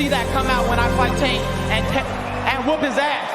see that come out when I fight Tank and whoop his ass.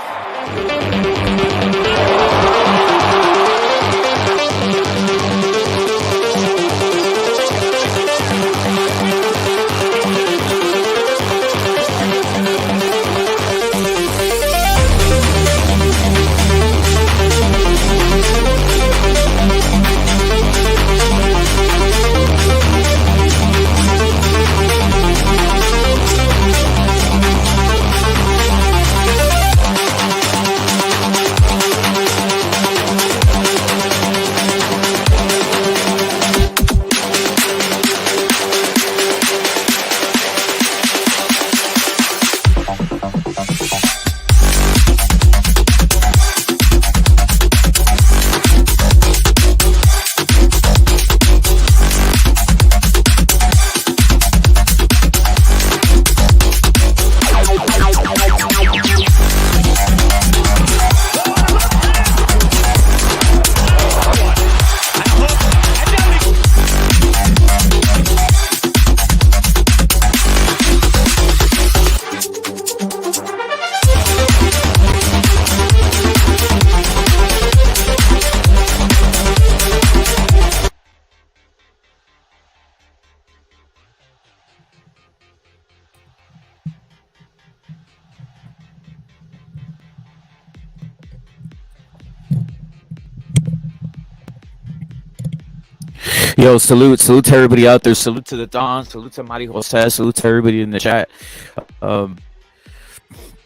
Yo, salute to everybody out there. Salute to the Don. Salute to Mari Jose. Salute to everybody in the chat.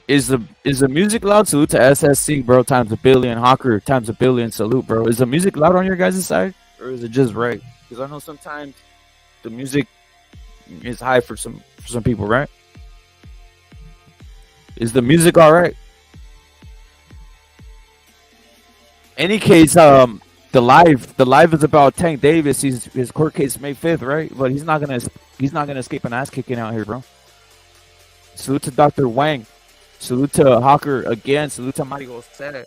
Is the music loud? Salute to SSC, bro. Times a billion. Hawker times a billion. Salute, bro. Is the music loud on your guys' side, or is it just right? Because I know sometimes the music is high for some people, right? Is the music all right? Any case, the live is about Tank Davis. His court case May 5th, right? But he's not gonna escape an ass kicking out here, bro. Salute to Dr. Wang. Salute to Hawker again. Salute to Mario Jose.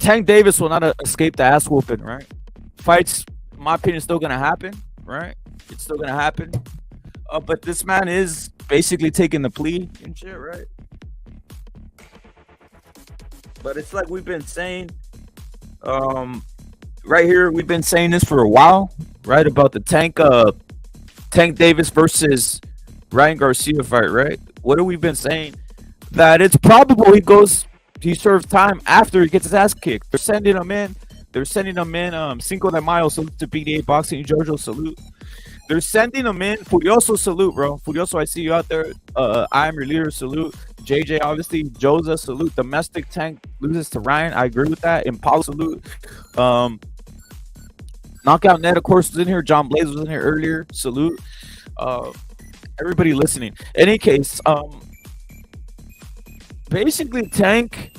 Tank Davis will not escape the ass whooping, right? Fights, in my opinion, still gonna happen, right? It's still gonna happen. But this man is basically taking the plea and shit, right? But it's like we've been saying, right here, we've been saying this for a while, right? About the Tank Davis versus Ryan Garcia fight, right? What have we been saying? That it's probable he serves time after he gets his ass kicked. They're sending him in. Cinco de Mayo, salute to BDA Boxing. Jojo, salute. They're sending him in. Furioso, salute, bro. Furioso, I see you out there. I am your leader, salute. JJ, obviously. Joza, salute. Domestic Tank loses to Ryan. I agree with that. Impala, salute. Knockout Net, of course, was in here. John Blaze was in here earlier. Salute. Everybody listening. Any case, basically Tank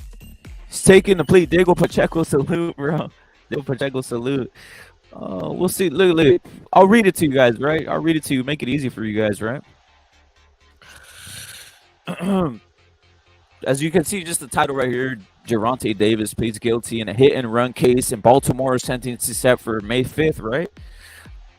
is taking the plea. Diego Pacheco, salute, bro. Diego Pacheco, salute. We'll see. Look. I'll read it to you guys, right? I'll read it to you. Make it easy for you guys, right? As you can see, just the title right here, Gervonta Davis pleads guilty in a hit-and-run case in Baltimore, sentence is set for May 5th, right?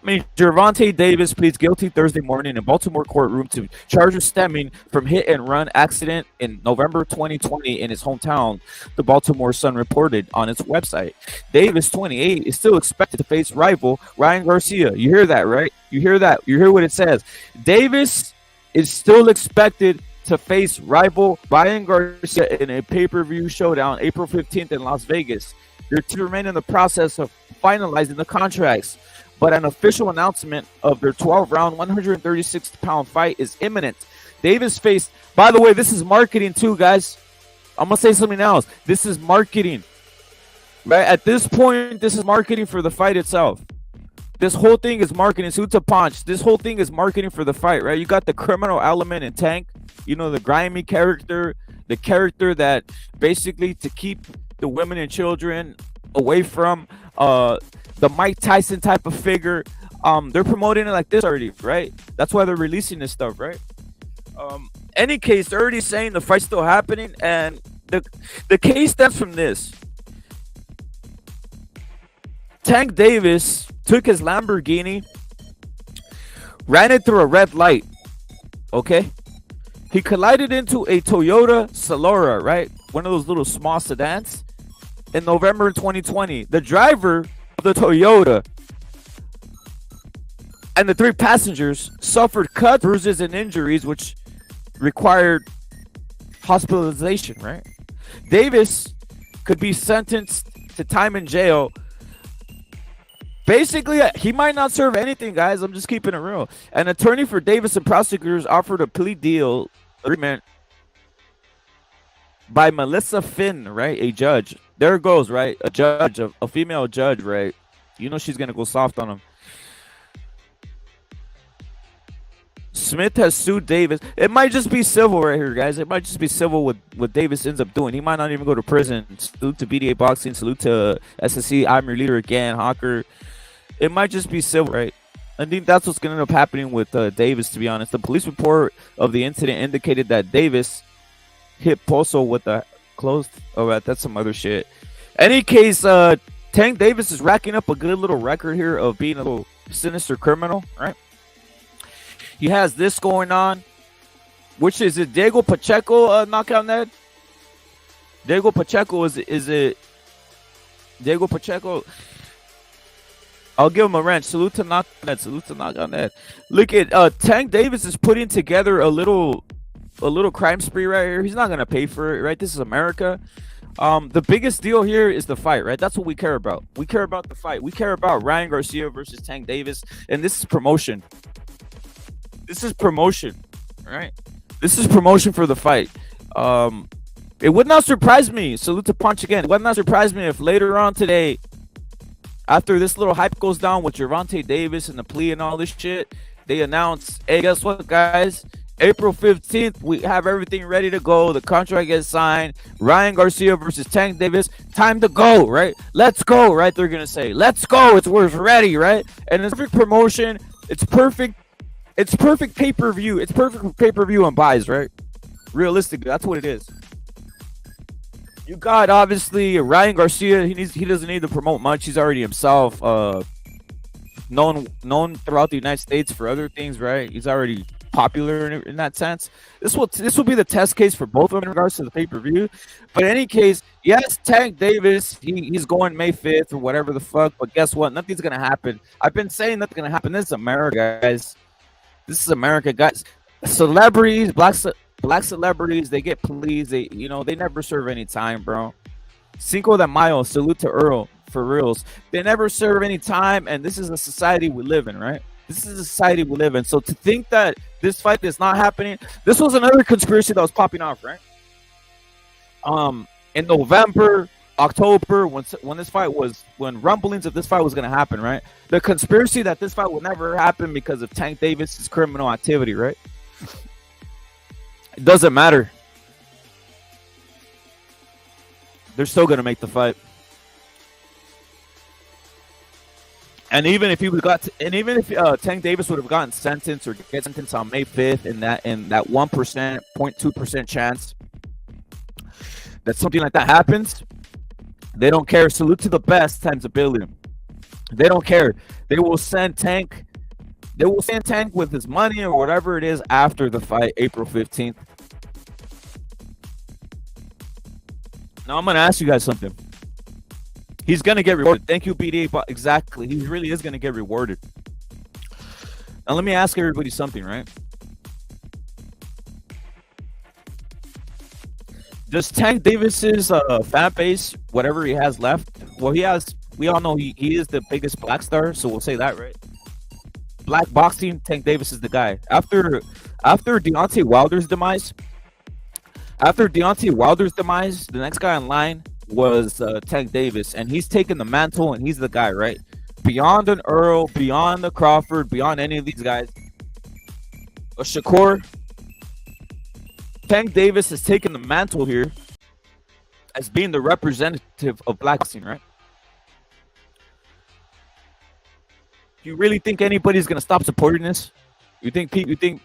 I mean, Gervonta Davis pleads guilty Thursday morning in Baltimore courtroom to charges stemming from hit-and-run accident in November 2020 in his hometown, the Baltimore Sun reported on its website. Davis, 28, is still expected to face rival Ryan Garcia. You hear that, right? You hear that? You hear what it says. Davis is still expected to face rival Ryan Garcia in a pay-per-view showdown April 15th in Las Vegas. Their team remain in the process of finalizing the contracts, but an official announcement of their 12-round, 136-pound fight is imminent. Davis faced, by the way, this is marketing too, guys. I'm going to say something else. This is marketing. Right? At this point, this is marketing for the fight itself. This whole thing is marketing. Suta Punch. This whole thing is marketing for the fight, right? You got the criminal element in Tank. You know, the grimy character, the character that basically to keep the women and children away from the Mike Tyson type of figure. They're promoting it like this already, right? That's why they're releasing this stuff, right? Any case, they're already saying the fight's still happening, and the case stems from this. Tank Davis took his Lamborghini, ran it through a red light, Okay, he collided into a Toyota Solara, right? One of those little small sedans in November 2020. The driver of the Toyota and the 3 passengers suffered cuts, bruises, and injuries, which required hospitalization, right? Davis could be sentenced to time in jail. Basically, he might not serve anything, guys. I'm just keeping it real. An attorney for Davis and prosecutors offered a plea deal agreement by Melissa Finn, right? A judge. There it goes, right? A judge, a female judge, right? You know she's going to go soft on him. Smith has sued Davis. It might just be civil right here, guys. It might just be civil what Davis ends up doing. He might not even go to prison. Salute to BDA Boxing. Salute to SSC. I'm your leader again, Hawker. It might just be civil, right? I think that's what's going to end up happening with Davis, to be honest. The police report of the incident indicated that Davis hit Poso with a closed. Oh, that's some other shit. Any case, Tank Davis is racking up a good little record here of being a little sinister criminal, right? He has this going on, which is it Diego Pacheco knockout net? Diego Pacheco, is it Diego Pacheco? I'll give him a wrench. Salute to knockout net. Salute to knockout net. Look at Tank Davis is putting together a little crime spree right here. He's not gonna pay for it, right? This is America. The biggest deal here is the fight, right? That's what we care about. We care about the fight. We care about Ryan Garcia versus Tank Davis, and this is promotion. This is promotion, right? This is promotion for the fight. It would not surprise me. Salute to Punch again. It would not surprise me if later on today, after this little hype goes down with Gervonta Davis and the plea and all this shit, they announce, hey, guess what, guys? April 15th, we have everything ready to go. The contract gets signed. Ryan Garcia versus Tank Davis. Time to go, right? Let's go, right? They're going to say, let's go. We're ready, right? And it's perfect promotion. It's perfect. It's perfect pay-per-view. It's perfect pay-per-view and buys, right? Realistically, that's what it is. You got, obviously, Ryan Garcia. He doesn't need to promote much. He's already himself known throughout the United States for other things, right? He's already popular in that sense. This will be the test case for both of them in regards to the pay-per-view. But in any case, yes, Tank Davis, he's going May 5th or whatever the fuck. But guess what? Nothing's going to happen. I've been saying nothing's going to happen. This is America, guys. This is America, guys. Celebrities, black celebrities, they get pleas. They never serve any time, bro. Cinco de Mayo, salute to Earl, for reals. They never serve any time, and this is a society we live in, right? This is a society we live in. So to think that this fight is not happening, this was another conspiracy that was popping off, right? In November, October, when rumblings of this fight was going to happen, right? The conspiracy that this fight will never happen because of Tank Davis's criminal activity, right? It doesn't matter. They're still going to make the fight. And even if Tank Davis would have gotten sentenced or get sentenced on May 5th in that 1%, 0.2% chance that something like that happens, they don't care. Salute to the best times a billion. They don't care. They will send Tank with his money or whatever it is after the fight, April 15th. Now I'm going to ask you guys something. He's going to get rewarded. Thank you, BD. But exactly. He really is going to get rewarded. Now let me ask everybody something, right? Does Tank Davis's fan base, whatever he has left, we all know he is the biggest black star, so we'll say that, right? Black boxing, Tank Davis is the guy. After Deontay Wilder's demise, the next guy in line was Tank Davis, and he's taken the mantle, and he's the guy, right? Beyond an Earl, beyond the Crawford, beyond any of these guys, a Shakur, Tank Davis has taken the mantle here as being the representative of black boxing, right? Do you really think anybody's gonna stop supporting this? You think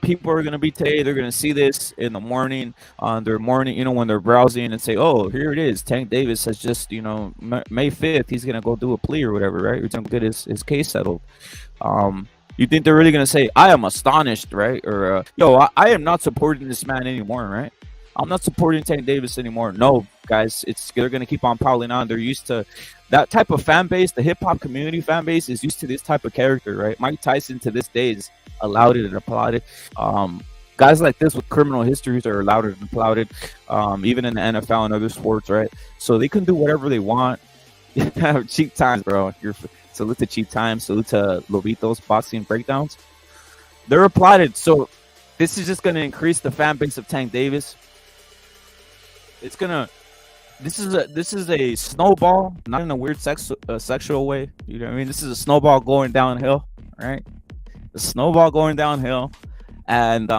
people are gonna be today? They're gonna see this in the morning on their morning, when they're browsing and say, "Oh, here it is. Tank Davis has just, May 5th, he's gonna go do a plea or whatever, right? He's gonna get his case settled." You think they're really gonna say, "I am astonished," right? Or, "Yo, I am not supporting this man anymore," right? I'm not supporting Tank Davis anymore. No, guys, they're gonna keep on piling on. They're used to that type of fan base. The hip hop community fan base is used to this type of character, right? Mike Tyson to this day is allowed and applauded. Guys like this with criminal histories are allowed and applauded, even in the NFL and other sports, right? So they can do whatever they want. Cheap times, bro. Salute to Cheap Time. Salute to Lobito's boxing breakdowns. They're applauded. So this is just going to increase the fan base of Tank Davis. It's gonna. This is a snowball, not in a weird sexual way. You know what I mean? This is a snowball going downhill, right? The snowball going downhill, and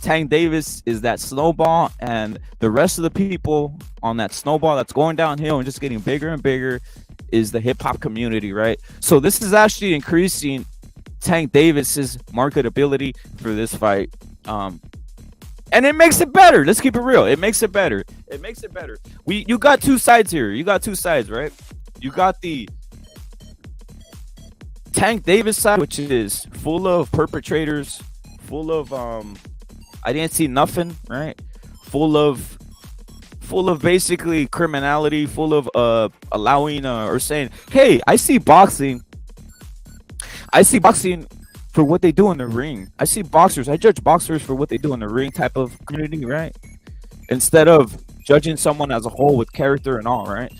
Tank Davis is that snowball, and the rest of the people on that snowball that's going downhill and just getting bigger and bigger is the hip hop community, right? So this is actually increasing Tank Davis's marketability for this fight. And it makes it better. Let's keep it real. It makes it better. It makes it better. You got two sides here. You got two sides, right? You got the Tank Davis side, which is full of perpetrators, full of I didn't see nothing, right? Full of basically criminality, full of allowing or saying, "Hey, I see boxing for what they do in the ring. I judge boxers for what they do in the ring," type of community, right? Instead of judging someone as a whole with character and all, right?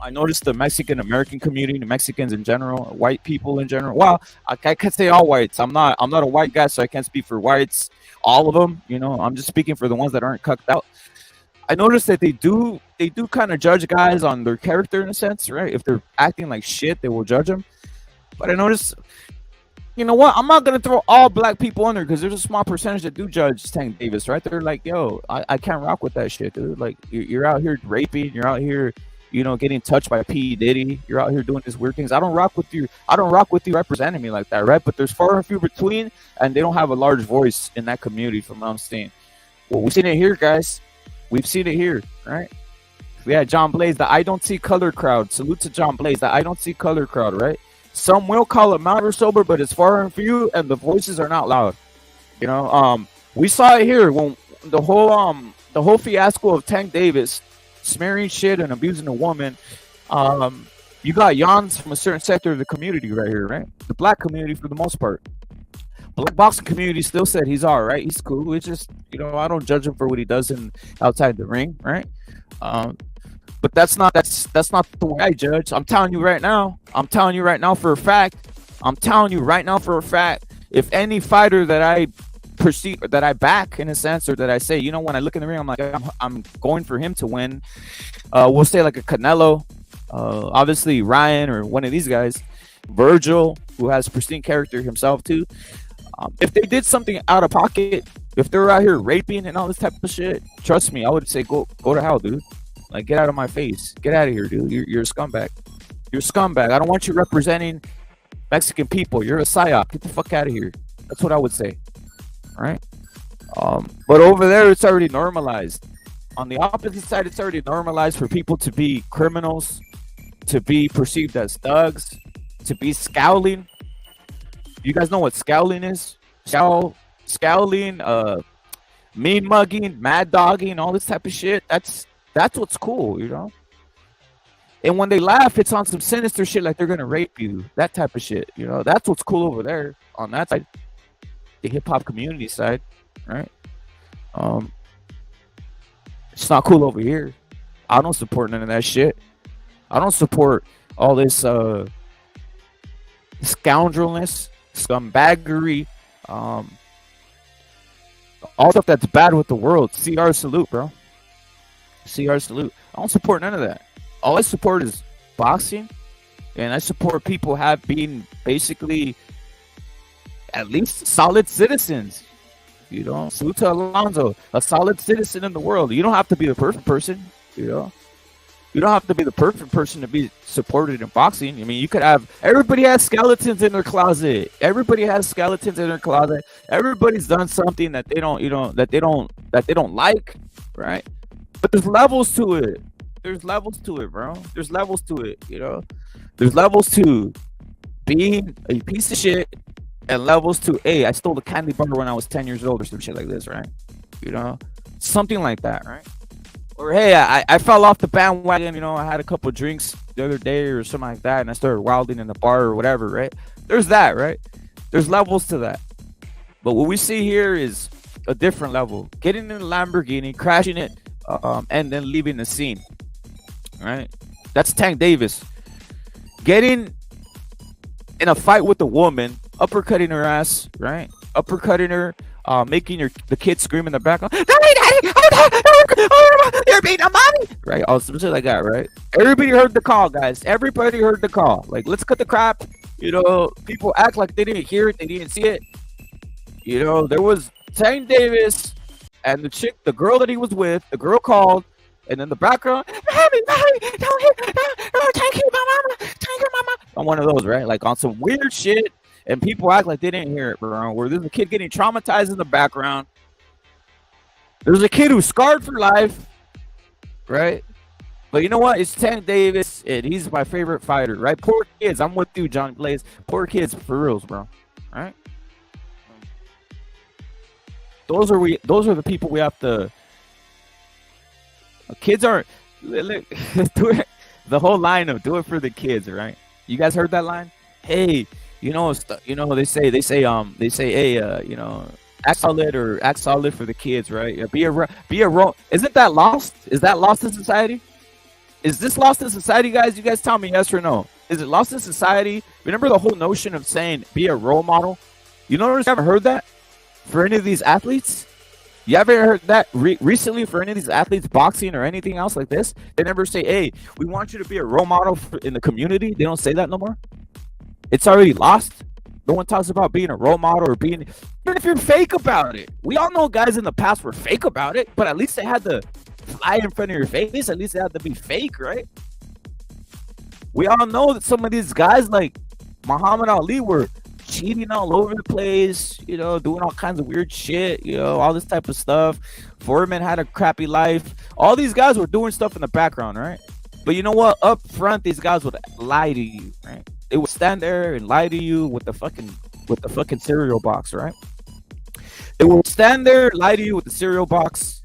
I noticed the Mexican American community, the Mexicans in general, white people in general. Well, I can't say all whites. I'm not a white guy, so I can't speak for whites, all of them. You know, I'm just speaking for the ones that aren't cucked out. I noticed that they do kind of judge guys on their character in a sense, right? If they're acting like shit, they will judge them. But I noticed, you know what? I'm not gonna throw all black people in there because there's a small percentage that do judge Tank Davis, right? They're like, "Yo, I can't rock with that shit, dude. Like, you're out here raping, you're out here, you know, getting touched by P. Diddy. You're out here doing these weird things. I don't rock with you. I don't rock with you representing me like that, right?" But there's far and few between, and they don't have a large voice in that community, from what I'm seeing. Well, we've seen it here, guys. We've seen it here, right? Yeah, John Blaze, the I don't see color crowd. Salute to John Blaze, the I don't see color crowd, right? Some will call it mild or sober, but it's far and few, and the voices are not loud. You know, we saw it here when the whole fiasco of Tank Davis smearing shit and abusing a woman. You got yawns from a certain sector of the community right here, right? The black community for the most part. Black boxing community still said he's all right. He's cool. It's just, you know, I don't judge him for what he does outside the ring, right? But that's not the way I judge. I'm telling you right now for a fact. If any fighter that I perceive, that I back in a sense, or that I say, you know, when I look in the ring, I'm like, I'm going for him to win. We'll say like a Canelo, obviously Ryan, or one of these guys, Virgil, who has pristine character himself too. If they did something out of pocket, if they're out here raping and all this type of shit, trust me, I would say go to hell, dude. Like, get out of my face. Get out of here, dude. You're a scumbag. You're a scumbag. I don't want you representing Mexican people. You're a psyop. Get the fuck out of here. That's what I would say. All right? But over there, it's already normalized. On the opposite side, it's already normalized for people to be criminals, to be perceived as thugs, to be scowling. You guys know what scowling is? Scowling, mean mugging, mad dogging, all this type of shit. That's what's cool, you know? And when they laugh, it's on some sinister shit, like they're gonna rape you. That type of shit, you know? That's what's cool over there on that side. The hip-hop community side, right? It's not cool over here. I don't support none of that shit. I don't support all this scoundrelness, scumbaggery, all stuff that's bad with the world. CR salute, bro. CR salute. I don't support none of that. All I support is boxing, and I support people being basically at least solid citizens. You know, salute to Alonzo, a solid citizen in the world. You don't have to be the perfect person, you know. You don't have to be the perfect person to be supported in boxing. I mean, you could have, everybody has skeletons in their closet. Everybody has skeletons in their closet. Everybody's done something that they don't, you know, that they don't like, right? But there's levels to it. There's levels to it, bro. There's levels to it, you know. There's levels to being a piece of shit and levels to, hey, I stole a candy bar when I was 10 years old or some shit like this, right? You know, something like that, right? Or hey, I fell off the bandwagon, you know, I had a couple drinks the other day or something like that, and I started wilding in the bar or whatever, right? There's that, right? There's levels to that. But what we see here is a different level. Getting in a Lamborghini, crashing it, and then leaving the scene, right? That's Tank Davis. Getting in a fight with a woman, uppercutting her ass, right? Uppercutting her, making the kid scream in the background. You're beating a mommy, right? All some shit like that, right? Everybody heard the call, guys. Everybody heard the call. Like, let's cut the crap. You know, people act like they didn't hear it, they didn't see it. You know, there was Tank Davis and the chick, the girl that he was with. The girl called, and in the background, don't thank you, my mama, thank you, mama. On one of those, right? Like on some weird shit. And people act like they didn't hear it, bro. Where there's a kid getting traumatized in the background. There's a kid who's scarred for life, right? But you know what? It's Tank Davis, and he's my favorite fighter, right? Poor kids. I'm with you, John Blaze. Poor kids, for reals, bro. Right? Those are the people we have to. Kids aren't. Look, do it. The whole line of do it for the kids, right? You guys heard that line? Hey. You know, they say, hey, you know, act solid for the kids, right? Yeah, be a role. Isn't that lost? Is that lost in society? Is this lost in society, guys? You guys tell me yes or no. Is it lost in society? Remember the whole notion of saying be a role model? You notice I haven't heard that for any of these athletes? You haven't heard that recently for any of these athletes, boxing or anything else like this? They never say, hey, we want you to be a role model in the community. They don't say that no more. It's already lost. No one talks about being a role model or being, even if you're fake about it. We all know guys in the past were fake about it, but at least they had to fly in front of your face. At least they had to be fake, right? We all know that some of these guys like Muhammad Ali were cheating all over the place, you know, doing all kinds of weird shit, you know, all this type of stuff. Foreman had a crappy life. All these guys were doing stuff in the background, right? But you know what? Up front, these guys would lie to you, right? They would stand there and lie to you with the fucking cereal box, right? They would stand there, lie to you with the cereal box,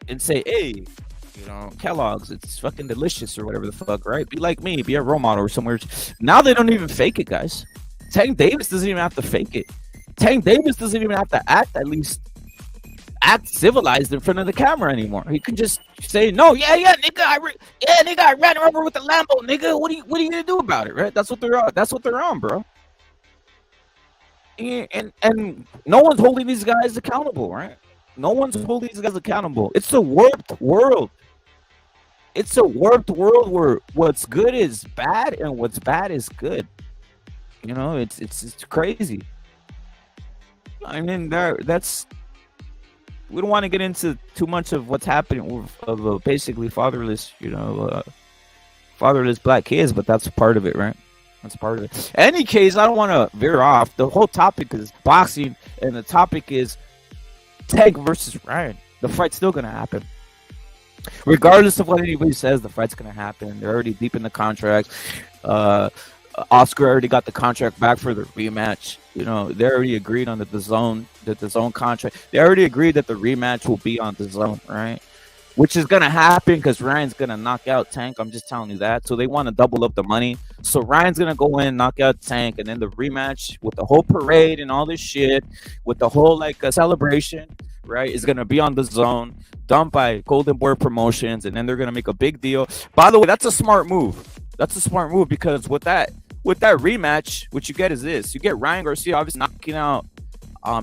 and say, "Hey, you know, Kellogg's, it's fucking delicious," or whatever the fuck, right? Be like me, be a role model or somewhere. Now they don't even fake it, guys. Tank Davis doesn't even have to fake it. Tank Davis doesn't even have to act civilized in front of the camera anymore. He can just say, "No, yeah, nigga, I ran over with the Lambo, nigga. What are you gonna do about it?" Right? That's what they're on, bro. And no one's holding these guys accountable, right? No one's holding these guys accountable. It's a warped world. It's a warped world where what's good is bad and what's bad is good. You know, it's crazy. I mean, that's. We don't want to get into too much of what's happening of basically fatherless, you know, fatherless black kids, but that's part of it, right? That's part of it. In any case, I don't want to veer off. The whole topic is boxing, and the topic is Tank versus Ryan. The fight's still going to happen. Regardless of what anybody says, the fight's going to happen. They're already deep in the contract. Oscar already got the contract back for the rematch. You know, they already agreed on the zone contract. They already agreed that the rematch will be on the zone, right? Which is going to happen because Ryan's going to knock out Tank. I'm just telling you that. So they want to double up the money. So Ryan's going to go in, knock out Tank, and then the rematch with the whole parade and all this shit, with the whole like celebration, right, is going to be on the zone, done by Golden Boy Promotions, and then they're going to make a big deal. By the way, that's a smart move. That's a smart move because with that rematch, what you get is this. You get Ryan Garcia obviously knocking out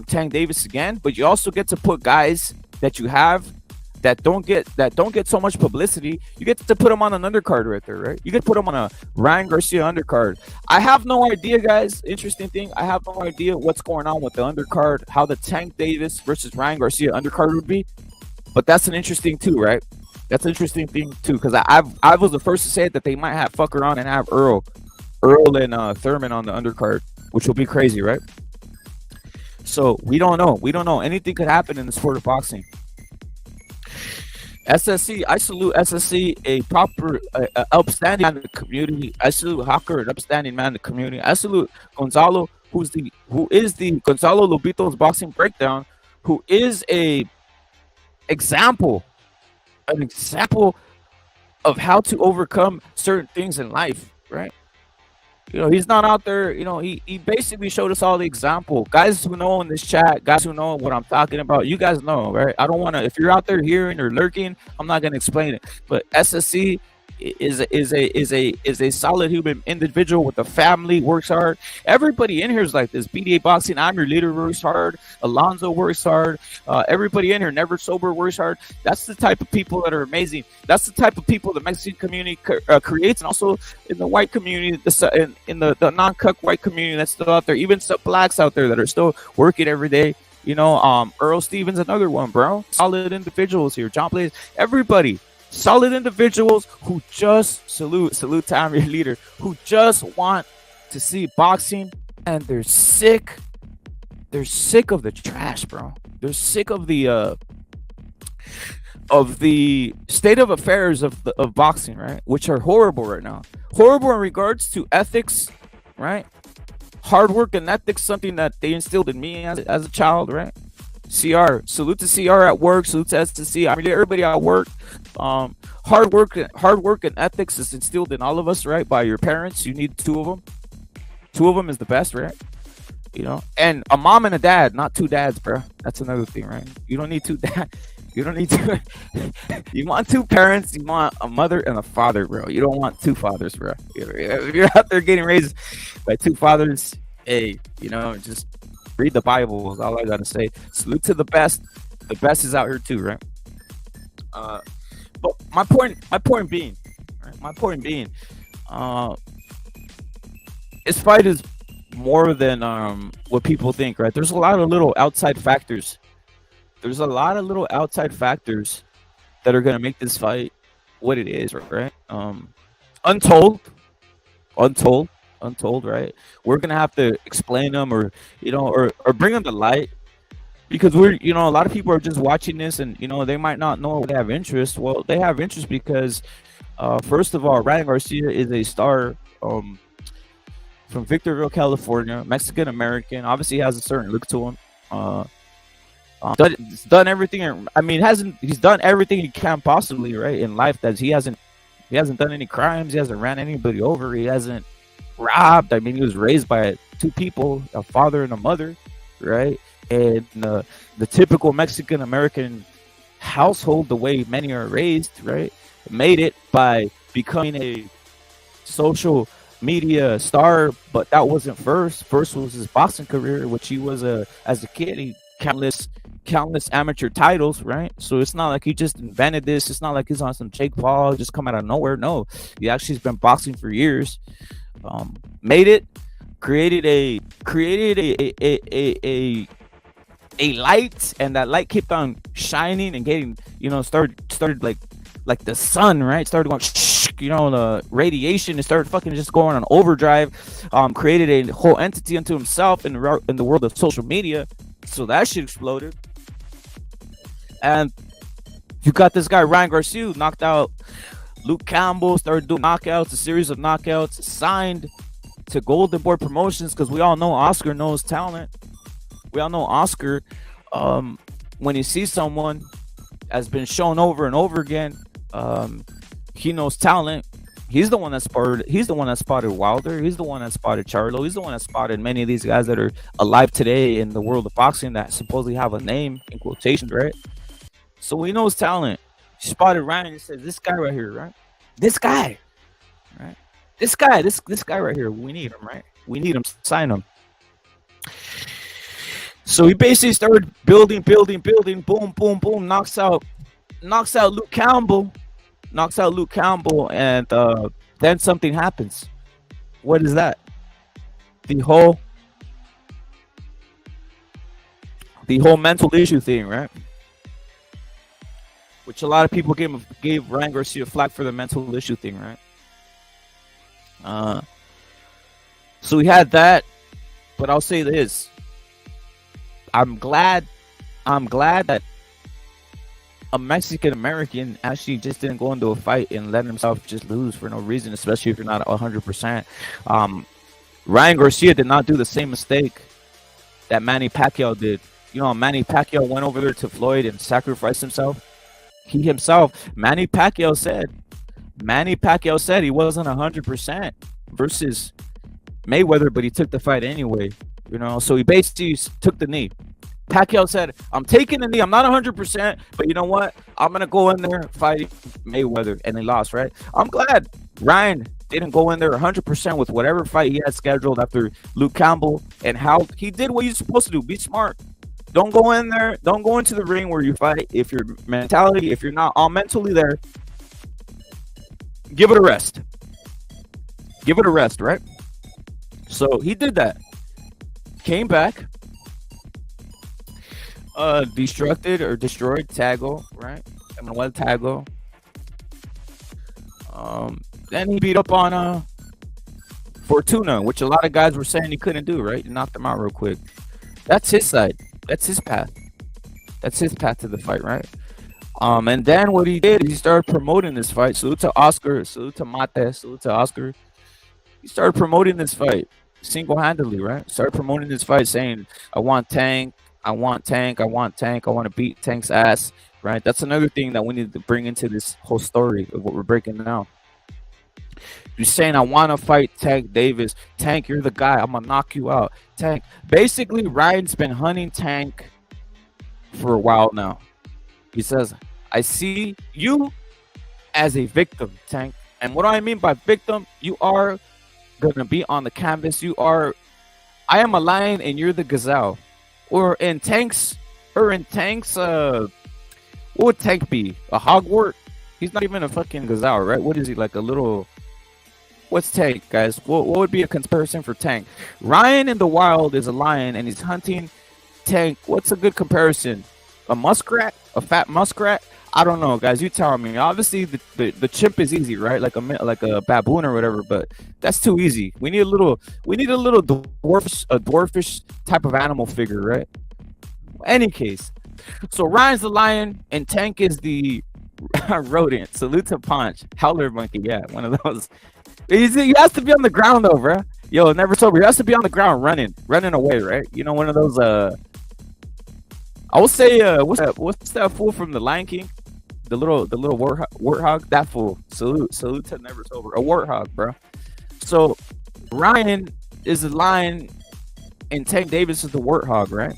Tank Davis again, but you also get to put guys that you have that don't get so much publicity. You get to put them on an undercard right there, right? You get to put them on a Ryan Garcia undercard. I have no idea, guys. Interesting thing, I have no idea what's going on with the undercard, how the Tank Davis versus Ryan Garcia undercard would be, but that's an interesting too, right? That's an interesting thing too, because I was the first to say that they might have fuck around and have Earl and Thurman on the undercard, which will be crazy, right? So we don't know. Anything could happen in the sport of boxing. SSC, I salute SSC, a proper, upstanding man in the community. I salute Hawker, an upstanding man in the community. I salute Gonzalo who is the Gonzalo Lobito's boxing breakdown, who is an example of how to overcome certain things in life, right? He's not out there, he basically showed us all the example. Guys who know in this chat, guys who know what I'm talking about, you guys know, right? I don't want to, if you're out there hearing or lurking, I'm not going to explain it. But SSC is a solid human individual with a family, works hard. Everybody in here is like this. BDA Boxing, I'm your leader, works hard. Alonzo works hard. Everybody in here, Never Sober, works hard. That's the type of people that are amazing. That's the type of people the Mexican community creates, and also in the white community, in the non-cuck white community that's still out there. Even some blacks out there that are still working every day. Earl Stevens, another one, bro. Solid individuals here. John Blaze, everybody. Solid individuals who just salute to I'm your leader, who just want to see boxing, and they're sick of the trash, bro. They're sick of the state of affairs of boxing, right? Which are horrible right now. Horrible in regards to ethics, right? Hard work and ethics, something that they instilled in me as a child, right? CR, salute to CR at work, salute to STC. I mean, everybody at work. Hard work and ethics is instilled in all of us, right? By your parents. You need two of them. Two of them is the best, right? And a mom and a dad, not two dads, bro. That's another thing, right? You don't need two dads. You don't need two. You want two parents. You want a mother and a father, bro. You don't want two fathers, bro. If you're out there getting raised by two fathers, hey, just read the Bible is all I gotta say. Salute to the best. The best is out here too, right? But my point being, this fight is more than what people think, right? There's a lot of little outside factors. There's a lot of little outside factors that are gonna make this fight what it is, right? Untold, right? We're gonna have to explain them, or bring them to light, because we're a lot of people are just watching this, and they might not know they have interest. Well, they have interest because first of all, Ryan Garcia is a star from Victorville, California, Mexican American. Obviously has a certain look to him. Done everything. I mean, he's done everything he can possibly, right, in life. That he hasn't done any crimes. He hasn't ran anybody over. He hasn't robbed. I mean, he was raised by two people, a father and a mother, right? And the typical Mexican American household, the way many are raised, right, made it by becoming a social media star. But that wasn't first. First was his boxing career, which he was as a kid. He countless amateur titles, right? So it's not like he just invented this. It's not like he's on some Jake Paul just come out of nowhere. No, he actually has been boxing for years. Made it, created a light, and that light kept on shining and getting, started like the sun, right? Started going, the radiation, it started fucking just going on overdrive. Created a whole entity unto himself in the world of social media. So that shit exploded. And you got this guy Ryan Garcia, who knocked out Luke Campbell, started doing knockouts, a series of knockouts, signed to Golden Boy Promotions, because we all know Oscar knows talent. We all know Oscar, when he sees someone has been shown over and over again, he knows talent. He's the one that spotted Wilder. He's the one that spotted Charlo. He's the one that spotted many of these guys that are alive today in the world of boxing that supposedly have a name, in quotations, right? So he knows talent. He spotted Ryan and said, this guy right here, right? This guy, right? This guy right here, we need him, right? We need him, sign him. So he basically started building, boom, boom, boom, knocks out Luke Campbell, and then something happens. What is that? The whole mental issue thing, right? Which a lot of people gave Ryan Garcia flack for the mental issue thing, right? So we had that, but I'll say this: I'm glad that a Mexican American actually just didn't go into a fight and let himself just lose for no reason, especially if you're not 100%. Ryan Garcia did not do the same mistake that Manny Pacquiao did. You know, Manny Pacquiao went over there to Floyd and sacrificed himself. Manny Pacquiao said he wasn't 100% versus Mayweather, but he took the fight anyway. You know, so he basically took the knee. Pacquiao said, I'm taking the knee. I'm not 100%, but you know what? I'm going to go in there fighting Mayweather, and he lost, right? I'm glad Ryan didn't go in there 100% with whatever fight he had scheduled after Luke Campbell, and how he did what he's supposed to do. Be smart. Don't go in there. Don't go into the ring where you fight. If you're not all mentally there, give it a rest. Give it a rest, right? So he did that. Came back. Destroyed Tago, right? Manuel Tago. Then he beat up on Fortuna, which a lot of guys were saying he couldn't do, right? He knocked him out real quick. That's his side. That's his path. That's his path to the fight, right? And then what he did, he started promoting this fight. Salute to Oscar, salute to Mate, salute to Oscar. He started promoting this fight single-handedly, right? Started promoting this fight saying, I want Tank, I want to beat Tank's ass, right? That's another thing that we need to bring into this whole story of what we're breaking down. You're saying, I want to fight Tank Davis. Tank, you're the guy. I'm going to knock you out. Tank. Basically, Ryan's been hunting Tank for a while now. He says, I see you as a victim, Tank. And what do I mean by victim? You are going to be on the canvas. I am a lion and you're the gazelle. Or in Tank's, what would Tank be? A hogwart? He's not even a fucking gazelle, right? What is he, like a little... What's Tank, guys? What would be a comparison for Tank? Ryan in the wild is a lion and he's hunting Tank. What's a good comparison? A muskrat? A fat muskrat? I don't know, guys. You tell me. Obviously, the chimp is easy, right? Like a baboon or whatever. But that's too easy. We need a little dwarfish type of animal figure, right? Any case, so Ryan's the lion and Tank is the rodent. Salute to Punch, Howler Monkey. Yeah, one of those. He has to be on the ground though, bro. Yo, never sober. He has to be on the ground, running away, right? You know, one of those. I will say, what's that fool from the Lion King? The little warthog. That fool. Salute to never sober. A warthog, bro. So Ryan is the lion, and Tank Davis is the warthog, right?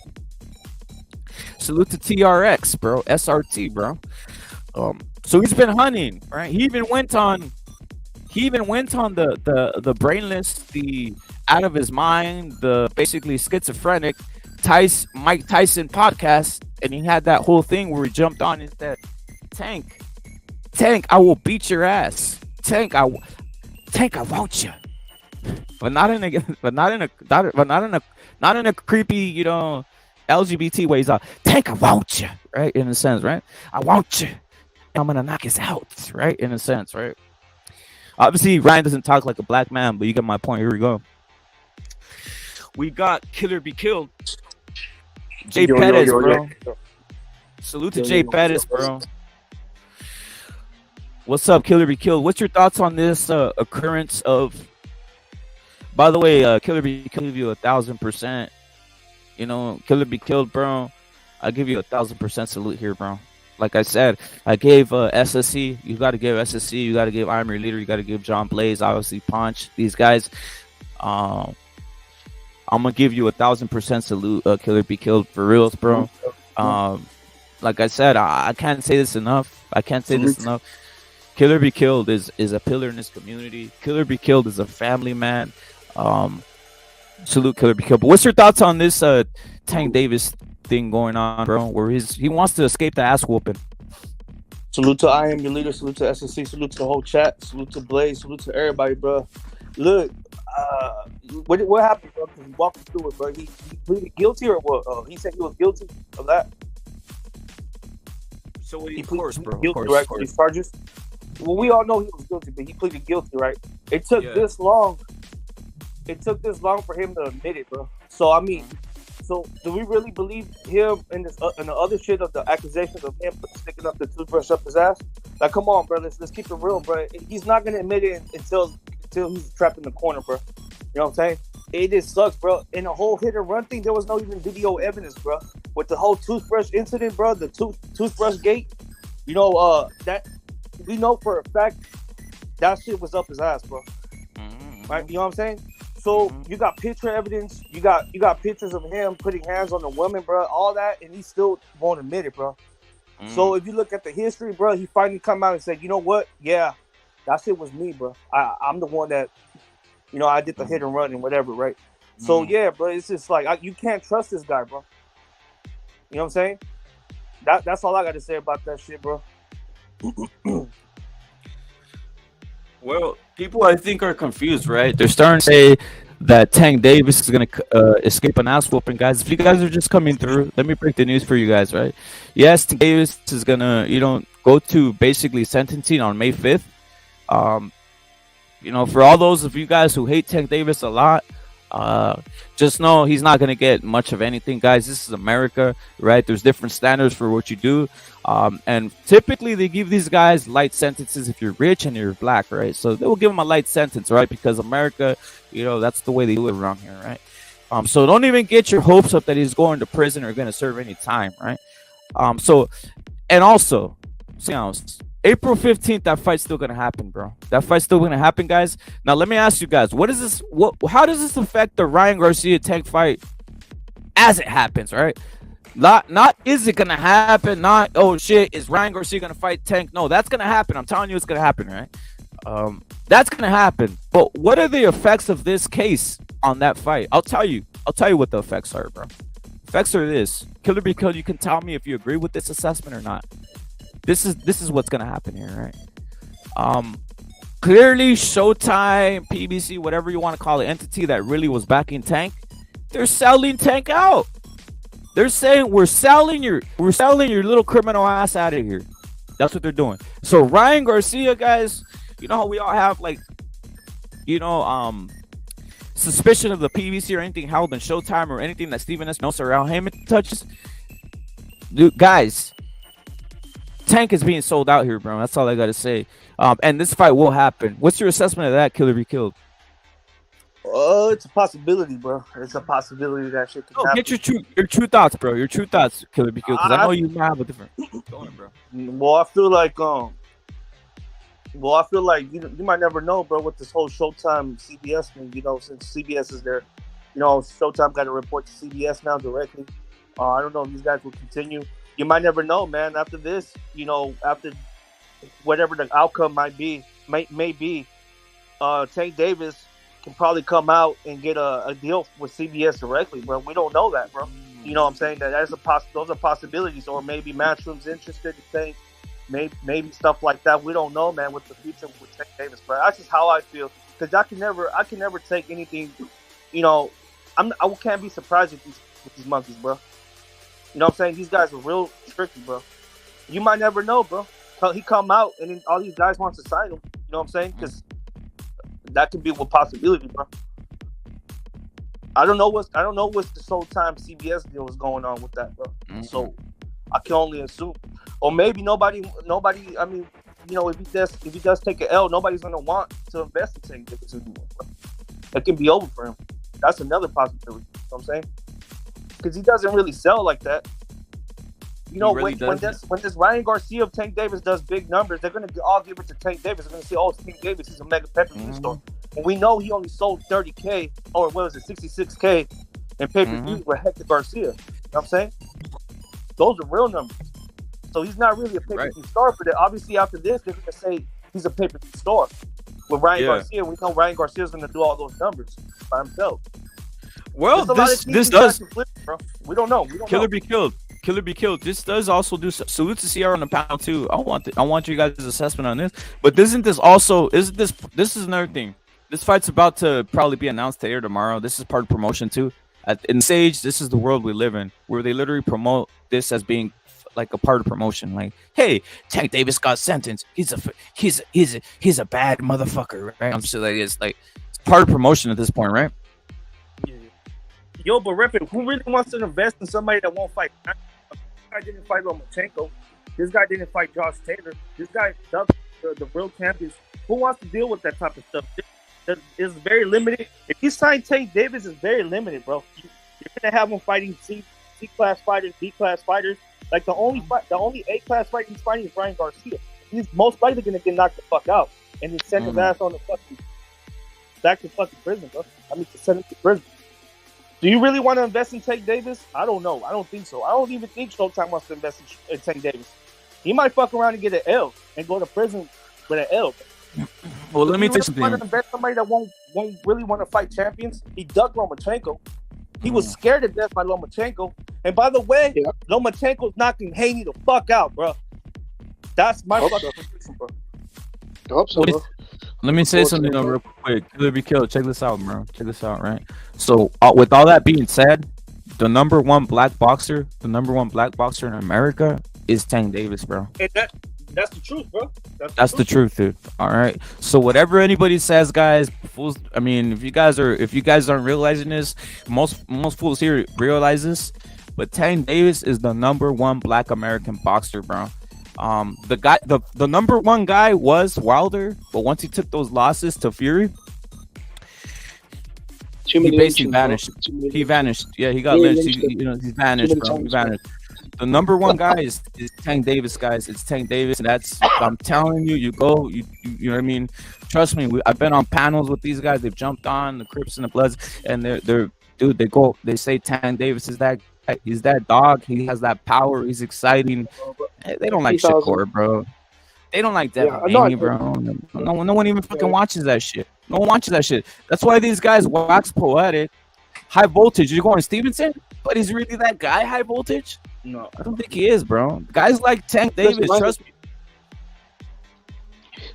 Salute to TRX, bro. SRT, bro. So he's been hunting, right? He even went on the brainless, the out of his mind, the basically schizophrenic Mike Tyson podcast, and he had that whole thing where he jumped on and said, Tank, I will beat your ass. Tank, I want you. But not in a creepy, you know, LGBT ways. Tank, I want you, right? In a sense, right? I want you. I'm gonna knock his out, right? In a sense, right? Obviously, Ryan doesn't talk like a black man, but you get my point. Here we go. We got Killer Be Killed. Jay Pettis, bro. Salute to Jay Pettis, bro. What's up, Killer Be Killed? What's your thoughts on this occurrence of... By the way, Killer Be Killed, give you 1,000%. You know, Killer Be Killed, bro. I give you 1,000% salute here, bro. Like I said, I gave SSC. You got to give SSC. You got to give I'm Your Leader. You got to give John Blaze. Obviously, Punch. These guys. I'm gonna give you 1,000% salute. Killer Be Killed for reals, bro. Like I said, I can't say this enough. Killer Be Killed is a pillar in this community. Killer Be Killed is a family man. Salute Killer Be Killed. But what's your thoughts on this Tank Davis thing going on, bro? Where he wants to escape the ass whooping. Salute to I Am Your Leader. Salute to SSC. Salute to the whole chat. Salute to Blaze. Salute to everybody, bro. Look, what happened, bro? He walked through it, bro. He pleaded guilty or what? He said he was guilty of that. So he pleaded bro. Guilty, right? For these charges. Well, we all know he was guilty, but he pleaded guilty, right? It took this long. It took this long for him to admit it, bro. So I mean, do we really believe him in this and the other shit of the accusations of him sticking up the toothbrush up his ass? Like, come on, bro. Let's keep it real, bro. He's not gonna admit it until he's trapped in the corner, bro. You know what I'm saying? It just sucks, bro. In the whole hit and run thing, there was no even video evidence, bro. With the whole toothbrush incident, bro, the toothbrush gate, that we know for a fact that shit was up his ass, bro. Right? You know what I'm saying? So you got picture evidence, you got pictures of him putting hands on the woman, bro, all that, and he still won't admit it, bro. So if you look at the history, bro, he finally come out and said, you know what? Yeah, that shit was me, bro. I'm the one that, I did the hit and run and whatever, right? So yeah, bro, it's just like you can't trust this guy, bro. You know what I'm saying? That's all I got to say about that shit, bro. Well, people I think are confused, right? They're starting to say that Tank Davis is going to escape an ass whooping, guys. If you guys are just coming through, let me break the news for you guys, right? Yes, Tank Davis is going to, go to basically sentencing on May 5th. For all those of you guys who hate Tank Davis a lot, just know he's not going to get much of anything, guys. This is America, right? There's different standards for what you do. And typically they give these guys light sentences if you're rich and you're black, right? So they will give him a light sentence, right? Because America, that's the way they do it around here, right? So don't even get your hopes up that he's going to prison or going to serve any time, right? And also, April 15th, that fight's still gonna happen, bro. That fight's still gonna happen, guys. Now let me ask you guys, how does this affect the Ryan Garcia Tank fight as it happens, right? Not is it gonna happen, not oh shit, is Ryan Garcia gonna fight Tank? No, that's gonna happen. I'm telling you it's gonna happen, right? That's gonna happen. But what are the effects of this case on that fight? I'll tell you what the effects are, bro. Effects are this. Killer Be Killed, you can tell me if you agree with this assessment or not. This is what's gonna happen here, right? Clearly, Showtime, PBC, whatever you want to call it, entity that really was backing Tank, they're selling Tank out. They're saying we're selling your little criminal ass out of here. That's what they're doing. So Ryan Garcia, guys, you know how we all have suspicion of the PBC or anything held in Showtime or anything that Steven S. knows around him touches. Dude, guys. Tank is being sold out here, bro. That's all I gotta say. And this fight will happen. What's your assessment of that, Killer Be Killed? It's a possibility, bro. It's a possibility that shit can happen. Get your true thoughts, bro. Your true thoughts, Killer Be Killed. Because I know you might have a different. Go on, bro. Well, I feel like you might never know, bro, with this whole Showtime CBS thing. Since CBS is there, Showtime got to report to CBS now directly. I don't know if these guys will continue. You might never know, man. After this, after whatever the outcome might be, Tank Davis can probably come out and get a deal with CBS directly, bro. We don't know that, bro. You know what I'm saying? Those are possibilities, or maybe Matchroom's interested in Tank, maybe stuff like that. We don't know, man. With the future with Tank Davis, bro. That's just how I feel, because I can never take anything. I can't be surprised with these monkeys, bro. You know what I'm saying? These guys are real tricky, bro. You might never know, bro. He come out and then all these guys want to sign him. You know what I'm saying? Because that could be a possibility, bro. I don't know what's the Showtime CBS deal is going on with that, bro. So I can only assume, or maybe nobody. I mean, if he does take an L, nobody's gonna want to invest in Tank Davis anymore, bro. It can be over for him. That's another possibility. You know what I'm saying? Because he doesn't really sell like that. When this Ryan Garcia of Tank Davis does big numbers, they're gonna all give it to Tank Davis. They're gonna say, "Oh, it's Tank Davis. He's a mega pay-per-view store." And we know he only sold 30K, or what was it, 66K in pay-per-view with Hector Garcia. You know what I'm saying? Those are real numbers. So he's not really a pay-per-view star, but obviously after this, they're gonna say he's a pay-per-view star. With Ryan Garcia, we know Ryan Garcia's gonna do all those numbers by himself. Well, this does. Bro. We don't know. Killer Be Killed. This does also do salute to Sierra on the panel too. I want you guys' assessment on this. But this is another thing. This fight's about to probably be announced today or tomorrow. This is part of promotion too. In Sage, this is the world we live in, where they literally promote this as being like a part of promotion. Like, hey, Tank Davis got sentenced. He's a bad motherfucker, right? I'm just like it's part of promotion at this point, right? Yo, but Reppin, who really wants to invest in somebody that won't fight? This guy didn't fight Lomachenko. This guy didn't fight Josh Taylor. This guy, the real champions. Who wants to deal with that type of stuff? is very limited. If you sign Tank Davis, it's very limited, bro. You're gonna have him fighting C class fighters, B class fighters. Like the only A class fight he's fighting is Ryan Garcia. He's most likely gonna get knocked the fuck out and then send his ass on the fucking back to fucking prison, bro. I mean, to send him to prison. Do you really want to invest in Tank Davis? I don't know. I don't think so. I don't even think Showtime wants to invest in Tank Davis. He might fuck around and get an L and go to prison with an L. Well, let me tell you something. Want to invest somebody that won't really want to fight champions? He dug Lomachenko. He was scared to death by Lomachenko. And by the way, Lomachenko's knocking Haney the fuck out, bro. That's my fucking prediction, bro. I hope so, bro. Let me say something real quick. Killer be killed. Check this out, bro. Check this out, right? So, with all that being said, the number one black boxer in America is Tank Davis, bro. And that's the truth, bro. That's the truth, dude. All right. So whatever anybody says, guys, fools. I mean, if you guys aren't realizing this, most fools here realize this. But Tank Davis is the number one black American boxer, bro. The number one guy was Wilder, but once he took those losses to Fury, he basically vanished. He vanished. Yeah, he got lynched. He's vanished, bro. He vanished. The number one guy is Tank Davis, guys. It's Tank Davis, and that's, I'm telling you, you know what I mean? Trust me, I've been on panels with these guys. They've jumped on the Crips and the Bloods, and they say Tank Davis is that. He's that dog. He has that power. He's exciting. They don't like Shakur, bro. They don't like that, bro. No one even fucking watches that shit. No one watches that shit. That's why these guys wax poetic. High voltage. You're going Stevenson, but he's really that guy. High voltage? No, I don't think he is, bro. Guys like Tank Davis, trust me.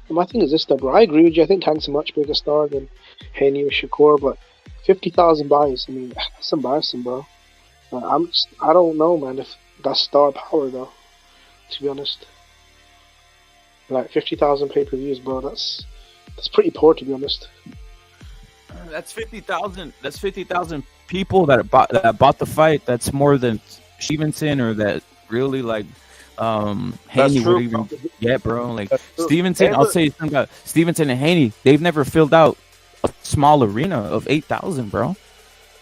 My thing is this, though, bro. I agree with you. I think Tank's a much bigger star than Haney or Shakur, but 50,000 buys. I mean, that's embarrassing, bro. I don't know, man, if that's star power, though, to be honest. Like 50,000 pay-per-views, bro, that's pretty poor, to be honest. That's 50,000. That's 50,000 people that bought the fight. That's more than Stevenson or that really like Haney would even get, bro. Like Stevenson, I'll say something about Stevenson and Haney. They've never filled out a small arena of 8,000, bro.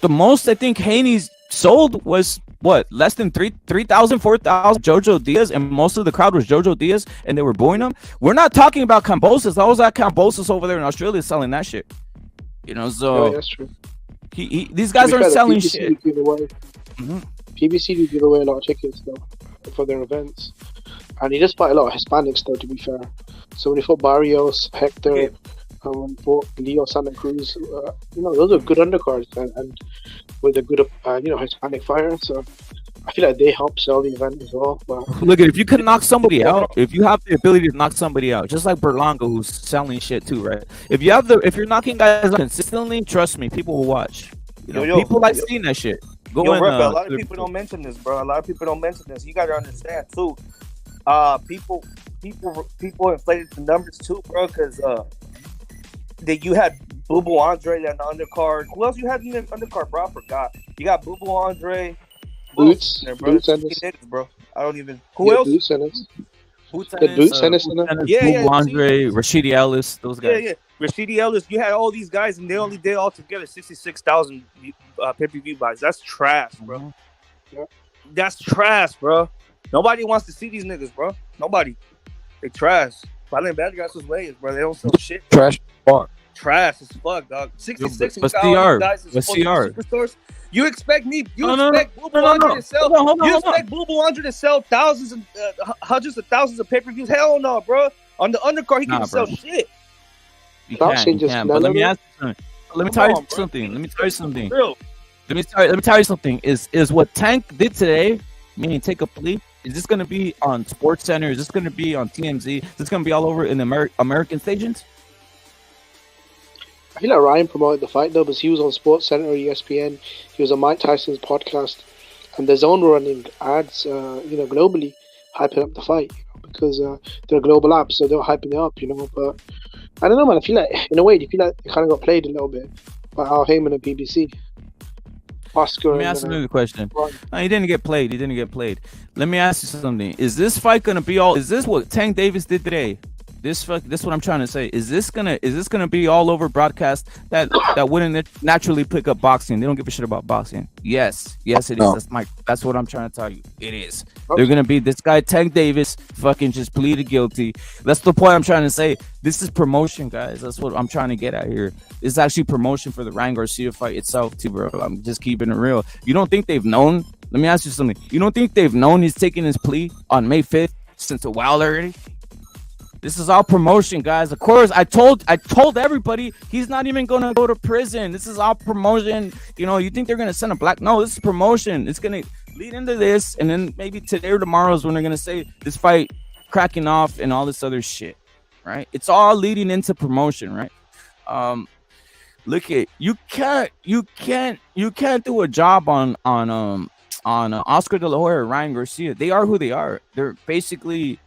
The most I think Haney's sold was what, less than 3,000, 4,000. Jojo Diaz, and most of the crowd was Jojo Diaz, and they were booing him. We're not talking about Kambosos. That was that Kambosos over there in Australia selling that shit. You know, so that's true. These guys aren't selling shit. PBC do give away a lot of tickets though for their events, and he does fight a lot of Hispanics though. To be fair, so when he fought Barrios, Hector, when he fought Leo Santa Cruz, those are good undercards and with a good Hispanic fighter. So I feel like they help sell the event as well. But look, if you can knock somebody out, if you have the ability to knock somebody out, just like Berlanga, who's selling shit too, right? If you're knocking guys out consistently, trust me, people will watch. People like seeing that shit. A lot of people don't mention this, bro. A lot of people don't mention this. You gotta understand too. People inflated the numbers too, bro, because that you had Boo Boo Andre on the undercard. Who else you had in the undercard, bro? I forgot. You got Boo Boo Andre. Boots, bro. I don't even. Who else? Boots Ennis. Boots Ennis. Andre, Rashidi Ellis, those guys. Yeah. Rashidi Ellis. You had all these guys, and they only did altogether 66,000 pay-per-view buys. That's trash, bro. Mm-hmm. That's trash, bro. Nobody wants to see these niggas, bro. Nobody. They trash. Violent Bad Guys was ways, bro. They don't sell shit. Trash. Trash as fuck, dog. 66 What's guys is CR? Superstores. You expect me? You expect Boo Boo Andre to sell? You expect Boo Boo Andre to sell thousands and hundreds of thousands of pay-per-views? Hell no, bro. On the undercard, he can't sell shit. You can. But let me ask you something. Let me tell you something. Let me tell you something. Is what Tank did today, meaning take a plea, is this going to be on Sports Center? Is this going to be on TMZ? Is this going to be all over in the American stations? I feel like Ryan promoted the fight though, because he was on Sports Center or ESPN. He was on Mike Tyson's podcast, and there's own running ads, globally hyping up the fight, because they're a global app, so they're hyping it up, But I don't know, man. I feel like, in a way, you feel like they kind of got played a little bit by Al Heyman and PBC. Oscar. Let me ask another question. No, he didn't get played. Let me ask you something. Is this fight gonna be all? Is this what Tank Davis did today? This is what I'm trying to say. Is this gonna be all over broadcast that wouldn't naturally pick up boxing? They don't give a shit about boxing. Yes, it is. No. That's what I'm trying to tell you. It is. They're gonna be this guy Tank Davis fucking just pleaded guilty. That's the point I'm trying to say. This is promotion, guys. That's what I'm trying to get at here. It's actually promotion for the Ryan Garcia fight itself, too, bro. I'm just keeping it real. You don't think they've known? Let me ask you something. You don't think they've known he's taking his plea on May 5th since a while already? This is all promotion, guys. Of course, I told everybody he's not even gonna go to prison. This is all promotion. You know, you think they're gonna send a black? No, this is promotion. It's gonna lead into this, and then maybe today or tomorrow is when they're gonna say this fight cracking off and all this other shit, right? It's all leading into promotion, right? Look at you can't do a job on Oscar De La Hoya or Ryan Garcia. They are who they are. They're basically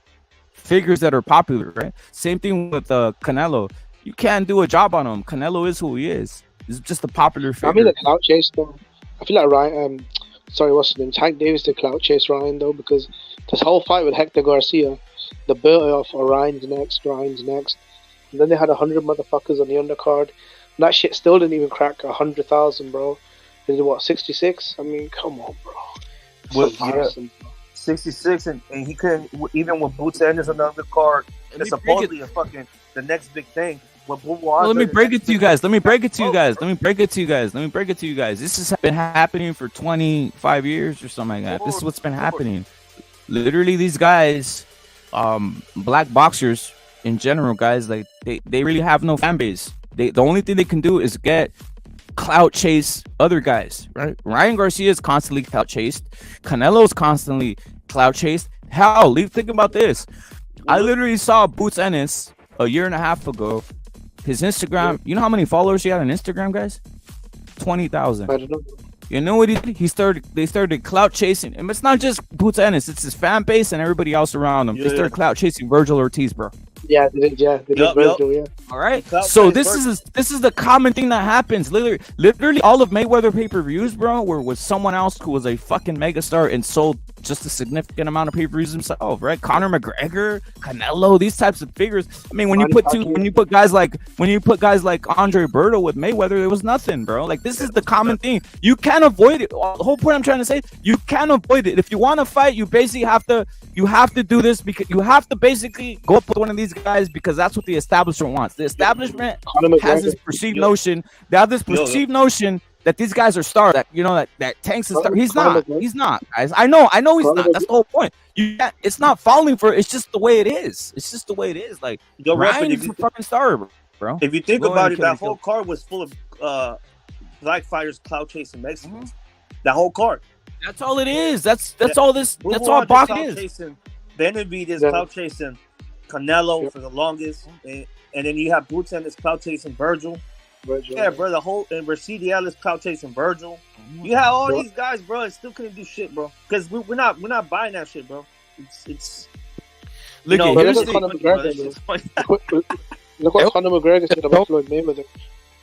figures that are popular, right? Same thing with Canelo. You can't do a job on him. Canelo is who he is. He's just a popular figure. I mean, the clout chase though. I feel like Ryan. Sorry, what's his name? Tank Davis the clout chase Ryan though, because this whole fight with Hector Garcia, the build off Ryan's next, and then they had 100 motherfuckers on the undercard. And that shit still didn't even crack 100,000, bro. They did what, 66? I mean, come on, bro. Well, yeah. 66, and he couldn't, even with Boots Ennis on the undercard. It's supposedly the next big thing. Let me break it to you guys. Let me break it to you guys. This has been happening for 25 years or something like that. This is what's been happening. Literally, these guys, black boxers in general, guys, like they really have no fan base. The only thing they can do is get clout chase other guys, right? Ryan Garcia is constantly clout chased. Canelo is constantly clout chased. Hell, think about this. I literally saw Boots Ennis a year and a half ago. His Instagram, you know how many followers he had on Instagram, guys? 20,000. I don't know. You know what he did? They started clout chasing him. It's not just Boots Ennis, it's his fan base and everybody else around him. They started clout chasing Virgil Ortiz, bro. Yeah, they did. Virgil. All right. So this is the common thing that happens. Literally all of Mayweather pay-per-views, bro, were with someone else who was a fucking megastar and sold just a significant amount of pay-per-views himself, right? Conor McGregor, Canelo, these types of figures. I mean, when you put guys like Andre Berto with Mayweather, there was nothing, bro. Like, this is the common thing. You can't avoid it. The whole point I'm trying to say, you can't avoid it. If you want to fight, you basically have to do this, because you have to basically go up with one of these guys, because that's what the establishment wants. The establishment has this perceived notion. They have this perceived notion that these guys are stars. That Tank's a star. He's not, guys. I know he's not. That's the whole point. It's not falling for it. It's just the way it is. Like, Ryan is a fucking star, bro. If you think about it, that whole card was full of black fighters clout chasing Mexicans. That whole card. That's all it is. That's all this. That's all boxing is. Benavidez clout chasing Canelo for the longest, and then you have Boots Ennis clout chasing Virgil. Yeah, bro, the whole and Mercedes is clout chasing Virgil. You have all these guys, bro, and still couldn't do shit, bro. Because we're not buying that shit, bro. It's look at Conor McGregor said about Floyd Mayweather.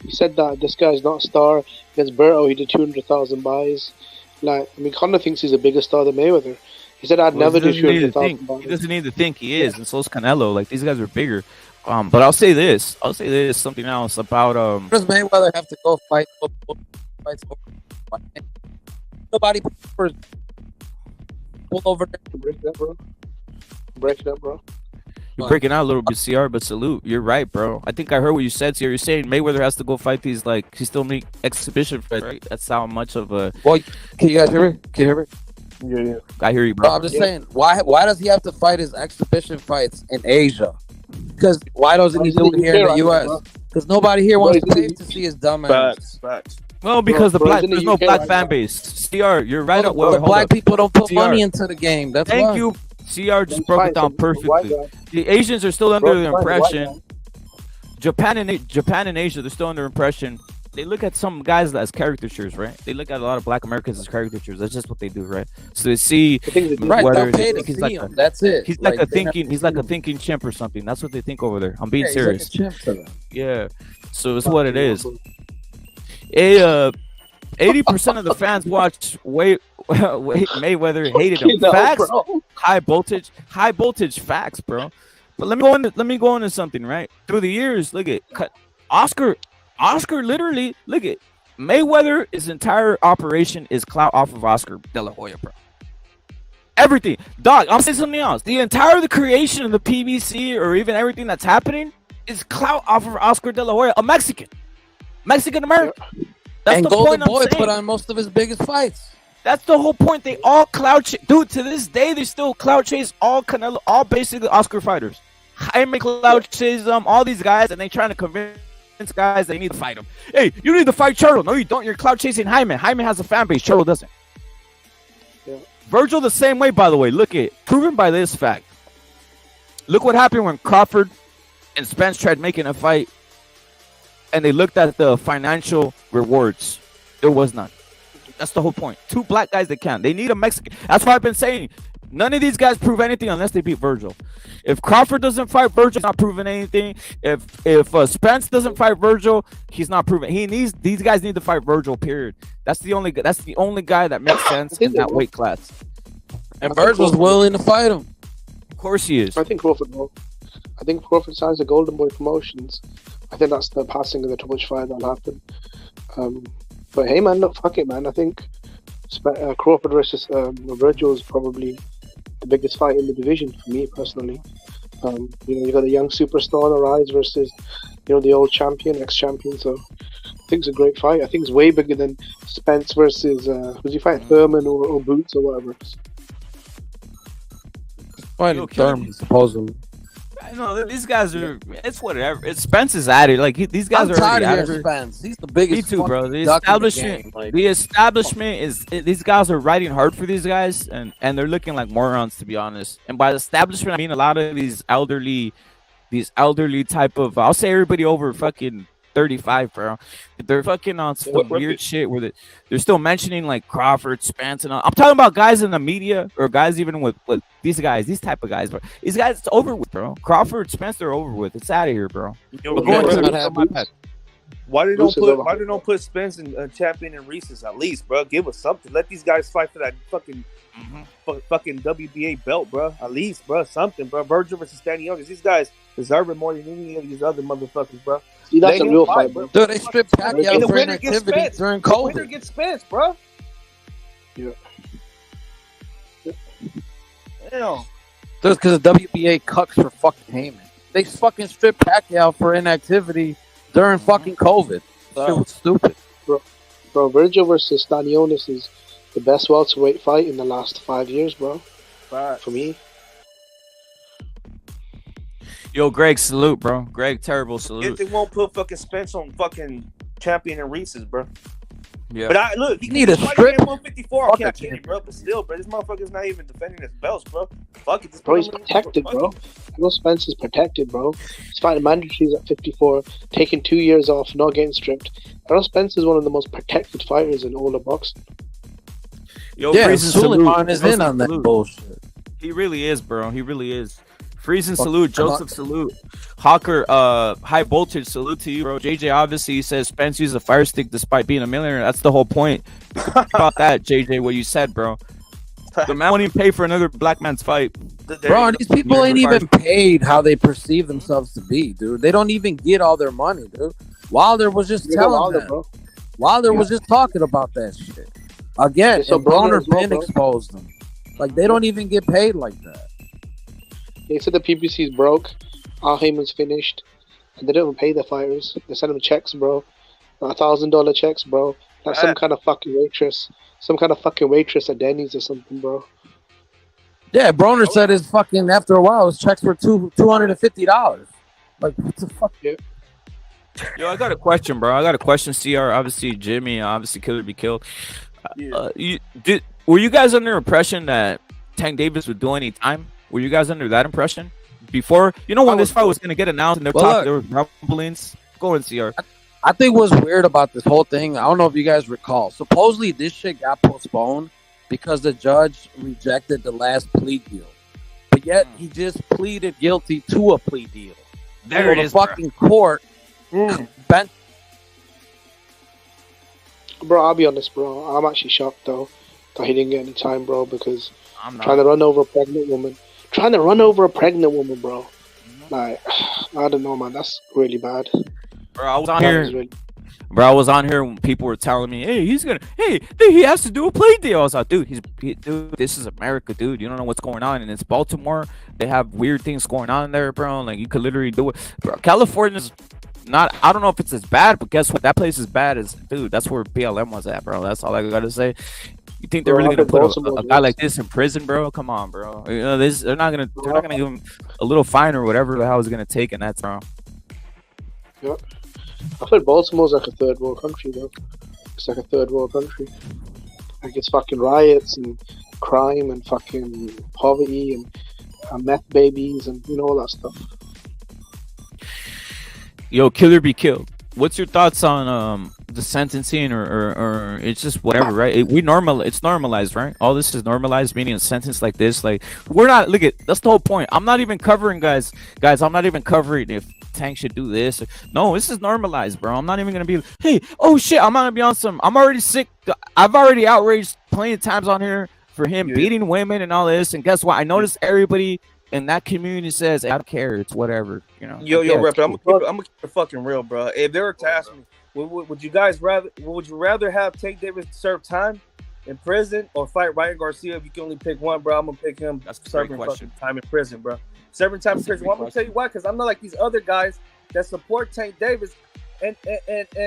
He said that this guy's not a star. Against Berto, he did 200,000 buys. Like, I mean, Conor thinks he's a bigger star than Mayweather. He said I'd never do 200,000 buys. He doesn't need to think he is, and so is Canelo. Like, these guys are bigger. But I'll say this. Something else about Does Mayweather have to go fights over? Nobody pull over there. Break it up, bro. You're breaking out a little bit, CR, but salute. You're right, bro. I think I heard what you said, CR. You're saying Mayweather has to go fight these, like, he still make exhibition fights, right? That's how much of a... Well, can you guys hear me? Can you hear me? Yeah. I hear you, bro. No, I'm just saying, why does he have to fight his exhibition fights in Asia? Because why doesn't he do it here in the U.S.? Because nobody here wants to pay to see his dumb ass. Facts. Well, because there's no black fan base. CR, you're right. Well, black people don't put money into the game. That's Thank you. CR just broke it down perfectly. The Asians are still under the impression. Japan and Asia, they're still under impression. They look at some guys as caricatures, right? They look at a lot of black Americans as caricatures. That's just what they do, right? So they see whether he's like that's it. He's like a thinking chimp or something. That's what they think over there. I'm being serious. Like a chimp to them. Yeah. So it's what it is. 80% of the fans watch Mayweather hated him. Facts, high voltage facts, bro. But let me go into something, right? Through the years, look at Oscar literally, look at Mayweather, his entire operation is clout off of Oscar De La Hoya, bro. Everything. Dog, I'm saying something else. The creation of the PBC or even everything that's happening is clout off of Oscar De La Hoya, a Mexican American. That's and the Golden point I'm Boy saying. put on most of his biggest fights. That's the whole point. They all dude, to this day, they still clout chase all Canelo, all basically Oscar fighters. Jaime clout chase all these guys, and they trying to convince guys they need to fight him. Hey, you need to fight Charlo. No, you don't. You're clout chasing Jaime. Jaime has a fan base. Charlo doesn't. Yeah. Virgil the same way, by the way. Look at proven by this fact. Look what happened when Crawford and Spence tried making a fight, and they looked at the financial rewards. There was none. That's the whole point. Two black guys that count. They need a Mexican. That's why I've been saying none of these guys prove anything unless they beat Virgil. If Crawford doesn't fight Virgil, he's not proving anything. If Spence doesn't fight Virgil, he's not proving. These guys need to fight Virgil. Period. That's the only guy that makes sense in that weight class. And Virgil's willing to fight him. Of course he is. I think Crawford will. I think Crawford signs the Golden Boy Promotions. I think that's the passing of the torch fight that'll happen. But hey, man, look, fuck it, man. I think Crawford versus Virgil is probably the biggest fight in the division for me personally. You got a young superstar on the rise versus, the old champion, ex-champion. So I think it's a great fight. I think it's way bigger than Spence versus who's he fight, Thurman or Boots or whatever. Fighting Thurman, supposedly. I know these guys are. It's whatever. It's Spence's at it. Like these guys I'm are tired already of out of Spence. He's the biggest. Me too, bro. The duck in establishment. game. The establishment is. These guys are riding hard for these guys, and they're looking like morons, to be honest. And by establishment, I mean a lot of these elderly type of. I'll say everybody over fucking 35, bro. They're fucking on some weird shit where they're still mentioning like Crawford, Spence, and all. I'm talking about guys in the media or guys even with these guys, these type of guys, bro. These guys, it's over with, bro. Crawford, Spence, they're over with. It's out of here, bro. Why they don't put Spence and champion and Reese's at least, bro? Give us something. Let these guys fight for that fucking WBA belt, bro. At least, bro, something, bro. Virgil versus Stanionis. These guys deserve it more than any of these other motherfuckers, bro. See, that's a real fight, bro. Dude, they stripped Pacquiao for inactivity during COVID. The winner gets Spence, bro. Yeah. Damn. Dude, because the WBA cucks for fucking Heyman. They fucking stripped Pacquiao for inactivity during fucking COVID. That was stupid. Bro, Virgil versus Stanionis is the best welterweight fight in the last 5 years, bro. For me. Yo, Greg, salute, bro. Greg, terrible salute. If they won't put fucking Spence on fucking champion and Reese's, bro. Yeah. But look, he need a strip. 154 on campaign, bro. But still, bro, this motherfucker's not even defending his belts, bro. Fuck it, bro. He's protected, bro. I know Spence is protected, bro. He's fighting mandatories at 54, taking 2 years off, not getting stripped. I know Spence is one of the most protected fighters in all of boxing. Yo, yeah, Suleiman is in on that bullshit. He really is, bro. He really is. Freezing salute, Joseph salute, Hawker, high voltage salute to you, bro. JJ obviously says Spence used a fire stick despite being a millionaire. That's the whole point about that, JJ. What you said, bro. The man won't even pay for another black man's fight. Bro, these people ain't even paid how they perceive themselves to be, dude. They don't even get all their money, dude. Wilder was just telling them. Bro. Wilder was just talking about that shit. Again, so Broner Ben exposed them. Like, they don't even get paid like that. They said the PBC's broke, Al Heyman's finished, and they don't even pay the fighters. They send them checks, bro. $1,000 checks, bro. Like some kind of fucking waitress at Denny's or something, bro. Yeah, Broner said his fucking, after a while, his checks were $250. Like, what the fuck? Yeah. Yo, I got a question, bro. CR, obviously Jimmy, obviously Killer Be Killed. Were you guys under the impression that Tank Davis would do any time? Were you guys under that impression before? When this fight was going to get announced and there were rumblings? Go and CR. I think what's weird about this whole thing, I don't know if you guys recall. Supposedly this shit got postponed because the judge rejected the last plea deal. But yet he just pleaded guilty to a plea deal. There it is, fucking court bent. Bro, I'll be honest, bro. I'm actually shocked, though, that he didn't get any time, bro, because trying to run over a pregnant woman, bro. Like, I don't know, man. That's really bad. Bro, I was on here. Bro, I was on here when people were telling me, "Hey, he has to do a play deal." I was like, "Dude, dude, this is America, dude. You don't know what's going on, and it's Baltimore. They have weird things going on there, bro. Like, you could literally do it, bro. California's not. I don't know if it's as bad, but guess what? That place is bad as, dude. That's where BLM was at, bro. That's all I gotta say. You think they're really gonna put a guy like this in prison, bro? Come on, bro. You know, they're not gonna give him a little fine or whatever the hell is gonna take, and that's wrong." Yep. I feel Baltimore's like a third world country, though. It's like a third world country. Like, it's fucking riots and crime and fucking poverty and meth babies and, you know, all that stuff. Yo, Killer be killed. What's your thoughts on the sentencing or it's just whatever, right? It's normalized, right? All this is normalized, meaning a sentence like this, like, we're not, look at, that's the whole point. I'm not even covering guys, I'm not even covering if Tank should do this. No, this is normalized, bro. I'm not even gonna be, hey, oh shit, I'm not gonna be on some, I'm already sick. I've already outraged plenty of times on here for him beating women and all this, and guess what? I noticed everybody in that community says, I don't care, it's whatever, you know. Yo, Rep, I'm gonna keep it fucking real, bro. If they were to ask me, would you rather have Tank Davis serve time in prison or fight Ryan Garcia? If you can only pick one, bro, I'm gonna pick him. That's serving fucking time in prison, bro. Serving time in prison. Well, I'm gonna tell you why, because I'm not like these other guys that support Tank Davis and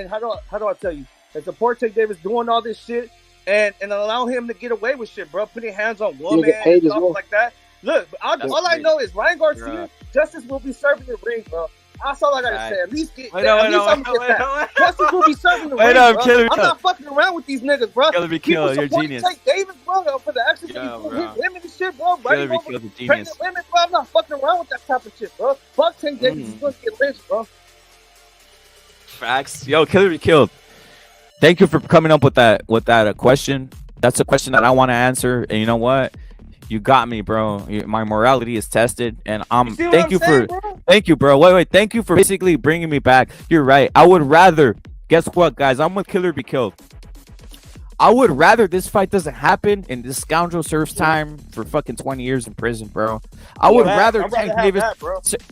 how do I tell you? That support Tank Davis doing all this shit and allow him to get away with shit, bro. Putting hands on women and stuff like that. Look, all I know is Ryan Garcia, justice will be serving the ring, bro. That's all I gotta say. At least get that. Justice will be serving the ring, bro. I'm not fucking around with these niggas, bro. Killer be killed. You're genius. Tank Davis, bro, for the actions that he's doing, women and shit, bro. Right over pregnant women, bro. I'm not fucking around with that type of shit, bro. Fuck Tank Davis. He's gonna get lynched, bro. Facts. Yo, Killer be killed. Thank you for coming up with that question. That's a question that I want to answer, and you know what? You got me, bro. My morality is tested, and thank you, bro. Wait. Thank you for basically bringing me back. You're right. I would rather, guess what, guys? I'm with Killer be killed. I would rather this fight doesn't happen and this scoundrel serves time for fucking 20 years in prison, bro. I would rather Tank Davis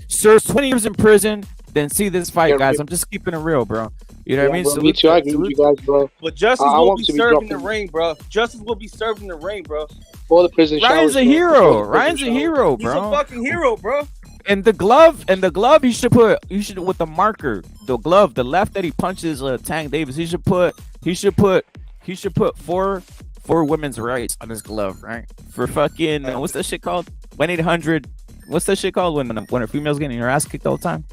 serves 20 years in prison than see this fight, guys. I'm just keeping it real, bro. You know what I mean? Bro, me too. I agree with you guys, bro. But justice will be served in the ring, bro. Justice will be served in the ring, bro. For the prison Ryan's a hero. Ryan's a hero, bro. He's a fucking hero, bro. And the glove, you should with the marker, the glove, the left that he punches Tank Davis. He should put four women's rights on his glove, right? For fucking what's that shit called? 1-800. What's that shit called when a female's getting her ass kicked all the time?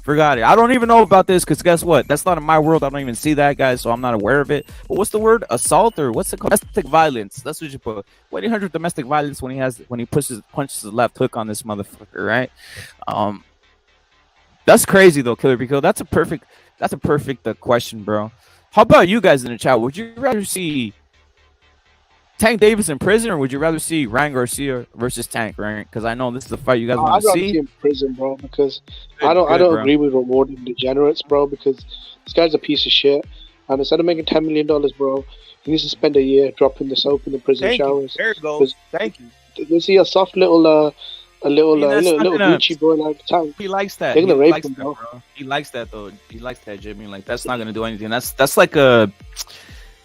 Forgot it. I don't even know about this because guess what? That's not in my world. I don't even see that, guys, so I'm not aware of it. But what's the word? Assault or what's it called? Domestic violence. That's what you put. 1-800 domestic violence when he punches his left hook on this motherfucker, right? That's crazy though, Killer Pico. That's a perfect question, bro. How about you guys in the chat? Would you rather see Tank Davis in prison, or would you rather see Ryan Garcia versus Tank, right? Because I know this is the fight you guys want to see. I'd rather see him in prison, bro, because I don't agree with rewarding degenerates, bro, because this guy's a piece of shit. And instead of making $10 million, bro, he needs to spend a year dropping the soap in the prison showers. There it goes. Thank you. You see a soft little Gucci boy like Tank. He likes that. They're gonna rape him, bro. He likes that though. He likes that, Jimmy. Like that's not gonna do anything. That's like a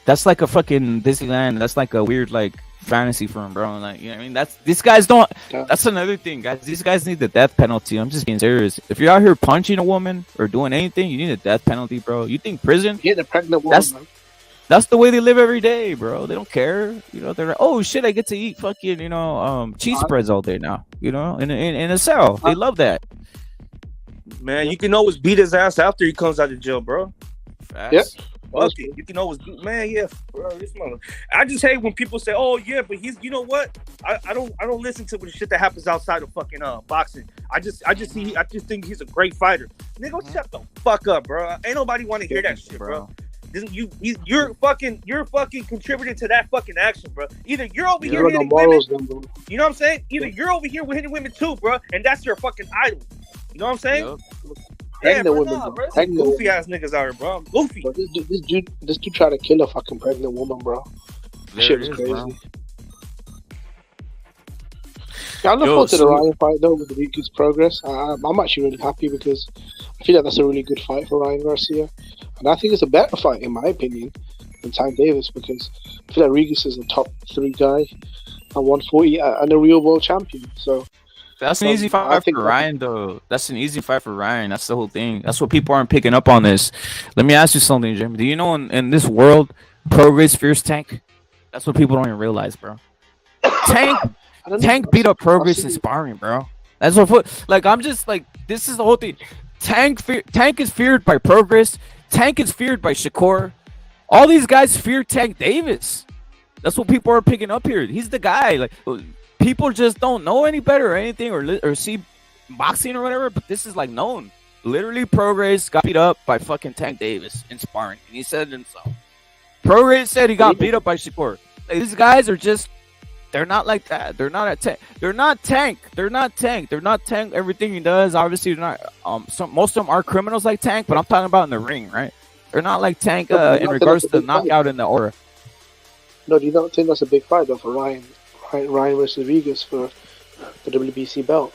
fucking Disneyland. That's like a weird like fantasy for him, bro. Like, you know what I mean? These guys don't. That's another thing, guys. These guys need the death penalty. I'm just being serious. If you're out here punching a woman or doing anything, you need a death penalty, bro. You think prison? Get a pregnant woman. That's the way they live every day, bro. They don't care. You know, they're like, oh shit, I get to eat fucking, cheese spreads all day now. You know, in a cell. They love that. Man, you can always beat his ass after he comes out of jail, bro. Facts. Yep. Okay, you can always do, man. Yeah, bro. This mother. I just hate when people say, "Oh yeah," but he's. You know what? I don't listen to the shit that happens outside of fucking boxing. I just think he's a great fighter. Nigga, shut the fuck up, bro. Ain't nobody want to hear that shit, bro. You're fucking contributing to that fucking action, bro. Either you're over here hitting women, you know what I'm saying? Either you're over here hitting women too, bro, and that's your fucking idol. You know what I'm saying? Yep. Yeah, bro, goofy ass niggas out here, bro. I'm goofy. Bro, this dude tried to kill a fucking pregnant woman, bro. Shit was crazy. I look forward to the Ryan fight though with Riku's progress. I'm actually really happy because I feel like that's a really good fight for Ryan Garcia, and I think it's a better fight in my opinion than Tank Davis because I feel like Rigus is a top 3 guy at 140 and a real world champion. So that's an easy fight for Ryan, though. That's an easy fight for Ryan. That's the whole thing. That's what people aren't picking up on this. Let me ask you something, Jim. Do you know in this world, Progress fears Tank? That's what people don't even realize, bro. Tank beat up Progress in sparring, bro. That's what. Like, I'm just like, this is the whole thing. Tank is feared by Progress. Tank is feared by Shakur. All these guys fear Tank Davis. That's what people are picking up here. He's the guy. Like, people just don't know any better or anything or see boxing or whatever. But this is like known. Literally, Progress got beat up by fucking Tank Davis in sparring, and he said it himself. Progress said he got beat up by Shakur. Like, these guys are just. They're not like that. They're not a tank. They're not Tank. They're not Tank. They're not Tank. Everything he does, obviously, they're not. Most of them are criminals like Tank, but I'm talking about in the ring, right? They're not like Tank in regards to knockout in the aura. No, do you not think that's a big fight though for Ryan versus Rigus for the WBC belt?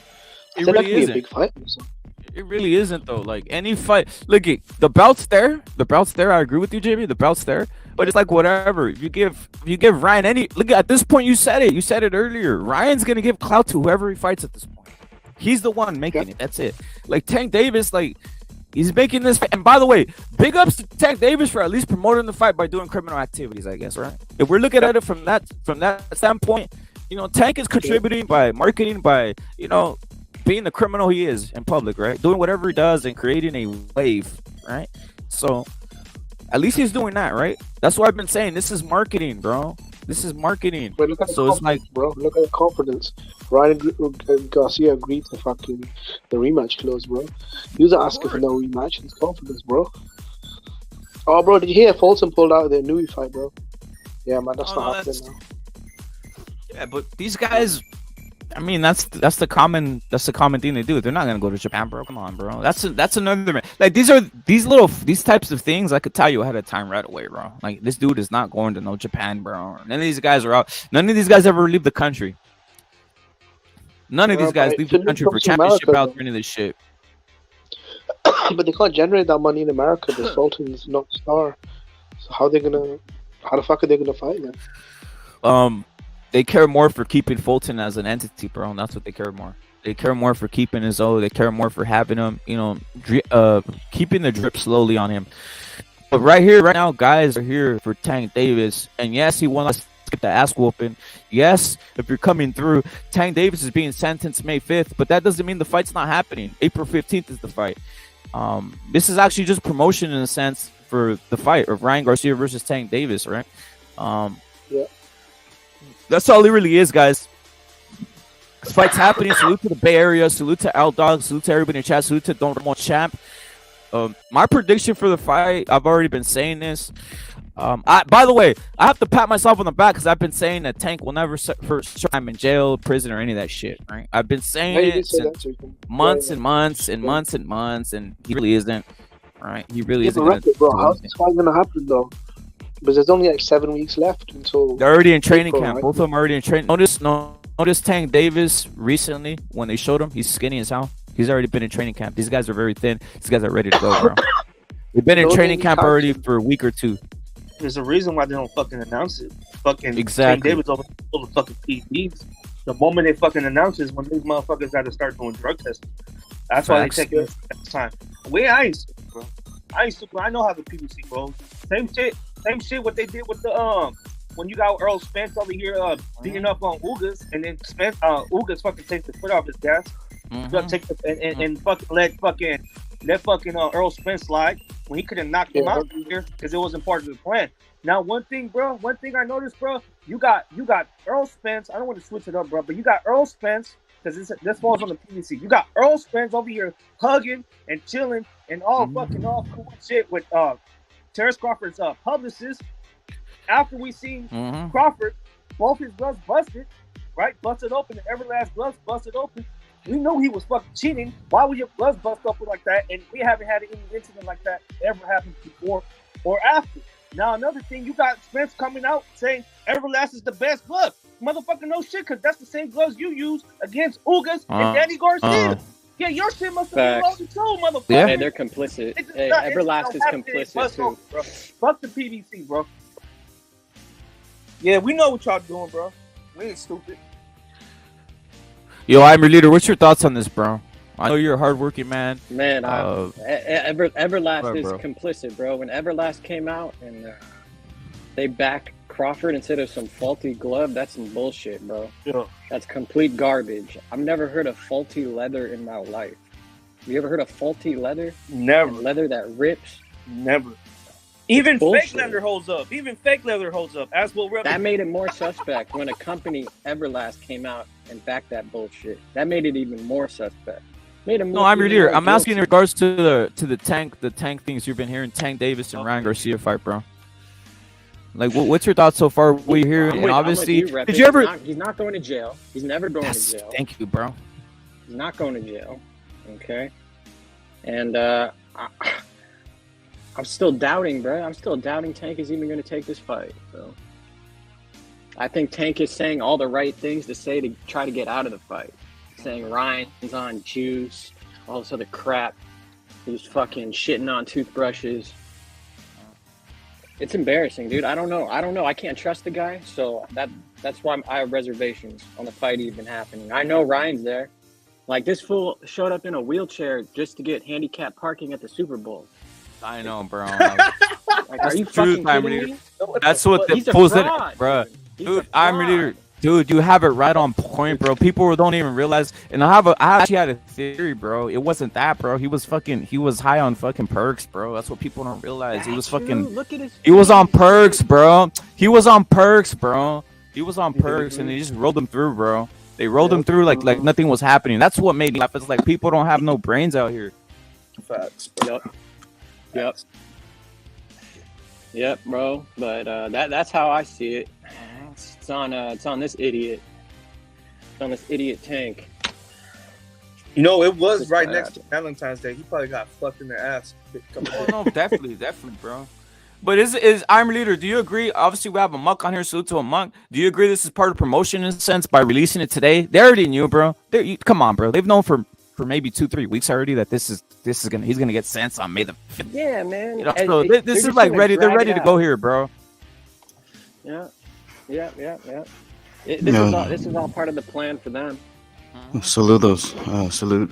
It really isn't. A big fight. It really isn't though. Like any fight, look, the belt's there. The belt's there. I agree with you, Jamie. The belt's there. But it's like whatever. If you give Ryan any look at this point, you said it. You said it earlier. Ryan's gonna give clout to whoever he fights at this point. He's the one making it. That's it. Like Tank Davis, like he's making this. And by the way, big ups to Tank Davis for at least promoting the fight by doing criminal activities. I guess, right? If we're looking at it from that standpoint, you know, Tank is contributing by marketing, by being the criminal he is in public, right? Doing whatever he does and creating a wave, right? So at least he's doing that, right? That's what I've been saying. This is marketing, bro. This is marketing. But look at so it's like, bro, look at the confidence. Ryan Garcia agreed to fucking the rematch clause, bro. He was asking for no rematch. His confidence, bro. Oh, bro, did you hear Fulton pulled out of their Nui fight, bro? Yeah, man, that's not happening now. Yeah, but these guys. I mean, that's the common thing they do. They're not gonna go to Japan, bro. Come on, bro. That's another like these types of things I could tell you ahead of time right away, bro. Like this dude is not going to no Japan, bro. None of these guys are out. None of these guys ever leave the country. None of these guys leave the country for championship bouts or any of this shit. But they can't generate that money in America. The Sultan's not the star. So how the fuck are they gonna fight then? They care more for keeping Fulton as an entity, bro. And that's what they care more. They care more for keeping his own. They care more for having him, keeping the drip slowly on him. But right now, guys are here for Tank Davis. And yes, he wants to get the ass whooping. Yes, if you're coming through, Tank Davis is being sentenced May 5th. But that doesn't mean the fight's not happening. April 15th is the fight. This is actually just promotion in a sense for the fight of Ryan Garcia versus Tank Davis, right? Yeah. That's all it really is, guys. This fight's happening. Salute to the Bay Area. Salute to L Dog. Salute to everybody in chat. Salute to Don Ramon Champ. My prediction for the fight, I've already been saying this. By the way, I have to pat myself on the back because I've been saying that Tank will never first time in jail, prison, or any of that shit. Right? I've been saying it since months and months and months and months, and he really isn't. Right? He really isn't. Bro, how's this fight gonna happen though? Because there's only like 7 weeks left until they're already in training camp. Right? Both of them are already in training. Notice Tank Davis recently when they showed him, he's skinny as hell. He's already been in training camp. These guys are very thin. These guys are ready to go, bro. They've been in training camp already for a week or two. There's a reason why they don't fucking announce it. Fucking exactly. Tank Davis over the fucking PEDs. The moment they fucking announce it is when these motherfuckers got to start doing drug testing. That's why they take it at the time. I ain't stupid, bro. I know how the PBC goes. Same shit what they did with the when you got Earl Spence over here beating up on Ugas, and then Spence Ugas fucking takes the foot off his gas. Take the, and fucking let fucking Earl Spence slide when he could have knocked him out here because it wasn't part of the plan. Now one thing I noticed, bro, you got Earl Spence. I don't want to switch it up, bro, but you got Earl Spence because this falls on the PBC. You got Earl Spence over here hugging and chilling and all cool shit with Terrence Crawford's publicist. After we seen Crawford, both his gloves busted, right? Busted open, the every last gloves busted open. We know he was fucking cheating. Why would your gloves bust open like that? And we haven't had any incident like that ever happen before or after. Now another thing, you got Spence coming out saying Everlast is the best glove. Motherfucker, no shit, because that's the same gloves you use against Ugas and Danny Garcia. Yeah, your shit must have been loaded too, motherfucker. Yeah. Hey, they're complicit. Hey, Everlast is complicit too. Bro. Fuck the PBC, bro. Yeah, we know what y'all doing, bro. We ain't stupid. Yo, I'm your leader. What's your thoughts on this, bro? I know you're a hardworking man. Man, Everlast is complicit, bro. When Everlast came out and they back Crawford instead of some faulty glove, that's some bullshit, bro. Yeah. That's complete garbage. I've never heard of faulty leather in my life. You ever heard of faulty leather? Never. And leather that rips? Never. Even fake leather holds up. Even fake leather holds up. As will rip. That made it more suspect when a company, Everlast, came out and backed that bullshit. That made it even more suspect. No, I'm your leader. I'm asking in regards to the tank things you've been hearing, Tank Davis and Ryan Garcia fight, bro. Like, what's your thoughts so far? We hear, and obviously, did you ever? He's not going to jail. He's never going to jail. Thank you, bro. He's not going to jail. Okay, and I'm still doubting, bro. I'm still doubting Tank is even going to take this fight. So I think Tank is saying all the right things to say to try to get out of the fight. Saying Ryan's on juice, all this other crap. He's fucking shitting on toothbrushes. It's embarrassing, dude. I don't know. I can't trust the guy, so that's why I have reservations on the fight even happening. I know Ryan's there. Like, this fool showed up in a wheelchair just to get handicapped parking at the Super Bowl. I know, bro. Like, are you fucking kidding me? That's what the fools did, bro. Dude, I'm your leader. Dude, you have it right on point, bro. People don't even realize. And I actually had a theory, bro. It wasn't that, bro. He was high on fucking perks, bro. That's what people don't realize. He was fucking, he was on perks, bro. He was on perks, bro. He was on perks, and they just rolled him through, bro. They rolled him through like nothing was happening. That's what made me laugh. It's like people don't have no brains out here. Facts. Yep, bro. But that's how I see it. It's on this idiot. It's on this idiot Tank. You know, it was right next to Valentine's Day. He probably got fucked in the ass. Oh, no, definitely, bro. But is I'm leader? Do you agree? Obviously, we have a monk on here. Salute to a monk. Do you agree this is part of promotion in a sense by releasing it today? They already knew, bro. Come on, bro. They've known for maybe 2-3 weeks already that he's gonna get sentenced on May the 5th. Yeah, man. You know, so this is like ready. They're ready to go here, bro. Yeah. This is all part of the plan for them. Saludos. Salute.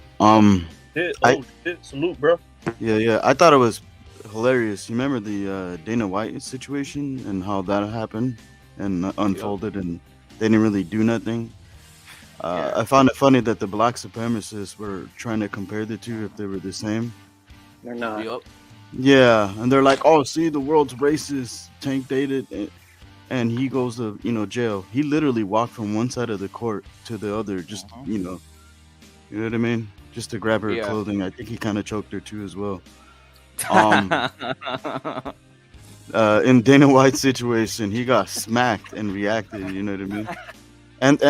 Salute, bro. Yeah. I thought it was hilarious. You remember the Dana White situation and how that happened and unfolded, and they didn't really do nothing. I found it funny that the black supremacists were trying to compare the two if they were the same. They're not. Yep. Yeah, and they're like, "Oh, see, the world's racist. Tank dated, and he goes to jail. He literally walked from one side of the court to the other, just you know what I mean, just to grab her clothing. I think he kind of choked her too as well. In Dana White's situation, he got smacked and reacted. You know what I mean?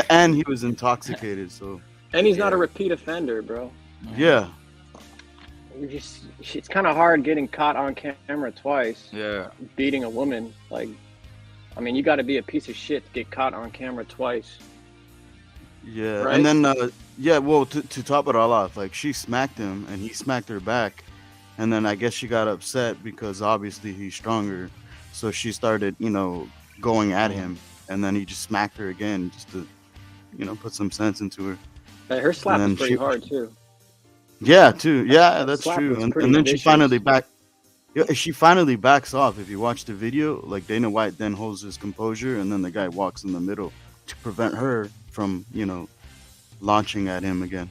And he was intoxicated, so. And he's not a repeat offender, bro. Yeah. It's kind of hard getting caught on camera twice. Yeah. Beating a woman, like, I mean, you got to be a piece of shit to get caught on camera twice. Yeah, right? And then well, to top it all off, like, she smacked him and he smacked her back, and then I guess she got upset because obviously he's stronger, so she started going at him, and then he just smacked her again just to put some sense into her. Hey, her slap is pretty hard too. Yeah, too. Yeah, that's true. And then vicious. she finally backs off. If you watch the video, like, Dana White then holds his composure, and then the guy walks in the middle to prevent her from, launching at him again.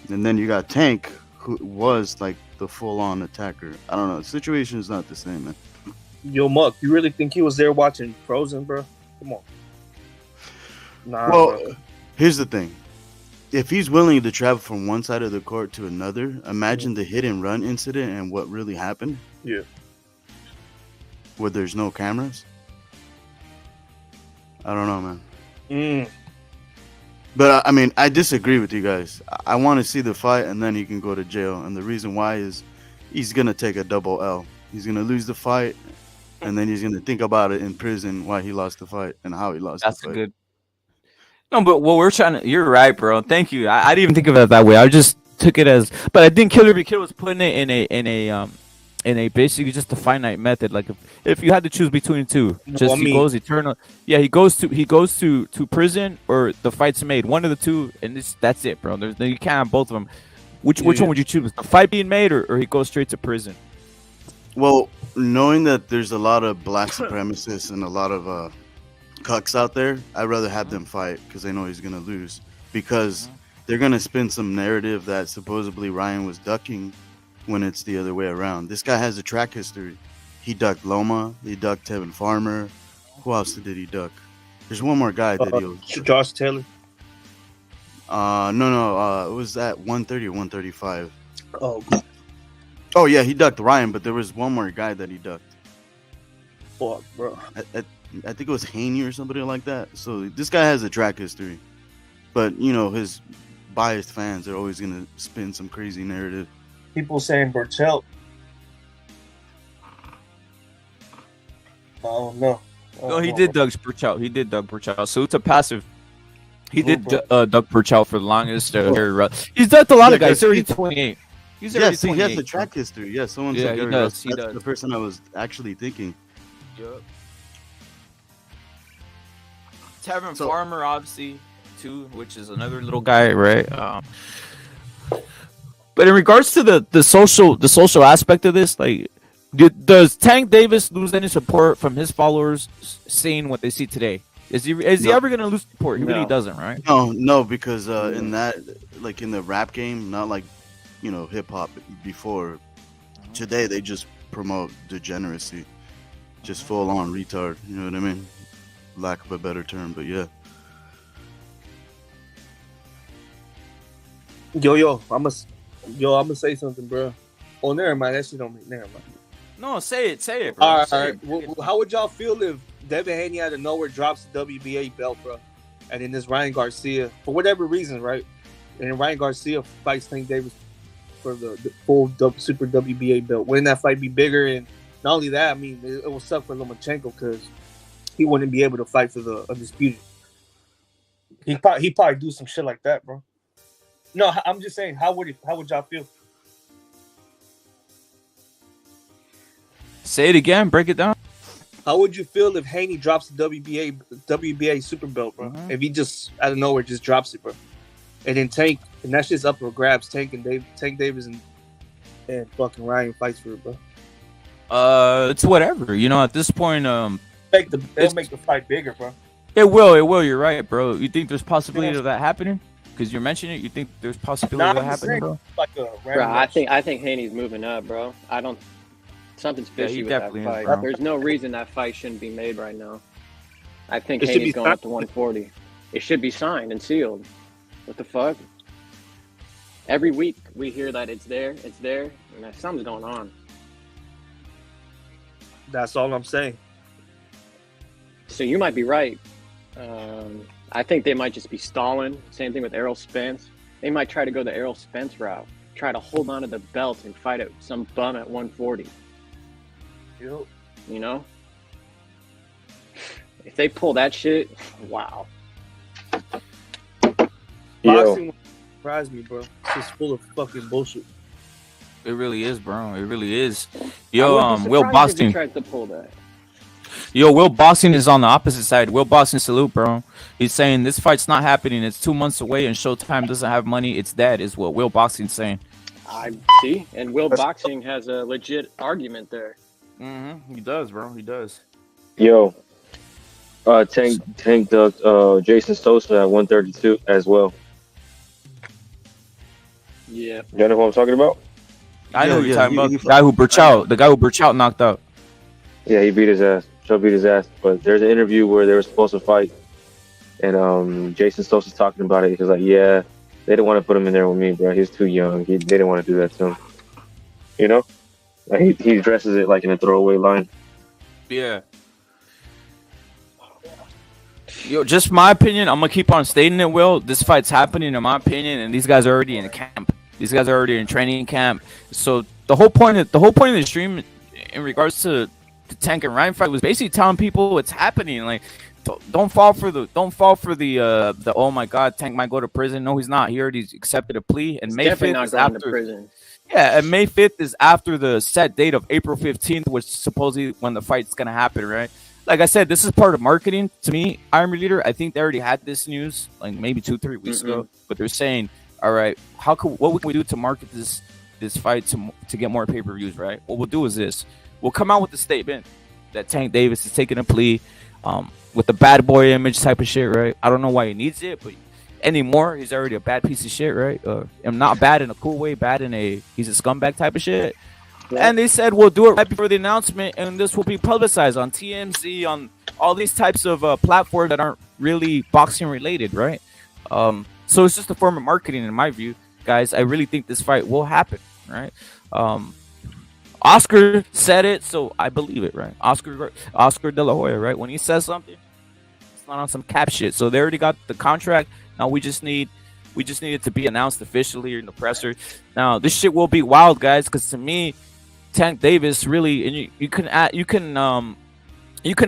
And then you got Tank, who was like the full-on attacker. I don't know. The situation is not the same, man. Yo, Muck, you really think he was there watching Frozen, bro? Come on. Nah. Well, here's the thing. If he's willing to travel from one side of the court to another, imagine the hit and run incident and what really happened. Yeah. Where there's no cameras. I don't know, man. But I mean, I disagree with you guys. I want to see the fight, and then he can go to jail. And the reason why is he's gonna take a double L. He's gonna lose the fight, and then he's gonna think about it in prison why he lost the fight and how he lost That's the fight. good. No, but what we're trying to, you're right, bro. Thank you. I didn't even think of it that way. I just took it as, but I think Killer Be Killed was putting it in a basically just a finite method. Like if you had to choose between two, just he goes eternal. Yeah, he goes to prison or the fight's made. One of the two, and that's it, bro. You can't have both of them. Which one would you choose? The fight being made or he goes straight to prison? Well, knowing that there's a lot of black supremacists and a lot of cucks out there, I'd rather have them fight because they know he's gonna lose, because they're gonna spin some narrative that supposedly Ryan was ducking when it's the other way around. This guy has a track history. He ducked Loma, he ducked Tevin Farmer. Who else did he duck? There's one more guy that he Josh Taylor. No, it was at 130 or 135. Oh yeah, he ducked Ryan, but there was one more guy that he ducked. Fuck, bro. I think it was Haney or somebody like that. So this guy has a track history, but you know his biased fans are always gonna spin some crazy narrative. People saying Burchell. I don't know. No, he did Doug Burchout. He did Doug Burchout. So it's a passive. He did Doug Burchout for the longest. He's ducked a lot of guys. He's already 28. He's already 28. He has a track history. Yeah, someone said he does. That's the person I was actually thinking. Yep. Tevin Farmer, obviously, too, which is another little guy, right? But in regards to the social aspect of this, like, does Tank Davis lose any support from his followers seeing what they see today? Is he ever gonna lose support? He really doesn't, right? No, because in that, like in the rap game, not like hip hop before. Today they just promote degeneracy, just full on retard. You know what I mean? Lack of a better term, but yeah. Yo, I'm gonna say something, bro. Oh, never mind. That shit don't make. Never mind. No, say it, bro. All right. Well, how would y'all feel if Devin Haney out of nowhere drops the WBA belt, bro, and then this Ryan Garcia, for whatever reason, right? And then Ryan Garcia fights Tank Davis for the full Super WBA belt. Wouldn't that fight be bigger? And not only that, I mean, it will suck for Lomachenko because he wouldn't be able to fight for the undisputed. He probably do some shit like that, bro. No, I'm just saying, how would y'all feel? Say it again. Break it down. How would you feel if Haney drops the WBA super belt, bro? If he just out of nowhere just drops it, bro, and then Tank, and that's just up for grabs. Tank Davis and fucking Ryan fights for it, bro. It's whatever. At this point, they'll make the fight bigger, bro. It will. You're right, bro. You think there's possibility of that happening? Because you're mentioning it. You think there's possibility of that happening, bro? Bro, I think Haney's moving up, bro. Something's fishy with that fight. Is, there's no reason that fight shouldn't be made right now. I think Haney's going up to 140. It should be signed and sealed. What the fuck? Every week we hear that it's there, and something's going on. That's all I'm saying. So you might be right. I think they might just be stalling. Same thing with Errol Spence. They might try to go the Errol Spence route. Try to hold on to the belt and fight at some bum at 140. Yep. If they pull that shit, wow. Boxing surprised me, bro. It's just full of fucking bullshit. It really is, bro. It really is. Yo, Will Boston tried to pull that. Yo, Will Boston is on the opposite side. Will Boston, salute, bro. He's saying this fight's not happening. It's 2 months away, and Showtime doesn't have money. It's dead, is what Will Boston's saying. I see, and Will Boxing has a legit argument there. He does, bro. He does. Yo, Tank ducked Jason Sosa at 132 as well. Yeah. You know who I'm talking about? I know who you're talking about. The guy who Burchout knocked out. Yeah, he beat his ass. Joe beat his ass. But there's an interview where they were supposed to fight, and Jason Sosa's talking about it. He was like, "Yeah, they didn't want to put him in there with me, bro. He's too young. They didn't want to do that to him." Like he dresses it like in a throwaway line. Yeah. Yo, just my opinion. I'm gonna keep on stating it. Will, this fight's happening in my opinion, and these guys are already in camp. These guys are already in training camp. So the whole point of the stream, in regards to the Tank and Ryan fight was basically telling people it's happening. Like, don't fall for the oh my God, Tank might go to prison. No, he's not. He already accepted a plea, and He's May definitely 5th not is going after. to prison. Yeah, and May 5th is after the set date of April 15th, which is supposedly when the fight's gonna happen, right? Like I said, this is part of marketing to me. Iron Leader, I think they already had this news like maybe 2-3 weeks ago, but they're saying, all right, what can we do to market this fight to get more pay-per-views, right? What we'll do is this: we'll come out with a statement that Tank Davis is taking a plea, with the bad boy image type of shit, right? I don't know why he needs it, but anymore, he's already a bad piece of shit, right? And not bad in a cool way, bad in he's a scumbag type of shit. Yeah. And they said we'll do it right before the announcement, and this will be publicized on TMZ, on all these types of platforms that aren't really boxing related, right? So it's just a form of marketing, in my view, guys. I really think this fight will happen, right? Oscar said it, so I believe it, right? Oscar De La Hoya, right? When he says something, it's not on some cap shit. So they already got the contract. Now we just need it to be announced officially in the presser. Now this shit will be wild, guys, because to me, Tank Davis really, and you can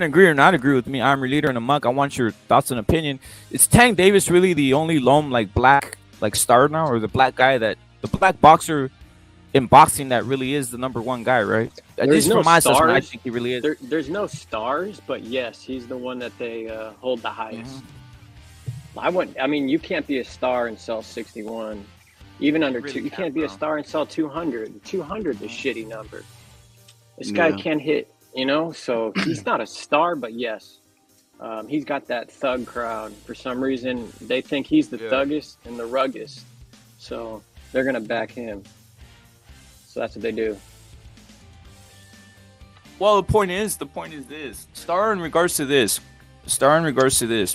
agree or not agree with me. I'm your leader in the muck. I want your thoughts and opinion. Is Tank Davis really the only lone black star now, or the black boxer in boxing that really is the number one guy, right? At least from my assessment, I think he really is. There's no stars, but yes, he's the one that they hold the highest. I mean, you can't be a star and sell 61, even under really two. You can't be a star and sell 200. 200 is a shitty number. This guy can't hit, so he's not a star, but yes, he's got that thug crowd. For some reason, they think he's the thuggest and the ruggest, so they're gonna back him. So that's what they do. Well, the point is this. Star in regards to this,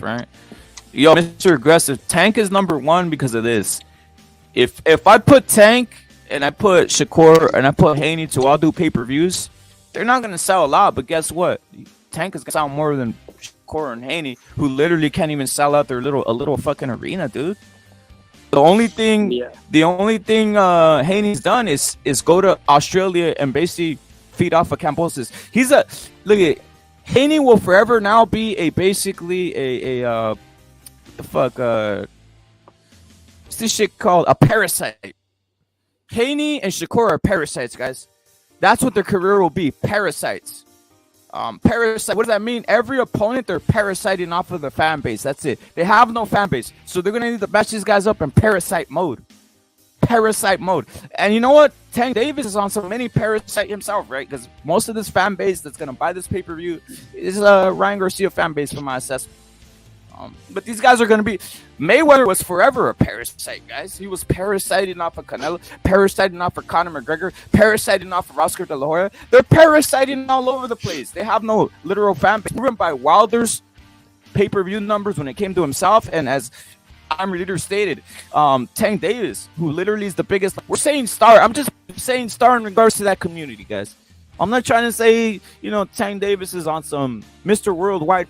right? Yo, Mr. Aggressive, Tank is number one because of this. If I put Tank and I put Shakur and I put Haney to all do pay-per-views, they're not gonna sell a lot. But guess what? Tank is gonna sell more than Shakur and Haney, who literally can't even sell out a little fucking arena, dude. The only thing Haney's done is go to Australia and basically feed off of Cambosis. Look at Haney will forever now be basically what's this shit called? A parasite. Haney and Shakur are parasites, guys. That's what their career will be. Parasites. Parasite. What does that mean? Every opponent, they're parasiting off of the fan base. That's it. They have no fan base, so they're gonna need to match these guys up in parasite mode. And you know what? Tank Davis is on some mini parasite himself, right? Because most of this fan base that's gonna buy this pay-per-view is Ryan Garcia fan base, from my assessment. But these guys are going to be... Mayweather was forever a parasite, guys. He was parasiting off of Canelo, parasiting off of Conor McGregor, parasiting off of Oscar De La Hoya. They're parasiting all over the place. They have no literal fan base. Proven by Wilder's pay-per-view numbers when it came to himself, and as I'm Leader stated, Tank Davis, who literally is the biggest... We're saying star. I'm just saying star in regards to that community, guys. I'm not trying to say, Tank Davis is on some Mr. Worldwide,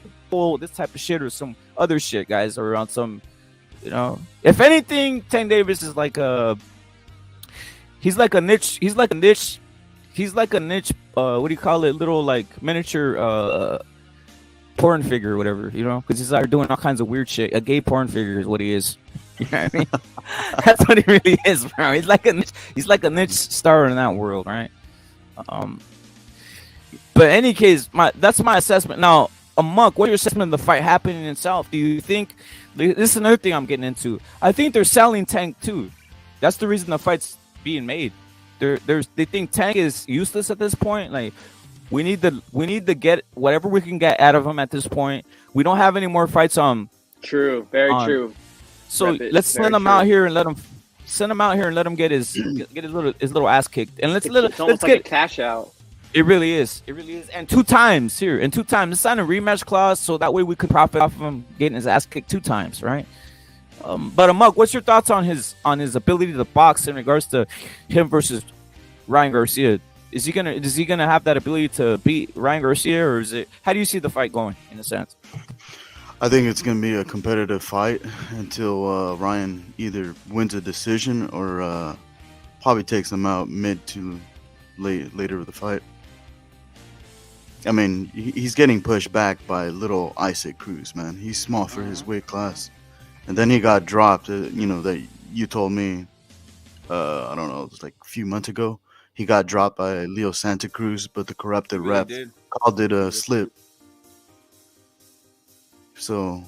this type of shit, or some other shit, guys, or on some, if anything, Tank Davis is like he's like a niche, what do you call it, little like miniature porn figure or whatever, because he's out doing all kinds of weird shit. A gay porn figure is what he is. You know what I mean? That's what he really is, bro. He's like a niche star in that world, right? But in any case, that's my assessment. Now, Amok, what's your assessment of the fight happening itself? Do you think... This is another thing I'm getting into. I think they're selling Tank too. That's the reason the fight's being made. They think Tank is useless at this point. Like, we need to get whatever we can get out of him at this point. We don't have any more fights on. True, very true. So let's send him out here and let him get his little ass kicked. And let's almost like a cash out. It really is. And 2 times here. And 2 times. Let's sign a rematch clause so that way we could profit off of him getting his ass kicked 2 times, right? But Amok, what's your thoughts on his ability to box in regards to him versus Ryan Garcia? Is he gonna have that ability to beat Ryan Garcia, or how do you see the fight going in a sense? I think it's gonna be a competitive fight until Ryan either wins a decision or probably takes him out mid to later of the fight. I mean, he's getting pushed back by little Isaac Cruz, man. He's small for his weight class. And then he got dropped, that you told me, I don't know, it was like a few months ago. He got dropped by Leo Santa Cruz, but the corrupted rep called it a slip. So,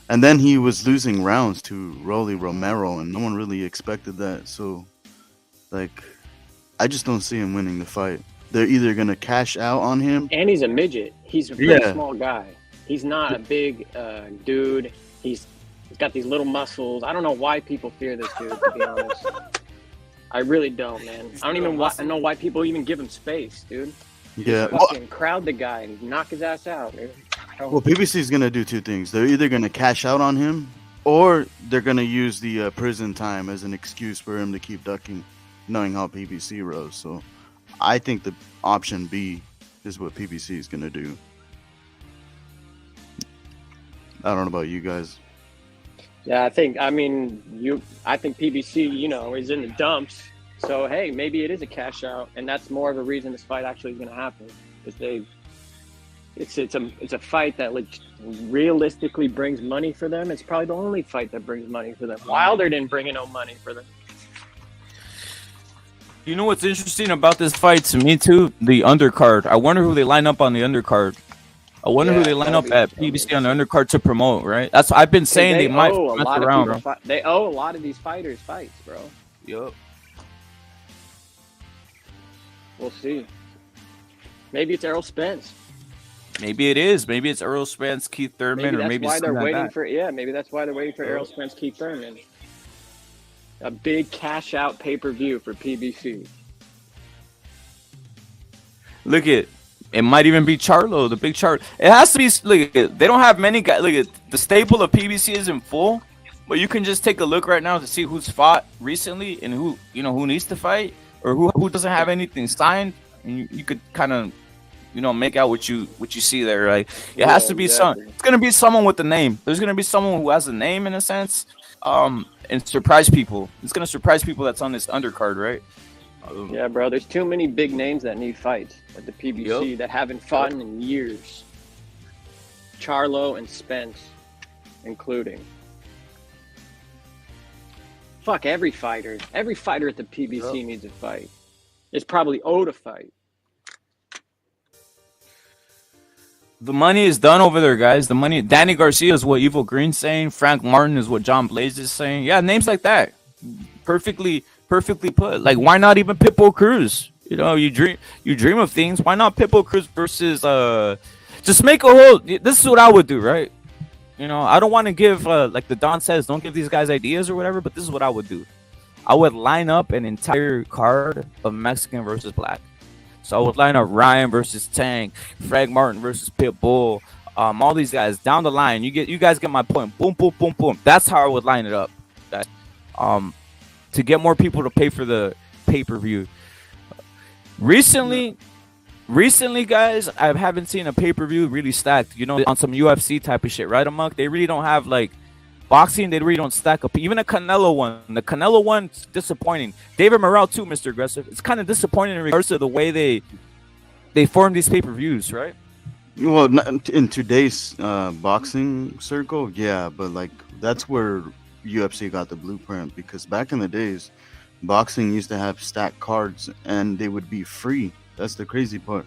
and then he was losing rounds to Rolly Romero, and no one really expected that. So, like, I just don't see him winning the fight. They're either going to cash out on him. And he's a midget. He's a pretty small guy. He's not a big dude. He's got these little muscles. I don't know why people fear this dude, to be honest. I really don't, man. I don't even know why people even give him space, dude. Yeah. Just fucking crowd the guy and knock his ass out, dude. Well, PBC is going to do two things. They're either going to cash out on him, or they're going to use the prison time as an excuse for him to keep ducking, knowing how PBC rose. So I think the option B is what PBC is going to do. I don't know about you guys. Yeah, I think PBC, is in the dumps. So, hey, maybe it is a cash out, and that's more of a reason this fight actually is going to happen. Because it's a fight that realistically brings money for them. It's probably the only fight that brings money for them. Wilder didn't bring in no money for them. You know what's interesting about this fight to me too? The undercard. I wonder who they line up on the undercard. I wonder who they line up at PBC on the undercard to promote, right? That's I've been saying they might mess around. They owe a lot of these fighters fights, bro. Yup. We'll see. Maybe it's Errol Spence. Maybe it is. Maybe it's Errol Spence, Keith Thurman, or maybe why they're like waiting that. for. Yeah, maybe that's why they're waiting for Errol Spence, Keith Thurman. A big cash out pay-per-view for PBC. Look at it. Might even be Charlo, the big Charlo. It has to be. Look, they don't have many guys. Look at the staple of PBC isn't full, but you can just take a look right now to see who's fought recently and who needs to fight or who doesn't have anything signed, and you could kind of make out what you see there. Right? It has to be It's gonna be someone with a name. There's gonna be someone who has a name in a sense. And surprise people. It's gonna surprise people that's on this undercard, right? Yeah, bro. There's too many big names that need fights at the PBC that haven't fought in years. Charlo and Spence, including. Fuck every fighter. Every fighter at the PBC needs a fight. It's probably owed a fight. The money is done over there, guys. The money. Danny Garcia is what Evil Green's saying. Frank Martin is what John Blaze is saying. Yeah, names like that. Perfectly put. Like, why not even Pitbull Cruz? You dream of things. Why not Pitbull Cruz versus just make a whole. This is what I would do, right? I don't want to give like the Don says, don't give these guys ideas or whatever. But this is what I would do. I would line up an entire card of Mexican versus Black. So I would line up Ryan versus Tank, Frank Martin versus Pitbull, all these guys down the line. You guys get my point. Boom, boom, boom, boom. That's how I would line it up. To get more people to pay for the pay-per-view. Recently, guys, I haven't seen a pay-per-view really stacked. On some UFC type of shit, right, Amok? They really don't have like boxing. They really don't stack up. Even a Canelo one. The Canelo one's disappointing. David Morrell too, Mr. Aggressive. It's kind of disappointing in regards to the way they form these pay-per-views, right? Well, in today's boxing circle, yeah, but like that's where UFC got the blueprint, because back in the days, boxing used to have stacked cards and they would be free. That's the crazy part.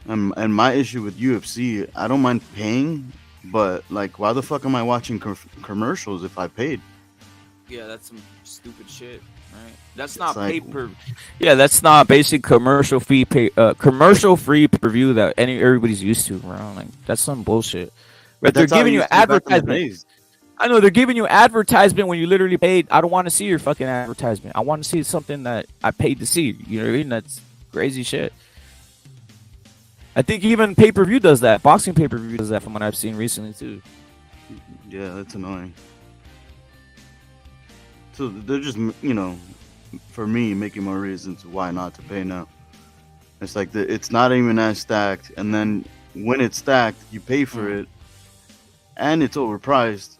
And my issue with UFC, I don't mind paying, but like, why the fuck am I watching commercials if I paid? Yeah, that's some stupid shit, right? That's not pay-per. Yeah, that's not basic commercial free pay-per-view that everybody's used to, bro. Like, that's some bullshit. But they're giving you advertisement. I know they're giving you advertisement when you literally paid. I don't want to see your fucking advertisement. I want to see something that I paid to see. You know what I mean? That's crazy shit. I think even pay-per-view does that. Boxing pay-per-view does that from what I've seen recently too. Yeah, that's annoying. So they're just, for me, making more reasons why not to pay now. It's like it's not even as stacked, and then when it's stacked, you pay for it, and it's overpriced,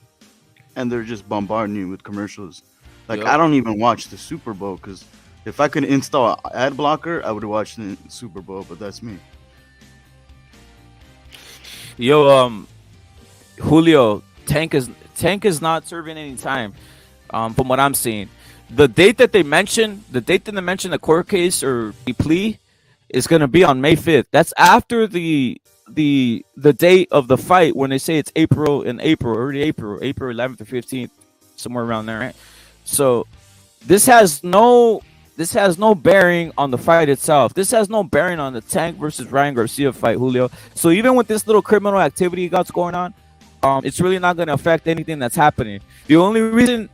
and they're just bombarding you with commercials. Like, I don't even watch the Super Bowl because If I could install an ad blocker, I would watch the Super Bowl. But that's me. Yo, Julio, Tank is not serving any time, from what I'm seeing. The date that they mentioned, the court case or the plea, is gonna be on May 5th. That's after the date of the fight when they say it's April, early April 11th or 15th, somewhere around there, right? So this has no bearing on the fight itself. This has no bearing on the Tank versus Ryan Garcia fight, Julio. So even with this little criminal activity you got going on, it's really not going to affect anything that's happening. The only reason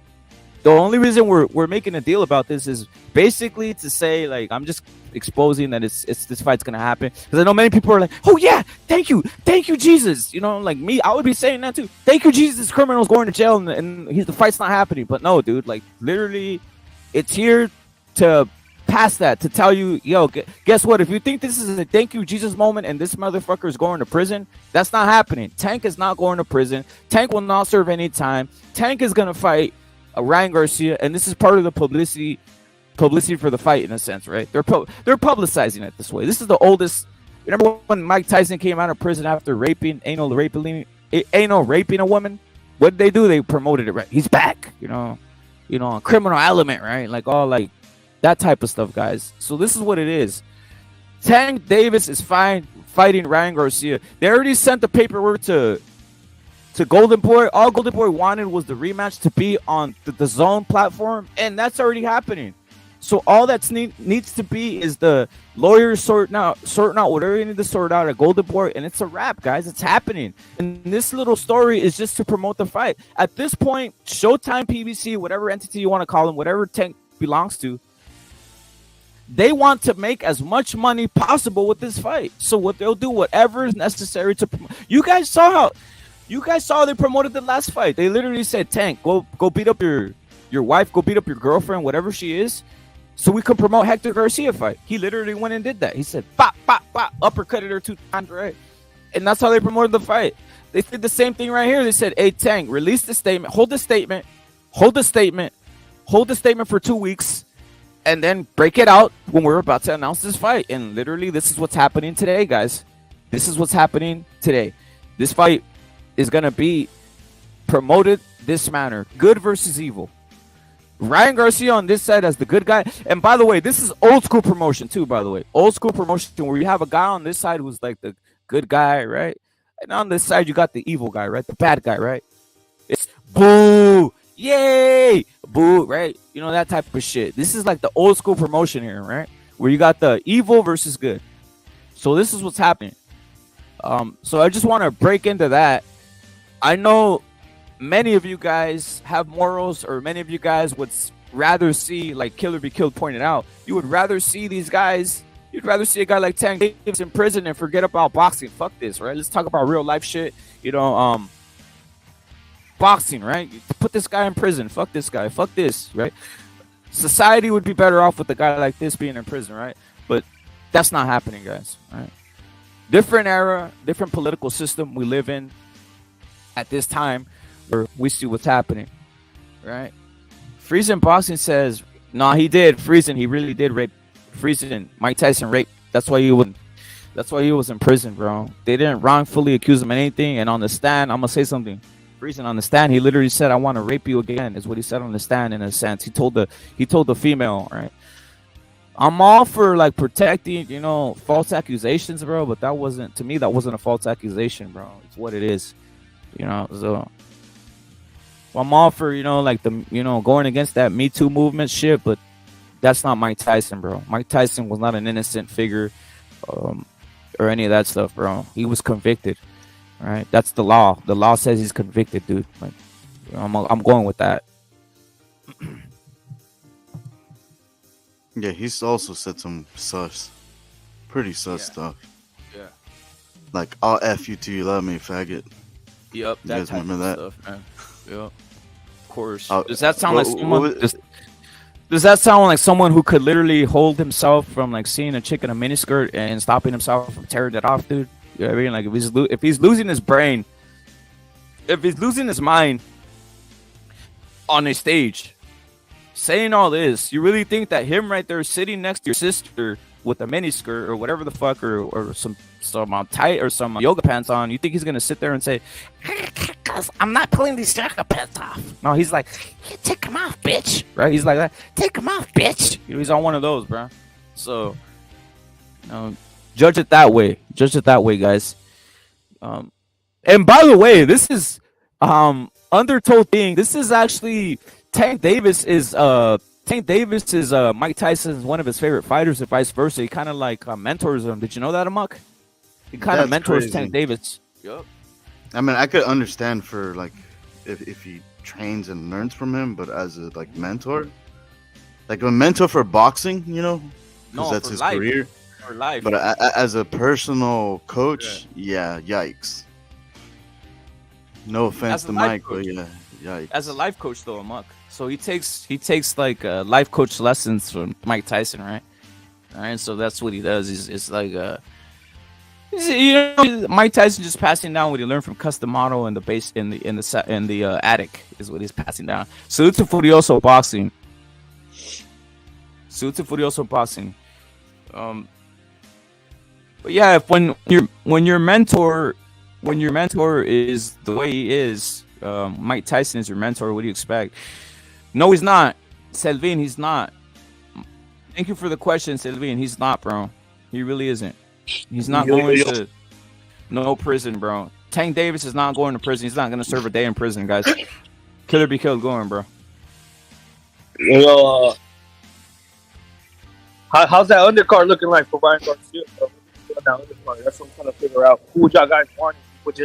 we're making a deal about this is basically to say, like, I'm just exposing that it's this fight's gonna happen, because I know many people are like, oh yeah, thank you Jesus, you know, like me, I would be saying that too. Thank you Jesus, this criminal's going to jail and the fight's not happening. But no, dude, like, literally, it's here to pass that, to tell you, yo, guess what? If you think this is a thank you Jesus moment and this motherfucker is going to prison, that's not happening. Tank is not going to prison. Tank will not serve any time. Tank is gonna fight Ryan Garcia, and this is part of the publicity for the fight, in a sense, right? They're publicizing it this way. This is the oldest. Remember when Mike Tyson came out of prison after anal raping a woman? What did they do? They promoted it, right? He's back, you know, a criminal element, right? Like all like that type of stuff, guys. So this is what it is. Tank Davis is fighting Ryan Garcia. They already sent the paperwork to Golden Boy. All Golden Boy wanted was the rematch to be on the Zone platform, and that's already happening. So all that needs to be is the lawyers sorting out whatever you need to sort out at Golden Boy, and it's a wrap, guys. It's happening. And this little story is just to promote the fight. At this point, Showtime, PBC, whatever entity you want to call them, whatever Tank belongs to, they want to make as much money possible with this fight. So what they'll do, whatever is necessary to promote. You guys saw how they promoted the last fight. They literally said, Tank, go beat up your wife, go beat up your girlfriend, whatever she is, so we could promote Hector Garcia fight. He literally went and did that. He said, pop, pop, pop, uppercutted her 2 times, right? And that's how they promoted the fight. They did the same thing right here. They said, hey, Tank, release the statement, hold the statement for 2 weeks, and then break it out when we're about to announce this fight. And literally, this is what's happening today, guys. This is what's happening today. This fight is going to be promoted this manner. Good versus evil. Ryan Garcia on this side as the good guy. And by the way, this is old school promotion too, by the way. Old school promotion where you have a guy on this side who's like the good guy, right? And on this side, you got the evil guy, right? The bad guy, right? It's boo, yay, boo, right? You know, that type of shit. This is like the old school promotion here, right? Where you got the evil versus good. So this is what's happening. So I just want to break into that. I know many of you guys have morals, or many of you guys would rather see, like Killer Be Killed pointed out, you would rather see these guys, you'd rather see a guy like Tank Davis in prison and forget about boxing. Fuck this, right? Let's talk about real life shit. You know, boxing, right? Put this guy in prison. Fuck this guy. Fuck this, right? Society would be better off with a guy like this being in prison, right? But that's not happening, guys, right? Different era, different political system we live in at this time, where we see what's happening, right? Friesen Boxing says, nah, he did. Friesen, he really did rape. Friesen, Mike Tyson raped. That's why he was in prison, bro. They didn't wrongfully accuse him of anything. And on the stand, I'm gonna say something. Friesen on the stand, he literally said, I want to rape you again, is what he said on the stand. In a sense, he told the female, right? I'm all for like protecting, you know, false accusations, bro. But that wasn't, to me, that wasn't a false accusation, bro. It's what it is, you know. So I'm all for, you know, like the, you know, going against that Me Too movement shit. But that's not Mike Tyson, bro. Mike Tyson was not an innocent figure, or any of that stuff, bro. He was convicted, right? That's the law. The law says he's convicted, dude. Like, I'm going with that. Yeah, he's also said some pretty sus stuff. Yeah. Like, I'll F you till you love me, faggot. Yep. You guys remember that? Stuff, man. Yep. Of course. Does Does that sound like someone? Does that sound like someone who could literally hold himself from like seeing a chick in a miniskirt and stopping himself from tearing it off, dude? You know what I mean? Like, if he's losing his brain, if he's losing his mind on a stage, saying all this, you really think that him right there sitting next to your sister with a mini skirt or whatever the fuck, or some tight or some yoga pants on, you think he's gonna sit there and say, "Cause I'm not pulling these yoga pants off"? No, he's like, "Take them off, bitch." Right? He's like that. Take them off, bitch. He's on one of those, bro. So, judge it that way. Judge it that way, guys. And by the way, this is undertold thing. This is actually Tank Davis is Mike Tyson's one of his favorite fighters, and vice versa. He kind of like mentors him. Did you know that, Amok? He kind of mentors crazy. Tank Davis. Yep. I mean, I could understand for like if he trains and learns from him, but as a like mentor, like a mentor for boxing, you know, because that's his career. For life. But as a personal coach, yeah, yikes. No offense to Mike, but yeah, yikes. As a life coach, though, Amok. So he takes like life coach lessons from Mike Tyson, right? All right, so that's what he does. It's like Mike Tyson just passing down what he learned from Customato in the base in the attic is what he's passing down. Salute to Furioso Boxing. Salute to Furioso Boxing. But yeah, if when your mentor is the way he is, Mike Tyson is your mentor. What do you expect? No, he's not. Selvin, he's not. Thank you for the question, Selvin. He's not, bro. He really isn't. He's not going to no prison, bro. Tank Davis is not going to prison. He's not going to serve a day in prison, guys. Killer be killed going, bro. How's that undercard looking like for Ryan Garcia? That's what I'm trying to figure out. Who would y'all guys want? Would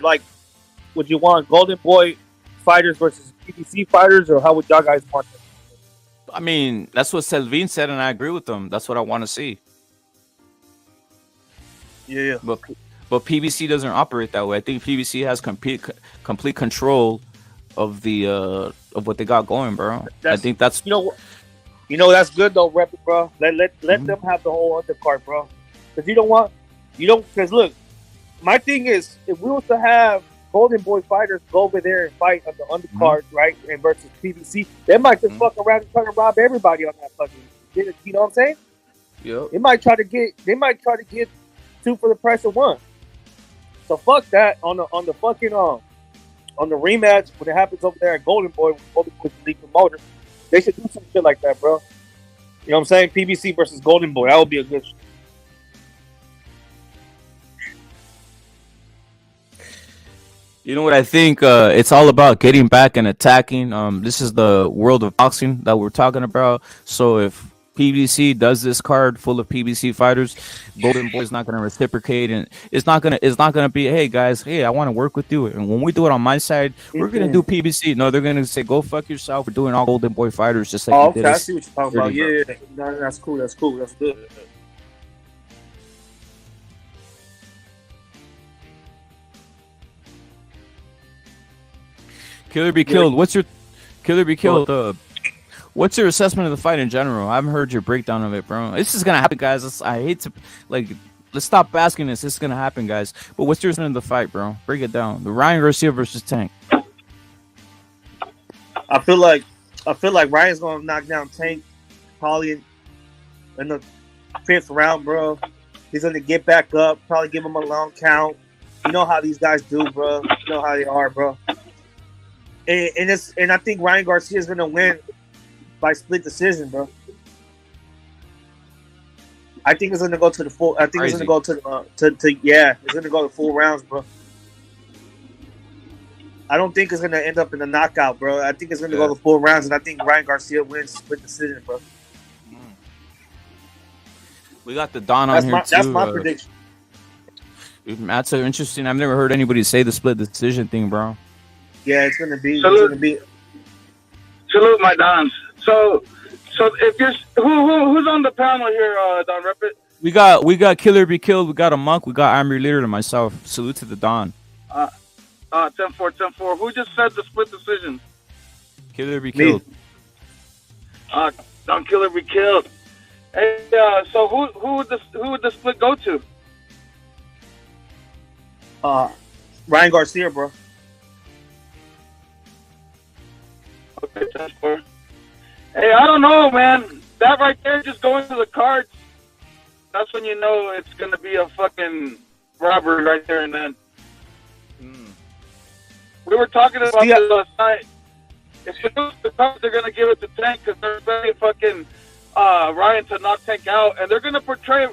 you want Golden Boy fighters versus PBC fighters, or how would y'all guys want them? I mean, that's what Selvin said, and I agree with him. That's what I want to see. Yeah. But PBC doesn't operate that way. I think PBC has complete control of the of what they got going, bro. I think that's that's good though, Rep it, bro. Let them have the whole undercard, bro. Because look, my thing is, if we was to have Golden Boy fighters go over there and fight on the undercard, right, and versus PBC, they might just fuck around and try to rob everybody on that fucking. You know what I'm saying? Yeah. They might try to get two for the price of one. So fuck that on the fucking on the rematch when it happens over there at Golden Boy with Golden Boy's the lead promoter. They should do some shit like that, bro. You know what I'm saying? PBC versus Golden Boy. That would be a good shit. You know what I think? It's all about getting back and attacking. This is the world of boxing that we're talking about. So if PBC does this card full of PBC fighters, Golden Boy is not going to reciprocate, and it's not going to be, hey guys, hey, I want to work with you. And when we do it on my side, we're going to do PBC. No, they're going to say, go fuck yourself. We're doing all Golden Boy fighters just like you did. I see what you're talking about. Yeah. No, that's cool. That's good. Killer be killed. What's your Killer be killed? What's your assessment of the fight in general? I haven't heard your breakdown of it, bro. This is gonna happen, guys. I hate to let's stop asking this. This is gonna happen, guys. But what's your assessment of the fight, bro? Break it down. The Ryan Garcia versus Tank. I feel like Ryan's gonna knock down Tank probably in the 5th round, bro. He's gonna get back up, probably give him a long count. You know how these guys do, bro. You know how they are, bro. And I think Ryan Garcia is gonna win by split decision, bro. I think it's gonna go to the full. I think it's gonna go to it's gonna go to full rounds, bro. I don't think it's gonna end up in a knockout, bro. I think it's gonna go to full rounds, and I think Ryan Garcia wins split decision, bro. We got the Don on here too. That's my prediction. That's so interesting. I've never heard anybody say the split decision thing, bro. Yeah, it's gonna be. Salute, my Dons. So if you're who's on the panel here, Don Repit? We got Killer be killed. We got a Monk. We got I'm your leader and myself. Salute to the Don. 10-4. Who just said the split decision? Killer be killed. Don Killer be killed. Hey, so who would the split go to? Ryan Garcia, bro. Okay, 10-4. Hey, I don't know, man. That right there, just going to the cards, that's when you know it's going to be a fucking robbery right there and then. We were talking about this last night. If it goes to the cards, they're going to give it to Tank because they're very fucking Ryan to knock Tank out. And they're going to portray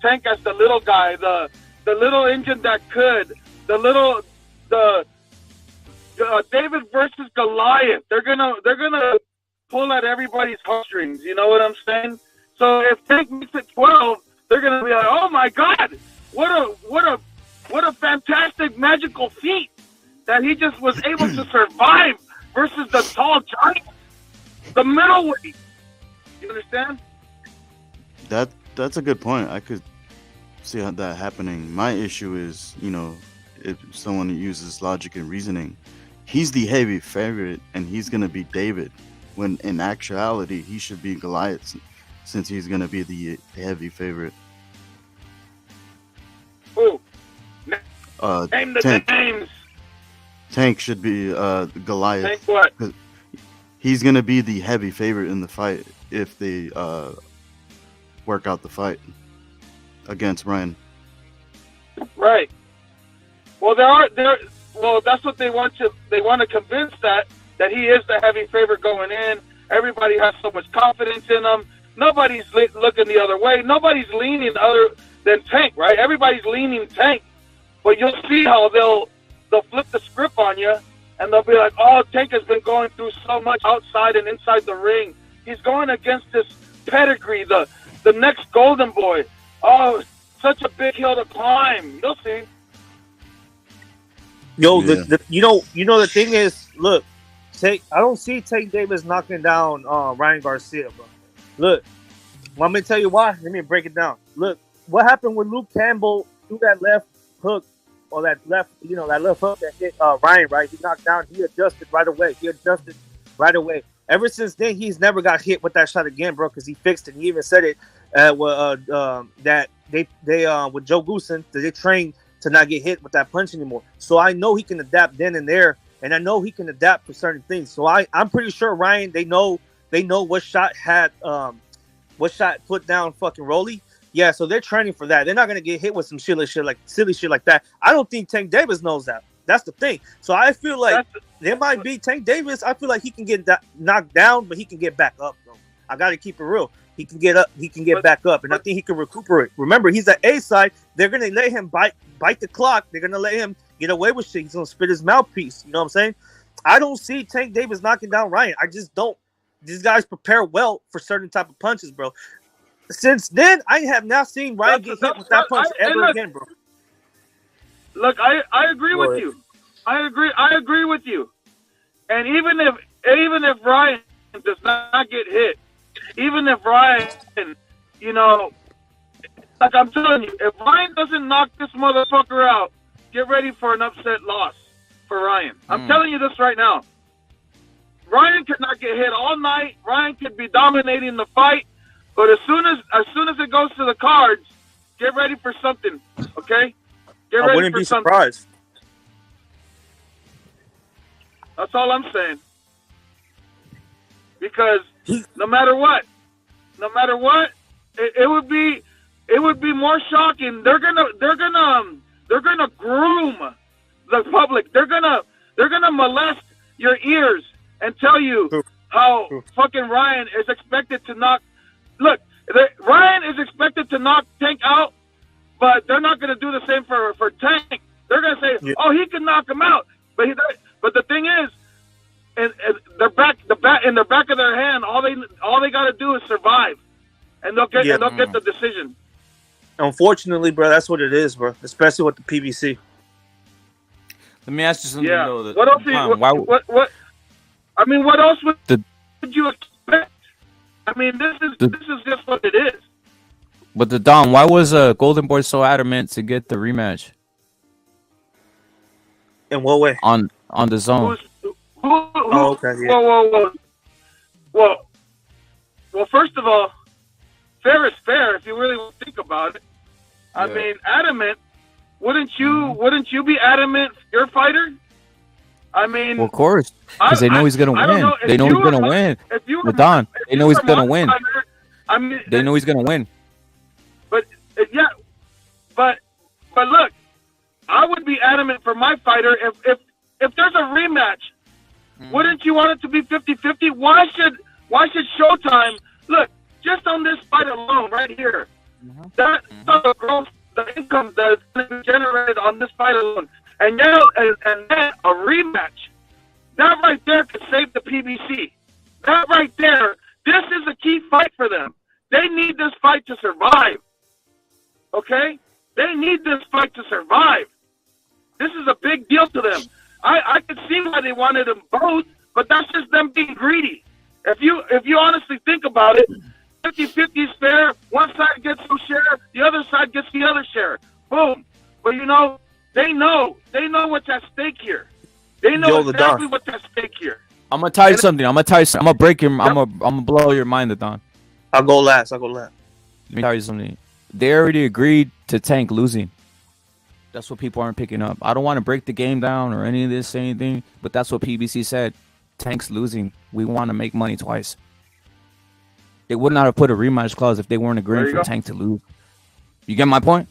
Tank as the little guy, the little engine that could, the David versus Goliath. They're gonna pull at everybody's heartstrings. You know what I'm saying? So if Tank makes it 12, they're gonna be like, oh my God, what a fantastic magical feat that he just was able to survive versus the tall giant, the middleweight. You understand? That's a good point. I could see that happening. My issue is, if someone uses logic and reasoning, he's the heavy favorite and he's going to be David, when in actuality he should be Goliath, since he's going to be the heavy favorite. Who? Name the names. Tank should be Goliath. Tank what? He's going to be the heavy favorite in the fight if they work out the fight against Ryan. Right. Well, that's what they want to. They want to convince that he is the heavy favorite going in. Everybody has so much confidence in him. Nobody's looking the other way. Nobody's leaning other than Tank, right? Everybody's leaning Tank. But you'll see how they'll flip the script on you, and they'll be like, "Oh, Tank has been going through so much outside and inside the ring. He's going against this pedigree, the next Golden Boy. Oh, such a big hill to climb." You'll see. Yo, the thing is, look, I don't see Tank Davis knocking down Ryan Garcia, bro. Look, let me tell you why. Let me break it down. Look, what happened when Luke Campbell threw that left hook, or that left hook that hit Ryan, right? He knocked down. He adjusted right away. Ever since then, he's never got hit with that shot again, bro, because he fixed it. He even said it that they with Joe Goosen, that they trained to not get hit with that punch anymore. So I know he can adapt then and there, and I know he can adapt for certain things. So I'm pretty sure Ryan, they know what shot put down fucking Rolly. Yeah, so they're training for that. They're not gonna get hit with some silly shit like that. I don't think Tank Davis knows that. That's the thing. So I feel like there might be Tank Davis. I feel like he can get knocked down, but he can get back up, bro. I got to keep it real. He can get up. He can get back up, and I think he can recuperate. Remember, he's at A side. They're gonna let him bite the clock. They're gonna let him get away with shit. He's gonna spit his mouthpiece. You know what I'm saying? I don't see Tank Davis knocking down Ryan. I just don't. These guys prepare well for certain type of punches, bro. Since then, I have not seen Ryan get hit with that punch ever again, bro. Look, I agree with you. I agree with you. And even if Ryan does not get hit, even if Ryan, like I'm telling you, if Ryan doesn't knock this motherfucker out, get ready for an upset loss for Ryan. I'm telling you this right now. Ryan could not get hit all night. Ryan could be dominating the fight, but as soon as it goes to the cards, get ready for something. Okay? Get ready I wouldn't for be something. surprised. That's all I'm saying. Because no matter what, it would be more shocking. They're gonna groom the public. They're gonna molest your ears and tell you how fucking Ryan is expected to knock. Look, Ryan is expected to knock Tank out, but they're not gonna do the same for Tank. They're gonna say, "Oh, he can knock him out," but the thing is, in the back of their hand, all they got to do is survive, and they'll get the decision. Unfortunately, bro, that's what it is, bro. Especially with the PBC. Let me ask you something. Yeah. Though, What else? What? I mean, what else would you expect? I mean, this is just what it is. But the Dom, why was Golden Boy so adamant to get the rematch? In what way? On the zone. Okay. Yeah. Well, first of all, fair is fair if you really think about it. I mean, adamant. Wouldn't you be adamant, your fighter? I mean, Well, of course, because they know he's gonna win. They know he's gonna win. But Don, they know he's gonna win. I mean, they know he's gonna win. But yeah, but look, I would be adamant for my fighter if there's a rematch. Wouldn't you want it to be 50-50? Why should Showtime look just on this fight alone right here? That's the growth, the income that's going to be generated on this fight alone, and then a rematch. That right there could save the PBC. That right there, this is a key fight for them. They need this fight to survive. Okay? They need this fight to survive. This is a big deal to them. I could see why they wanted them both, but that's just them being greedy. If you honestly think about it, 50-50 is fair. One side gets some share, the other side gets the other share. Boom. But they know what's at stake here. They know exactly what's at stake here. I'm gonna tell you something. I'm gonna break your. I'm gonna blow your mind, Don. I'll go last. Let me tell you something. They already agreed to Tank losing. That's what people aren't picking up. I don't want to break the game down or any of this, anything, but that's what PBC said. Tank's losing. We want to make money twice. They would not have put a rematch clause if they weren't agreeing for Tank to lose. You get my point?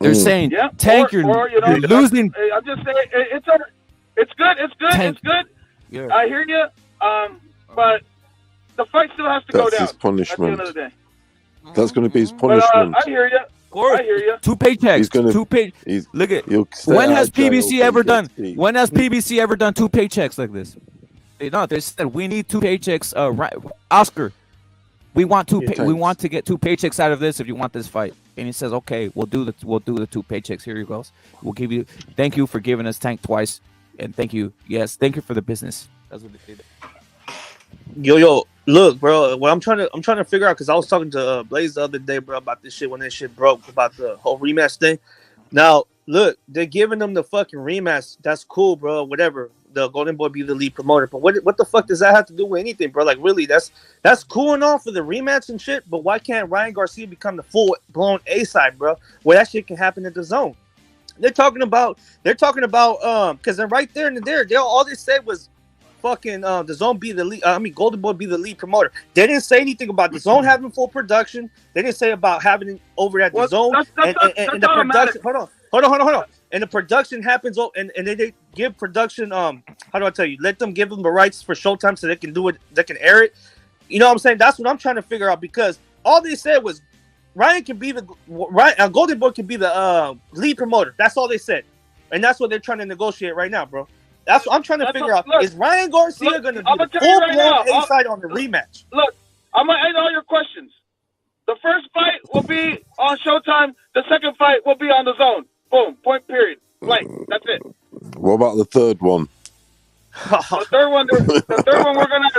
They're saying, Tank, you're losing. I'm just saying, it's good. Tank. It's good. Yeah. I hear you. But the fight still has to go down. That's his punishment. At the end of the day. That's going to be his punishment. I hear you. I hear you. 2 paychecks. Look at. When has PBC ever done? When has PBC ever done 2 paychecks like this? They said we need 2 paychecks. Oscar, we want we want to get 2 paychecks out of this if you want this fight. And he says, okay, we'll do the 2 paychecks. Here you go. We'll give you. Thank you for giving us Tank twice, and thank you. Yes, thank you for the business. That's what they did. Yo, look, bro. What I'm trying to figure out, because I was talking to Blaze the other day, bro, about this shit when this shit broke about the whole rematch thing. Now, look, they're giving them the fucking rematch. That's cool, bro. Whatever. The Golden Boy be the lead promoter, but what the fuck does that have to do with anything, bro? Like, really, that's cool and all for the rematch and shit. But why can't Ryan Garcia become the full blown A side, bro? Where that shit can happen at the zone. They're talking about because they're right there and there. All they said was fucking the zone be the lead. Golden Boy be the lead promoter. They didn't say anything about the zone having full production. They didn't say about having it over at the zone and the production. Hold on. And the production happens, and they give production. How do I tell you? Let them give them the rights for Showtime so they can do it. They can air it. You know what I'm saying? That's what I'm trying to figure out, because all they said was Golden Boy can be the lead promoter. That's all they said, and that's what they're trying to negotiate right now, bro. That's what I'm trying to figure out. Is Ryan Garcia going to be the full-blown A side on the rematch? Look, I'm gonna end all your questions. The first fight will be on Showtime. The second fight will be on the zone. Boom. Point. Period. Blank. That's it. What about the third one? The third one, we're gonna.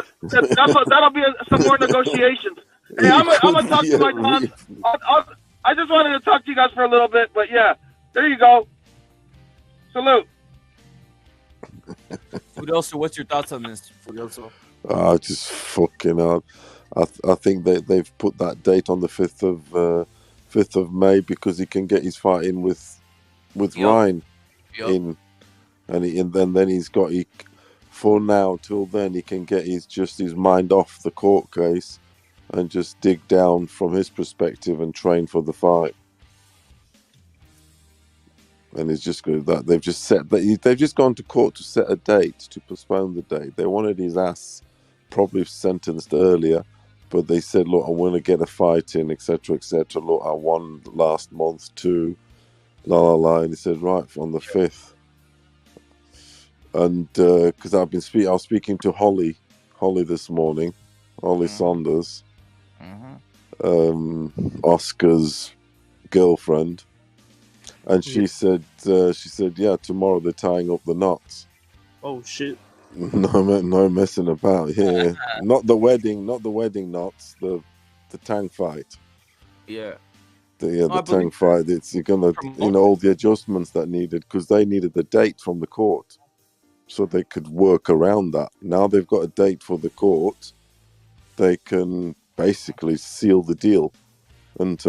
That'll be some more negotiations. Hey, I'm gonna talk to my Tom. I just wanted to talk to you guys for a little bit, but yeah, there you go. Salute. Fudoso, what's your thoughts on this, Fudoso? Just fucking hell. I think they've put that date on the 5th of May because he can get his fight in with Ryan in, and then he's got for now till then he can get his mind off the court case and just dig down from his perspective and train for the fight. And it's just good that they've just gone to court to set a date, to postpone the date. They wanted his ass probably sentenced earlier, but they said, look, I want to get a fight in, etc., etc. Look, I won last month too, and he said, right, on the 5th. And because I was speaking to Holly this morning, Holly Saunders, Oscar's girlfriend. And she said, yeah, tomorrow they're tying up the knots. Oh shit! No messing about here. Not the wedding knots. The tank fight. Yeah. The tank fight. You're gonna, all the adjustments that needed, because they needed the date from the court, so they could work around that. Now they've got a date for the court. They can basically seal the deal, and.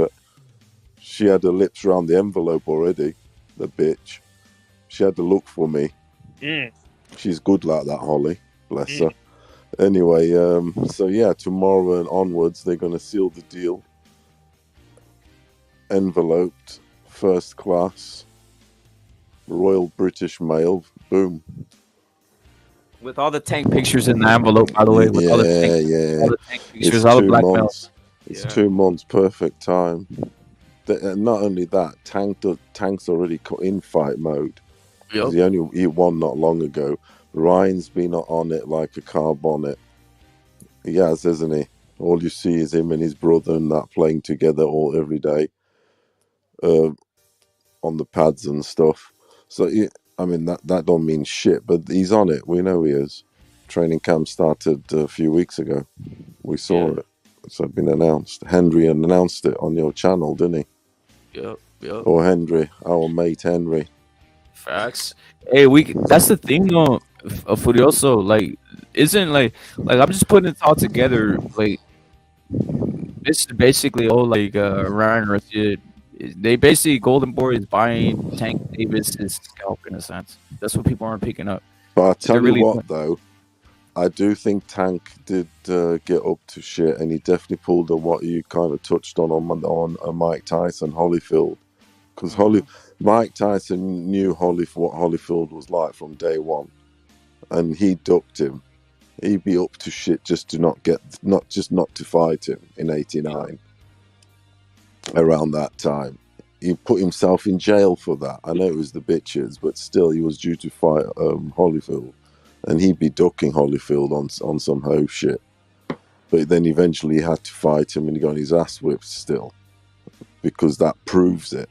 She had her lips around the envelope already, the bitch. She had to look for me. She's good like that, Holly. Bless her. Anyway, so yeah, tomorrow and onwards, they're going to seal the deal. Enveloped, first class, Royal British Mail. Boom. With all the Tank pictures in the envelope, by the way. With all the Tank pictures, It's all the 2 blackmail. months. It's 2 months, perfect time. Not only that, Tank's already in fight mode. Yep. He won not long ago. Ryan's been on it like a car bonnet. He has, hasn't he? All you see is him and his brother and that playing together every day on the pads and stuff. So, I mean, that don't mean shit, but he's on it. We know he is. Training camp started a few weeks ago. We saw it. So it's been announced. Henry announced it on your channel, didn't he? Yep. Or Henry, our mate Henry. Facts. Hey, that's the thing though, Furioso. Like, isn't like I'm just putting it all together. Like, this is basically all like Ryan Garcia. They basically Golden Boy is buying Tank Davis's scalp in a sense. That's what people aren't picking up. But I tell you what, though, I do think Tank did get up to shit, and he definitely pulled what you kind of touched on Mike Tyson, Holyfield, because Mike Tyson knew what Holyfield was like from day one, and he ducked him. He'd be up to shit just to not to fight him in '89. Around that time, he put himself in jail for that. I know it was the bitches, but still, he was due to fight Holyfield, and he'd be ducking Holyfield on some hoe shit. But then eventually, he had to fight him, and he got his ass whipped still, because that proves it.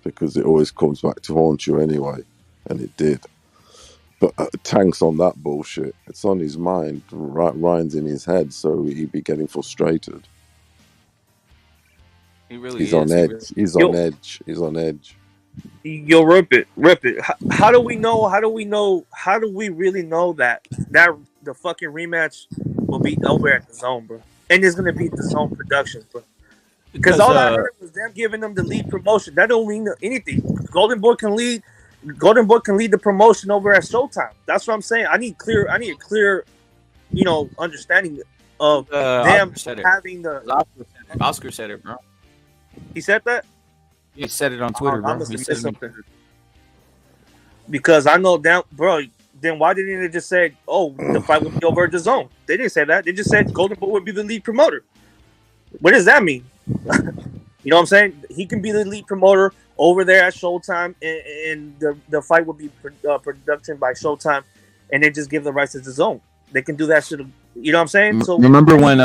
Because it always comes back to haunt you anyway, and it did. But Tank's on that bullshit. It's on his mind. Ryan's in his head, so he'd be getting frustrated. He really He's is. on edge. He's on edge. He's on edge. Yo, rip it. How do we know? How do we really know that the fucking rematch will be over at the Zone, bro? And it's gonna be the Zone Productions, bro. Because all I heard was them giving them the lead promotion. That don't mean anything. Golden Boy can lead the promotion over at Showtime. That's what I'm saying. I need a clear, understanding of them having the. Oscar said it, bro. He said that? He said it on Twitter, bro. He said something. Because I know down, bro. Then why didn't they just say, "Oh, the fight would be over at the Zone"? They didn't say that. They just said Golden Boy would be the lead promoter. What does that mean? You know what I'm saying? He can be the lead promoter over there at Showtime, and the fight will be production by Showtime, and they just give the rights to the Zone. They can do that shit. You know what I'm saying? So remember when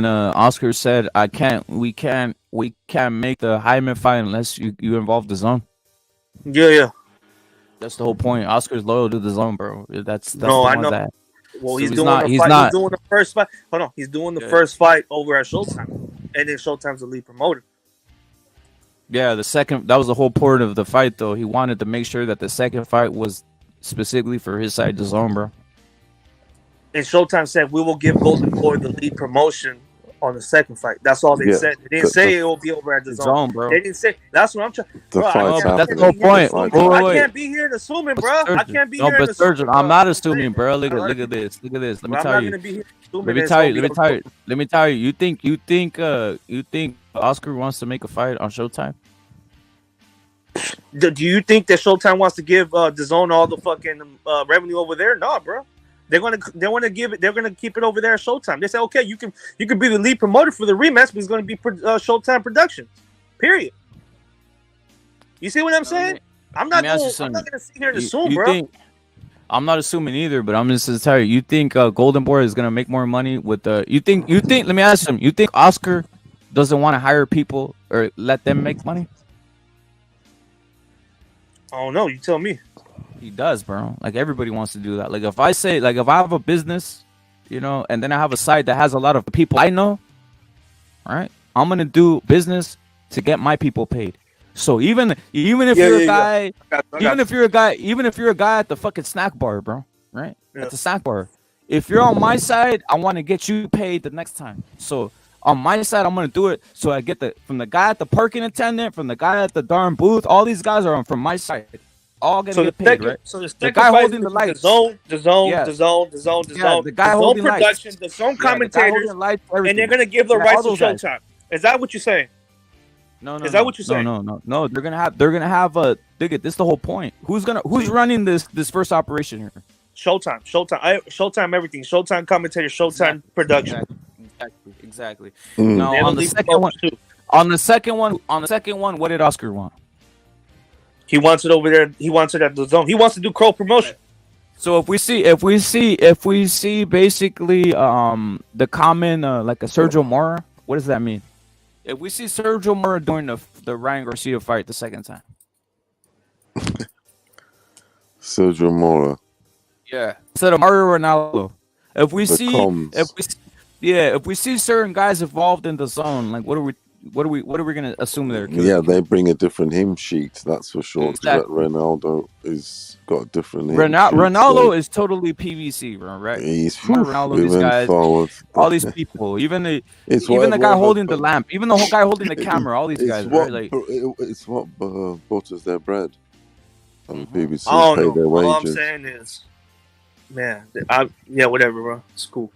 Oscar said, we can't make the Hyman fight unless you involve the Zone. Yeah. That's the whole point. Oscar's loyal to the Zone, bro. That's no, the I know. That. Well, So he's doing the first fight. Hold on, he's doing the first fight over at Showtime, and then Showtime's the lead promoter. Yeah, that was the whole point of the fight, though. He wanted to make sure that the second fight was specifically for his side, the Zone, bro. And Showtime said, we will give Golden Boy the lead promotion on the second fight. That's all they said. They didn't say it will be over at the Zone, bro. They didn't say. That's what I'm trying. That's the whole point. I can't be here assuming, bro. I can't be here assuming. I'm not assuming, bro. Look at this. Let me tell you. You think Oscar wants to make a fight on Showtime? Do you think that Showtime wants to give the Zone all the fucking revenue over there? No, bro. They want to give it. They're gonna keep it over there at Showtime. They say, okay, you can be the lead promoter for the rematch, but it's gonna be Showtime Productions. Period. You see what I'm saying? I'm not gonna sit here and assume, bro. I'm not assuming either, but I'm just telling you. You think Golden Boy is gonna make more money with the? You think? Let me ask him. You think Oscar doesn't want to hire people or let them make money? I don't know. You tell me. He does, bro. Like, everybody wants to do that. Like, if I have a business, and then I have a site that has a lot of people I know, right? I'm gonna do business to get my people paid. So even if you're a guy, even if you're a guy at the fucking snack bar, bro, right? Yeah. At the snack bar, if you're on my side, I want to get you paid the next time. So on my side, I'm gonna do it so I get from the guy at the parking attendant, from the guy at the darn booth. All these guys are from my side. all gonna So the get paid, second, right? so the The second guy fight holding is the lights. the zone, Yeah. the zone, the zone, the zone, the Yeah, zone, the guy zone holding lights. production, the zone Yeah, the guy commentators, holding lights, and everything. they're gonna give the Yeah, rights all to those guys. Showtime. Is that what you're saying? No, Is that what you're saying? No. They're gonna have a. This is the whole point. Who's running this first operation here? Showtime, Showtime, everything. Showtime commentator, Showtime production. Exactly. Mm. Now They're on the the lead second one, promoters, too. what did Oscar want? He wants it over there. He wants it at the zone. He wants to do Crow promotion. So if we see basically the common like a Sergio Mora, what does that mean? If we see Sergio Mora doing the Ryan Garcia fight the second time, Sergio Mora. yeah, instead of Mario Ronaldo, if we The see comms. if we see certain guys involved in the zone, like what are we gonna assume there? Yeah, they bring a different him sheet, that's for sure. 'Cause Exactly. Ronaldo is got a different him Ronaldo sheet, so is totally PVC, right? he's Ronaldo, these even guys, forward. all these people, even the It's guy whatever, holding the lamp, even the whole guy holding the camera, all these it's guys, what right? Like, it's what butters their bread. And PBC I don't pay know. their All I'm wages. saying is, man, whatever, bro. It's cool.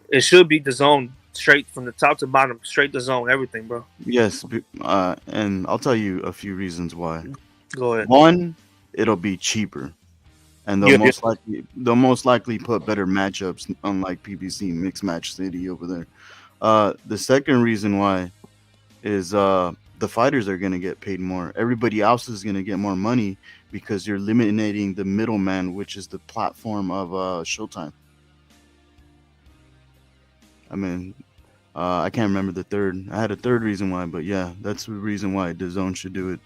It should be the zone, straight from the top to bottom, straight to zone, everything, bro. Yes, and I'll tell you a few reasons why. Go ahead. One, it'll be cheaper, and they'll Yeah. most likely put better matchups, unlike PBC Mixed Match City over there. The second reason why is the fighters are gonna get paid more. Everybody else is gonna get more money because you're eliminating the middleman, which is the platform of Showtime. I mean, I can't remember the third. I had a third reason why, but yeah, that's the reason why the zone should do it.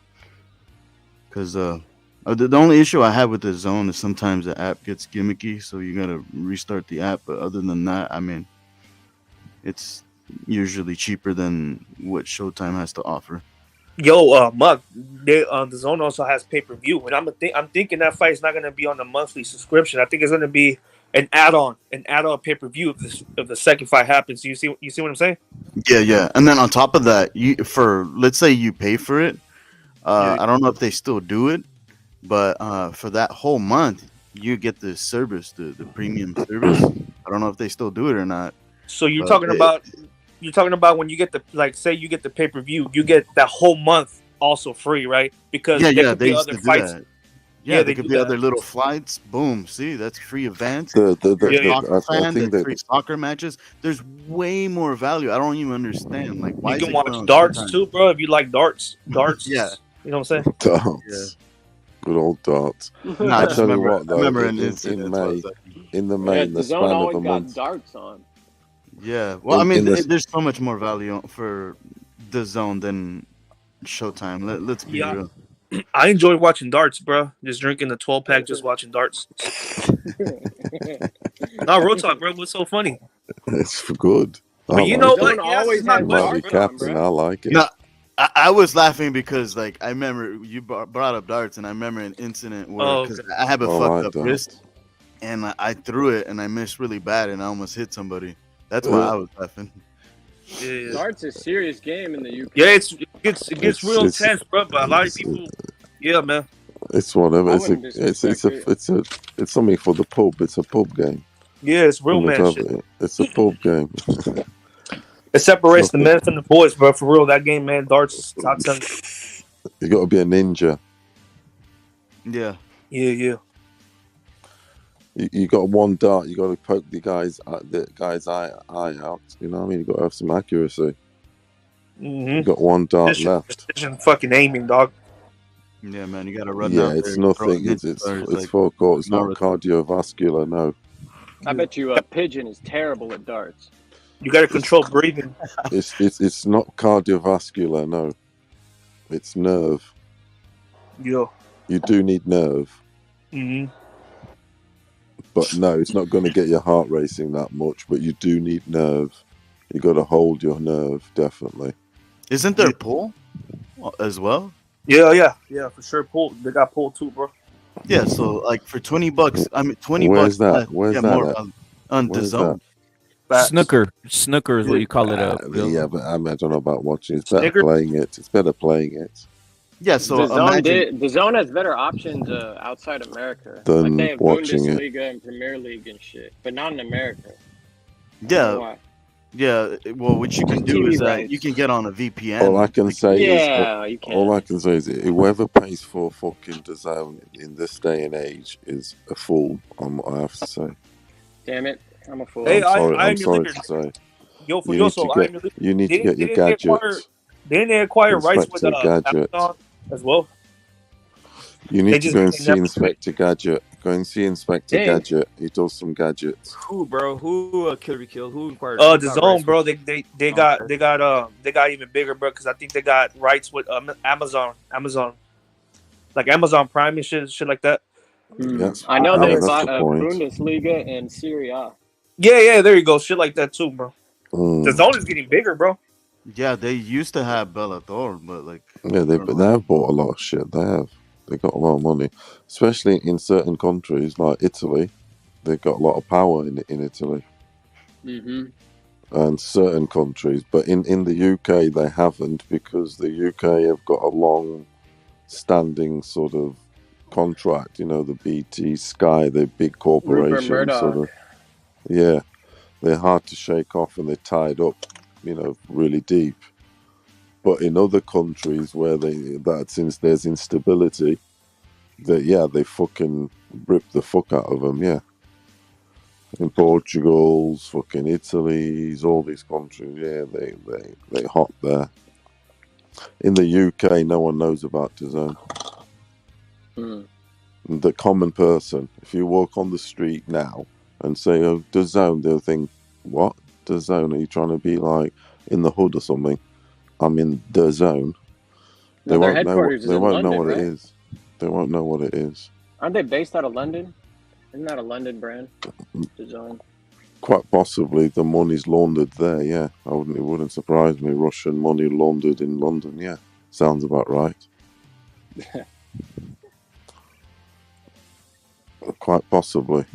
Because the only issue I have with the zone is sometimes the app gets gimmicky, so you gotta restart the app. But other than that, I mean, it's usually cheaper than what Showtime has to offer. Yo, Muck, the zone also has pay-per-view, and I'm thinking that fight's not gonna be on the monthly subscription. I think it's gonna be an add-on pay-per-view if the second fight happens. You see what I'm saying? Yeah, and then on top of that, let's say you pay for it. I don't know if they still do it, but for that whole month, you get the service, the premium service. I don't know if they still do it or not. So you're talking about when you get say you get the pay-per-view, you get that whole month also free, right? Because they could be used other to do fights. that. Yeah, there could be other little flights. Boom. See, that's free events. I Fan, think that's free soccer matches. There's way more value. I don't even understand. Like, why You is can it watch going on darts Showtime? too, bro. If you like darts. Yeah. You know what I'm saying? Darts. Good old darts. No, I I just tell you remember- what, I though, remember in, an incident, in that's why I May, was like- in the Yeah, May, in the the zone span of always a got month. darts on. Yeah. Well, I mean, in the- there's so much more value for the zone than Showtime. Let's be real. I enjoy watching darts, bro. Just drinking the 12-pack, just watching darts. No, real talk, bro. What's so funny? It's for good. But you know what? Yeah, always it's not You has might be darts on, captain. bro. I like it. No, I was laughing because, like, I remember you brought up darts, and I remember an incident where because I have a Oh, fucked I up don't. wrist, and I threw it, and I missed really bad, and I almost hit somebody. That's why I was laughing. Yeah. Darts is a serious game in the UK. Yeah, it gets It's- real it's- intense, bro. But a lot of people, yeah, man. It's whatever. I It's wouldn't it's something for the pub. It's a pub game. Yeah, it's real man Whatever. shit. It's a pub game. It separates the men from the boys, bro. For real, that game, man. Darts is top 10. You got to be a ninja. Yeah. Yeah. You got one dart. You got to poke the guy's eye out. You know what I mean? You got to have some accuracy. You got one dart left. Precision fucking aiming, dog. Yeah, man, you gotta run. Yeah, out it's there and throw nothing. it It's like, for court. It's not marathon. cardiovascular. No, I bet you a pigeon is terrible at darts. You got to control breathing. it's not cardiovascular. No, it's nerve. Yo. You do need nerve, but no, it's not going to get your heart racing that much. But you do need nerve. You got to hold your nerve, definitely. Isn't there pull as well? Yeah, for sure. Pool. They got pool too, bro. Yeah, so like for $20, I mean $20. Where's that? less, Where's yeah, that more at? on the Where's zone. Snooker is what you call it. Yeah, but I don't know about watching. It's better Snicker? playing it. It's better playing it. Yeah, so imagine. The zone has better options outside America. Like they than have watching it. Bundesliga and Premier League and shit, but not in America. I don't know Yeah, why. yeah. Well, what you can Just do TV is that you rights. can get on a All VPN. I can Like, say is, Yeah, you all I can. can say is, whoever pays for fucking DAZN in this day and age is a fool. I have to say. Damn it, I'm a fool. Hey, I'm sorry. I I'm am your sorry leader. to say. Yo, for You yo, need to so I get. am your leader. You need to get your Didn't they acquire? gadgets. Didn't they acquire rights with Inspector Gadget. Amazon as well? You They need to just go and they see never. Inspector Gadget. Go and see Inspector Dang. Gadget. He does some gadgets. Who, bro? Who Killer be killed? Who inquired? The Who got zone, rights bro. with- They Okay. got even bigger, bro. Because I think they got rights with Amazon, like Amazon Prime and shit like that. Yes. I know Yeah, they that's bought the point. Bundesliga and Serie A. Yeah, there you go, shit like that too, bro. The Mm. zone is getting bigger, bro. yeah, they used to have Bellator, but like, Yeah, they have bought a lot of shit. They have. They got a lot of money, especially in certain countries like Italy. They got a lot of power in Italy Mm-hmm. and certain countries, but in the UK they haven't, because the UK have got a long-standing sort of contract. You know, the BT Sky, the big Rupert corporations, Murdoch. sort of. Yeah, they're hard to shake off, and they're tied up, you know, really deep. But in other countries where since there's instability, they fucking rip the fuck out of them. Yeah, in Portugal's, fucking Italy's, all these countries. Yeah, they hop there. In the UK, no one knows about DAZN. The common person, if you walk on the street now and say, "Oh, DAZN," they'll think, "What? DAZN? Are you trying to be like in the hood or something?" I'm in the zone. No, their headquarters is in London, what right? it is. They won't know what it is. Aren't they based out of London? Isn't that a London brand? The zone. Quite possibly the money's laundered there. Yeah, it wouldn't surprise me. Russian money laundered in London. Yeah, sounds about right. Quite possibly.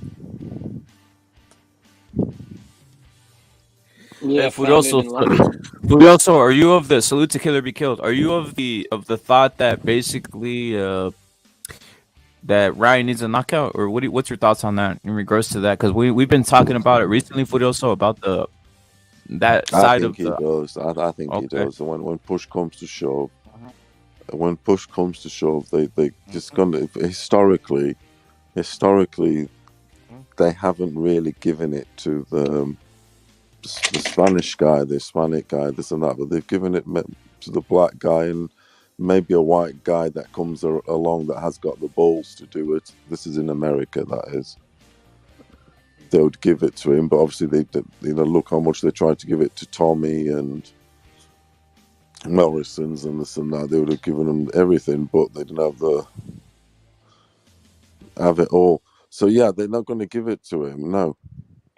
Yeah, Furioso, are you of the salute to Killer Be Killed? Are you of the thought that basically that Ryan needs a knockout, or what's your thoughts on that in regards to that? Because we've been talking about it recently, Furioso, about that side of he does. I think he does. When push comes to shove, they just gonna historically they haven't really given it to the Spanish guy, the Hispanic guy, this and that, but they've given it to the black guy and maybe a white guy that comes along that has got the balls to do it. This is in America, that is. They would give it to him, but obviously they look how much they tried to give it to Tommy and Morrison's and this and that. They would have given him everything, but they didn't have it all. So yeah, they're not going to give it to him. No.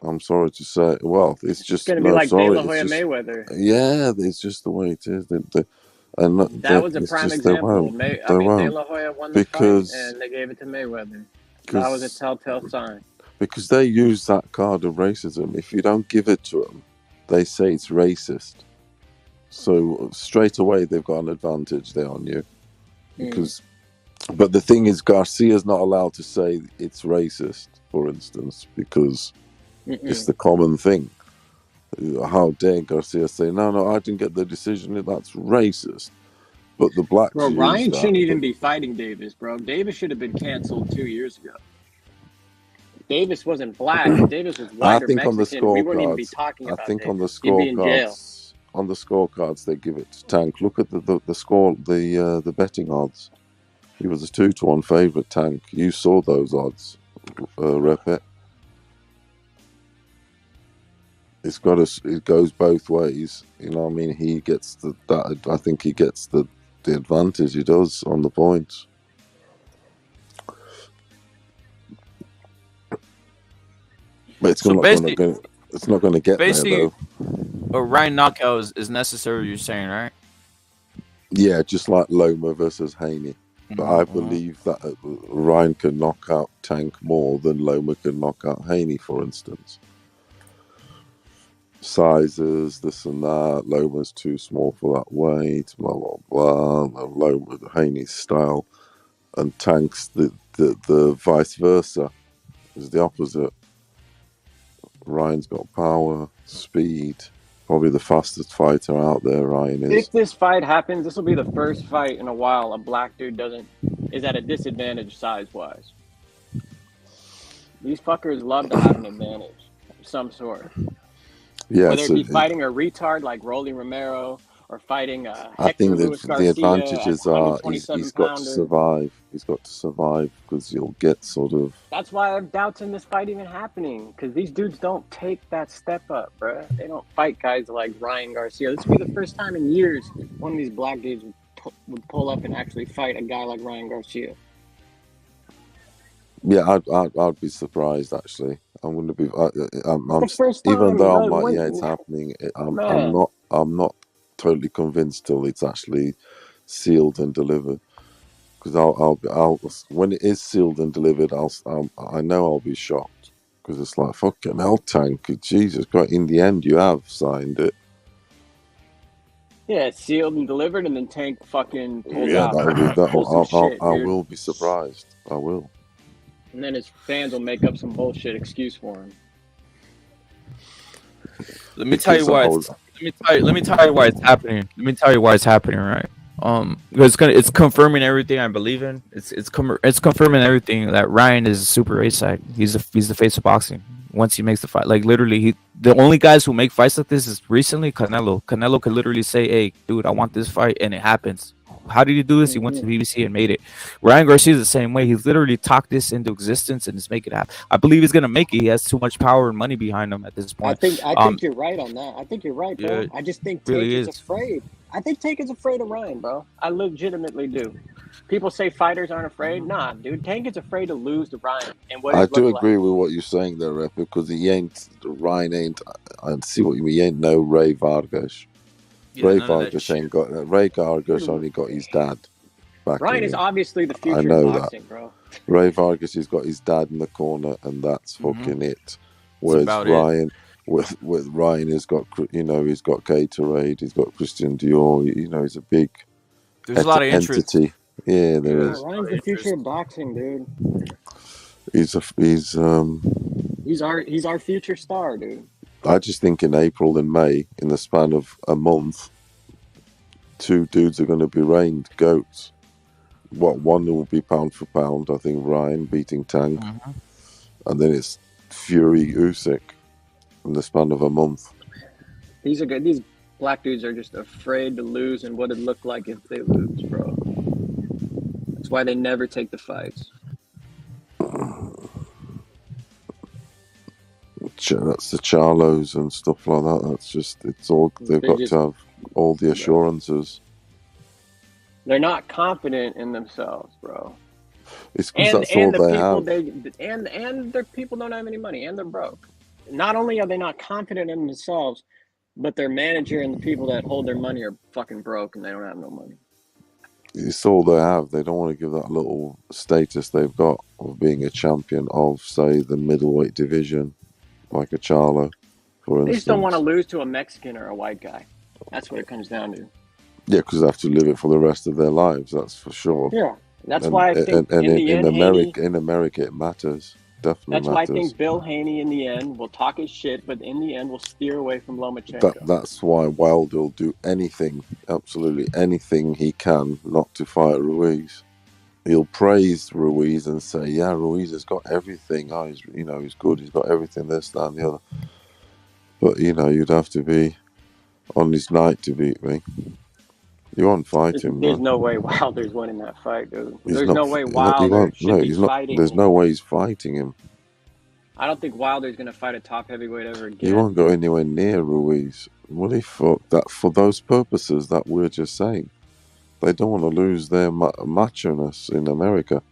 I'm sorry to say. Well, it's just going to be like De La Hoya Mayweather. Yeah, it's just the way it is. That was a prime example. De La Hoya won the fight, and they gave it to Mayweather. That was a telltale sign. Because they use that card of racism. If you don't give it to them, they say it's racist. So straight away, they've got an advantage there on you. But the thing is, Garcia's not allowed to say it's racist, for instance, because it's the common thing. How dare Garcia say, no, I didn't get the decision, that's racist. But the blacks Bro, Ryan shouldn't even be fighting Davis, bro. Davis should have been canceled 2 years ago. Davis wasn't black. Davis was white or Mexican. We wouldn't even be talking about Davis. On the He'd be in jail. On the scorecards, they give it to Tank. Look at the score, the betting odds. He was a 2-1 favorite, Tank. You saw those odds, Repet. It goes both ways. You know what I mean? He gets I think he gets the advantage. He does on the points. But it's not going to get there, though. A Ryan knockout is necessary, you're saying, right? Yeah, just like Loma versus Haney. But I believe that Ryan can knock out Tank more than Loma can knock out Haney, for instance. sizes, this and that. Loma's too small for that weight. Blah blah blah. And Loma, Haney's style, and Tank's the vice versa. Is the opposite. Ryan's got power, speed. Probably the fastest fighter out there. Ryan is. If this fight happens, this will be the first fight in a while a black dude is at a disadvantage size-wise. These fuckers love to have an advantage of some sort. Yeah, whether it be fighting a retard like Rolly Romero or fighting I Hector think Luis the Garcia advantages at are he's got to 127-pounder. survive. He's got to survive because you'll get sort of. That's why I have doubts in this fight even happening, because these dudes don't take that step up, bro. They don't fight guys like Ryan Garcia. This would be the first time in years one of these black dudes would pull up and actually fight a guy like Ryan Garcia. Yeah, I'd be surprised actually. I'm going to be. I'm the first time, even though bro, it's happening. I'm Man. not totally convinced till it's actually sealed and delivered. Because I'll when it is sealed and delivered, I know I'll be shocked. Because it's like fucking hell, Tank. Jesus Christ! In the end, you have signed it. Yeah, it's sealed and delivered, and then Tank fucking pulls Yeah, out. I will be surprised. I will. And then his fans will make up some bullshit excuse for him. Let me tell you why. Let me tell you why it's happening. Let me tell you why it's happening, right? Because it's confirming everything I believe in. It's confirming everything that Ryan is a super A side. He's the face of boxing. Once he makes the fight, like literally, the only guys who make fights like this is recently Canelo. Canelo could literally say, "Hey, dude, I want this fight," and it happens. How did he do this? He went to the BBC and made it. Ryan Garcia is the same way. He's literally talked this into existence and just make it happen. I believe he's gonna make it. He has too much power and money behind him at this point. I think you're right on that. I think you're right, bro. Yeah, I just think really Tank is afraid. I think Tank is afraid of Ryan, bro. I legitimately do. People say fighters aren't afraid. Nah, dude. Tank is afraid to lose to Ryan. And what I do agree with what you're saying there, Rep, because Ryan ain't. I see what you mean. He ain't no Ray Vargas. Yeah, Ray Vargas ain't got. Ray Vargas only got his dad. Ryan is obviously the future I know of boxing, that. bro. Ray Vargas has got his dad in the corner, and that's fucking it. Whereas Ryan, with Ryan, he's got he's got Gatorade, he's got Christian Dior. He's a big. There's a lot of interest. Entity. Yeah, there is. Ryan's the future of boxing, dude. He's our future star, dude. I just think in April and May, in the span of a month, two dudes are going to be reigned goats. One will be pound for pound. I think Ryan beating Tank, and then it's Fury Usyk in the span of a month. These are good. These black dudes are just afraid to lose and what it looked like if they lose, bro. That's why they never take the fights. That's the Charlos and stuff like that. That's just they've got to have all the assurances. They're not confident in themselves, bro. It's because that's all they have. And their people don't have any money, and they're broke. Not only are they not confident in themselves, but their manager and the people that hold their money are fucking broke, and they don't have no money. It's all they have. They don't want to give that little status they've got of being a champion of, say, the middleweight division, like a Charlo, for instance. They just don't want to lose to a Mexican or a white guy. That's what it comes down to. Yeah, because they have to live it for the rest of their lives. That's for sure. Yeah, that's why I think in America it matters. Definitely that's matters. why I think Bill Haney in the end will talk his shit, but in the end will steer away from Lomachenko. That's why Wilder will do anything, absolutely anything he can, not to fight Ruiz. He'll praise Ruiz and say, "Yeah, Ruiz has got everything. Oh, he's good. He's got everything. This, that, and the other." But you'd have to be on his night to beat me. You won't fight him. There's no way Wilder's winning that fight, dude. There's no way Wilder should be fighting. There's no way he's fighting him. I don't think Wilder's going to fight a top heavyweight ever again. He won't go anywhere near Ruiz. What the fuck? That for those purposes that we're just saying, they don't want to lose their macho-ness in America.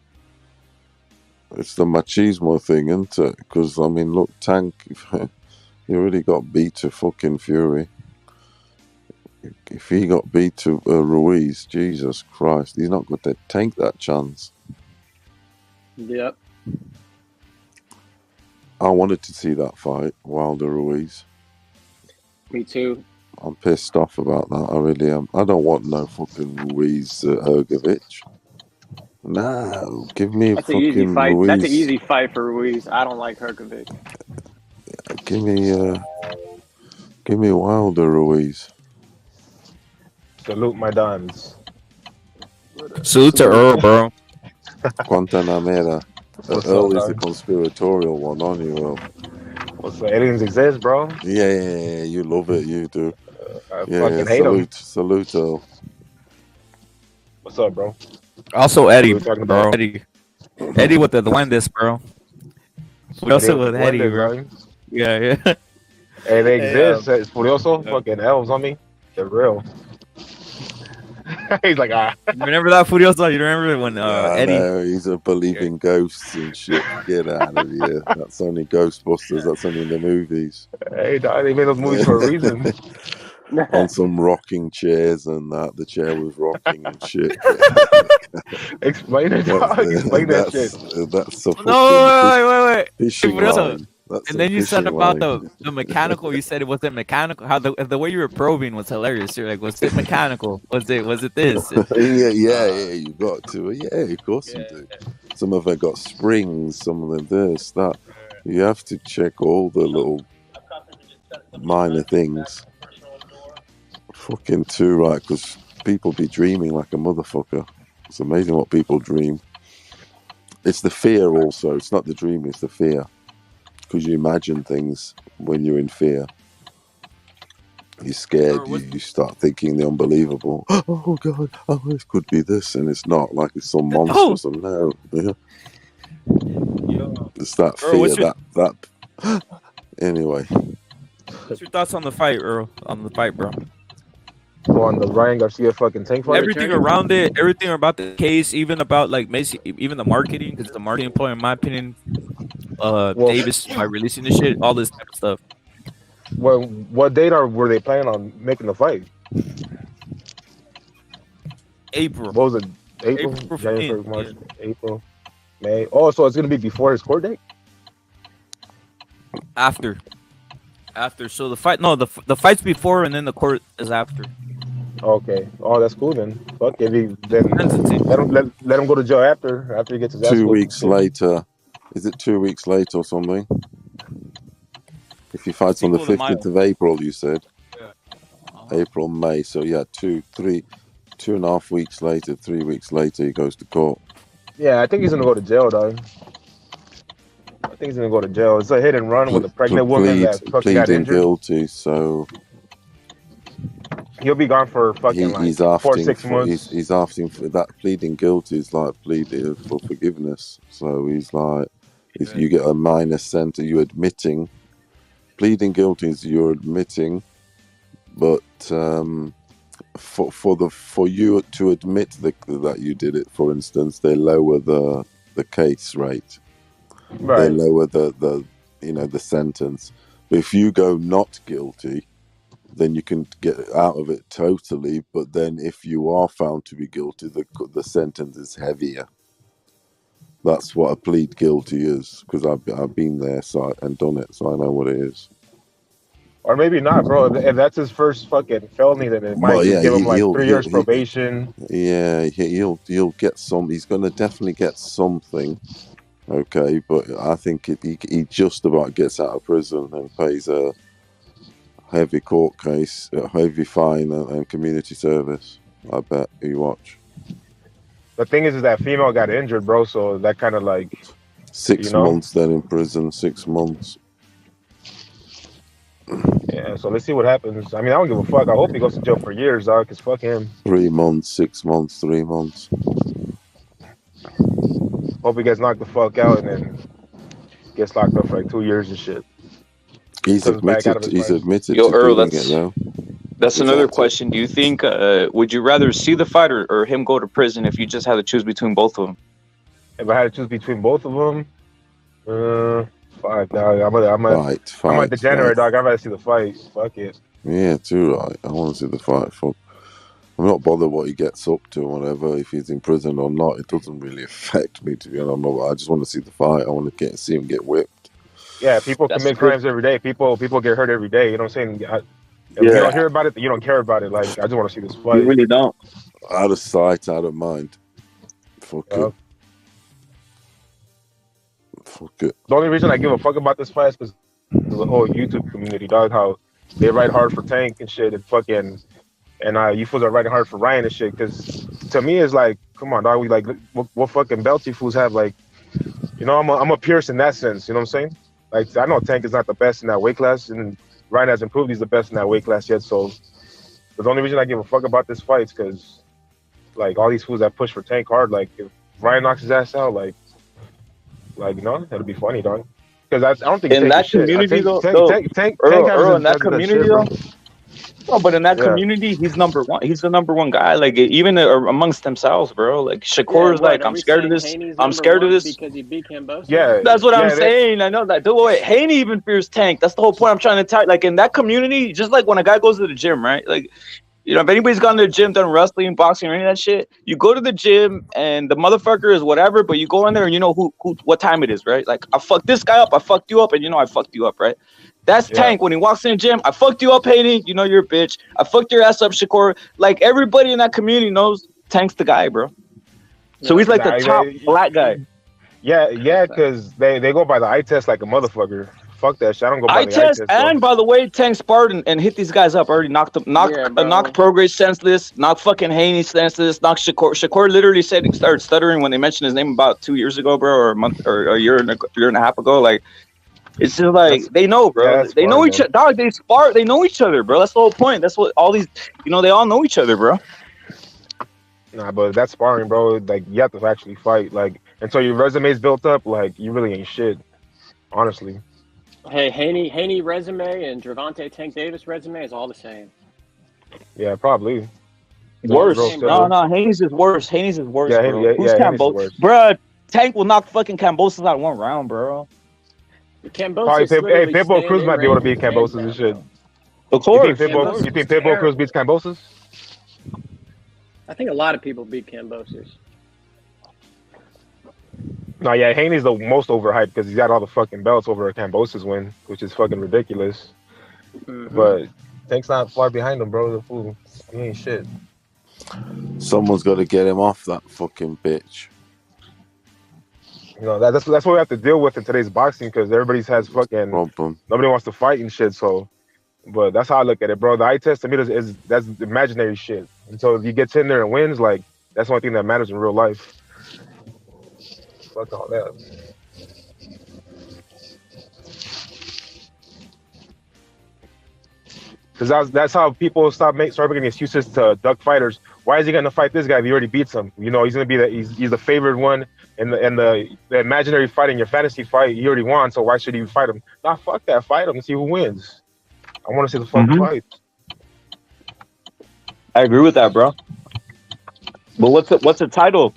It's the machismo thing, isn't it? Because look, Tank, he already got beat to fucking Fury. If he got beat to Ruiz, Jesus Christ, he's not going to take that chance. Yep. I wanted to see that fight, Wilder Ruiz. Me too. I'm pissed off about that. I really am. I don't want no fucking Ruiz Hergovic. No, give me That's an easy fucking fight. That's an Ruiz. easy fight for Ruiz. I don't like Herkovic. Give me Wilder Ruiz. Salute my dons. Salute to Earl, bro. Guantanamera. What's Earl up, is the dog? conspiratorial one, aren't you, Earl? What's up? Aliens exist, bro. Yeah, you love it, you do. I Yeah, fucking hate them. salute, Earl. What's up, bro? Also Eddie, What are we talking bro. about? Eddie with the Duendes, bro. We also with Eddie, Duendes, bro. right? Yeah. Hey, they Hey, exist. It's Furioso. Fucking elves on me. They're real. He's like, ah. You remember that Furioso? You remember when Eddie? No, he's a believing ghosts and shit. Get out of here. That's only Ghostbusters. That's only in the movies. Hey, dog, they made those movies for a reason. On some rocking chairs and that. The chair was rocking and shit. Explain it, dog. Explain that shit. That's a fucking No, wait. fishing line. That's And then you said fishing about line. the mechanical. You said it wasn't mechanical. How the way you were probing was hilarious. You're like, was it mechanical? Was it this? yeah, you got to. Yeah, of course you do. Some of it got springs, some of them this, that. You have to check all the little minor things. Fucking too right, because people be dreaming like a motherfucker. It's amazing what people dream. It's the fear also. It's not the dream, it's the fear. Because you imagine things when you're in fear. You're scared, you start thinking the unbelievable. Oh God, it could be this, and it's not, like it's some monster or something. No, yeah. It's that fear, that anyway. What's your thoughts on the fight, Earl? On the fight, bro? On the Ryan Garcia fucking tank fight? Everything around it, everything about the case, even about like even the marketing, because the marketing point, in my opinion, Davis by releasing this shit, all this type of stuff. Well, what date were they planning on making the fight? April. What was it? April? January, March, April, May. Oh, so it's gonna be before his court date? After. So the fight, no, the fight's before, and then the court is after. Okay. Oh, that's cool then. Fuck it. Then let him go to jail after he gets his ass 2 whooped. weeks later. Is it 2 weeks later or something? If he fights on the 15th of April, you said. April, May. So yeah, 2.5 weeks later, 3 weeks later, he goes to court. Yeah, I think he's gonna go to jail, dog. I think he's gonna go to jail. It's a hit and run with a pregnant woman that fucking got pleading injured. guilty, so He'll be gone for fucking he's 4 or asking 6 for, months. he's asking for that. Pleading guilty is like pleading for forgiveness. So he's like, if you get a minor sentence, you're admitting. Pleading guilty is you're admitting, but for you to admit that you did it, for instance, they lower the case rate. Right. They lower the the sentence. But if you go not guilty, then you can get out of it totally. But then if you are found to be guilty, the sentence is heavier. That's what a plead guilty is, because I've been there and done it, so I know what it is. Or maybe not, bro. If that's his first fucking felony, then it might just give him like 3 years probation. Yeah, he'll get some. He's going to definitely get something. Okay, but I think he just about gets out of prison and pays a heavy court case, a heavy fine, and community service. I bet you watch. The thing is that female got injured, bro. So that kind of like 6 months then in prison. 6 months. Yeah, so let's see what happens. I mean, I don't give a fuck. I hope he goes to jail for years, dog, because fuck him. 3 months, 6 months, 3 months. Hope he gets knocked the fuck out and then gets locked up for like 2 years and shit. He's admitted. Yo, to Earl, doing it now. that's another question. Do you think, would you rather see the fight or him go to prison if you just had to choose between both of them? If I had to choose between both of them, fuck, dog. I'm a degenerate, dog. I'd rather see the fight. Fuck it. Yeah, too right. I want to see the fight. Fuck. I'm not bothered what he gets up to or whatever, if he's in prison or not. It doesn't really affect me, to be honest. I just want to see the fight. I want to see him get whipped. Yeah, people commit crimes every day. People get hurt every day. You know what I'm saying? If you don't hear about it, then you don't care about it. Like, I just want to see this fight. You really don't. Out of sight, out of mind. Fuck it. Fuck it. The only reason I give a fuck about this fight is because the whole YouTube community, dog, how they write hard for Tank and shit, and fucking, and you fools are writing hard for Ryan and shit. Because to me, it's like, come on, dog, we like, what fucking belts you fools have? Like, you know, I'm a Pierce in that sense. You know what I'm saying? Like, I know Tank is not the best in that weight class, and Ryan has improved. He's the best in that weight class yet. So the only reason I give a fuck about this fight is because, like, all these fools that push for Tank hard, like, if Ryan knocks his ass out, like, you know, that'll be funny, dog. Because I don't think in that community though, Earl, in that community though. No, but in that community, he's number one. He's the number one guy. Like even amongst themselves, bro. Like Shakur is like, I'm scared of this. I'm scared of this because he beat Cambosa. Yeah, that's what I'm saying. I know that. Wait, Haney even fears Tank. That's the whole point I'm trying to tell. Like in that community, just like when a guy goes to the gym, right? Like, you know, if anybody's gone to the gym, done wrestling, boxing, or any of that shit, you go to the gym and the motherfucker is whatever, but you go in there and you know who what time it is, right? Like, I fucked this guy up, I fucked you up, and you know I fucked you up, right? That's Tank when he walks in the gym. I fucked you up, Haney. You know you're a bitch. I fucked your ass up, Shakur. Like everybody in that community knows Tank's the guy, bro. So he's like the top black guy. Yeah, because they go by the eye test like a motherfucker. Fuck that shit. I don't go by the eye test. And by the way, Tank sparred and hit these guys up. Already knocked Prograis senseless. Knocked fucking Haney senseless. Knocked Shakur. Shakur literally said he started stuttering when they mentioned his name about 2 years ago, bro, or a month or a year and a half ago. Like, it's just like they know, bro. They know each other. Dog, they spar. They know each other, bro. That's the whole point. That's what all these, you know, they all know each other, bro. Nah, but that's sparring, bro. Like, you have to actually fight. Like, until your resume's built up, like, you really ain't shit. Honestly. Hey, Haney resume and Gervonta Tank Davis resume is all the same. Yeah, probably. Worse. No, Haney's is worse. Haney's is worse, bro. Who's Cambosa? Bro, Tank will knock fucking Cambosa out in one round, bro. Cambosa. Hey, Pitbull Cruz might be able to beat Cambosa and shit. Of course. You think Pitbull Cruz beats Cambosa? I think a lot of people beat Cambosa's. No, yeah, Haney's the most overhyped because he's got all the fucking belts over Cambosa's win, which is fucking ridiculous. But Tank's not far behind him, bro. The fool, he ain't shit. Someone's got to get him off that fucking bitch. You know, that's what we have to deal with in today's boxing because everybody has fucking nobody wants to fight and shit. So, but that's how I look at it, bro. The eye test to me is that's imaginary shit. Until he gets in there and wins, like that's the only thing that matters in real life. Fuck all that. Because that's how people start making excuses to duck fighters. Why is he gonna fight this guy if he already beats him? You know, he's gonna be he's the favored one in the imaginary fight in your fantasy fight. He already won, so why should you fight him? Nah, fuck that. Fight him and see who wins. I want to see the fucking fight. I agree with that, bro. But what's the title?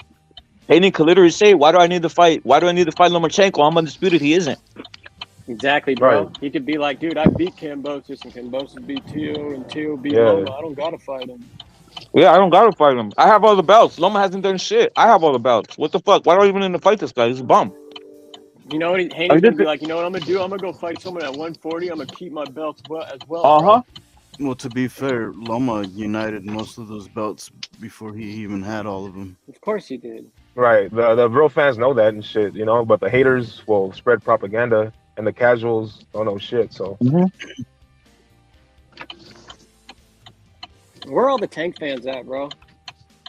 Haney could literally say, "Why do I need to fight? Why do I need to fight Lomachenko? I'm undisputed. He isn't." Exactly, bro. Right. He could be like, "Dude, I beat Cambosa, and Cambosa beat Teo, and Teo beat Loma. I don't gotta fight him." Yeah, I don't gotta fight him. I have all the belts. Loma hasn't done shit. I have all the belts. What the fuck? Why do I even need to fight this guy? He's a bum. You know what? Haney's gonna be like, you know what I'm gonna do? I'm gonna go fight someone at 140. I'm gonna keep my belts as well. Well, to be fair, Loma united most of those belts before he even had all of them. Of course he did. Right. The real fans know that and shit, you know, but the haters will spread propaganda and the casuals don't know shit, so. Where are all the Tank fans at, bro?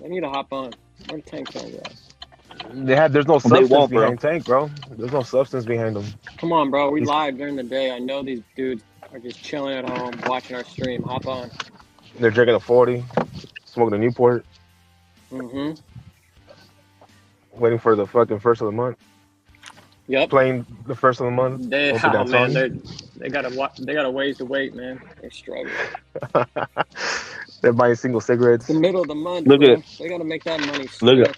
I need to hop on. Where are the Tank fans at? There's no substance behind Tank, bro. There's no substance behind them. Come on, bro. We live during the day. I know these dudes are just chilling at home, watching our stream. Hop on. They're drinking a 40, smoking a Newport. Waiting for the fucking first of the month. Yep. Playing the first of the month. They got a ways to wait, man. They're struggling. They're buying single cigarettes. The middle of the month. Look at it. They gotta make that money. Look at.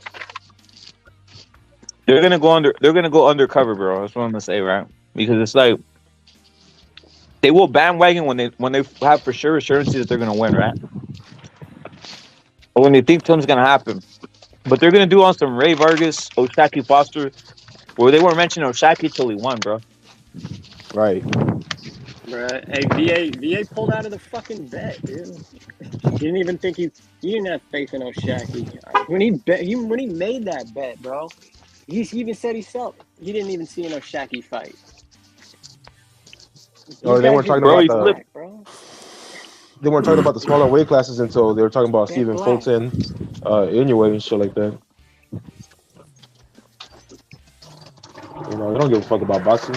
They're gonna go undercover, bro. That's what I'm gonna say, right? Because it's like they will bandwagon when they have for sure assurance that they're gonna win, right? Or when they think something's gonna happen. But they're gonna do on some Ray Vargas, Oshaki Foster, where they weren't mentioning Oshaki till he won, bro. Right. Bruh. Hey, VA pulled out of the fucking bet, dude. He didn't even think he didn't have faith in O'Shaquie. When he made that bet, bro, he even said he didn't even see an O'Shaquie fight. Or they weren't talking Bro, about he the. flipped, bro. They weren't talking about the smaller weight classes until they were talking about Bet Stephen black. Fulton, Inoue and shit like that. You know, they don't give a fuck about boxing.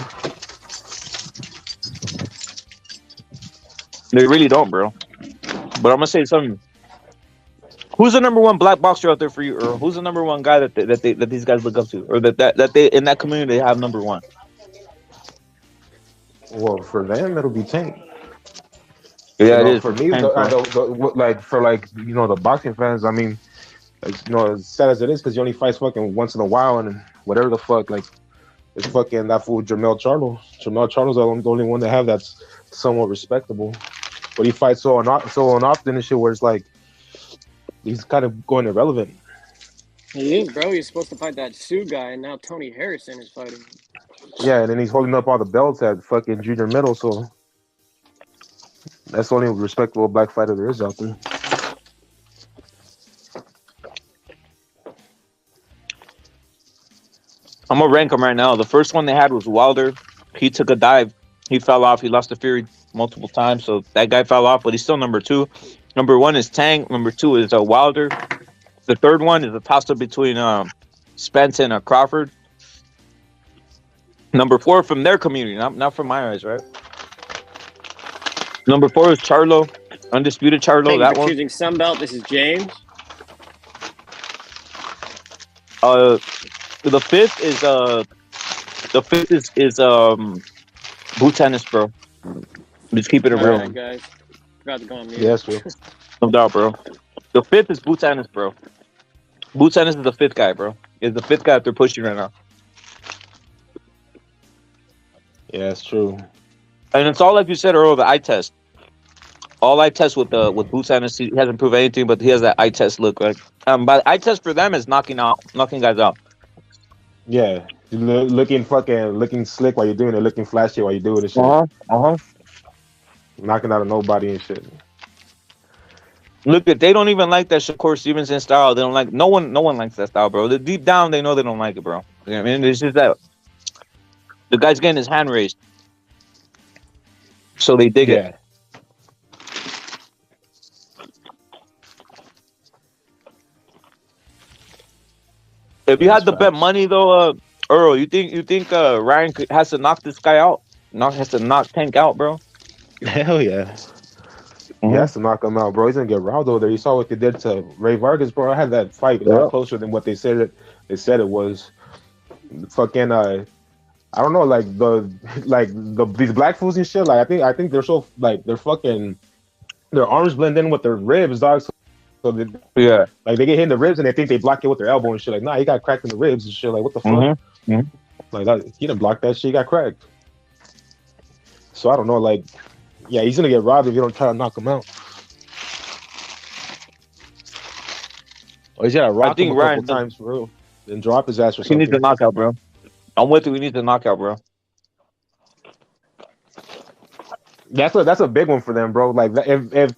They really don't, bro. But I'm gonna say something. Who's the number one black boxer out there for you, Earl? Who's the number one guy that these guys look up to, or that they in that community they have number one? Well, for them it'll be Tank. Yeah, you know, it is. for me, Tank, the boxing fans. I mean, as sad as it is, because he only fights fucking once in a while, and whatever the fuck, like, it's fucking that fool Jermell Charlo. Jermell Charlo's the only one that have that's somewhat respectable, but he fights so often and shit where it's like he's kind of going irrelevant. He is, bro. He's supposed to fight that Sue guy, and now Tony Harrison is fighting. Yeah, and then he's holding up all the belts at fucking junior middle, so that's the only respectable black fighter there is out there. I'm gonna rank them right now. The first one they had was Wilder. He took a dive. He fell off. He lost to Fury multiple times, so that guy fell off. But he's still number two. Number one is Tank. Number two is Wilder. The third one is a toss-up between Spence and Crawford. Number four from their community, not from my eyes, right? Number four is Charlo, undisputed Charlo. That one. Choosing Sunbelt. This is James. The fifth is Boot Tennis, bro. Just keep it real. Right, guys. Forgot to go on mute. Yeah, that's true. No doubt, bro. The fifth is Boot Tennis, bro. Boot Tennis is the fifth guy, bro. Is the fifth guy that they're pushing right now. Yeah, it's true. And it's all like you said earlier, the eye test. All eye test with Boot Tennis, he hasn't proved anything, but he has that eye test look. Like, but eye test for them is knocking guys out. Yeah, looking slick while you're doing it, looking flashy while you're doing it. Shit. Knocking out of nobody and shit. Look, they don't even like that Shakur Stevenson style. They don't like no one likes that style, bro. Deep down, they know they don't like it, bro. You know what I mean, it's just that the guy's getting his hand raised, so they dig it. If you had to bet money though, Earl, you think Ryan has to knock this guy out? Has to knock Tank out, bro? Hell yeah. He has to knock him out, bro. He's gonna get robbed over there. You saw what they did to Ray Vargas, bro. I had that fight a lot closer than what they said it was. Fucking I don't know, these black fools and shit. Like I think they're so like their arms blend in with their ribs, dog. So they get hit in the ribs and they think they block it with their elbow and shit. Like, nah, he got cracked in the ribs and shit. Like, what the fuck? Like that, he didn't block that shit. He got cracked. So I don't know. Like, yeah, he's gonna get robbed if you don't try to knock him out. Or he's gotta rock him a couple times for real, then drop his ass or something. He needs a knockout, bro. I'm with you. We need the knockout, bro. That's a big one for them, bro. Like if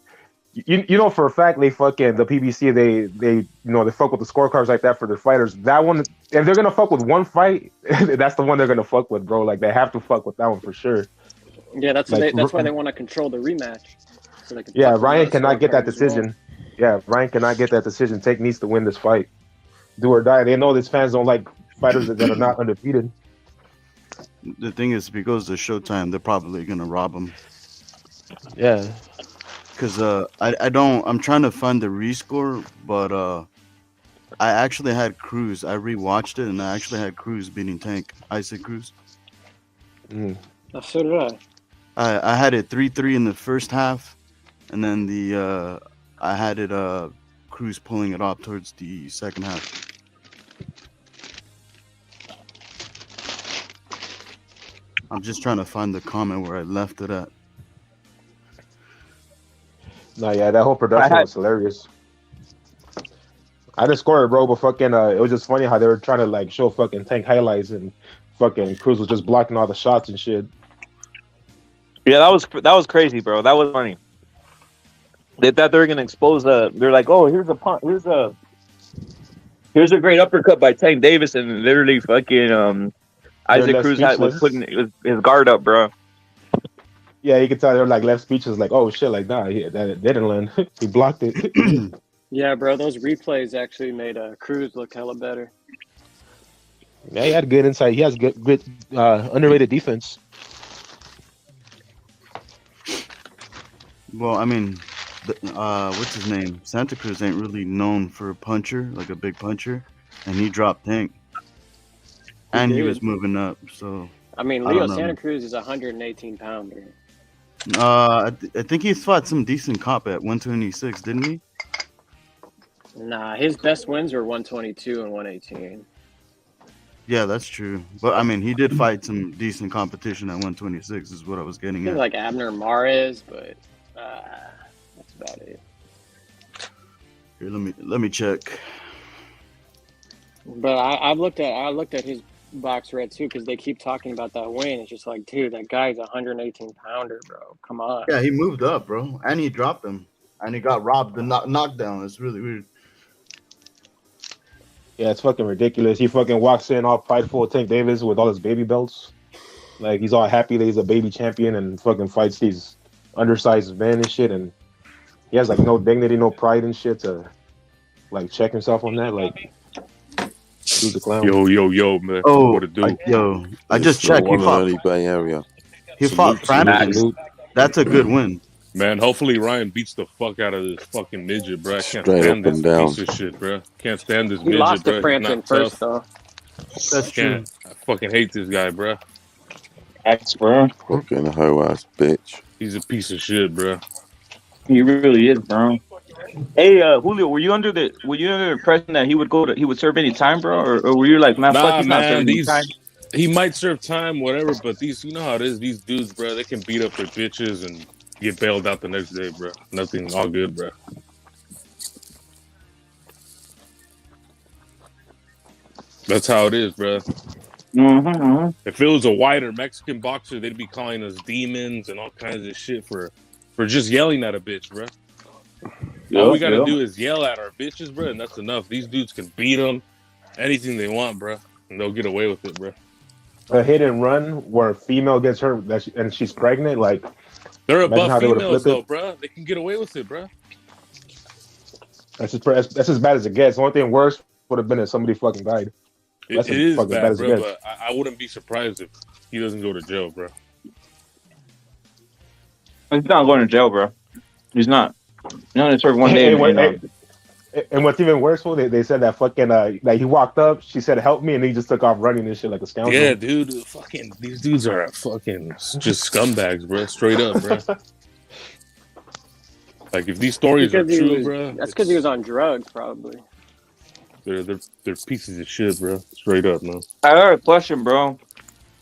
you know for a fact the PBC they fuck with the scorecards like that for their fighters. That one, if they're gonna fuck with one fight, that's the one they're gonna fuck with, bro. Like they have to fuck with that one for sure. Yeah, that's why they want to control the rematch. So they can Ryan cannot get that decision. Well. Yeah, Ryan cannot get that decision. Tank needs to win this fight, do or die. They know these fans don't like fighters that are not undefeated. The thing is, if he goes to Showtime, they're probably gonna rob him. Yeah. Because I'm trying to find the rescore, but I actually had Cruz. I rewatched it, and I actually had Cruz beating Tank, Isaac Cruz. So did I. I had it 3-3 in the first half, and then I had it Cruz pulling it off towards the second half. I'm just trying to find the comment where I left it at. No, yeah, that whole production was hilarious. I didn't score it, bro, but fucking it was just funny how they were trying to like show fucking Tank highlights and fucking Cruz was just blocking all the shots and shit. Yeah, that was crazy, bro. That was funny. They thought they were gonna expose the. They're like, oh, here's a great uppercut by Tank Davis, and literally fucking Isaac Cruz was putting his guard up, bro. Yeah, you could tell they were like left speeches, like, oh shit, like nah, that didn't land. He blocked it. Yeah, bro, those replays actually made Cruz look hella better. Yeah, he had good insight. He has good underrated defense. Well, I mean, what's his name? Santa Cruz ain't really known for a puncher, like a big puncher, and he dropped Tank, and he was moving up. So I mean, Leo Santa Cruz is a 118 pounder. I think he fought some decent comp at 126, didn't he? Nah, his best wins were 122 and 118. Yeah, that's true. But I mean, he did fight some decent competition at 126, is what I was getting at. Like Abner Mares, but that's about it. Here, let me check. But I looked at his box red too, because they keep talking about that win. It's just like, dude, that guy's a 118 pounder, bro. Come on. Yeah, he moved up, bro, and he dropped him, and he got robbed the knockdown. It's really weird. Yeah, it's fucking ridiculous. He fucking walks in all prideful, Tank Davis, with all his baby belts. Like, he's all happy that he's a baby champion and fucking fights these undersized men and shit. And he has, like, no dignity, no pride and shit to, like, check himself on that. Like, dude's a clown. Yo, man. Oh, what to do? I just checked. He fought early Bay Area. He fought Frampton. That's a good win. Man, hopefully Ryan beats the fuck out of this fucking midget, bro. I can't Straight stand up and this down. piece of shit, bro. Can't stand this He midget, lost bro. to Frampton first, though. That's true. I fucking hate this guy, bro. X, bro. Fucking hoe ass bitch. He's a piece of shit, bro. He really is, bro. Hey, Julio, were you under the impression that he would serve any time, bro, or were you like, man, fuck, he's not serving any time? He might serve time, whatever, but you know how it is. These dudes, bro, they can beat up their bitches and get bailed out the next day, bro. Nothing, all good, bro. That's how it is, bro. Mm-hmm. If it was a white or Mexican boxer, they'd be calling us demons and all kinds of shit for just yelling at a bitch, bro. All we gotta do is yell at our bitches, bro, and that's enough. These dudes can beat them, anything they want, bro, and they'll get away with it, bro. A hit and run where a female gets hurt and she's pregnant, like, they're above females, though, bro. They can get away with it, bro. That's as bad as it gets. The only thing worse would have been if somebody fucking died. It is bad, bro, but I wouldn't be surprised if he doesn't go to jail, bro. He's not going to jail, bro. He's not. He's not going to serve 1 day. And what's even worse, they said that fucking like he walked up, she said help me, and he just took off running and shit like a scoundrel. Yeah, dude, fucking these dudes are fucking just scumbags, bro. Straight up, bro. Like if these stories are true, bro, that's because he was on drugs, probably. They're pieces of shit, bro. Straight up, man. I got a question, bro.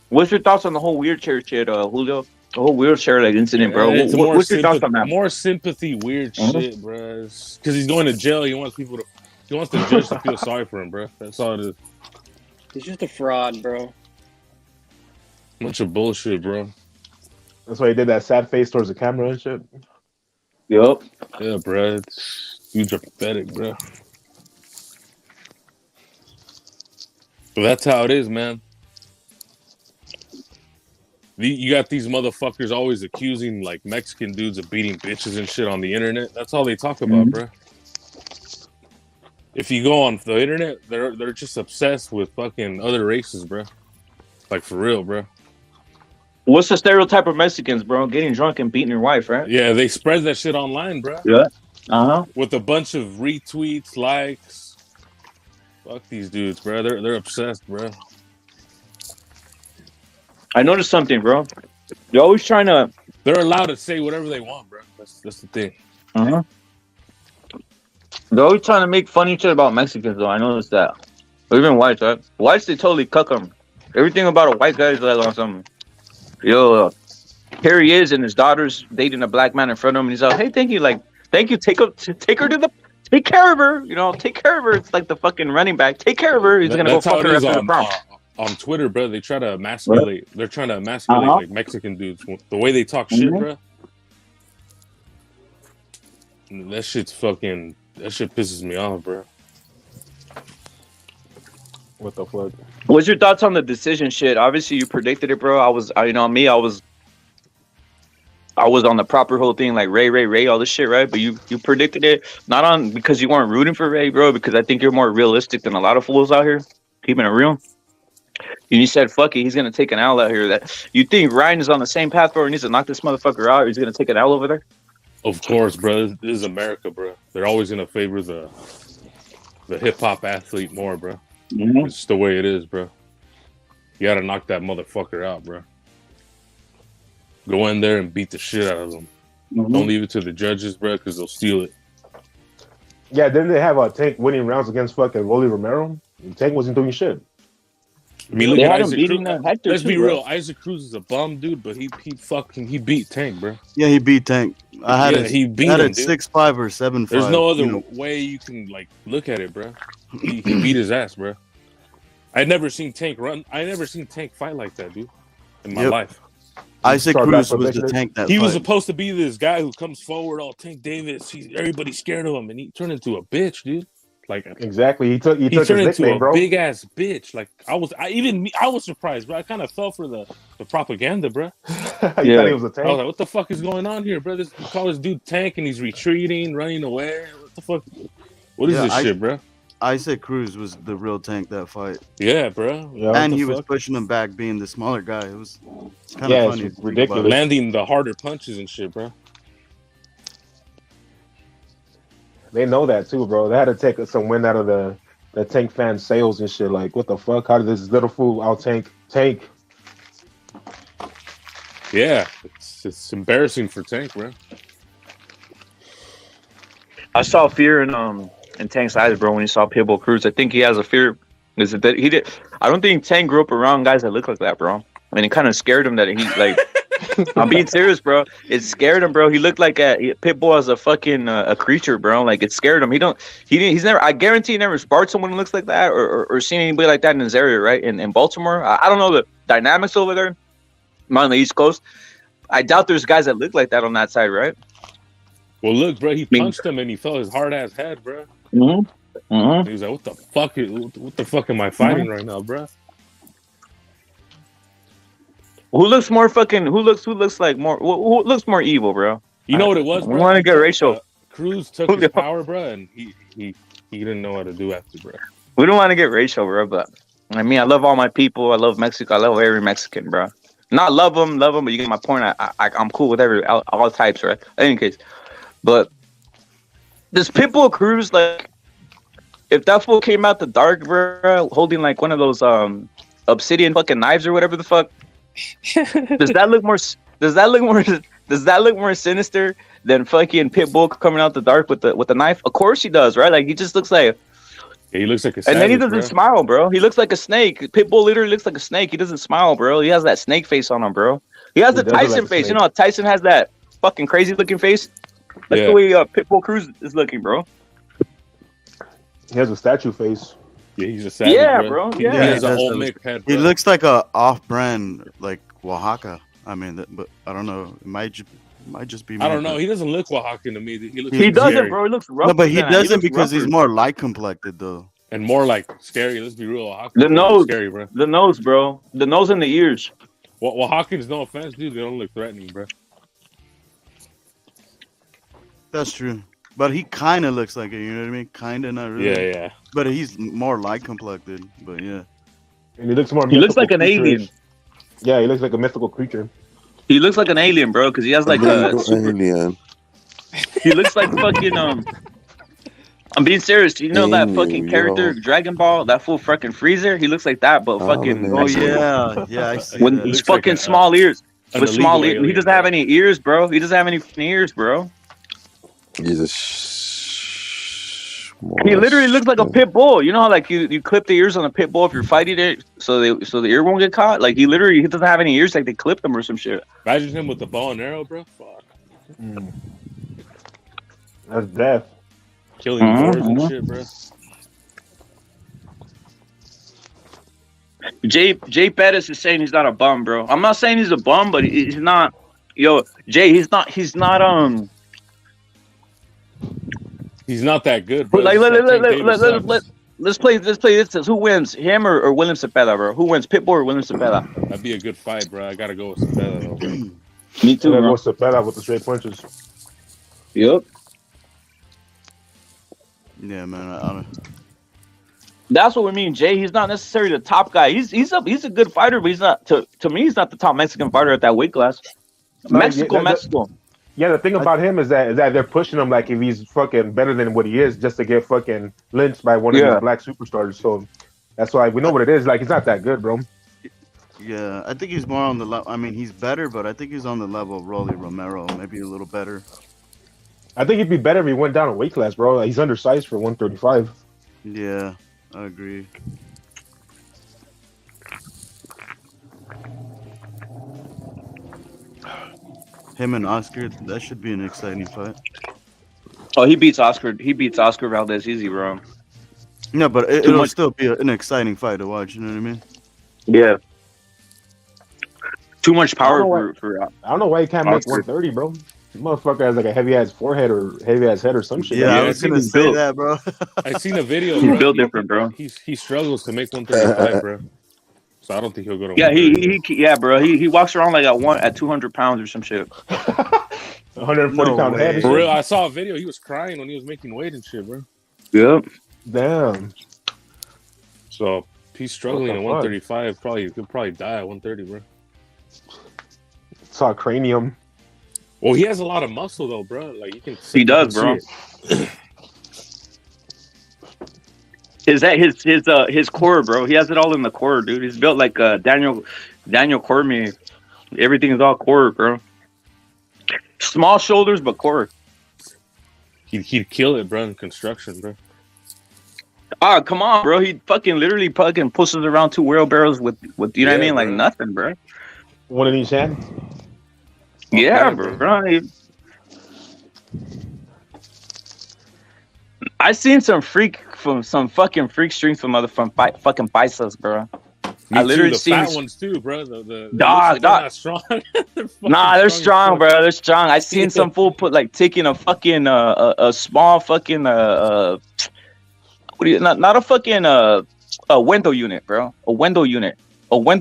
What's your thoughts on the whole wheelchair shit, Julio? The whole wheelchair like incident, bro. What's your thoughts on that? More sympathy, weird shit, bro. Because he's going to jail. He wants the judge to feel sorry for him, bro. That's all it is. He's just a fraud, bro. Bunch of bullshit, bro. That's why he did that sad face towards the camera and shit. Yup. Yeah, bro. Dudes are pathetic, bro. But that's how it is, man. You got these motherfuckers always accusing like Mexican dudes of beating bitches and shit on the internet. That's all they talk about, bro. If you go on the internet, they're just obsessed with fucking other races, bro. Like for real, bro. What's the stereotype of Mexicans, bro? Getting drunk and beating your wife, right? Yeah, they spread that shit online, bro. Yeah. Uh-huh. With a bunch of retweets, likes. Fuck these dudes, bro. They're obsessed, bro. I noticed something, bro. They're always trying to. They're allowed to say whatever they want, bro. That's the thing. Uh-huh. They're always trying to make funny shit about Mexicans, though. I noticed that. Or even whites, right? Whites, they totally cuck them. Everything about a white guy is like on some. Yo, here he is, and his daughter's dating a black man in front of him, and he's like, "Hey, thank you, take her to the, take care of her, take care of her." It's like the fucking running back. Take care of her. He's gonna go fuck her after the prom. on Twitter, bro, they try to emasculate. They're trying to emasculate like Mexican dudes. The way they talk shit, bro. That shit's fucking. That shit pisses me off, bro. What the fuck? What's your thoughts on the decision shit? Obviously, you predicted it, bro. I was on the proper whole thing, like Ray, all this shit, right? But you predicted it not on because you weren't rooting for Ray, bro. Because I think you're more realistic than a lot of fools out here, keeping it real. And you said, "Fuck it, he's gonna take an L out here." That you think Ryan is on the same path, bro? He needs to knock this motherfucker out, or he's gonna take an L over there. Of course, bro. This is America, bro. They're always gonna favor the hip hop athlete more, bro. It's just the way it is, bro. You gotta knock that motherfucker out, bro. Go in there and beat the shit out of them. Don't leave it to the judges, bro, because they'll steal it. Yeah, didn't they have Tank winning rounds against fucking Rolly Romero? And Tank wasn't doing shit. I mean, look at Isaac Cruz. Let's be real. Isaac Cruz is a bum, dude, but he beat Tank, bro. Yeah, he beat Tank. He beat him, him, 6'5" or 7'5". There's no other way you can like look at it, bro. He beat his ass, bro. I never seen Tank run. I never seen Tank fight like that, dude, in my life. Isaac Cruz was the Tank that he was fight. supposed to be this guy who comes forward, all Tank Davis. Everybody's scared of him, and he turned into a bitch, dude. Like exactly, he took turned his into nickname, a bro. big ass bitch. Like I was surprised, bro. I kind of fell for the propaganda, bro. You thought he was a Tank? I was like, what the fuck is going on here, bro? You call this dude Tank, and he's retreating, running away. What the fuck? What is this shit, bro? Isaac Cruz was the real Tank that fight. Yeah, bro. Yeah, and he was pushing him back, being the smaller guy. It was kind of funny. Ridiculous. Landing the harder punches and shit, bro. They know that too, bro. They had to take some wind out of the Tank fan sales and shit. Like, what the fuck? How did this little fool out Tank? Yeah, it's embarrassing for Tank, bro. I saw fear in Tank's eyes, bro, when he saw Pitbull Cruz. I think he has a fear. Is it that he did? I don't think Tank grew up around guys that look like that, bro. I mean, it kind of scared him that he like. I'm being serious, bro. It scared him, bro. He looked like Pitbull as a fucking a creature, bro. Like it scared him. He's never. I guarantee he never sparred someone who looks like that or seen anybody like that in his area, right? In Baltimore, I don't know the dynamics over there. I'm on the East Coast. I doubt there's guys that look like that on that side, right? Well, look, bro. He punched him and he felt his hard ass head, bro. He was like, "What the fuck? What the fuck am I fighting right now, bro?" Who looks more fucking? Who looks like more? Who looks more evil, bro? You know what it was, bro? I want to get racial. Cruz took his power, bro, and he didn't know what to do after, bro. We don't want to get racial, bro, but I mean, I love all my people. I love Mexico. I love every Mexican, bro. Not love them, but you get my point. I'm cool with all types, right? In any case, but this Pitbull Cruz, like, if that fool came out the dark, bro, holding like one of those obsidian fucking knives or whatever the fuck. Does that look more sinister than fucking Pitbull coming out the dark with the knife? Of course he does, right? Like he just looks like he looks like a savage, and then he doesn't smile, bro. He looks like a snake. Pitbull literally looks like a snake. He doesn't smile, bro. He has that snake face on him, bro. He has the Tyson face. You know how Tyson has that fucking crazy looking face? That's the way Pitbull Cruz is looking, bro. He has a statue face. Yeah, he's a savage, bro. He has an old Mick head, bro. He looks like a off-brand, like Oaxaca. I mean, but I don't know. It might just be. I don't know. He doesn't look Oaxacan to me. He doesn't, bro. He looks rough. No, but he doesn't because he's more light complected, though, and more like scary. Let's be real. Oaxacan, the nose, scary, bro. The nose, bro. The nose and the ears. Well, Oaxacans, no offense, dude, they don't look threatening, bro. That's true. But he kind of looks like it, you know what I mean? Kind of, not really. Yeah. But he's more light complected, but yeah. And he looks more. He looks like an alien. Yeah, he looks like a mythical creature. He looks like an alien, bro, because he has like a alien. He looks like fucking I'm being serious. You know that fucking character, Dragon Ball, that full fucking Freezer? He looks like that, but fucking. Oh yeah, I see. With his fucking like small ears. With small ears. He doesn't have any ears, bro. He doesn't have any ears, bro. He's a he literally looks like a pit bull. You know how like you clip the ears on a pit bull if you're fighting it, so the ear won't get caught. Like he doesn't have any ears. Like they clip them or some shit. Imagine him with the bow and arrow, bro. Fuck. That's death. Killing boars and shit, bro. Jay Pettis is saying he's not a bum, bro. I'm not saying he's a bum, but he's not. Yo, Jay, he's not. He's not. He's not that good, bro. Like, Tank Davis sucks. let's play this. Who wins, him or William Zepeda, bro? Who wins, Pitbull or William Zepeda? That'd be a good fight, bro. I gotta go with Zepeda, though, bro. Me too, I bro. go Zepeda with the straight punches. Yep. Yeah, man. I don't. That's what we mean, Jay. He's not necessarily the top guy. He's a good fighter, but he's not to me. He's not the top Mexican fighter at that weight class. Mexico. Yeah, the thing about him is that they're pushing him like if he's fucking better than what he is, just to get fucking lynched by one of these black superstars. So that's why we know what it is. Like he's not that good, bro. Yeah, I think he's more on the level. I mean, he's better, but I think he's on the level of Rolly Romero, maybe a little better. I think he'd be better if he went down a weight class, bro. He's undersized for 135. Yeah, I agree. Him and Oscar, that should be an exciting fight. Oh, he beats Oscar. He beats Oscar Valdez easy, bro. No, but it'll still be an exciting fight to watch. You know what I mean? Yeah. Too much power for. I don't know why he can't make 130, bro. This motherfucker has like a heavy ass forehead or heavy ass head or some shit. Yeah, I was gonna say that, bro. I seen a video. He's built different, bro. He struggles to make 135, bro. So I don't think he'll go to. Yeah, yeah, bro. He walks around like at 200 pounds or some shit. 140 pound head. For real, I saw a video. He was crying when he was making weight and shit, bro. Yep. Damn. So he's struggling at 135. He'll probably die at 130, bro. Saw cranium. Well, he has a lot of muscle though, bro. Like you can. He does, bro. His core, bro. He has it all in the core, dude. He's built like Daniel Cormier. Everything is all core, bro. Small shoulders, but core. He'd kill it, bro, in construction, bro. Ah, come on, bro. He literally pushes around 2 wheelbarrows with you know what I mean, like nothing, bro. One in each hand. Yeah, bro. I seen some fucking freak strength from fucking biceps, bro. I literally seen fat ones too, bro. The dog. Not strong. They're strong, bro. They're strong. I seen some fool taking a fucking a small fucking not a fucking a window unit, bro. A window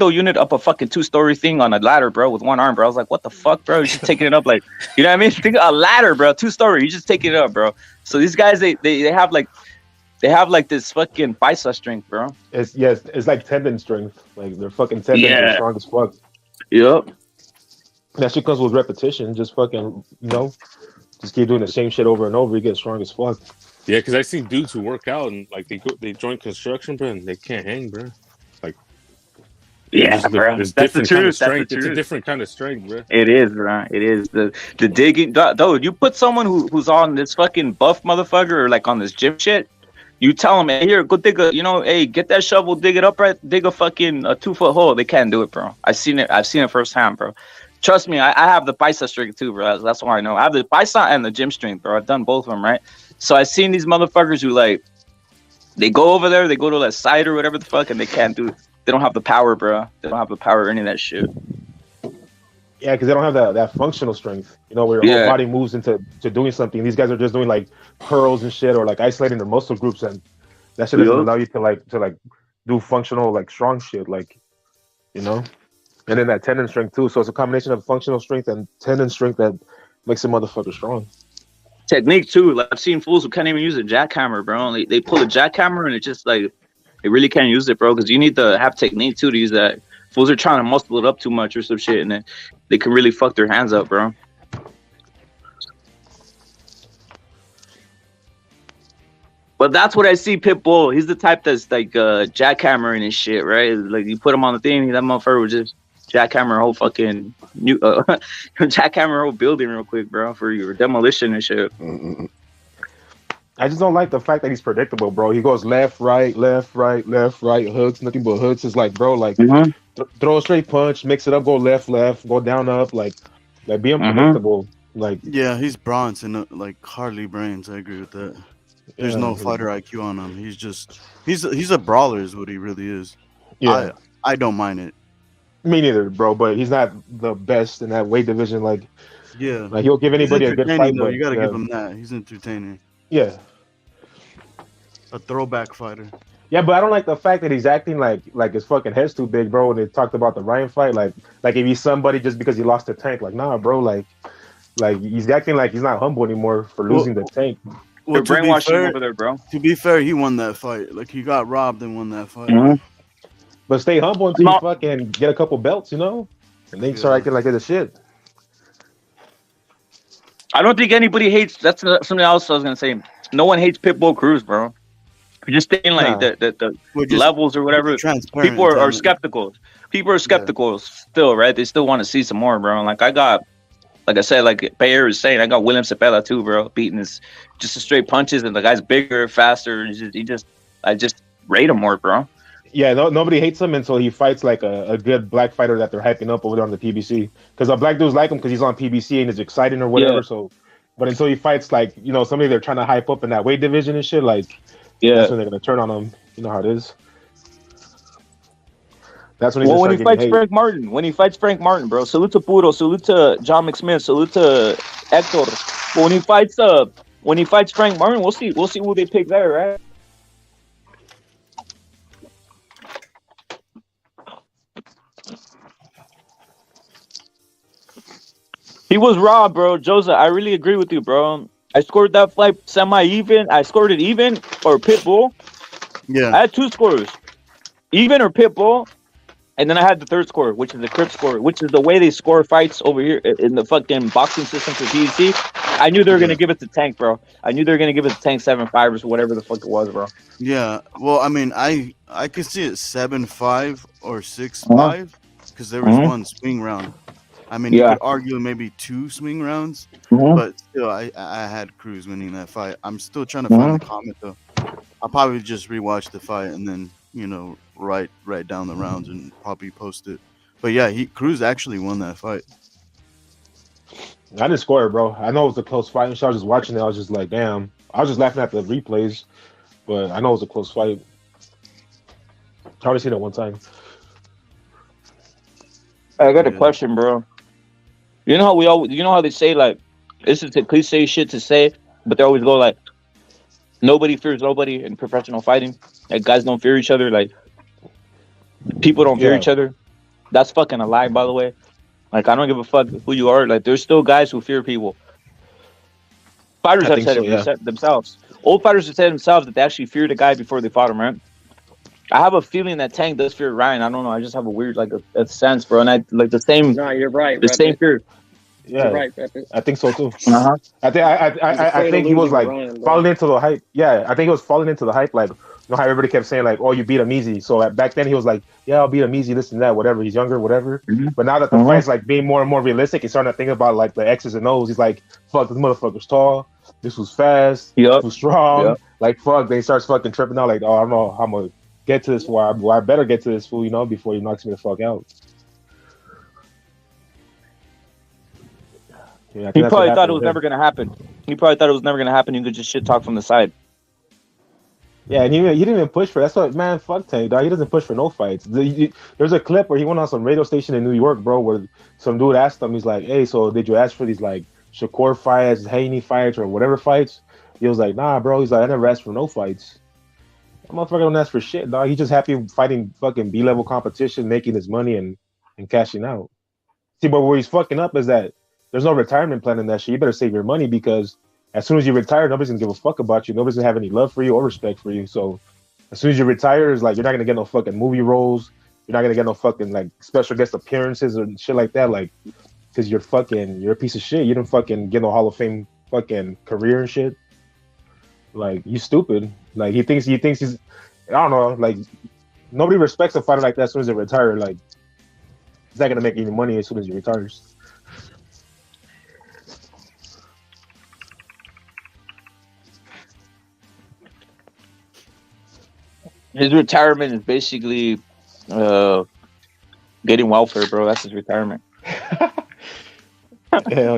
unit up a fucking 2-story thing on a ladder, bro, with one arm, bro. I was like, what the fuck, bro? You're just taking it up like, you know what I mean? Think a ladder, bro, 2-story. You're just taking it up, bro. So these guys, they have like this fucking bicep strength, bro. It's like tendon strength. Like their fucking tendons are strong as fuck. Yep. That shit comes with repetition. Just fucking, just keep doing the same shit over and over. You get strong as fuck. Yeah, because I seen dudes who work out and like they join construction, bro, and they can't hang, bro. Like, yeah, bro. That's the truth. It's a different kind of strength, bro. It is, bro. It is the digging. Dude, you put someone who's on this fucking buff motherfucker or like on this gym shit. You tell them, hey, here, go dig hey, get that shovel, dig it up, right? Dig a fucking 2-foot hole. They can't do it, bro. I've seen it firsthand, bro. Trust me, I have the bicep strength too, bro. That's why I know. I have the bicep and the gym strength, bro. I've done both of them, right? So I've seen these motherfuckers who like, they go over there, they go to that site or whatever the fuck, and they can't do it. They don't have the power, bro. They don't have the power or any of that shit. Yeah, because they don't have that functional strength. Where your whole body moves into doing something. These guys are just doing like curls and shit, or like isolating their muscle groups, and that shit doesn't allow you to do functional like strong shit, and then that tendon strength too. So it's a combination of functional strength and tendon strength that makes a motherfucker strong. Technique too. Like I've seen fools who can't even use a jackhammer, bro. They pull a jackhammer and it just like they really can't use it, bro, because you need to have technique too to use that. Fools are trying to muscle it up too much or some shit, and then they can really fuck their hands up, bro. But that's what I see Pitbull. He's the type that's like jackhammering and shit, right? Like you put him on the thing, that motherfucker would just jackhammer a whole fucking jackhammer a whole building real quick, bro, for your demolition and shit. I just don't like the fact that he's predictable, bro. He goes left, right, hooks, nothing but hooks. It's like, bro, like throw a straight punch, mix it up, go left, go down, up, like be unpredictable. Like, yeah, he's bronze and like hardly brains. I agree with that. There's no fighter IQ on him. He's a brawler, is what he really is. Yeah. I don't mind it. Me neither, bro. But he's not the best in that weight division. Like he'll give He's anybody a good entertaining fight, though. but You gotta give him that. He's entertaining. Yeah. A throwback fighter. Yeah, but I don't like the fact that he's acting like his fucking head's too big, bro. When they talked about the Ryan fight, like if he's somebody just because he lost to Tank, like nah, bro, like he's acting like he's not humble anymore for losing the Tank. They're brainwashing him over there, bro. To be fair, he won that fight. Like he got robbed and won that fight. But stay humble until you fucking get a couple belts, you know, and then start acting like it's a shit. I don't think anybody hates. That's something else I was gonna say. No one hates Pitbull Cruz, bro. You're just saying like the levels or whatever. People are skeptical. People are skeptical still, right? They still want to see some more, bro. Like I said, like Bayer is saying, I got William Zepeda too, bro. Beating his just straight punches, and the guy's bigger, faster. I just rate him more, bro. Yeah, nobody hates him until he fights like a good black fighter that they're hyping up over there on the PBC. Because the black dudes like him because he's on PBC and is exciting or whatever. Yeah. So, but until he fights like somebody they're trying to hype up in that weight division and shit, like that's when they're gonna turn on him. You know how it is. That's when when he fights Frank Martin. When he fights Frank Martin, bro. Salute to Puro. Salute to John McSmith. Salute to Hector. But when he fights Frank Martin, we'll see who they pick there, right? He was robbed, bro. Joseph, I really agree with you, bro. I scored that fight semi-even. I scored it even or Pitbull. Yeah. I had two scores. Even or Pitbull. And then I had the third score, which is the Crip score, which is the way they score fights over here in the fucking boxing system for PEC. I knew they were going to give it to Tank, bro. I knew they were going to give it to Tank 7-5 or whatever the fuck it was, bro. Yeah. Well, I mean, I could see it 7-5 or 6-5 because there was one swing round. I mean, you could argue maybe 2 swing rounds, but still, I had Cruz winning that fight. I'm still trying to find the comment, though. I'll probably just rewatch the fight and then, write down the rounds and probably post it. But yeah, Cruz actually won that fight. I didn't score it, bro. I know it was a close fight. And so I was just watching it. I was just like, damn. I was just laughing at the replays, but I know it was a close fight. I already seen it one time. I got a question, bro. You know how they say like this is a cliche shit to say, but they always go like nobody fears nobody in professional fighting. Like guys don't fear each other. Like people don't fear each other. That's fucking a lie, by the way. Like I don't give a fuck who you are. Like there's still guys who fear people. Fighters have said it themselves. Old fighters have said themselves that they actually feared a guy before they fought him, right? I have a feeling that Tank does fear Ryan. I don't know. I just have a weird a sense, bro. And I like the same. No, you're right. The same fear. Yeah, you're right. I think so too. I think he was like falling into the hype. Yeah, I think he was falling into the hype. Like how everybody kept saying like, "Oh, you beat him easy." So back then he was like, "Yeah, I'll beat him easy." This and that, whatever. He's younger, whatever. But now that the fight's like being more and more realistic, he's starting to think about like the X's and O's. He's like, "Fuck, this motherfucker's tall. This was fast. This was strong. Yep. Like fuck." They starts fucking tripping out. Like, "Oh, I don't know how I'm gonna get to this. I better get to this fool, before he knocks me the fuck out." Yeah, he probably thought it was never gonna happen. He probably thought it was never gonna happen. You could just shit talk from the side. Yeah, and he didn't even push for. That's what, man. Fuck Tank, dog. He doesn't push for no fights. There's a clip where he went on some radio station in New York, bro, where some dude asked him, he's like, "Hey, so did you ask for these like Shakur fights, Haney fights, or whatever fights?" He was like, "Nah, bro." He's like, "I never asked for no fights." That motherfucker don't ask for shit, dog. He's just happy fighting fucking B-level competition, making his money and cashing out. See, but where he's fucking up is that there's no retirement plan in that shit. You better save your money because as soon as you retire, nobody's gonna give a fuck about you. Nobody's gonna have any love for you or respect for you. So as soon as you retire, it's like you're not gonna get no fucking movie roles. You're not gonna get no fucking like special guest appearances or shit like that. Like, because you're a piece of shit. You didn't fucking get no Hall of Fame fucking career and shit. Like, you stupid. Like he thinks he's I don't know. Like nobody respects a fighter like that as soon as they retire. Like he's not gonna make any money as soon as he retires. His retirement is basically getting welfare, bro. That's his retirement. Hell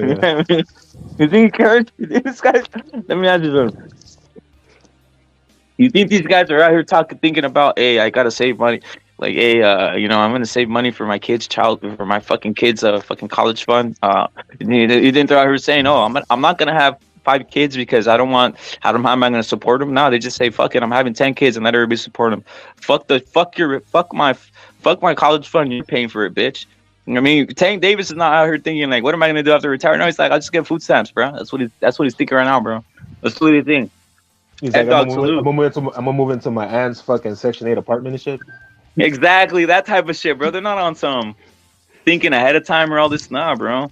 yeah. You think he cares? You think this guy? Let me ask you something. You think these guys are out here thinking about, hey, I gotta save money? like, hey, I'm gonna save money for my fucking kids' fucking college fund. You didn't throw out here saying, oh, I'm not gonna have 5 kids because I don't want. How am I gonna support them? No, they just say, fuck it, I'm having 10 kids and let everybody support them. Fuck my college fund. You're paying for it, bitch. I mean, Tank Davis is not out here thinking like, what am I gonna do after retire? No, he's like, I'll just get food stamps, bro. That's what he's thinking right now, bro. That's what he's thinking. He's like, I'm gonna move into my aunt's fucking Section 8 apartment and shit. Exactly, that type of shit, bro. They're not on some thinking ahead of time or all this, nah, bro.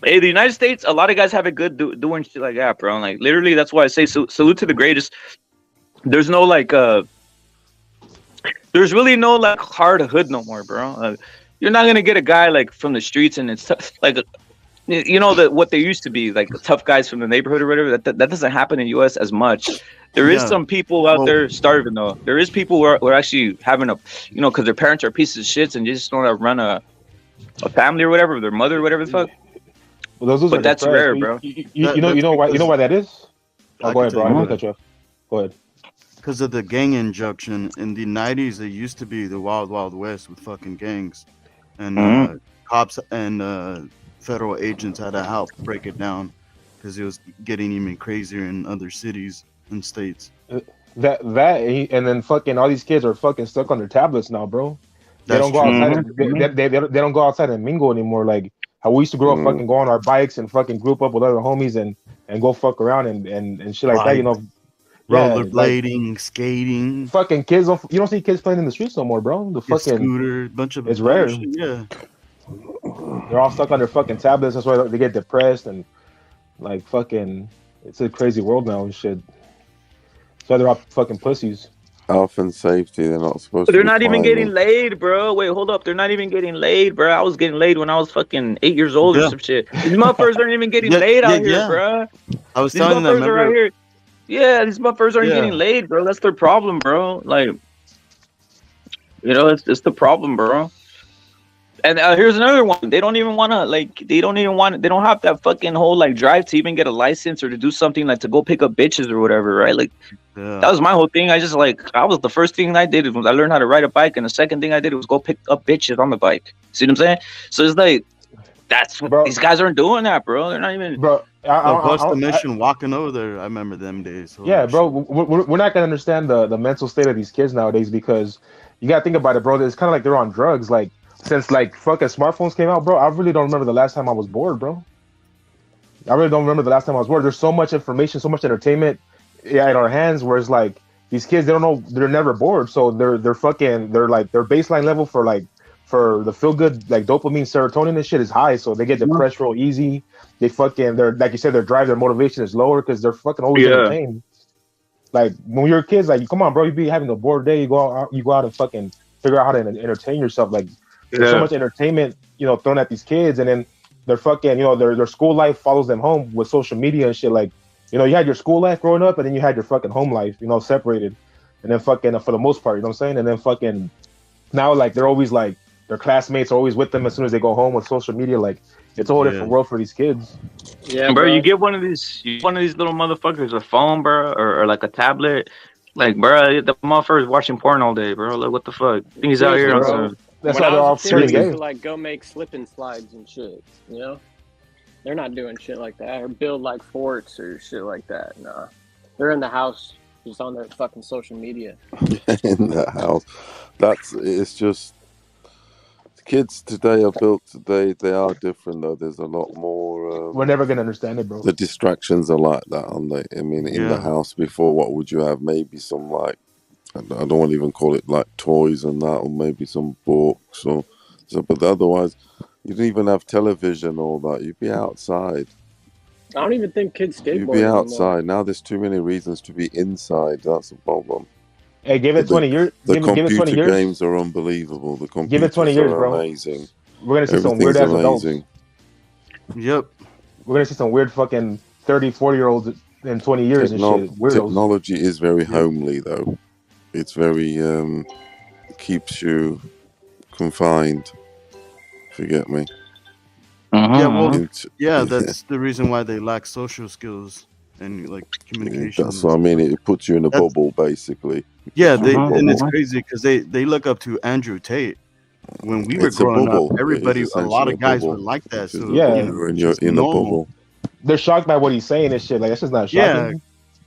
Hey, the United States, a lot of guys have it good doing shit like that, bro. Like, literally, that's why I say salute to the greatest. There's no like, there's really no like hard hood no more, bro. You're not gonna get a guy like from the streets and it's like, you know, that what they used to be like tough guys from the neighborhood or whatever. That doesn't happen in the U.S. as much. There is some people out there starving though. There is people who are actually having because their parents are pieces of shits and they just don't run a family or whatever, their mother or whatever the fuck. Well, those but that's rare, bro. You know why that is? Oh, go ahead, bro. I'm gonna cut you off. Go ahead. Because of the gang injunction in the 90s, it used to be the Wild Wild West with fucking gangs, and cops and federal agents had to help break it down because it was getting even crazier in other cities and states. That and then fucking all these kids are fucking stuck on their tablets now, bro. They don't go outside. They don't go outside and mingle anymore. Like how we used to grow up, fucking go on our bikes and fucking group up with other homies and go fuck around and shit like that. You know, rollerblading, like, skating. Fucking kids you don't see kids playing in the streets no more, bro. The fucking scooter, bunch of it's rare. Shit, yeah. They're all stuck on their fucking tablets. That's why they get depressed and like fucking. It's a crazy world now and shit. That's why they're all fucking pussies. Health and safety, they're not supposed to. They're not even getting laid, bro. Wait, hold up. They're not even getting laid, bro. I was getting laid when I was fucking 8 years old or some shit. These motherfuckers aren't even getting laid out here, bro. I was telling them, right here. Yeah, these motherfuckers aren't getting laid, bro. That's their problem, bro. Like, it's the problem, bro. And here's another one. They don't even want to, they don't have that fucking whole, drive to even get a license or to do something, to go pick up bitches or whatever, right? That was my whole thing. I just, the first thing I did was I learned how to ride a bike, and the second thing I did was go pick up bitches on the bike. See what I'm saying? So it's that's what these guys aren't doing that, bro. They're not even... Bro, what's the mission walking over there? I remember them days. Yeah, bro. We're not going to understand the mental state of these kids nowadays because you got to think about it, bro. It's kind of like they're on drugs, since fucking smartphones came out, bro, I really don't remember the last time I was bored, bro. I really don't remember the last time I was bored. There's so much information, so much entertainment in our hands, whereas these kids, they don't know, they're never bored. So their baseline level for the feel good, dopamine, serotonin and shit is high. So they get depressed real easy. They're like you said, their motivation is lower because they're fucking always entertained. When you're kids, come on, bro, you be having a bored day, you go out and fucking figure out how to entertain yourself. There's so much entertainment, thrown at these kids, and then they're fucking, their school life follows them home with social media and shit. You had your school life growing up, and then you had your fucking home life, separated, and then fucking for the most part, you know what I'm saying? And then fucking now, they're always their classmates are always with them as soon as they go home with social media. It's a whole different world for these kids. Yeah, bro. You get one of these little motherfuckers a phone, bro, or a tablet. Bro, the motherfucker's watching porn all day, bro. What the fuck? I think he's out here on some. That's why they're all pretty gay. To go make slip and slides and shit, They're not doing shit like that or build forts or shit like that. Nah, they're in the house just on their fucking social media. In the house, it's just kids today are built today. They are different though. There's a lot more. We're never gonna understand it, bro. The distractions are like that, aren't they? I mean, in the house before, what would you have? Maybe some I don't want to even call it toys and that, or maybe some books or so. But otherwise, you don't even have television or that. You'd be outside. I don't even think kids skateboard. You'd be outside. Anymore. Now there's too many reasons to be inside. That's the problem. Hey, give it 20 years. The computer games are unbelievable. The computers give it 20 years, bro. Amazing. We're gonna see some weird ass adults. Yep. We're gonna see some weird fucking 30, 40-year-olds in 20 years and shit. Weirdos. Technology is very homely though. It's very keeps you confined. Forget me. Yeah, that's the reason why they lack social skills and communication. That's what I mean. It puts you in a bubble, basically. Yeah, and it's crazy because they look up to Andrew Tate. When we were It's a growing up, bubble. It is everybody, a lot essentially a of guys were bubble. like that. Which is So Yeah. you're in it's your just in a normal. bubble. They're shocked by what he's saying and shit. Like that's just not shocking.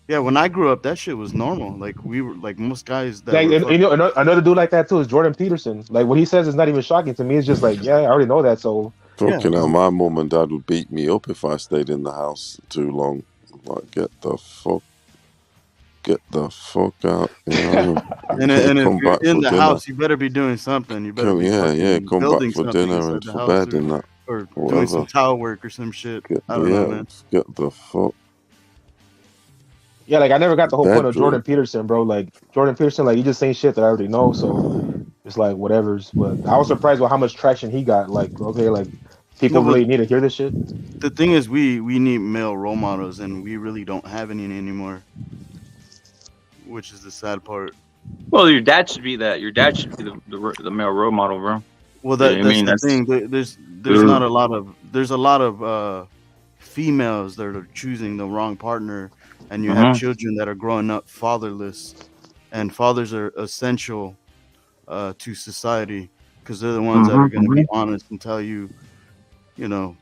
Yeah, yeah. When I grew up, that shit was normal. Like we were like most guys that Like, were and, you know, another dude like that too is Jordan Peterson. Like what he says is not even shocking to me. It's just like, yeah, I already know that. So Fucking hell, my mum and dad would beat me up if I stayed in the house too long. Like, get the fuck out. You know? and if Come you're back in for the dinner. house, you better be doing something. You better be fucking come back building for something dinner inside and the for house bed and that. or Or doing some whatever. towel work or some shit. I don't know, man. Get the fuck. yeah, like I never got the whole point of Bedroom. Jordan Peterson, bro. Like Jordan Peterson, like he just saying shit that I already know. So it's like whatever's. But I was surprised with how much traction he got. Like okay, like people Well, really need to hear this shit. The thing is, we need male role models, and we really don't have any anymore, which is the sad part. Well, your dad should be that. Your dad should be the male role model, bro. Well, Yeah, I that's mean, the that's thing. There's not a lot of females that are choosing the wrong partner, and you have children that are growing up fatherless, and fathers are essential to society because they're the ones that are going to be honest and tell you, you know,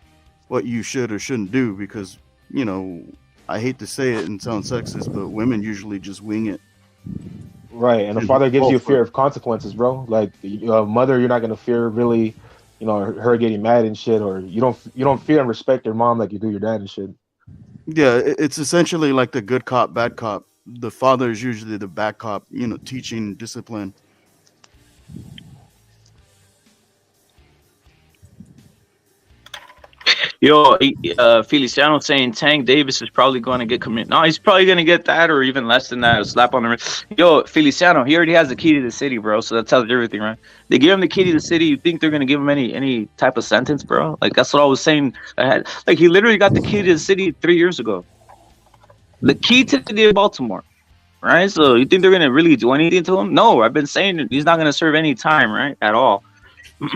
what you should or shouldn't do. Because you know, I hate to say it and sound sexist, but women usually just wing it. Right, and a father gives you a fear of consequences, bro. Like a mother, you're not gonna fear really, you know, her getting mad and shit, or you don't fear and respect your mom like you do your dad and shit. Yeah, it's essentially like the good cop, bad cop. The father is usually the bad cop, you know, teaching discipline. Yo, Feliciano saying Tank Davis is probably going to get committed. No, he's probably going to get that or even less than that. A slap on the wrist. Yo, Feliciano, he already has the key to the city, bro. So that tells you everything, right? They give him the key to the city. You think they're going to give him any type of sentence, bro? Like that's what I was saying. Like he literally got the key to the city 3 years ago. The key to the city of Baltimore, right? So you think they're going to really do anything to him? No, I've been saying he's not going to serve any time, right, at all.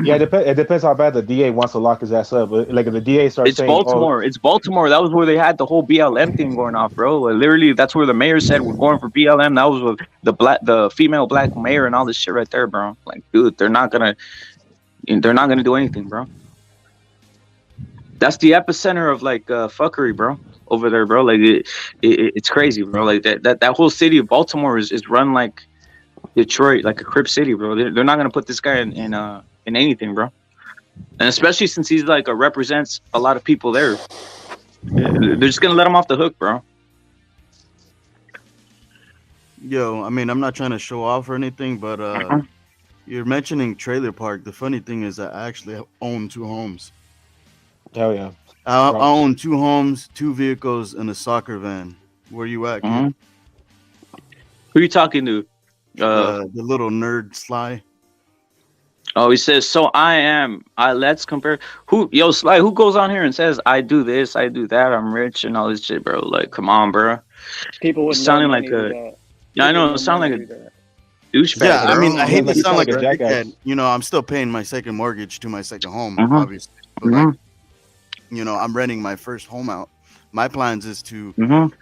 Yeah, it depends how bad the DA wants to lock his ass up. Like if the DA starts saying, Baltimore. It's Baltimore. That was where they had the whole BLM thing going off, bro. Like, literally, that's where the mayor said we're going for BLM. That was with the female black mayor and all this shit right there, bro. Like, dude, they're not gonna do anything, bro. That's the epicenter of like fuckery, bro. Over there, bro. Like it's crazy, bro. Like that whole city of Baltimore is run like Detroit, like a Crip city, bro. They're not gonna put this guy in anything, bro. And especially since he's like represents a lot of people there, they're just gonna let him off the hook, bro. Yo, I mean, I'm not trying to show off or anything, but you're mentioning trailer park. The funny thing is that I actually own 2 homes. Hell yeah. I own 2 homes, 2 vehicles, and a soccer van. Where you at, kid? Who are you talking to? The little nerd Sly. Oh, he says, so let's compare. Sly, who goes on here and says, I do this, I do that, I'm rich and all this shit, bro? Like, come on, bro. People would sounding like a. Yeah, I know. It sounds like a douchebag. Yeah, I mean, I hate to He sound like a jackass. dickhead. You know, I'm still paying my second mortgage to my second home, obviously. But like, you know, I'm renting my first home out. My plans is to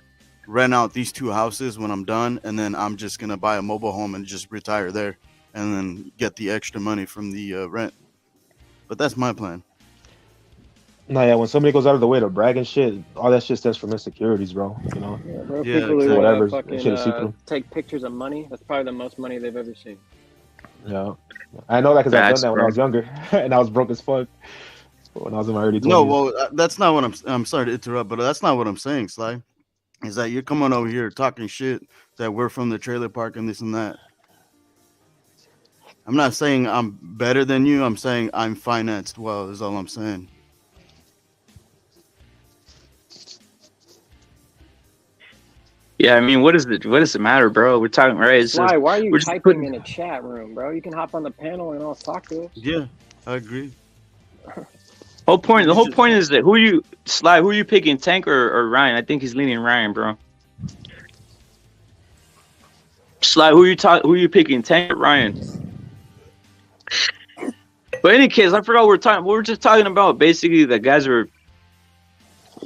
rent out these 2 houses when I'm done, and then I'm just gonna buy a mobile home and just retire there, and then get the extra money from the rent. But that's my plan. No, yeah, when somebody goes out of the way to brag and shit, all that shit stems from insecurities, bro. You know? Yeah, bro. Yeah, People who whatever. fucking Shit is see-through. take pictures of money. That's probably the most money they've ever seen. Yeah. I know that because I've done that when I was younger, and I was broke as fuck when I was in my early 20s. No, well, that's not what I'm sorry to interrupt, but that's not what I'm saying, Sly. Is that you're coming over here talking shit that we're from the trailer park and this and that. I'm not saying I'm better than you. I'm saying I'm financed well, is all I'm saying. Yeah, I mean, what does it matter, bro? We're talking, right? It's Why? just, Why are you we're just typing in a chat room, bro? You can hop on the panel and all talk to us. Yeah, I agree. The whole point is that who are you picking, Tank or Ryan? I think he's leaning Ryan, bro. Sly, who are you picking, Tank or Ryan? But in any case, I forgot what we were just talking about basically that guys are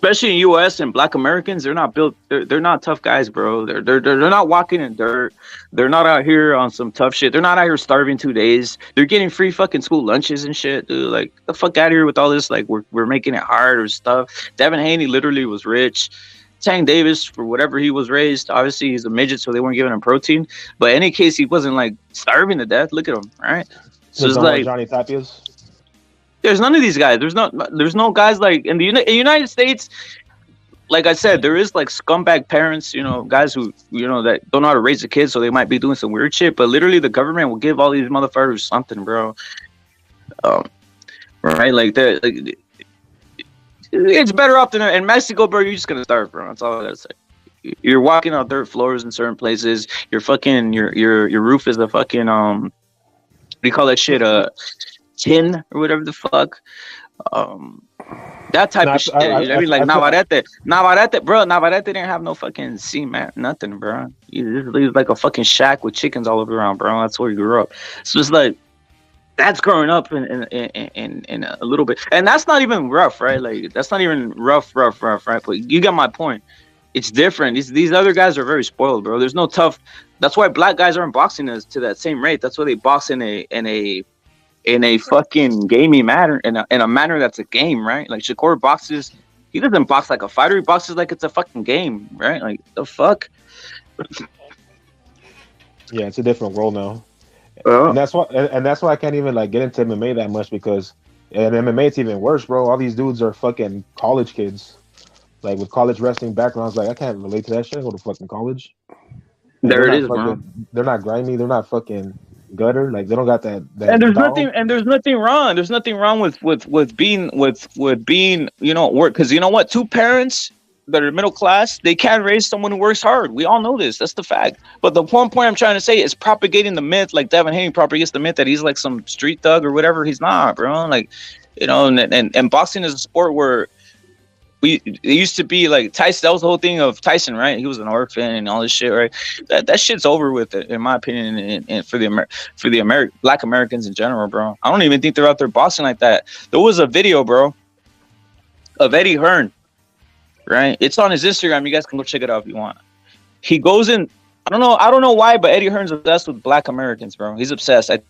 especially in U.S. and Black Americans, they're not built. They're not tough guys, bro. They're not walking in dirt. They're not out here on some tough shit. They're not out here starving 2 days. They're getting free fucking school lunches and shit, dude. Like, the fuck out of here with all this. Like, we're making it hard or stuff. Devin Haney literally was rich. Tank Davis, for whatever he was raised, obviously he's a midget, so they weren't giving him protein. But in any case, he wasn't like starving to death. Look at him, right? So it's like Johnny Tapias. There's none of these guys. There's no guys like in the United States. Like I said, there is like scumbag parents, you know, guys who, you know, that don't know how to raise a kid, so they might be doing some weird shit. But literally, the government will give all these motherfuckers something, bro. Right? Like that. Like, it's better off than in Mexico, bro. You're just gonna starve, bro. That's all I gotta say. You're walking on dirt floors in certain places. Your fucking your roof is a fucking what do you call that shit? Tin or whatever the fuck. That type of shit. I mean, like Navarrete, bro. Navarrete didn't have no fucking cement, nothing, bro. He was like a fucking shack with chickens all over around, bro. That's where he grew up. So it's like that's growing up in a little bit, and that's not even rough, right? Like that's not even rough, right? But you got my point. It's different. These other guys are very spoiled, bro. There's no tough. That's why black guys aren't boxing us to that same rate. That's why they box in a fucking gamey manner, in a manner that's a game, right? Like Shakur boxes, he doesn't box like a fighter. He boxes like it's a fucking game, right? Like the fuck. Yeah, it's a different world now. And that's why I can't even like get into MMA that much, because in MMA it's even worse, bro. All these dudes are fucking college kids, like with college wrestling backgrounds. Like I can't relate to that shit. I go to fucking college. Like, there it is, bro. They're not grimy. They're not fucking gutter. Like they don't got that. And there's nothing wrong. There's nothing wrong with being you know, work, because you know what, two parents that are middle class, they can't raise someone who works hard. We all know this. That's the fact. But the point I'm trying to say is propagating the myth, like Devin Haney propagates the myth that he's like some street thug or whatever. He's not, bro. Like, you know, and boxing is a sport where it used to be like Tyson. That was the whole thing of Tyson, right? He was an orphan and all this shit, right? That shit's over with, in my opinion, and for the Black Americans in general, bro. I don't even think they're out there boxing like that. There was a video, bro, of Eddie Hearn, right? It's on his Instagram. You guys can go check it out if you want. He goes in. I don't know why, but Eddie Hearn's obsessed with Black Americans, bro. He's obsessed. I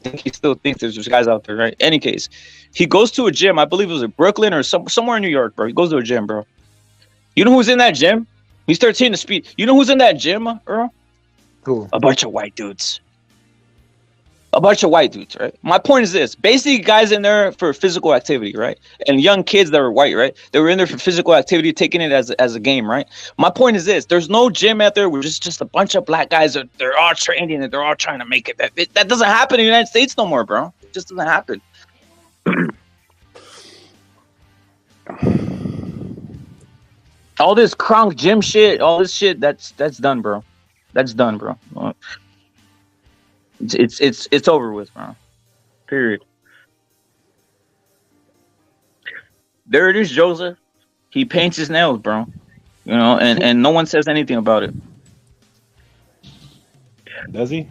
think he still thinks there's guys out there, right? Any case, he goes to a gym. I believe it was in Brooklyn or somewhere in New York, bro. He goes to a gym, bro. You know who's in that gym? He starts hitting the speed. You know who's in that gym, bro? Cool. A bunch of white dudes. Right? My point is this. Basically, guys in there for physical activity, right? And young kids that were white, right? They were in there for physical activity, taking it as a game, right? My point is this. There's no gym out there where just a bunch of black guys are, they're all training and they're all trying to make it. That doesn't happen in the United States no more, bro. It just doesn't happen. All this crunk gym shit, all this shit, that's done, bro. That's done, bro. It's over with, bro. Period. There it is, Joseph. He paints his nails, bro. You know, and no one says anything about it. Does he?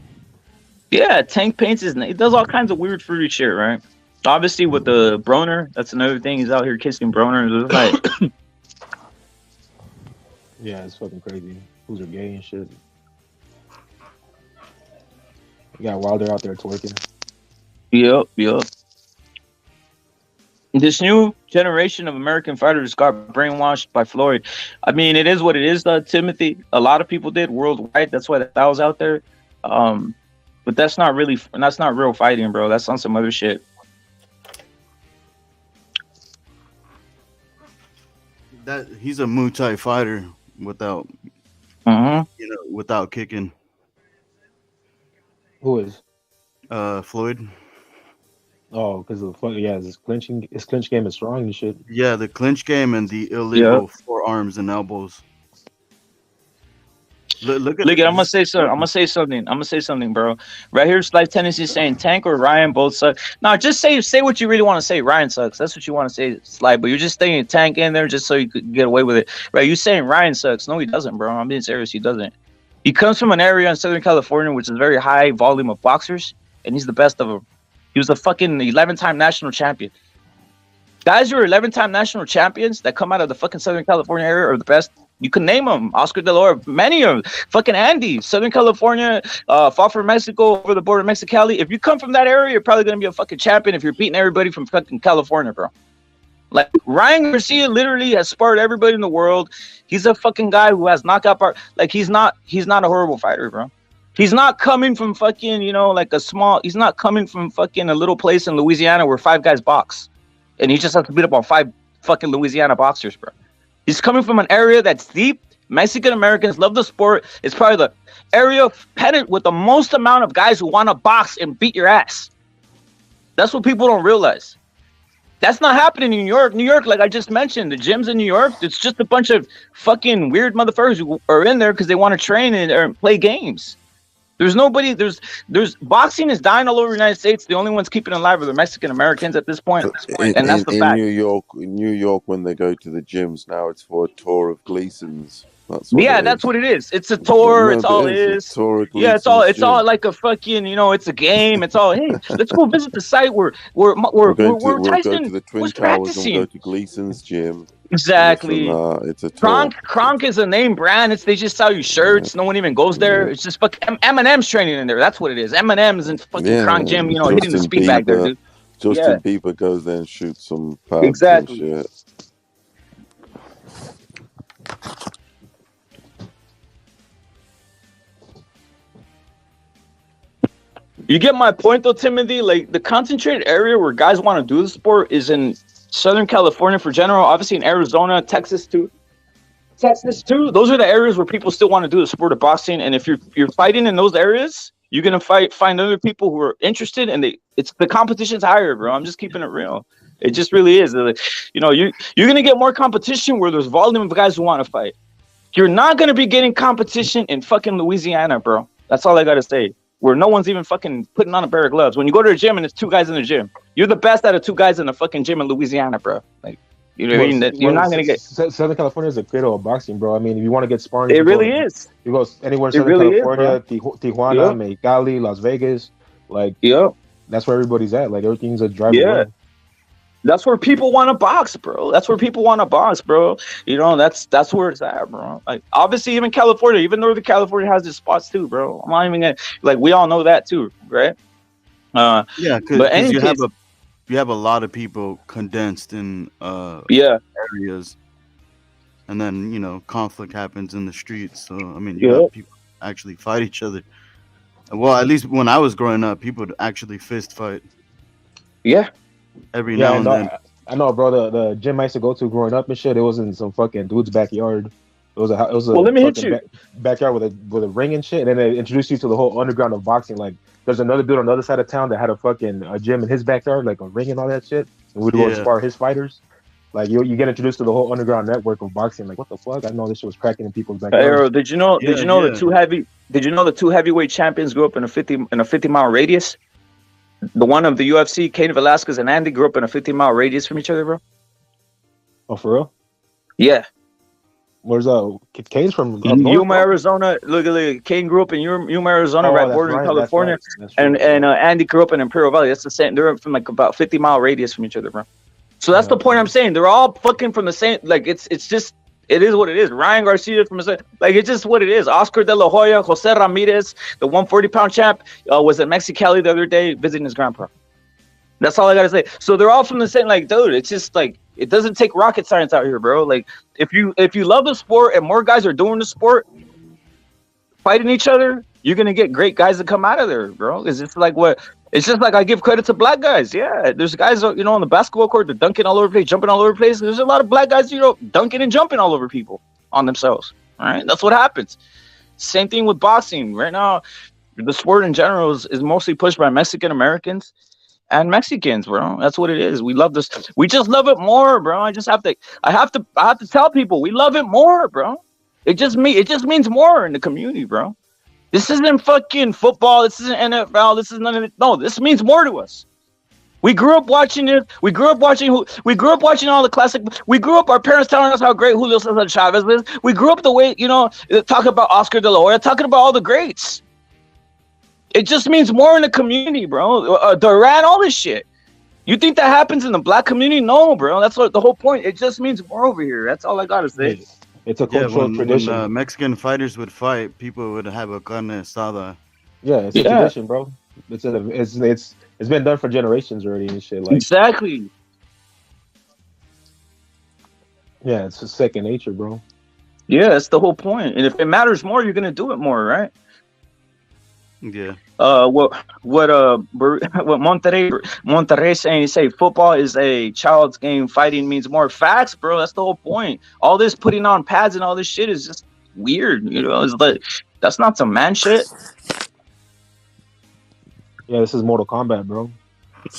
Yeah, Tank paints his nails. He does all kinds of weird fruity shit, right? Obviously with the Broner, that's another thing. He's out here kissing Broner. Like, yeah, it's fucking crazy. Who's are gay and shit. You got Wilder out there twerking. Yep. This new generation of American fighters got brainwashed by Floyd. I mean, it is what it is, Timothy. A lot of people did worldwide. That's why that was out there. But that's not real fighting, bro. That's on some other shit. That he's a Muay Thai fighter without, without kicking. Who is? Floyd. Oh, because of Floyd. Yeah, his clinch game is strong and shit. Yeah, the clinch game and the illegal forearms and elbows. Look at. I'm gonna say something, bro. Right here, Slight Tendency saying Tank or Ryan both suck. No, just say what you really want to say. Ryan sucks. That's what you want to say, Slight. But you're just saying Tank in there just so you could get away with it, right? You saying Ryan sucks? No, he doesn't, bro. I'm being serious. He doesn't. He comes from an area in Southern California which is very high volume of boxers, and he's the best of them. He was a fucking 11-time national champion. Guys who are 11-time national champions that come out of the fucking Southern California area are the best. You can name them. Oscar De La Hoya, many of them. Fucking Andy, Southern California, fought for Mexico over the border of Mexicali. If you come from that area, you're probably going to be a fucking champion if you're beating everybody from fucking California, bro. Like, Ryan Garcia literally has sparred everybody in the world. He's a fucking guy who has knockout power. Like, he's not a horrible fighter, bro. He's not coming from fucking, he's not coming from fucking a little place in Louisiana where 5 guys box. And he just has to beat up on 5 fucking Louisiana boxers, bro. He's coming from an area that's deep. Mexican Americans love the sport. It's probably the area pennant with the most amount of guys who want to box and beat your ass. That's what people don't realize. That's not happening in New York. New York, like I just mentioned, the gyms in New York, it's just a bunch of fucking weird motherfuckers who are in there because they want to train and play games. There's nobody. There's boxing is dying all over the United States. The only ones keeping it alive are the Mexican Americans at this point, and that's the fact. In New York, when they go to the gyms now, it's for a tour of Gleason's. That's what it is. It's a tour. It's all it is. Yeah, it's all like a fucking. It's a game. It's all. Hey, let's go visit the site where we'll go to Tyson the Twin was Towers practicing. and go to Gleason's gym. Exactly. It's a tour. Kronk is a name brand. They just sell you shirts. No one even goes there. It's just fucking Eminem's training in there. That's what it is. Eminem's in fucking Kronk gym. Hitting the speed bag there, dude. Justin Bieber goes there and shoots some pads exactly. and shit. You get my point, though, Timothy. Like, the concentrated area where guys want to do the sport is in Southern California for general. Obviously, in Arizona, Texas too. Those are the areas where people still want to do the sport of boxing. And if you're fighting in those areas, you're gonna find other people who are interested, and the competition's higher, bro. I'm just keeping it real. It just really is. You're gonna get more competition where there's volume of guys who want to fight. You're not gonna be getting competition in fucking Louisiana, bro. That's all I gotta say. Where no one's even fucking putting on a pair of gloves. When you go to a gym and it's 2 guys in the gym, you're the best out of 2 guys in the fucking gym in Louisiana, bro. Like, you know what I mean? You're not gonna get. Southern California is a cradle of boxing, bro. I mean, if you want to get sparring, it really is. You go anywhere in Southern California, Tijuana, Mexicali, Las Vegas, like, that's where everybody's at. Like, everything's a drive away. That's where people want to box, bro. That's where it's at, bro. Like, obviously, even California, even Northern California has its spots too, bro. I'm not even gonna, like, we all know that too, right? Because you have a lot of people condensed in areas, and then conflict happens in the streets. So I mean, you have people actually fight each other. Well, at least when I was growing up, people would actually fist fight. Yeah. Every now and then. I know, bro. The gym I used to go to growing up and shit, it was in some fucking dude's backyard. It was a let me hit you. Backyard with a ring and shit. And then they introduced you to the whole underground of boxing. Like, there's another dude on the other side of town that had a gym in his backyard, like a ring and all that shit. And we'd go and spar his fighters. Like, you get introduced to the whole underground network of boxing. Like, what the fuck? I know this shit was cracking in people's backyard. Did you know the 2 heavyweight champions grew up in a 50-mile radius? The one of the UFC, Cain Velasquez and Andy, grew up in a 50-mile radius from each other, bro. Oh, for real? Yeah. Where's Cain's from? Yuma, Arizona. Look, Cain grew up in Yuma, Arizona, right bordering California, that's right. And Andy grew up in Imperial Valley. That's the same. They're from like about 50-mile radius from each other, bro. So that's the point I'm saying. They're all fucking from the same. Like, it's just. It is what it is. Ryan Garcia from it's just what it is. Oscar De La Hoya, Jose Ramirez, the 140-pound champ, was at Mexicali the other day visiting his grandpa. That's all I gotta say. So they're all from the same. Like, dude, it's just like, it doesn't take rocket science out here, bro. Like, if you love the sport and more guys are doing the sport, fighting each other, you're gonna get great guys that come out of there, bro. It's just like I give credit to black guys. Yeah, there's guys, on the basketball court, they're dunking all over the place, jumping all over the place. There's a lot of black guys, dunking and jumping all over people on themselves. All right, that's what happens. Same thing with boxing. Right now, the sport in general is mostly pushed by Mexican Americans and Mexicans, bro. That's what it is. We love this. We just love it more, bro. I have to tell people we love it more, bro. It just means more in the community, bro. This isn't fucking football. This isn't NFL. This is none of it. No, this means more to us. We grew up watching it. We grew up watching all the classic. We grew up, our parents telling us how great Julio Cesar Chavez is. We grew up the way, talking about Oscar De La Hoya, talking about all the greats. It just means more in the community, bro. Durant, all this shit. You think that happens in the black community? No, bro. That's what the whole point. It just means more over here. That's all I gotta say. It's a cultural tradition. When Mexican fighters would fight, people would have a carne asada. Yeah, it's a tradition, bro. It's been done for generations already and shit. Like exactly. Yeah, it's just second nature, bro. Yeah, that's the whole point. And if it matters more, you're gonna do it more, right? Yeah. What Monterrey saying? He say football is a child's game. Fighting means more. Facts, bro. That's the whole point. All this putting on pads and all this shit is just weird. You know, it's like that's not some man shit. Yeah, this is Mortal Kombat, bro.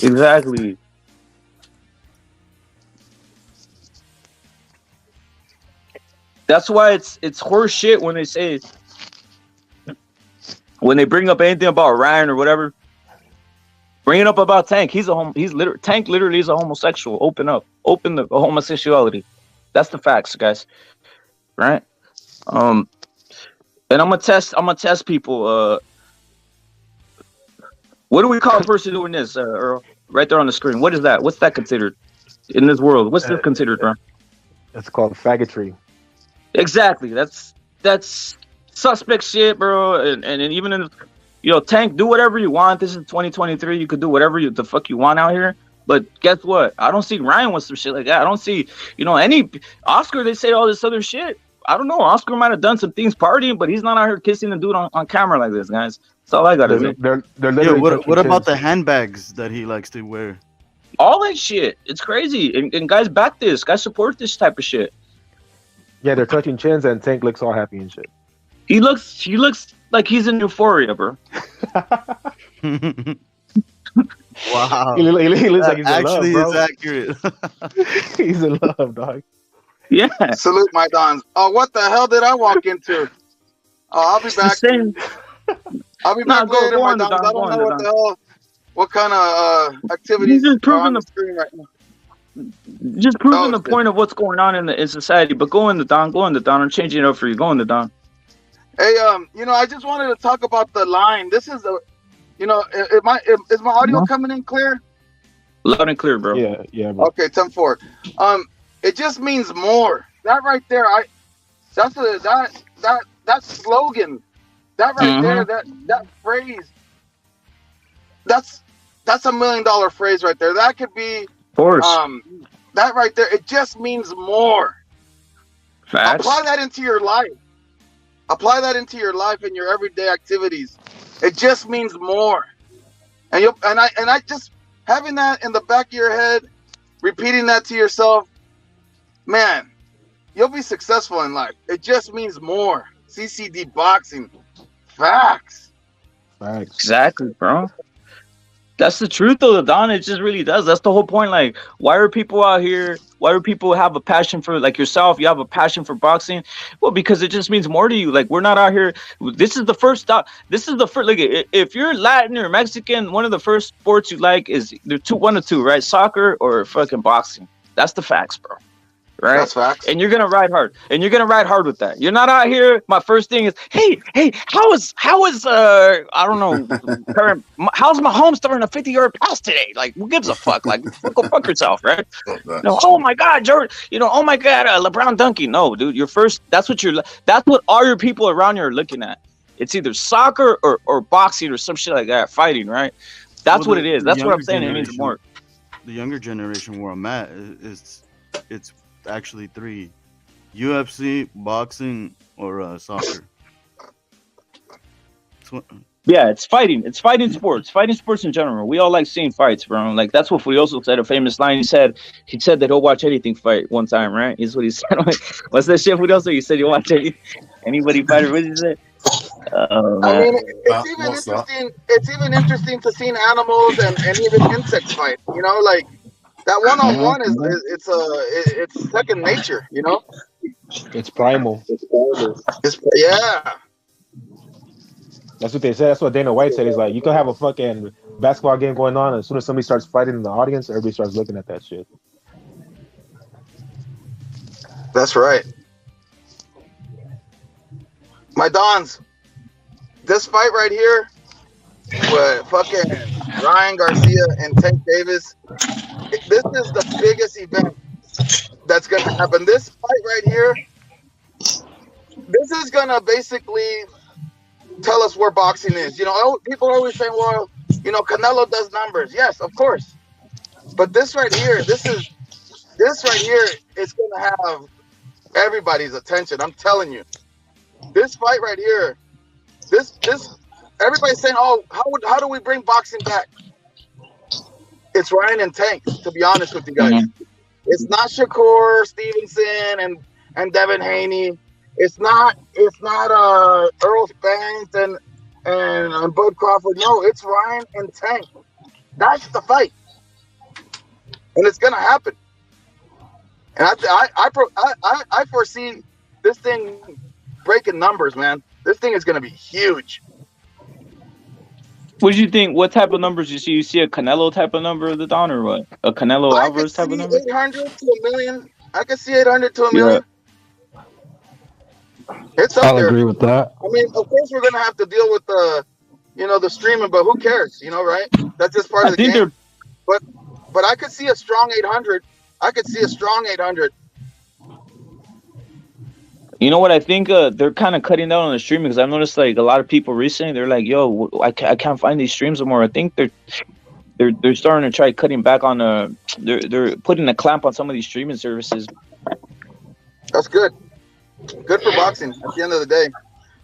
Exactly. That's why it's horse shit when they say, when they bring up anything about Ryan or whatever, bring it up about Tank. Tank literally is a homosexual. Open the homosexuality. That's the facts, guys. Right? And I'm gonna test people. What do we call a person doing this, Earl? Right there on the screen. What is that? What's that considered in this world? What's this considered, bro? That's called faggotry. Exactly. That's suspect shit, bro. And even in, Tank, do whatever you want. This is 2023. You could do whatever the fuck you want out here. But guess what? I don't see Ryan with some shit like that. I don't see, any Oscar. They say all this other shit. I don't know. Oscar might have done some things partying, but he's not out here kissing a dude on camera like this, guys. That's all I gotta say. What about the handbags that he likes to wear? All that shit. It's crazy. And guys back this. Guys support this type of shit. Yeah, they're touching chins and Tank looks all happy and shit. He looks like he's in euphoria, bro. Wow. He looks like he's actually in love, bro. It's accurate. He's in love, dog. Yeah. Salute my dons. Oh, what the hell did I walk into? I'll be back. I'll be back later, my dons. I don't know what the hell, what kind of activities are on the screen right now. Just proving the point of what's going on in society. But go in the Don. I'm changing it up for you. Go in the Don. Hey, I just wanted to talk about the line. This is is my audio coming in clear? Loud and clear, bro. Yeah, bro. Okay, 10-4. It just means more. That right there, that slogan, that right there, that phrase, that's $1 million phrase right there. That could be, of course. That right there, it just means more. Facts. Apply that into your life. Apply that into your life and your everyday activities. It just means more. And I just having that in the back of your head, repeating that to yourself, man, you'll be successful in life. It just means more. CCD boxing. Facts. Exactly, bro. That's the truth, though, Don. It just really does. That's the whole point. Like, why are people out here? Why do people have a passion for, like yourself? You have a passion for boxing. Well, because it just means more to you. Like, we're not out here. This is the first stop. This is the first. Like, if you're Latin or Mexican, one of the first sports you like is one of two, right? Soccer or fucking boxing. That's the facts, bro. Right? That's facts. And you're gonna ride hard. And you're gonna ride hard with that. You're not out here. My first thing is, hey, how is I don't know, how's Mahomes throwing a 50-yard pass today? Like, who gives a fuck? Like, go fuck yourself, right? No, oh my God, Jordan, oh my God, LeBron dunking. No, dude, that's what all your people around you are looking at. It's either soccer or boxing or some shit like that, fighting, right? That's what it is. That's what I'm saying. It means more. The younger generation where I'm at it's actually 3: UFC, boxing, or soccer. Yeah, it's fighting. It's fighting sports. Fighting sports in general. We all like seeing fights, bro. Like, that's what Furioso said, a famous line. He said that he'll watch anything fight one time, right? Is what he said. What's that shit, Furioso? He said he'll watch anybody fight. What did he say? I mean, it's even interesting to see animals and even insects fight. Like that one-on-one it's second nature. It's primal. Yeah. That's what they said. That's what Dana White said. He's like, you can have a fucking basketball game going on, and as soon as somebody starts fighting in the audience, everybody starts looking at that shit. That's right. My Dons, this fight right here with fucking Ryan Garcia and Tank Davis, is the biggest event that's going to happen. This fight right here, this is going to basically tell us where boxing is. You know, people are always saying, well, you know, Canelo does numbers. Yes, of course. But this right here, this right here is going to have everybody's attention. I'm telling you. This fight right here, this everybody's saying, oh, how do we bring boxing back? It's Ryan and Tank, to be honest with you guys. It's not Shakur Stevenson and Devin Haney. It's not Earl Spence and Bud Crawford. No, it's Ryan and Tank. That's the fight, and it's gonna happen. And I foresee this thing breaking numbers, man. This thing is gonna be huge. What do you think? What type of numbers you see? You see a Canelo type of number of the Don, or what? A Canelo Alvarez type of number? 800 to a million. I can see 800 to a million. It's up I'll there. agree with that. I mean, of course, we're gonna have to deal with the streaming, but who cares? You know, right? That's just part of the game. But I could see a strong 800. I could see a strong 800. You know what? I think they're kind of cutting down on the streaming because I've noticed like a lot of people recently. They're like, "Yo, I can't find these streams anymore." I think they're starting to try cutting back on they're putting a clamp on some of these streaming services. That's good. Good for boxing at the end of the day.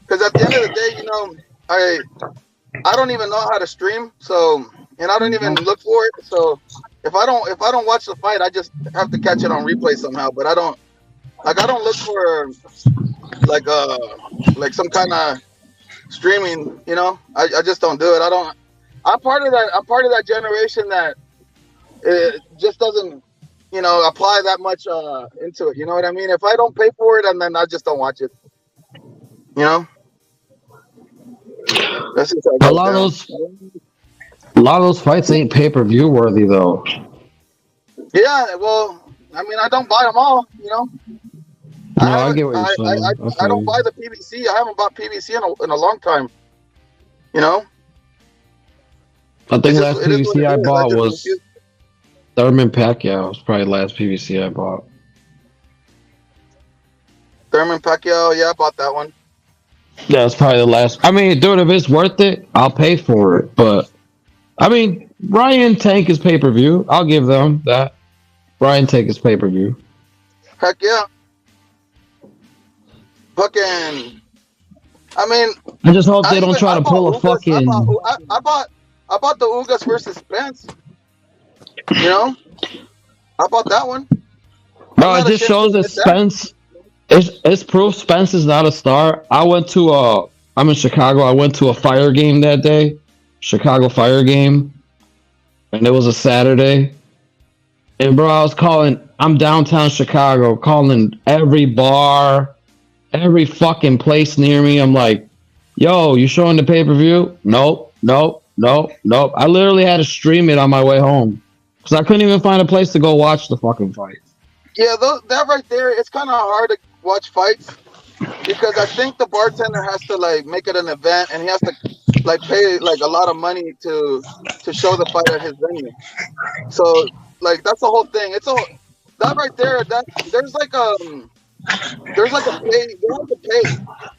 Because at the end of the day, you know, I don't even know how to stream, and I don't even look for it. So if I don't watch the fight, I just have to catch it on replay somehow. But I don't look for like some kind of streaming, you know. I just don't do it. I'm part of that generation that it just doesn't, you know, apply that much into it. You know what I mean? If I don't pay for it, and then I just don't watch it. You know? That's just a lot of those fights ain't pay-per-view worthy though. Yeah, well, I mean, I don't buy them all, you know. No, I get what you're saying. I don't buy the PBC. I haven't bought PBC in a long time. You know. I think last PBC I bought was Thurman Pacquiao. Was probably the last PBC I bought. Thurman Pacquiao, yeah, I bought that one. Yeah, it's probably the last. I mean, dude, if it's worth it, I'll pay for it. But I mean, Ryan Tank is pay-per-view. I'll give them that. Ryan Tank is pay-per-view. Heck yeah. Fucking. I mean. I just hope they don't try to pull a fucking. I bought the Ugas versus Spence. You know, I bought that one. Bro, it just shows that Spence. It's proof Spence is not a star. I'm in Chicago. I went to a Fire game that day, Chicago Fire game, and it was a Saturday. And bro, I'm downtown Chicago, calling every bar, every fucking place near me. I'm like, yo, you showing the pay-per-view? Nope. I literally had to stream it on my way home because I couldn't even find a place to go watch the fucking fight. Yeah, that right there, it's kind of hard to watch fights because I think the bartender has to like make it an event and he has to like pay like a lot of money to show the fight at his venue. So like that's the whole thing. That right there. There's like a pay. They have to pay.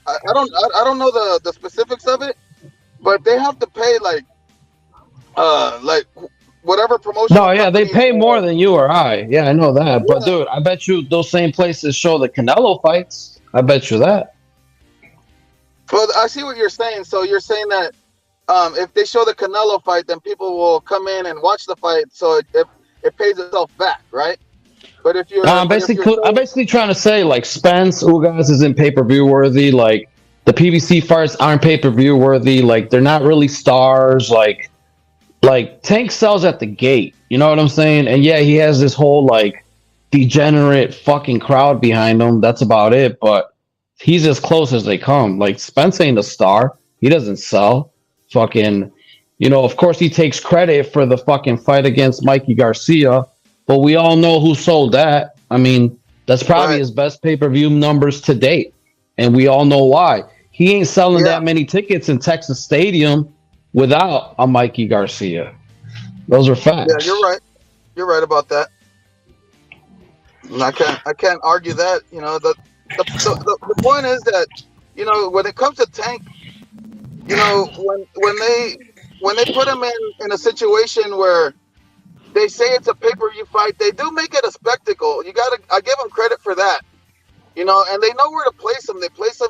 I don't know the specifics of it, but they have to pay like whatever promotion. No, yeah, they pay more than you or I. Yeah, I know that. Yeah. But dude, I bet you those same places show the Canelo fights. I bet you that. Well, I see what you're saying. So you're saying that if they show the Canelo fight, then people will come in and watch the fight. So it pays itself back, right? But if you're, I'm basically trying to say like Spence Ugas isn't pay-per-view worthy. Like the PBC fights aren't pay-per-view worthy. Like they're not really stars. Like Tank sells at the gate. You know what I'm saying? And yeah, he has this whole like degenerate fucking crowd behind him. That's about it. But he's as close as they come. Like Spence ain't a star. He doesn't sell. Fucking, you know, of course he takes credit for the fucking fight against Mikey Garcia. But we all know who sold that. I mean, that's probably his best pay-per-view numbers to date. And we all know why. He ain't selling that many tickets in Texas Stadium without a Mikey Garcia. Those are facts. Yeah, you're right. You're right about that. And I can't argue that. You know, the point is that, you know, when it comes to Tank, you know, when they put him in a situation where they say it's a pay-per-view fight, they do make it a spectacle. I give them credit for that. You know, and they know where to place him. They place him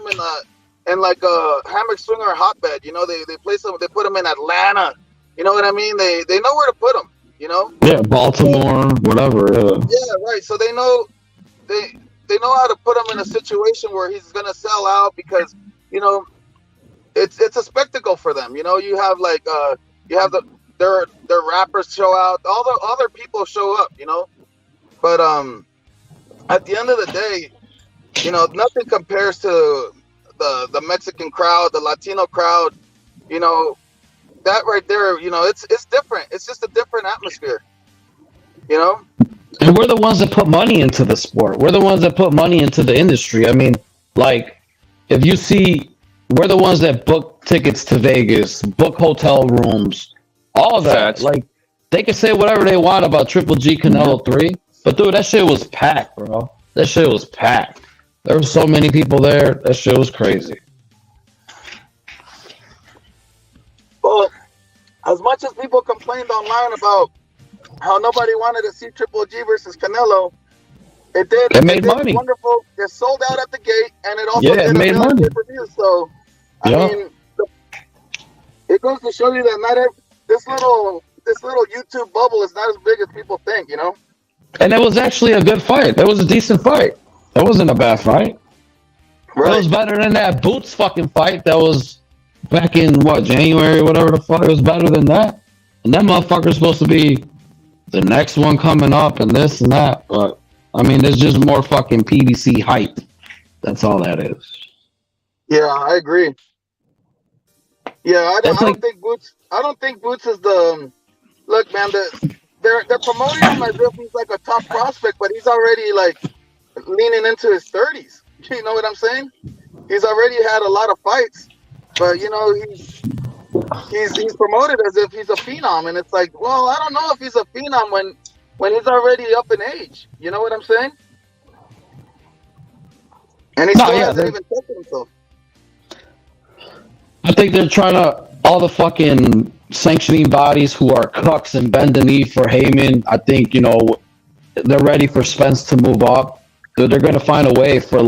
in like a hammock swinger hotbed. You know, they place him. They put him in Atlanta. You know what I mean? They know where to put him. You know? Yeah, Baltimore, whatever. Yeah, right. So they know how to put him in a situation where he's gonna sell out because, you know, it's a spectacle for them. You know, you have like their rappers show out, all the other people show up. You know, but at the end of the day, you know, nothing compares to the Mexican crowd, the Latino crowd. You know, that right there, you know, it's different. It's just a different atmosphere. You know? And we're the ones that put money into the sport. We're the ones that put money into the industry. I mean, like, if you see, we're the ones that book tickets to Vegas, book hotel rooms, all of that. Facts. Like, they can say whatever they want about Triple G Canelo 3, but dude, that shit was packed, bro. That shit was packed. There were so many people there. That shit was crazy. Well, as much as people complained online about how nobody wanted to see Triple G versus Canelo, it made money. Wonderful. It sold out at the gate, and it also did made money. Pay-per-view. So, I mean, it goes to show you that not this little YouTube bubble is not as big as people think. You know. And it was actually a good fight. That was a decent fight. That wasn't a bad fight. Right. It was better than that Boots fucking fight that was back in, January, whatever the fuck. It was better than that. And that motherfucker's supposed to be the next one coming up and this and that. But, I mean, there's just more fucking PBC hype. That's all that is. Yeah, I agree. Yeah, I don't think Boots is the... Look, man, they're promoting him as if he's like a top prospect, but he's already, like, leaning into his 30s. You know what I'm saying? He's already had a lot of fights, but you know he's promoted as if he's a phenom, and it's like, well, I don't know if he's a phenom when he's already up in age. You know what I'm saying? And he still hasn't even tested himself. I think they're trying to, all the fucking sanctioning bodies who are cucks and bend the knee for Heyman, I think, you know, they're ready for Spence to move up. They're going to find a way for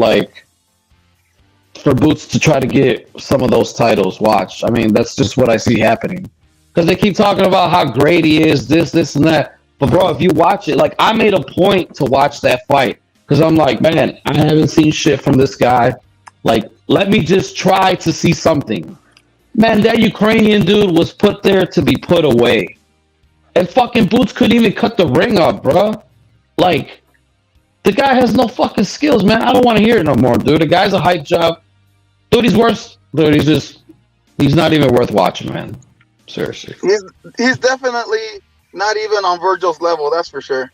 Boots to try to get some of those titles. Watch. I mean, that's just what I see happening. Because they keep talking about how great he is, this, and that. But, bro, if you watch it, like, I made a point to watch that fight. Because I'm like, man, I haven't seen shit from this guy. Like, let me just try to see something. Man, that Ukrainian dude was put there to be put away. And fucking Boots couldn't even cut the ring up, bro. Like, the guy has no fucking skills, man. I don't want to hear it no more, dude. The guy's a hype job. Dude, he's worse. Dude, he's not even worth watching, man. Seriously. He's definitely not even on Virgil's level, that's for sure.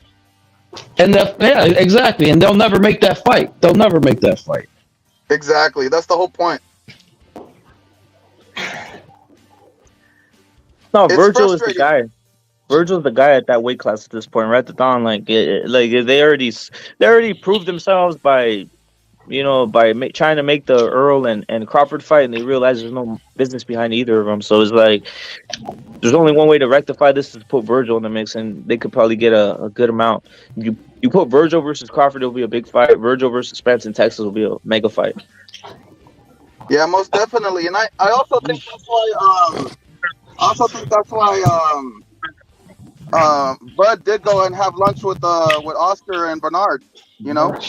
And yeah, exactly. And they'll never make that fight. They'll never make that fight. Exactly. That's the whole point. No, Virgil is the guy. Virgil's the guy at that weight class at this point, right? The Don, they already proved themselves by, you know, trying to make the Earl and Crawford fight, and they realize there's no business behind either of them. So it's like there's only one way to rectify this is to put Virgil in the mix, and they could probably get a good amount. You put Virgil versus Crawford, it'll be a big fight. Virgil versus Spence in Texas will be a mega fight. Yeah, most definitely, and I also think that's why. Bud did go and have lunch with Oscar and Bernard. You know,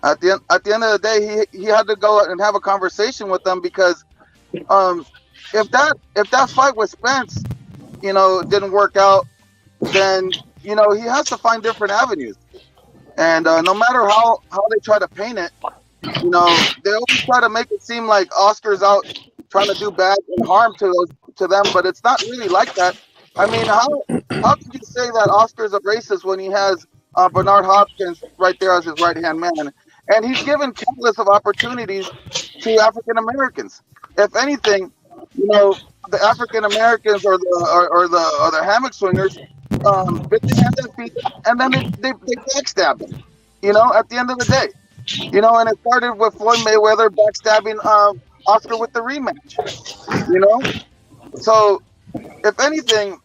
at the end of the day, he had to go and have a conversation with them because if that fight with Spence, you know, didn't work out, then you know he has to find different avenues. And no matter how they try to paint it, you know, they always try to make it seem like Oscar's out trying to do bad and harm to them, but it's not really like that. I mean, how could you say that Oscar's a racist when he has Bernard Hopkins right there as his right-hand man? And he's given countless of opportunities to African Americans. If anything, you know, the African Americans or the hammock swingers bit the hand and feet, and then they backstab them. You know, at the end of the day, you know, and it started with Floyd Mayweather backstabbing Oscar with the rematch. You know, so if anything,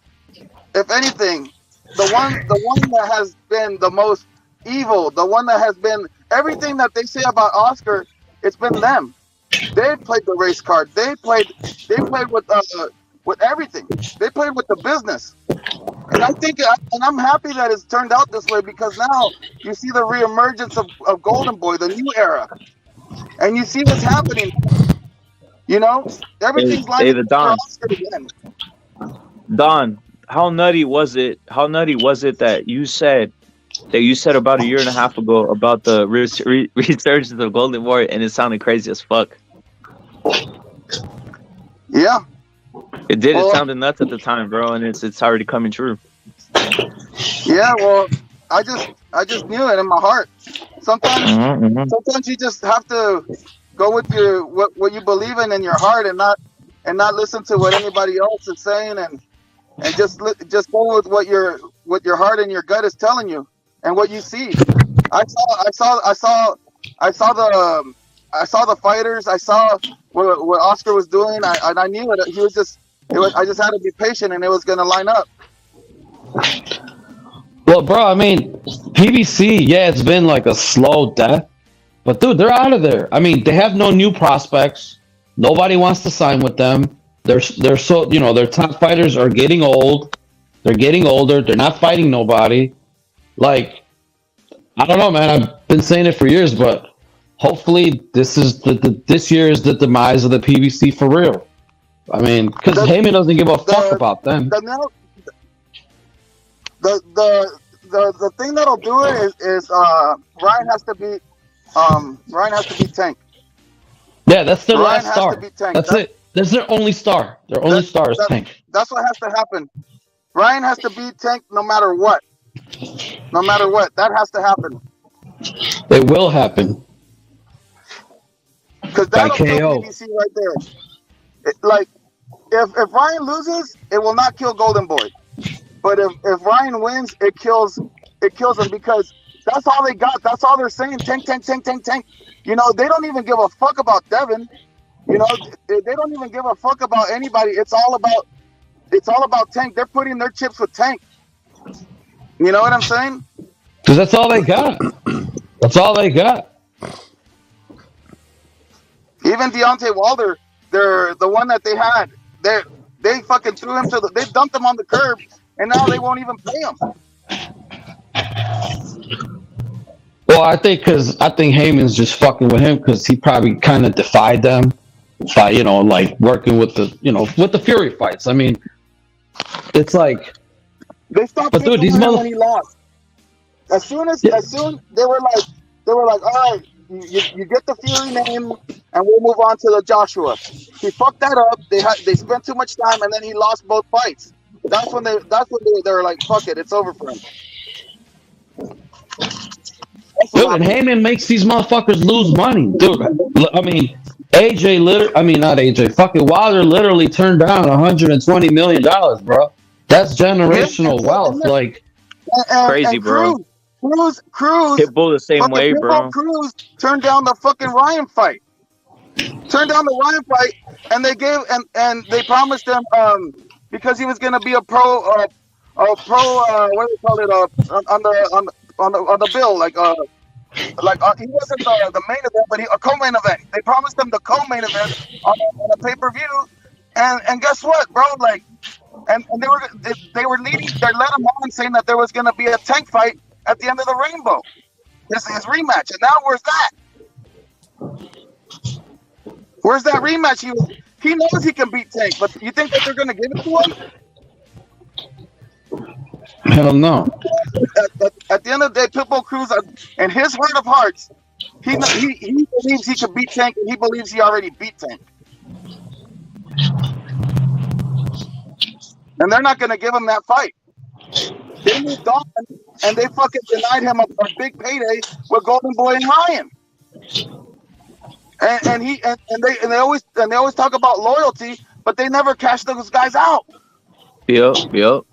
the one that has been the most evil, the one that has been everything that they say about Oscar, it's been them. They played the race card. They played with everything. They played with the business. And I think, and I'm happy that it's turned out this way, because now you see the reemergence of Golden Boy, the new era, and you see what's happening. You know, everything's lining up for Oscar again. Don, how nutty was it? How nutty was it that you said about a year and a half ago about the resurgence of Golden Boy, and it sounded crazy as fuck. Yeah, it did. It sounded nuts at the time, bro, and it's already coming true. Yeah, well, I just knew it in my heart. Sometimes you just have to go with what you believe in your heart, and not listen to what anybody else is saying, and just go with what your heart and your gut is telling you and what you see. I saw the fighters. I saw what Oscar was doing. I knew it. I just had to be patient, and it was going to line up. Well, bro, I mean, PBC, yeah, it's been like a slow death, but dude, they're out of there. I mean, they have no new prospects. Nobody wants to sign with them. They're so, their top fighters are getting old. They're getting older. They're not fighting nobody. Like, I don't know, man. I've been saying it for years, but hopefully this year is the demise of the PBC for real. I mean, because Heyman doesn't give a fuck about them. The thing that'll do it is Ryan has to beat Tank. Yeah, that's their Ryan last star. That's it. That's their only star. Their only star is Tank. That's what has to happen. Ryan has to beat Tank no matter what. No matter what, that has to happen. It will happen. Because that'll kill PBC right there. If Ryan loses, it will not kill Golden Boy. But if Ryan wins, it kills him, because that's all they got. That's all they're saying. Tank. You know, they don't even give a fuck about Devin. You know, they don't even give a fuck about anybody. It's all about Tank. They're putting their chips with Tank. You know what I'm saying? Because that's all they got. That's all they got. Even Deontay Wilder, they're the one that they had. They fucking threw him they dumped him on the curb, and now they won't even pay him. Well, I think Heyman's just fucking with him because he probably kind of defied them by, like working with the Fury fights. I mean, it's like they stopped. But dude, these when he lost. As soon they were like, all right, you get the Fury name, and we'll move on to the Joshua. He fucked that up. They spent too much time, and then he lost both fights. That's when they were like, fuck it, it's over for him. Dude, and Heyman makes these motherfuckers lose money, dude. I mean, fucking Wilder literally turned down $120 million, bro. That's generational wealth, like crazy, bro. Cruz, Pitbull the same way, bro. Cruz turned down the fucking Ryan fight. And they promised him because he was gonna be a pro what do you call it on the bill, he wasn't the main event, but a co-main event. They promised him the co-main event on a pay-per-view, and guess what, bro? Like, and they were leading. They led him on saying that there was gonna be a Tank fight at the end of the Rainbow. This is his rematch, and now where's that? Where's that rematch? He knows he can beat Tank, but you think that they're gonna give it to him? Hell no. At the end of the day, Pitbull Cruz, in his heart of hearts, he believes he can beat Tank, and he believes he already beat Tank. And they're not going to give him that fight. They moved on, and they fucking denied him a big payday with Golden Boy and Ryan. And they always talk about loyalty, but they never cash those guys out. Yep.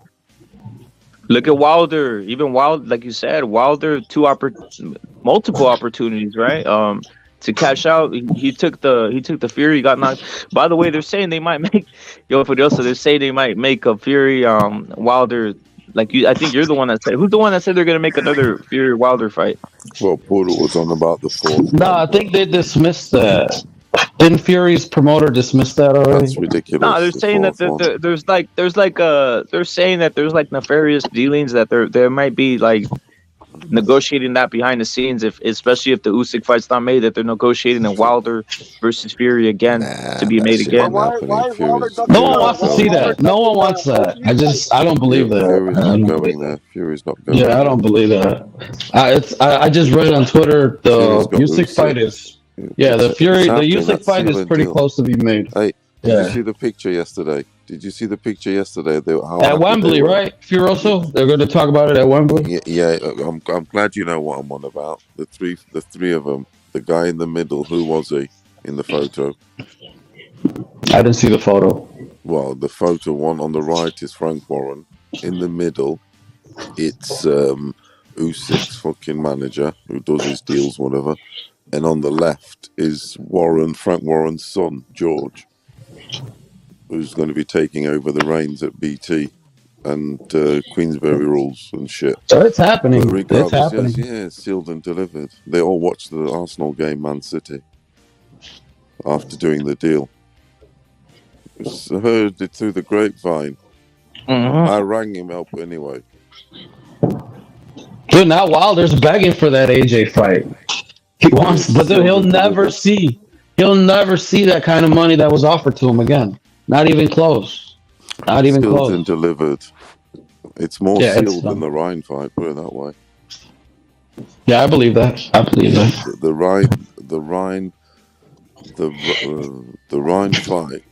Look at Wilder. Even Wilder, like you said, Wilder multiple opportunities, right? To cash out. He took the Fury. He got knocked. By the way, they're saying they might make Furiosa. They're saying they might make a Fury Wilder. Like you, I think you're the one that said. Who's the one that said they're gonna make another Fury Wilder fight? Well, Porter was on about the fourth. No, I think they dismissed that. Didn't Fury's promoter dismiss that already? That's ridiculous. No, they're saying that they're saying that there's like nefarious dealings, that there might be like negotiating that behind the scenes, especially if the Usyk fight's not made, that they're negotiating a Wilder versus Fury again to be made again. No one wants to see that. No one wants that. I don't believe that. Fury's not going there. Fury's not going. Yeah, I don't believe that. I just read on Twitter the Usyk fight is. Yeah, the Usyk fight is pretty close to be made. Hey, did you see the picture yesterday? At Wembley, right? Furioso? They're going to talk about it at Wembley? Yeah, I'm glad you know what I'm on about. The three of them. The guy in the middle, who was he in the photo? I didn't see the photo. Well, the photo one on the right is Frank Warren. In the middle, it's Usyk's fucking manager, who does his deals, whatever. And on the left is Frank Warren's son, George, who's going to be taking over the reins at BT and Queensberry rules and shit. So it's happening. It's happening. Yeah, sealed and delivered. They all watched the Arsenal game, Man City, after doing the deal. I heard it through the grapevine. Mm-hmm. I rang him up anyway. Dude, now Wilder's begging for that AJ fight. He wants, but dude, he'll never see that kind of money that was offered to him again. Not even close. Not even sealed close. And delivered. It's more sealed than the Ryan fight. Put it that way. Yeah, I believe that. The Ryan fight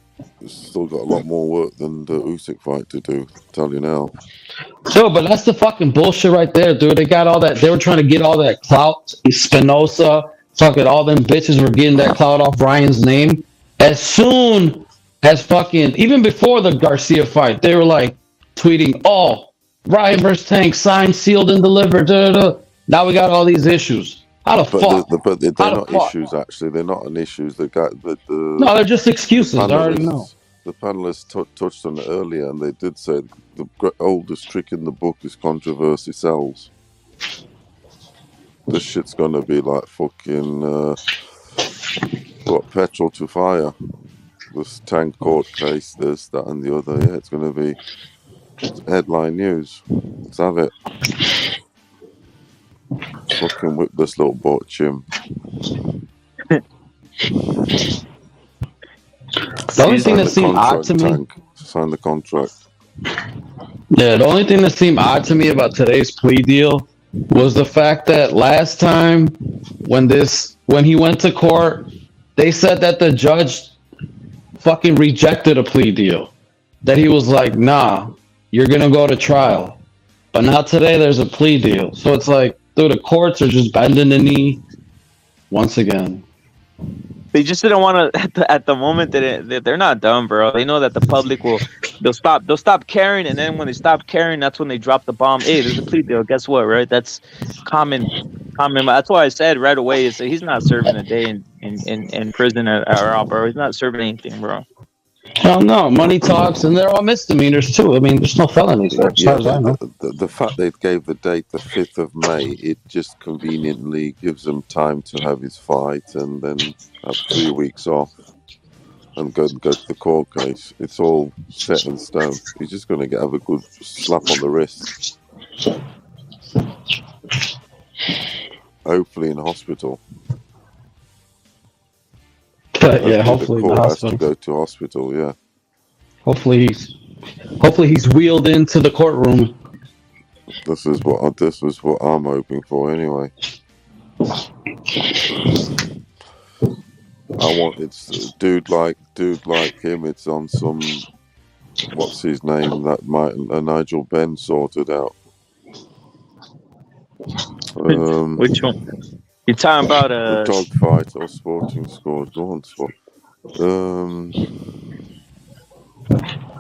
has still got a lot more work than the Usyk fight to do. Tell you now. So, but that's the fucking bullshit right there, dude. They got all that. They were trying to get all that clout. Spinoza, fucking all them bitches were getting that clout off Ryan's name. As soon as fucking, even before the Garcia fight, they were like tweeting, "Oh, Ryan versus Tank signed, sealed, and delivered." Da, da, da. Now we got all these issues. How the fuck? But they're not issues. Actually, they're not an issues. No, they're just excuses. I already know. The panelists touched on it earlier, and they did say the oldest trick in the book is controversy sells. This shit's gonna be like fucking petrol to fire. This Tank court case, this, that, and the other. Yeah, it's gonna be headline news. Let's have it. Fucking whip this little boat, Jim. The only thing that seemed odd to me. Sign the contract. Yeah, the only thing that seemed odd to me about today's plea deal was the fact that last time when he went to court, they said that the judge fucking rejected a plea deal. That he was like, "Nah, you're gonna go to trial." But now today there's a plea deal. So it's like, dude, the courts are just bending the knee once again. They just didn't want to at the moment that they're not dumb, bro. They know that the public they'll stop caring, and then when they stop caring, that's when they drop the bomb. Hey, there's a plea deal. Guess what, right? That's common. That's why I said right away is that he's not serving a day in prison or out, bro. He's not serving anything, bro. Hell no, money talks, and they're all misdemeanors too. I mean, there's no felonies there, as far as I know. The fact they gave the date the 5th of May, it just conveniently gives them time to have his fight and then have 3 weeks off and go to the court case. It's all set in stone. He's just going to have a good slap on the wrist. Hopefully in hospital. Yeah, hopefully the court has to go to hospital. Yeah. Hopefully he's wheeled into the courtroom. This is what I'm hoping for anyway. I want it's a dude like him. It's on some what's his name that Nigel Benn sorted out. Which one? You're talking about Dog fight or Sporting Scores? Go on, Sport.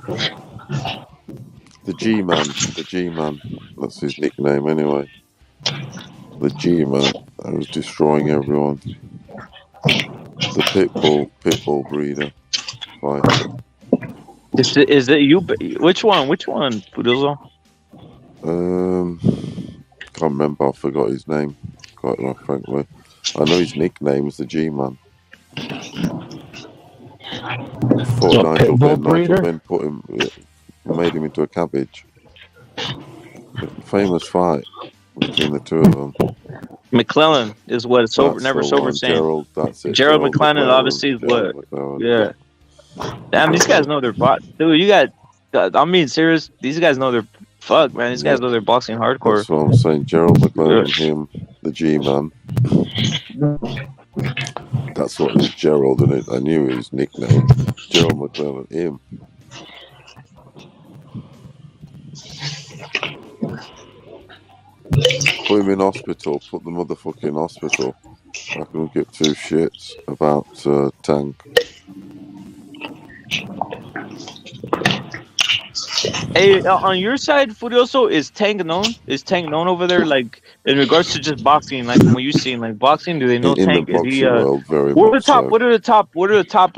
The G-Man. The G-Man. That's his nickname anyway. The G-Man. I was destroying everyone. The Pitbull breeder fighter. Is it you? Which one? Which one, Pudozo? Can't remember. I forgot his name. Quite frankly, I know his nickname is the G-Man. Fought Nigel Benn. Nigel Benn made him into a cabbage. Famous fight between the two of them. McClellan is what never sober saying. Gerald, that's it. Gerald McClellan obviously is what. Yeah. Damn, these guys know their bot. Dude, you got. I'm being serious. These guys know their fuck, man. These guys know their boxing hardcore. That's what I'm saying. Gerald McClellan, him, the G-Man. That's what it was, Gerald, and I knew his nickname. Gerald McClellan, him. Put him in hospital. Put the motherfucker in hospital. I couldn't give two shits about Tank. Hey, on your side, Furioso, is Tank known? Is Tank known over there? Like in regards to just boxing, like what you seen, like boxing, do they know in Tank? the boxing world, very what are much the top? so. What are the top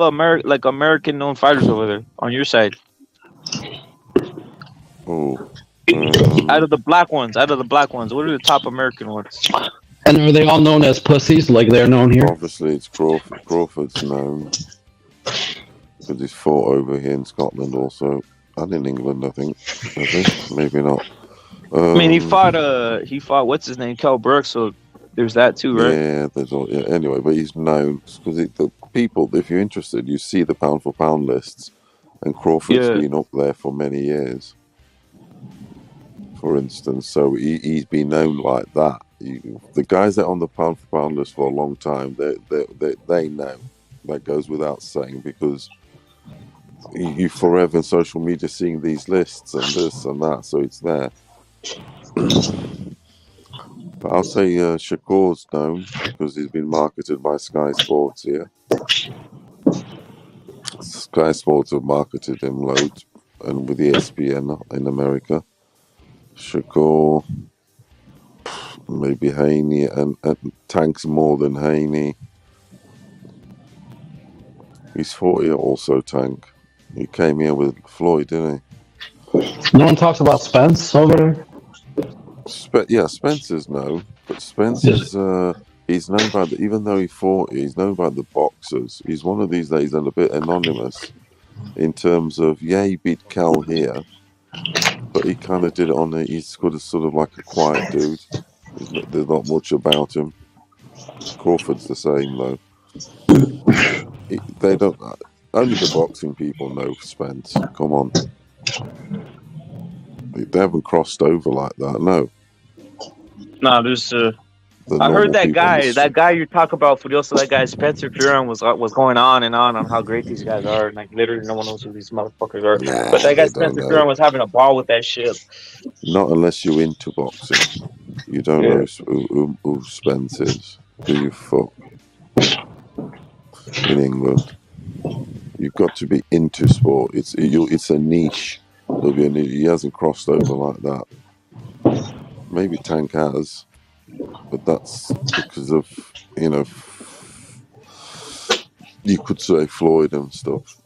American known fighters over there on your side? Oh, out of the black ones, what are the top American ones? And are they all known as pussies, like they're known here? Obviously, it's Crawford. Crawford's known because he's fought over here in Scotland also, and in England, I think. Maybe not. I mean, he fought what's his name, Kell Brooks. So there's that too, right? Yeah, there's all. Yeah, anyway, but he's known because the people, if you're interested, you see the pound for pound lists, and Crawford's been up there for many years. For instance, so he's been known like that. The guys that are on the pound for pound list for a long time, they know. That goes without saying, because you forever in social media seeing these lists and this and that, so it's there. But I'll say Shakur's known because he's been marketed by Sky Sports here. Sky Sports have marketed him loads, and with ESPN in America. Shakur, maybe Haney, and Tank's more than Haney. He's 40 also, Tank. He came here with Floyd, didn't he? No one talks about Spence over there? Spencer's known, but Spencer's he's known by even though he's 40, he's known by the boxers. He's one of these days and a bit anonymous in terms of he beat Cal here, but he kind of did it on he's sort of like a quiet dude. There's not much about him. Crawford's the same though. They don't. Only the boxing people know Spence. Come on, they haven't crossed over like that. No. No, there's. I heard that guy you talk about, Furioso, that guy Spencer Fearon was going on and on how great these guys are, and like literally no one knows who these motherfuckers are. But that guy Spencer Fearon was having a ball with that shit. Not unless you're into boxing. You don't know who Spence is. Do you fuck? In England, you've got to be into sport. It's a niche. He hasn't crossed over like that. Maybe Tank has, but that's because of you could say Floyd and stuff.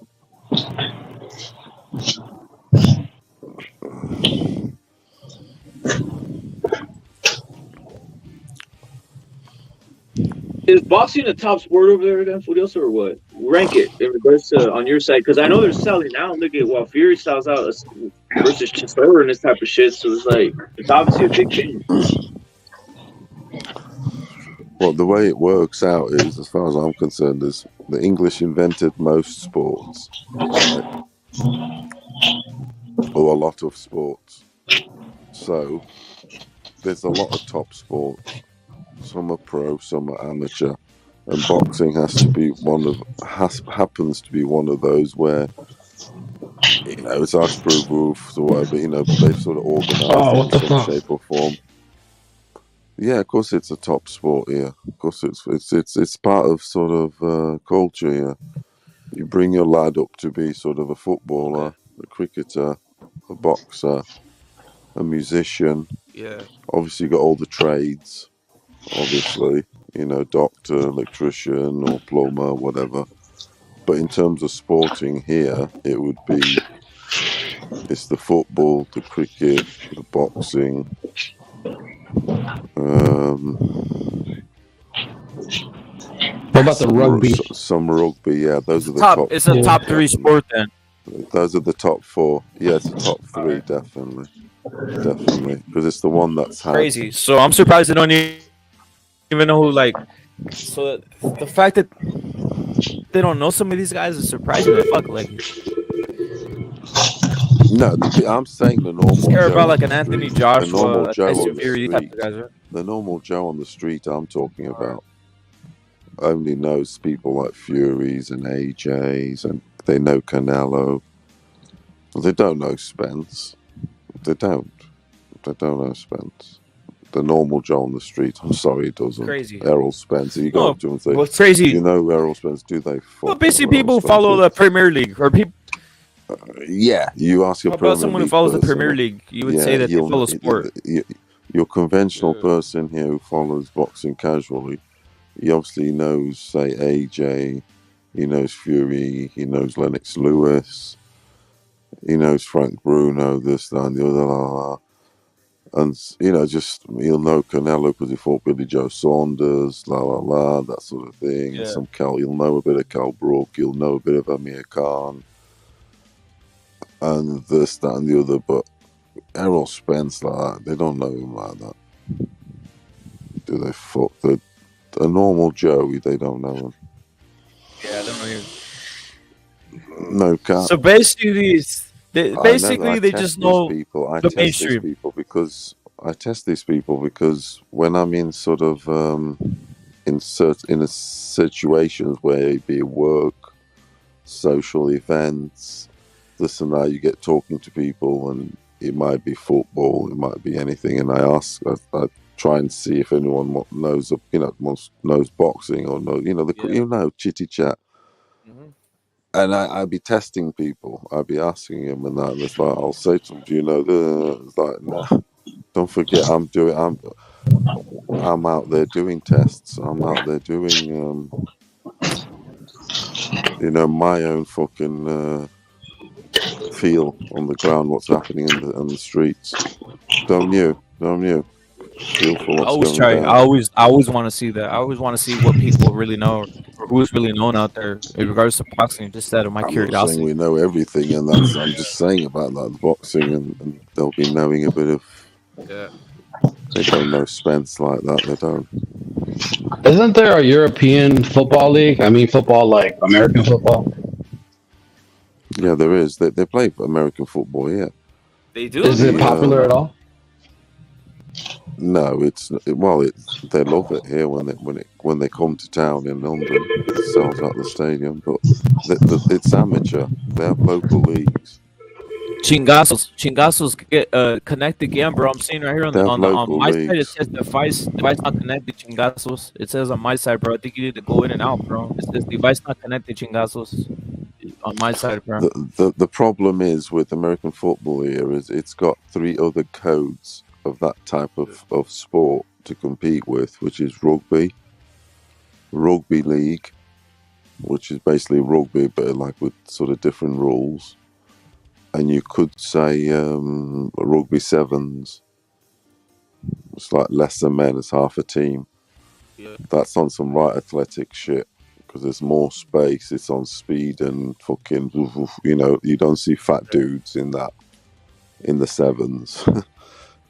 Is boxing a top sport over there then, Furioso, or what? Rank it in regards to on your side, because I know they're selling now. Look at what Fury sells out versus Chisora and this type of shit. So it's like it's obviously a big thing. Well, the way it works out is, as far as I'm concerned, is the English invented most sports, right? Or a lot of sports. So there's a lot of top sports. Some are pro, some are amateur, and boxing happens to be one of those where it's hard to prove rules or whatever. They've sort of organised it in some shape or form. Yeah, of course it's a top sport here. Of course it's part of sort of culture here. You bring your lad up to be sort of a footballer, a cricketer, a boxer, a musician. Yeah. Obviously, you got all the trades. Obviously, doctor, electrician, or plumber, whatever. But in terms of sporting here, it's the football, the cricket, the boxing. What about the rugby? Some rugby, yeah. Those are the top. top. It's a top three sport then. Those are the top four. Yeah, it's the top three, definitely, because it's the one that's had. Crazy. So I'm surprised they don't even know who. Like, so the fact that they don't know some of these guys is surprising. Fuck, like. No, I'm saying the normal. Just care Joe about like on an the Anthony street, Joshua, the normal a Joe Tyson on the Fury, street, type of guys, right? the normal Joe on the street I'm talking about only knows people like Furies and AJs, and they know Canelo. They don't know Spence. They don't know Spence. The normal Joe on the street, I'm sorry, he doesn't. Crazy. Errol Spence. You go up to him and say, what's crazy? You know Errol Spence? Do they? Well, basically, people who follow the Premier League or people. Yeah, you ask your How Premier about someone who League follows the person, Premier League? You would say that they follow sport. Your conventional person here who follows boxing casually, he obviously knows, say, AJ, he knows Fury, he knows Lennox Lewis, he knows Frank Bruno, this, that, and the other, and just he'll know Canelo because he fought Billy Joe Saunders, that sort of thing. Yeah. He'll know a bit of Cal Brook, he'll know a bit of Amir Khan, and this, that, and the other, but Errol Spence, like that, they don't know him like that. Do they? Fuck a normal Joey, they don't know him. Yeah, I don't know him. No cap. So basically, they just know people. the mainstream. I test these people because when I'm in sort of in situations where it be work, social events, this and that, you get talking to people, and it might be football, it might be anything, and I try and see if anyone knows, knows boxing or chitty chat. Mm-hmm. And I'd be testing people. I'd be asking them, and that. And it's like, I'll say to them, "Do you know the?" It's like, nah. Don't forget, I'm out there doing tests. I'm out there doing, my own fucking feel on the ground. What's happening in the streets? Don't you? Feel for what's going down. I always want to see that. I always want to see what people really know, or who's really known out there in regards to boxing. Just out of my curiosity. I'm not saying we know everything, and I'm just saying about that boxing, and they'll be knowing a bit of. Yeah. They don't know Spence like that. They don't. Isn't there a European football league? I mean, football like American football. Yeah, there is. They play American football. Yeah. They do. Is it popular at all? No, they love it here when they come to town in London. It sells out the stadium, but it's amateur. They have local leagues. Chingazos get connected again, bro. I'm seeing right here on my side. It says device not connected. Chingazos. It says on my side, bro. I think you need to go in and out, bro. It says device not connected. Chingazos on my side, bro. The problem is with American football here is it's got 3 other codes of that type of sport to compete with, which is rugby league, which is basically rugby but like with sort of different rules, and you could say rugby sevens. It's like lesser men as half a team. Yeah. That's on some right athletic shit because there's more space. It's on speed and fucking, you don't see fat dudes in the sevens.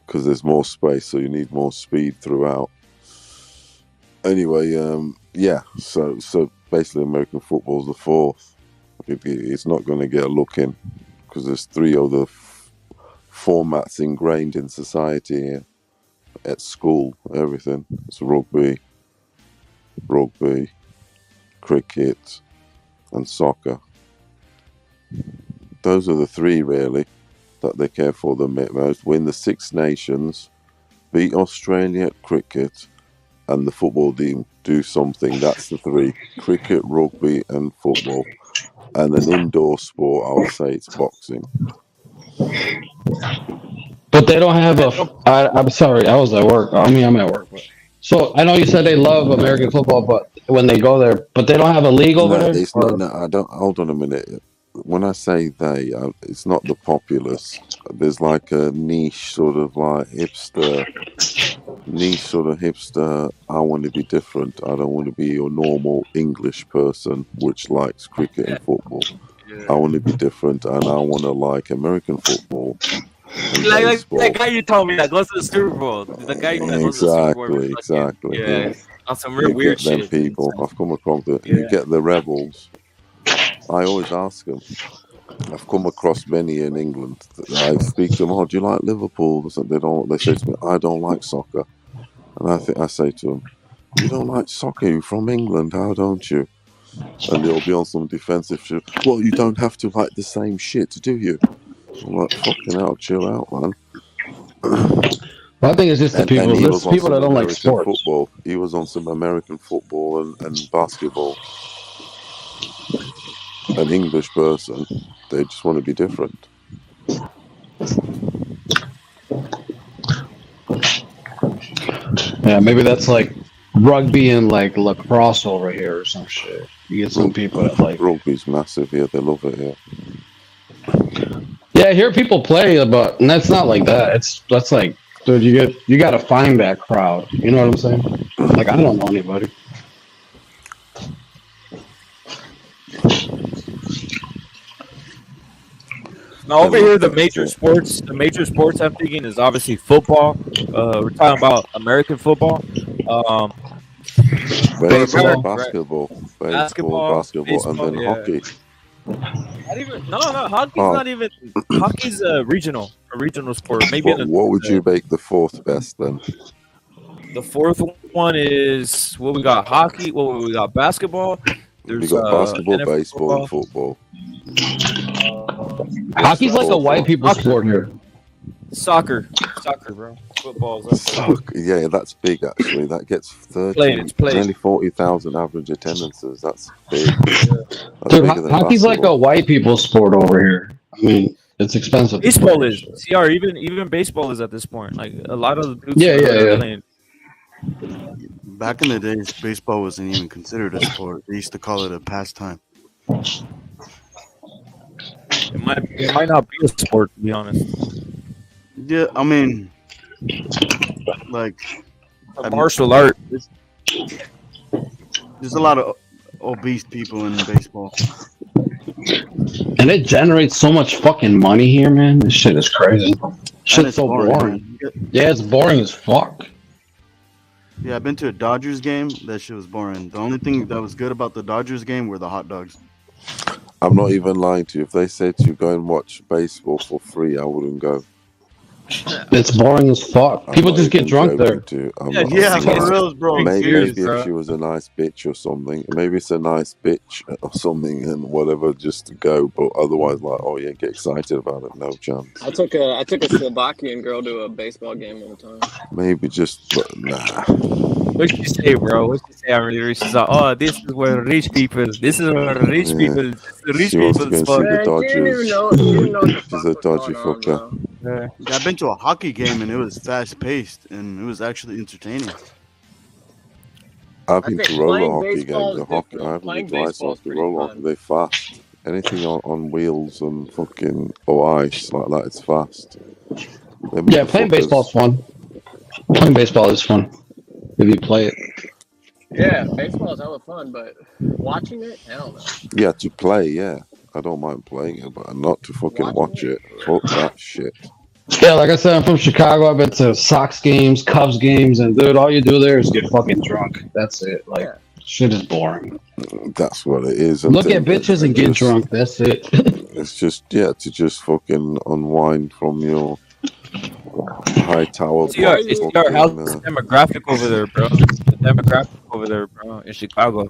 Because there's more space, so you need more speed throughout. Anyway, yeah. So basically, American football's the 4th. It's not going to get a look in because there's 3 other formats ingrained in society here. At school, everything. It's rugby, cricket, and soccer. Those are the 3 really that they care for the most. Win the 6 Nations, beat Australia at cricket, and the football team do something. That's the 3: cricket, rugby, and football. And an indoor sport, I would say it's boxing. But they don't have I'm sorry, I was at work. I mean, I'm at work. But, so I know you said they love American football, but when they go there, but they don't have a league over No, there. it's not. No, I don't. Hold on a minute. When I say they, it's not the populace. There's like a niche sort of like hipster. I want to be different. I don't want to be your normal English person which likes cricket and football. I want to be different, and I want to like American football. Like that guy you told me that goes to the Super Bowl. The guy that goes to the Super Bowl. Exactly. Yeah, on some real You weird get them shit. people. I've come across you get the rebels. I always ask them. I've come across many in England. I speak to them. Oh, do you like Liverpool? They don't. They say to me, I don't like soccer. And I say to them, you don't like soccer? You're from England. How don't you? And they'll be on some defensive shit. Well, you don't have to like the same shit, do you? I'm like, fucking hell, chill out, man. I think it's just the people. There's people that don't like sports. Football. He was on some American football and basketball. An English person, they just want to be different. Yeah, maybe that's like rugby and like lacrosse over here or some shit. You get some people that like rugby's massive here. They love it here. Yeah, I hear people play, but and that's not like that. That's like, dude, you got to find that crowd. You know what I'm saying? Like, I don't know anybody. Now over here, the major sports I'm thinking is obviously football. We're talking about American football. Baseball, basketball, and then hockey. Not even, no, hockey's not even. Hockey's a regional sport. Maybe. What would you make the fourth best then? The fourth one is what we got: hockey. Well, we got basketball. We got basketball, baseball, and football. Hockey's like a white people sport here. Soccer, bro. Football's soccer. Yeah, that's big actually. That gets 30, nearly 40,000 average attendances. That's big. That's dude, hockey's like a white people sport over here. I mean, it's expensive. Baseball is. CR, even baseball is at this point. Like a lot of the dudes are playing. Back in the days, baseball wasn't even considered a sport. They used to call it a pastime. It might not be a sport, to be honest. Yeah, I mean, like a martial art. There's a lot of obese people in baseball, and it generates so much fucking money here, man. This shit is crazy. Shit's so boring. Yeah, it's boring as fuck. Yeah, I've been to a Dodgers game. That shit was boring. The only thing that was good about the Dodgers game were the hot dogs. I'm not even lying to you. If they said to go and watch baseball for free, I wouldn't go. It's boring as fuck. People just get drunk there. Yeah, for real, bro. Maybe if she was a nice bitch or something. Maybe it's a nice bitch or something and whatever, just to go. But otherwise, like, oh yeah, get excited about it. No chance. I took a Slovakian girl to a baseball game one time. Maybe just, but nah. What'd you say, bro? What'd you say? I'm really rich. She's like, oh, this is where rich people. This is where rich people. Rich people spot. She's a dodgy fucker. Yeah, I've been to a hockey game and it was fast paced and it was actually entertaining. I've been to roller hockey games. I haven't been to ice hockey. Roller hockey, they're fast. Anything on wheels and fucking or ice like that, it's fast. Yeah, playing baseball's fun. Playing baseball is fun if you play it. Yeah, baseball is hella fun, but watching it, hell no. Yeah, to play, yeah. I don't mind playing it, but not to fucking watch it. Fuck that shit. Yeah, like I said, I'm from Chicago. I've been to Sox games, Cubs games, and dude, all you do there is get fucking drunk. That's it. Like, shit is boring. That's what it is. Look at bitches and get drunk. That's it. It's just, to just fucking unwind from your high tower. How's the demographic over there, bro? The demographic over there, bro, in Chicago.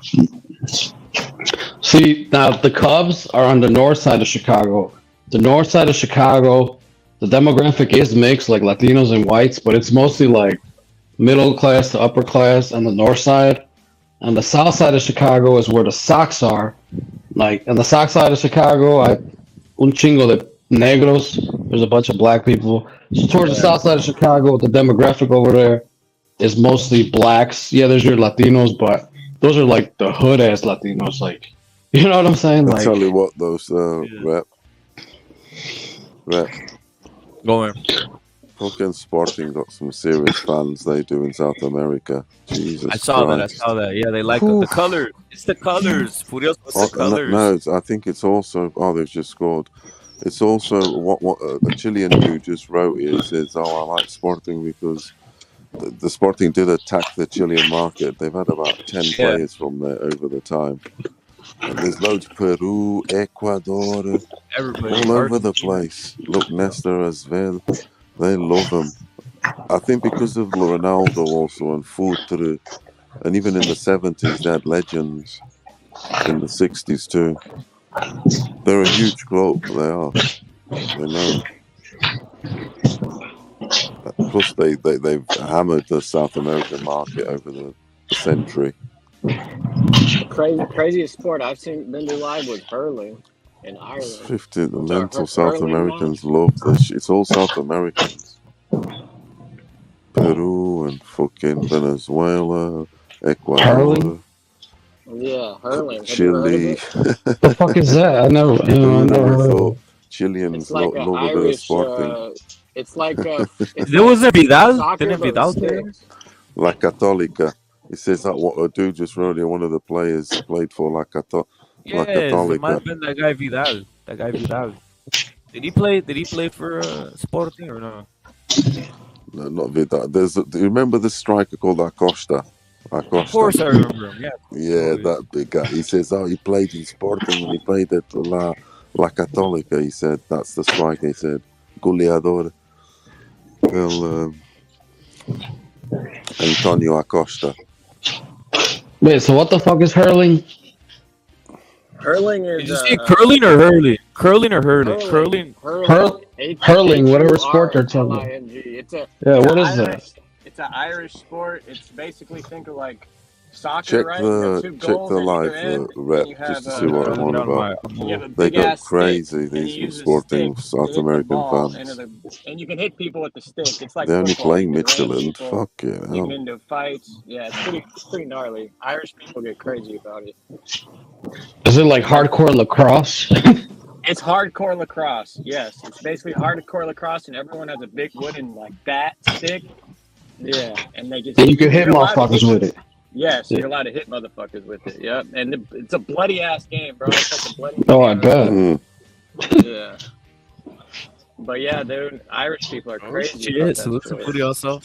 See, now the Cubs are on the north side of Chicago. The north side of Chicago, the demographic is mixed, like Latinos and whites, but it's mostly like middle class to upper class on the north side. On the south side of Chicago is where the Sox are, Like on the south side of Chicago, un chingo de negros. There's a bunch of black people. So towards the south side of Chicago, the demographic over there is mostly blacks. Yeah, there's your Latinos, but those are like the hood ass Latinos. Like, you know what I'm saying? I tell you Like, what, those rep. Going. Fucking Sporting got some serious fans. They do in South America. Jesus I saw that. I Christ. saw that. Yeah, they like the colors. It's the colors. Furios, it's the colors. No, I think it's also. Oh, they've just scored. It's also what a Chilean dude just wrote here. He says, "Oh, I like Sporting because the Sporting did attack the Chilean market. They've had about 10 players from there over the time, and there's loads Peru, Ecuador, Everybody, all over the place. Look, Nestor as well. They love him. I think because of Ronaldo also and Futre, and even in the 70s they had legends. In the 60s too. They're a huge club. They are. They know. Plus, they've hammered the South American market over the century. The craziest sport I've been to live was hurling in Ireland. 50. The mental South Americans love this. It's all South Americans. Peru and fucking Venezuela, Ecuador. hurling? Yeah, hurling. Chile. The fuck is that? I never heard of it. Chileans It's like love an a bit of Irish. Sporting. It's like There was a Vidal. soccer, Didn't but with Vidal there? sticks. La Católica. It says that what a dude just wrote here. One of the players played for La Católica. Yes, it might have been that guy Vidal. That guy Vidal. Did he play? Did he play for Sporting or no? No, not Vidal. Do you remember the striker called Acosta? Of course, I remember him. Yeah. Yeah, that big guy. He says, "Oh, he played in Sporting and he played at La Católica." He said, "That's the striker." He said, "Goleador." Well, Antonio Acosta. Wait, so what the fuck is hurling? Hurling is. Did you say curling or hurling? Curling or hurling? Curling. Hurling, whatever sport they're talking about. It's a. Yeah, what is Irish, that? It's an Irish sport. It's basically think of like soccer, Check right? You have two the goals at either live end, rep and you just to have see what I'm on about. You have a They big go ass crazy. stick, and These you use a Sporting stick South to hit the American ball fans. and you can hit people with the stick. It's like They're only football. playing You can ram Midtjylland. people. Fuck yeah. You can get into fights. Yeah, it's pretty gnarly. Irish people get crazy about it. Is it like hardcore lacrosse? It's hardcore lacrosse. Yes, it's basically hardcore lacrosse, and everyone has a big wooden like bat stick. Yeah, and they just. And you can hit you're allowed to motherfuckers with it. Yes, you're allowed to hit motherfuckers with it. Yeah, and it's a bloody ass game, bro. It's like a bloody. Oh, I bet. Yeah. But yeah, dude, Irish people are crazy. Shit, salute to Furioso.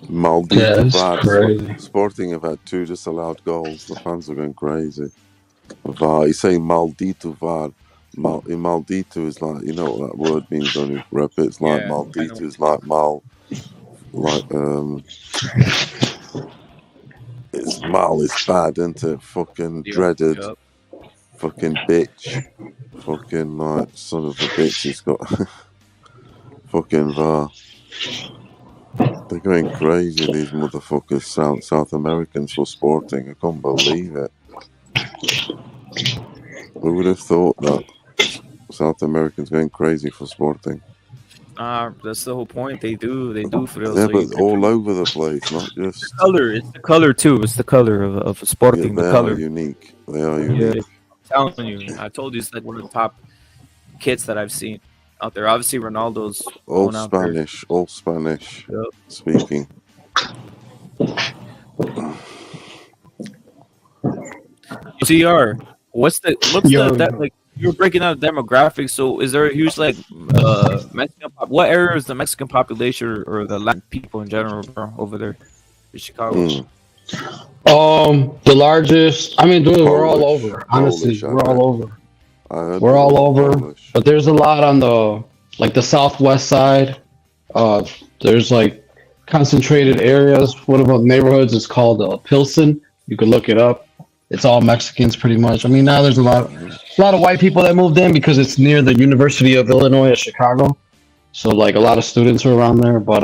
Maldito that's VAR. crazy. Sporting have had 2 disallowed goals. The fans are going crazy. VAR. He's saying maldito VAR. Maldito is like, you know what that word means when you rep it. It's like maldito is like it's mal is bad, isn't it? Fucking dreaded. Fucking bitch. Fucking like son of a bitch. He's got fucking VAR. They're going crazy, these motherfuckers, South Americans for Sporting. I can't believe it. Who would have thought that South Americans going crazy for Sporting? That's the whole point. They do for those. Yeah, but all over the place, not just the color. It's the color too. It's the color of Sporting. Yeah, the color. Are unique. They are unique. Yeah, I'm telling you. I told you it's like one of the top kits that I've seen out there. Obviously, Ronaldo's all Spanish. All Spanish speaking. CR. What's the like? You're breaking down demographics. So, is there a huge like Mexican? What area is the Mexican population or the Latin people in general, bro, over there in Chicago? The largest. I mean, dude, we're all over. Honestly, we're all over. We're all over. But there's a lot on the southwest side. There's like concentrated areas. One of the neighborhoods is called Pilsen. You can look it up. It's all Mexicans pretty much. I mean, now there's a lot of white people that moved in because it's near the University of Illinois at Chicago. So like a lot of students are around there. But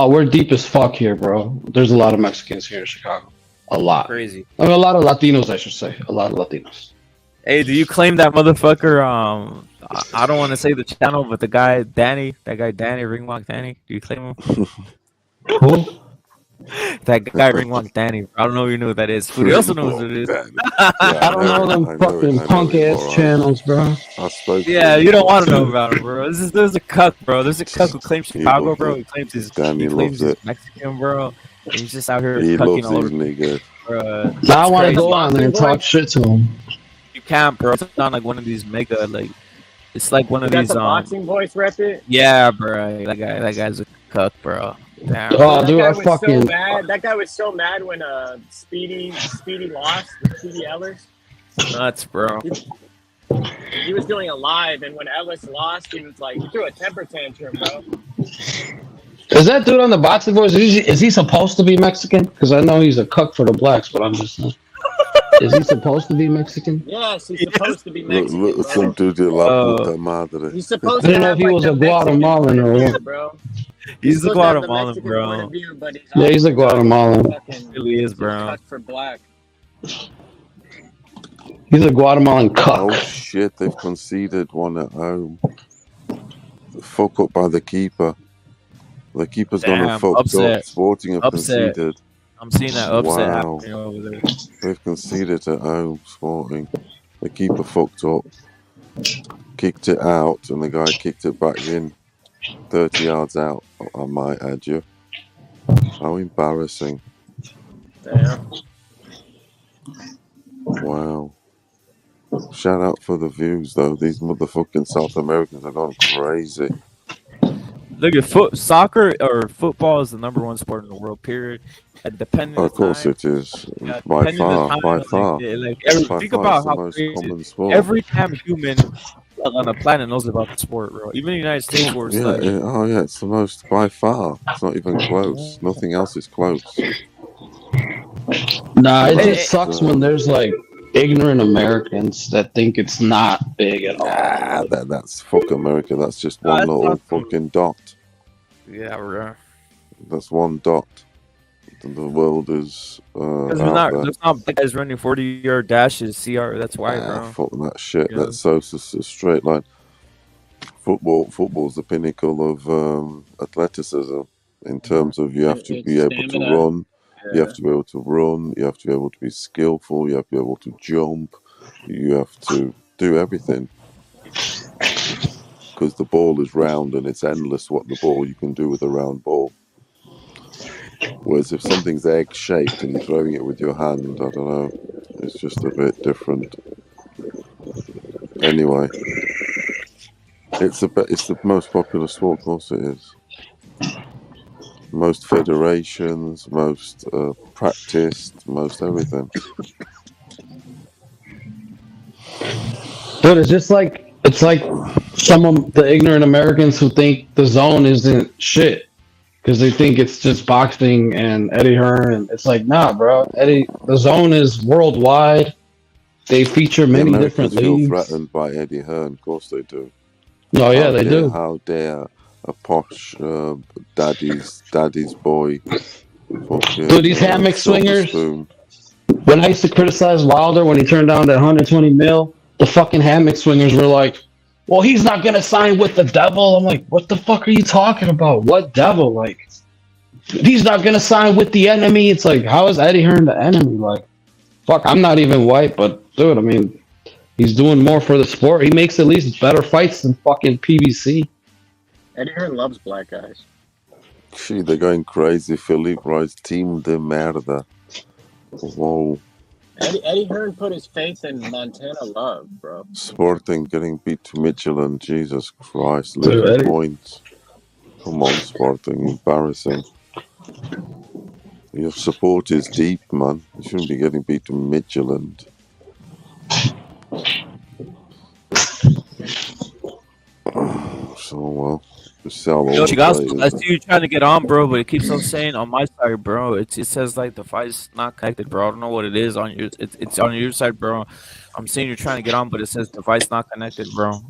we're deep as fuck here, bro. There's a lot of Mexicans here in Chicago. A lot. Crazy. I mean, a lot of Latinos, I should say. A lot of Latinos. Hey, do you claim that motherfucker? I don't want to say the channel, but the guy Danny, Ringwalk Danny. Do you claim him? Who? That guy Ringwalk Danny. I don't know if you know who that is. Who also knows who it is? I don't know them fucking punk ass channels, bro. Yeah, you don't want to know about him, bro. There's a cuck, bro. There's a cuck who claims Chicago, bro. He claims he's Mexican, bro. And he's just out here cucking all over niggas. Now I want to go on there and talk shit to him. You can't, bro. It's not like one of these mega, like, it's like one of these. The boxing voice rep it? Yeah, bro. That guy's a cuck, bro. Damn. Oh, dude, I fucking. So mad. That guy was so mad when Speedy lost, Speedy Ellis. Nuts, bro. He was doing a live, and when Ellis lost, he was like, he threw a temper tantrum, bro. Is that dude on the boxing voice? Is he supposed to be Mexican? Because I know he's a cuck for the blacks, but I'm just saying. Is he supposed to be Mexican? Yes, he's supposed to be Mexican. Look, some dude de la puta madre. He's supposed I didn't know if he was a Guatemalan or what. Bro. He's a Guatemalan, bro. Yeah, he's a Guatemalan. He really is, bro. For black. He's a Guatemalan cuck. Oh shit, they've conceded one at home. Fuck up by the keeper. The keeper's gone and fucked up. Sporting have conceded. I'm seeing that upset happening over there. They've conceded at home, Sporting. The keeper fucked up. Kicked it out, and the guy kicked it back in. 30 yards out, I might add you. How embarrassing. Damn. Wow. Shout out for the views, though. These motherfucking South Americans are going crazy. Look at soccer or football is the #1 sport in the world, period. And depending of course time, it is. By far. Think about how crazy every damn human on the planet knows about the sport, bro. Even the United States where it's like, it's the most by far. It's not even close. Nothing else is close. Nah, it just sucks when there's like ignorant Americans that think it's not big at all. That's fuck America. That's just one little fucking dot. Yeah, bro. That's one dot. The world is. There's not big guys running 40-yard dashes. CR. That's why, bro. Fuck that shit. Yeah. That's so straight line. Football's the pinnacle of athleticism in terms of you have to be able to run. Yeah. You have to be able to run. You have to be able to be skillful. You have to be able to jump. You have to do everything. Because the ball is round and it's endless what you can do with a round ball. Whereas if something's egg-shaped and you're throwing it with your hand, I don't know, it's just a bit different. Anyway, it's the most popular sport, of course it is. Most federations, most practiced, most everything. But it's like some of the ignorant Americans who think the zone isn't shit because they think it's just boxing and Eddie Hearn. It's like, nah, bro. The zone is worldwide. They feature many different leagues. Feel threatened by Eddie Hearn, of course they do. Oh yeah, they do. How dare a posh daddy's boy? Dude, these hammock swingers. When I used to criticize Wilder when he turned down that 120 mil, the fucking hammock swingers were like, well, he's not going to sign with the devil. I'm like, what the fuck are you talking about? What devil? Like, he's not going to sign with the enemy. It's like, how is Eddie Hearn the enemy? Like, fuck, I'm not even white, but dude, I mean, he's doing more for the sport. He makes at least better fights than fucking PBC. Eddie Hearn loves black guys. Gee, they're going crazy. Philippe Rice, Team de Merda. Whoa. Eddie Hearn put his faith in Montana Love, bro. Sporting getting beat to Michelin. Jesus Christ. Losing points. Come on, Sporting. Embarrassing. Your support is deep, man. You shouldn't be getting beat to Michelin. So, well. Yo, Chigazo, I see you trying to get on, bro, but it keeps on saying on my side, bro. It says like the fight's not connected, bro. I don't know what it is on your. It's on your side, bro. I'm seeing you're trying to get on, but it says the fight's not connected, bro.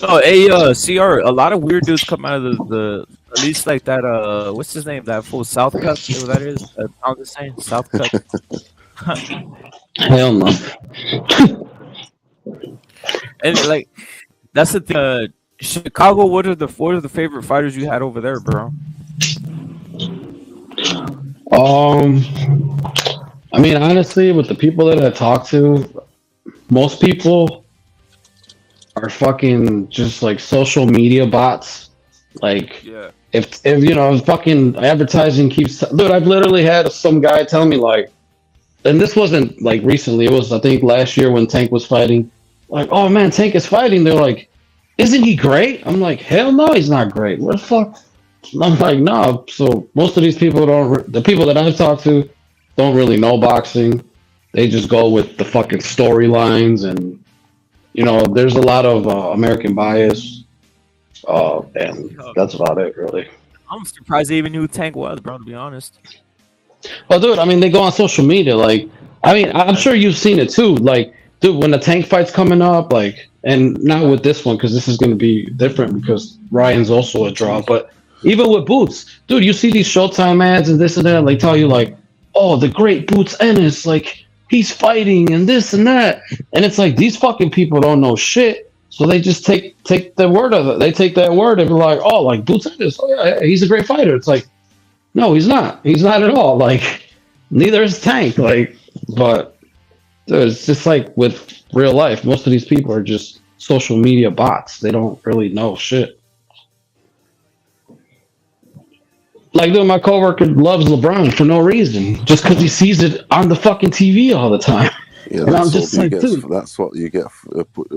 Oh, CR. A lot of weird dudes come out of the at least like that. What's his name? That full South Cut. What that is? I'm just saying South Cut. Hell no. And like that's the thing. Chicago. What are the favorite fighters you had over there, bro? I mean, honestly, with the people that I talk to, most people are fucking just like social media bots. Like, Yeah. if you know, fucking advertising keeps. Dude, I've literally had some guy tell me like, and this wasn't like recently. It was I think last year when Tank was fighting. Like, oh man, Tank is fighting. They're like, isn't he great? I'm like, hell no, he's not great. What the fuck? I'm like, no. So most of these people don't. The people that I've talked to don't really know boxing. They just go with the fucking storylines, and you know, there's a lot of American bias. And that's about it, really. I'm surprised they even knew who Tank was, bro. To be honest. Well, dude, I mean, they go on social media. Like, I mean, I'm sure you've seen it too. Like, dude, when the Tank fight's coming up, like, and not with this one because this is going to be different because Ryan's also a draw. But even with Boots, dude, you see these Showtime ads and this and that. They tell you like, oh, the great Boots Ennis, like he's fighting and this and that. And it's like these fucking people don't know shit, so they just take the word of it. They take that word and be like, oh, like Boots Ennis, oh yeah, he's a great fighter. It's like, no, he's not. He's not at all. Like, neither is Tank. Like, but dude, it's just like with real life. Most of these people are just social media bots. They don't really know shit. Like, dude, my coworker loves LeBron for no reason, just because he sees it on the fucking TV all the time. Yeah, and I'm just like, dude, that's what you get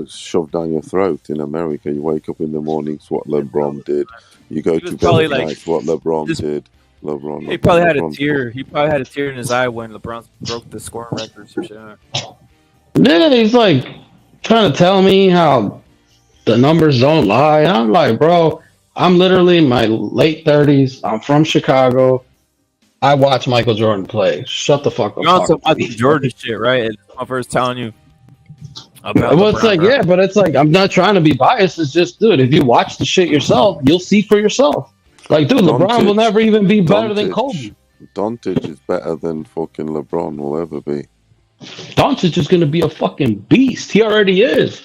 shoved down your throat in America. You wake up in the mornings, what LeBron did. You go to bed at night, what LeBron did. He probably had a tear. He probably had a tear in his eye when LeBron broke the scoring records or shit. Yeah, he's like trying to tell me how the numbers don't lie. I'm like, bro, I'm literally in my late 30s. I'm from Chicago. I watch Michael Jordan play. Shut the fuck up. You're on some Michael Jordan shit, right? And my first telling you about well, it's like, yeah, but it's like, I'm not trying to be biased. It's just, dude, if you watch the shit yourself, you'll see for yourself. Like, dude, LeBron will never even be better than Kobe. Doncic is better than fucking LeBron will ever be. Doncic is going to be a fucking beast. He already is.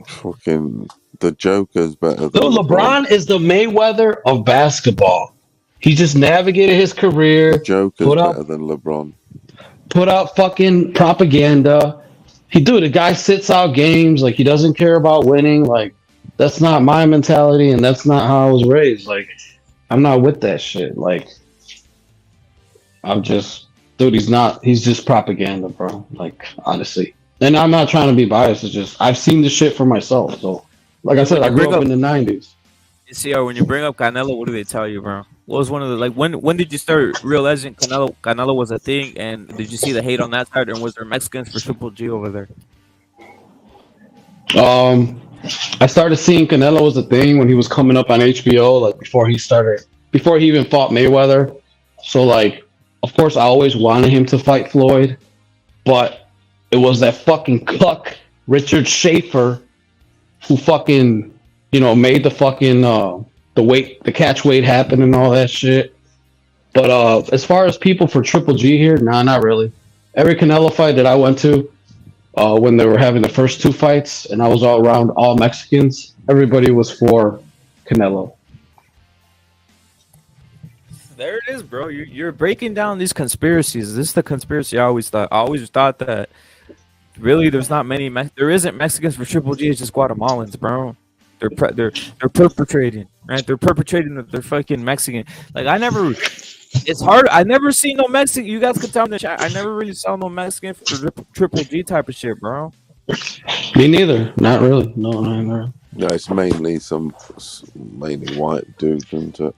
Fucking the Joker's better than Dude, LeBron is the Mayweather of basketball. He just navigated his career. The Joker's better than LeBron. Put out fucking propaganda. The guy sits out games. Like, he doesn't care about winning. Like, that's not my mentality, and that's not how I was raised. Like, I'm not with that shit. Like, I'm just, dude, he's just propaganda, bro. Like, honestly. And I'm not trying to be biased. It's just, I've seen the shit for myself. So, like I said, I grew up in the 90s. You see, when you bring up Canelo, what do they tell you, bro? What was one of the, like, when did you start realizing Canelo was a thing, and did you see the hate on that side, and was there Mexicans for Triple G over there? I started seeing Canelo was a thing when he was coming up on HBO, like before he even fought Mayweather. So, like, of course, I always wanted him to fight Floyd, but it was that fucking cuck Richard Schaefer who fucking, made the fucking the catch weight happen and all that shit. But as far as people for Triple G here, nah, not really. Every Canelo fight that I went to, when they were having the first two fights, and I was all around all Mexicans, everybody was for Canelo. There it is, bro. You're breaking down these conspiracies. This is the conspiracy I always thought. I always thought that really there's not many. There isn't Mexicans for Triple G. It's just Guatemalans, bro. They're perpetrating, right? They're perpetrating that they're fucking Mexican. Like, it's hard. I never seen no Mexican. You guys could tell in the chat. I never really saw no Mexican for Triple G type of shit, bro. Me neither. Not really. No, never. No, it's mainly mainly white dudes, isn't it?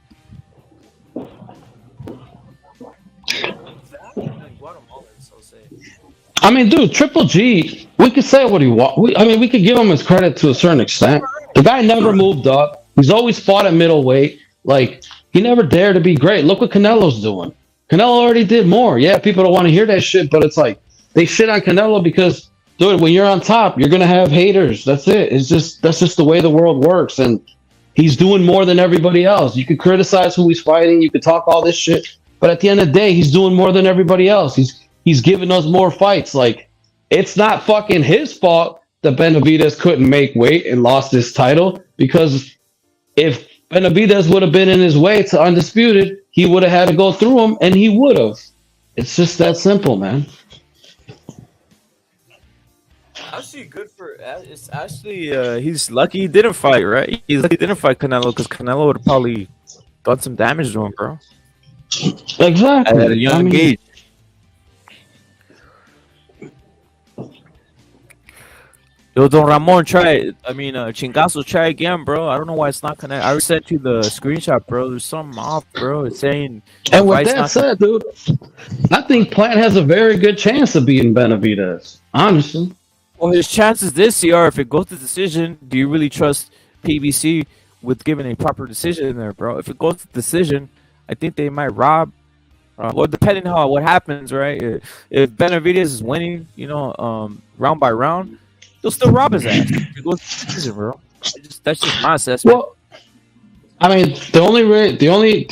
I mean, dude, Triple G, we could say what he wants. We could give him his credit to a certain extent. The guy never moved up. He's always fought at middleweight. Like, he never dared to be great. Look what Canelo's doing. Canelo already did more. Yeah, people don't want to hear that shit, but it's like, they shit on Canelo because, dude, when you're on top, you're gonna have haters. That's it. That's just the way the world works. And he's doing more than everybody else. You could criticize who he's fighting, you could talk all this shit, but at the end of the day, he's doing more than everybody else. He's giving us more fights. Like, it's not fucking his fault that Benavidez couldn't make weight and lost his title, because if Benavidez would have been in his way to undisputed, he would have had to go through him, and he would have. It's just that simple, man. Actually, good for. It's actually he's lucky he didn't fight, right? He's lucky he didn't fight Canelo, because Canelo would have probably done some damage to him, bro. Exactly. At a young age. Yo, Don Ramon, try it. I mean, Chingazo, try again, bro. I don't know why it's not connected. I already sent you the screenshot, bro. There's something off, bro. It's saying. And with that said, dude, I think Plant has a very good chance of beating Benavidez, honestly. Well, his chances this year, if it goes to decision, do you really trust PBC with giving a proper decision there, bro? If it goes to decision, I think they might rob. Well, depending on what happens, right? If Benavidez is winning, round by round, they'll still rob his ass. If it goes to decision, bro. That's just my assessment. Well, I mean, the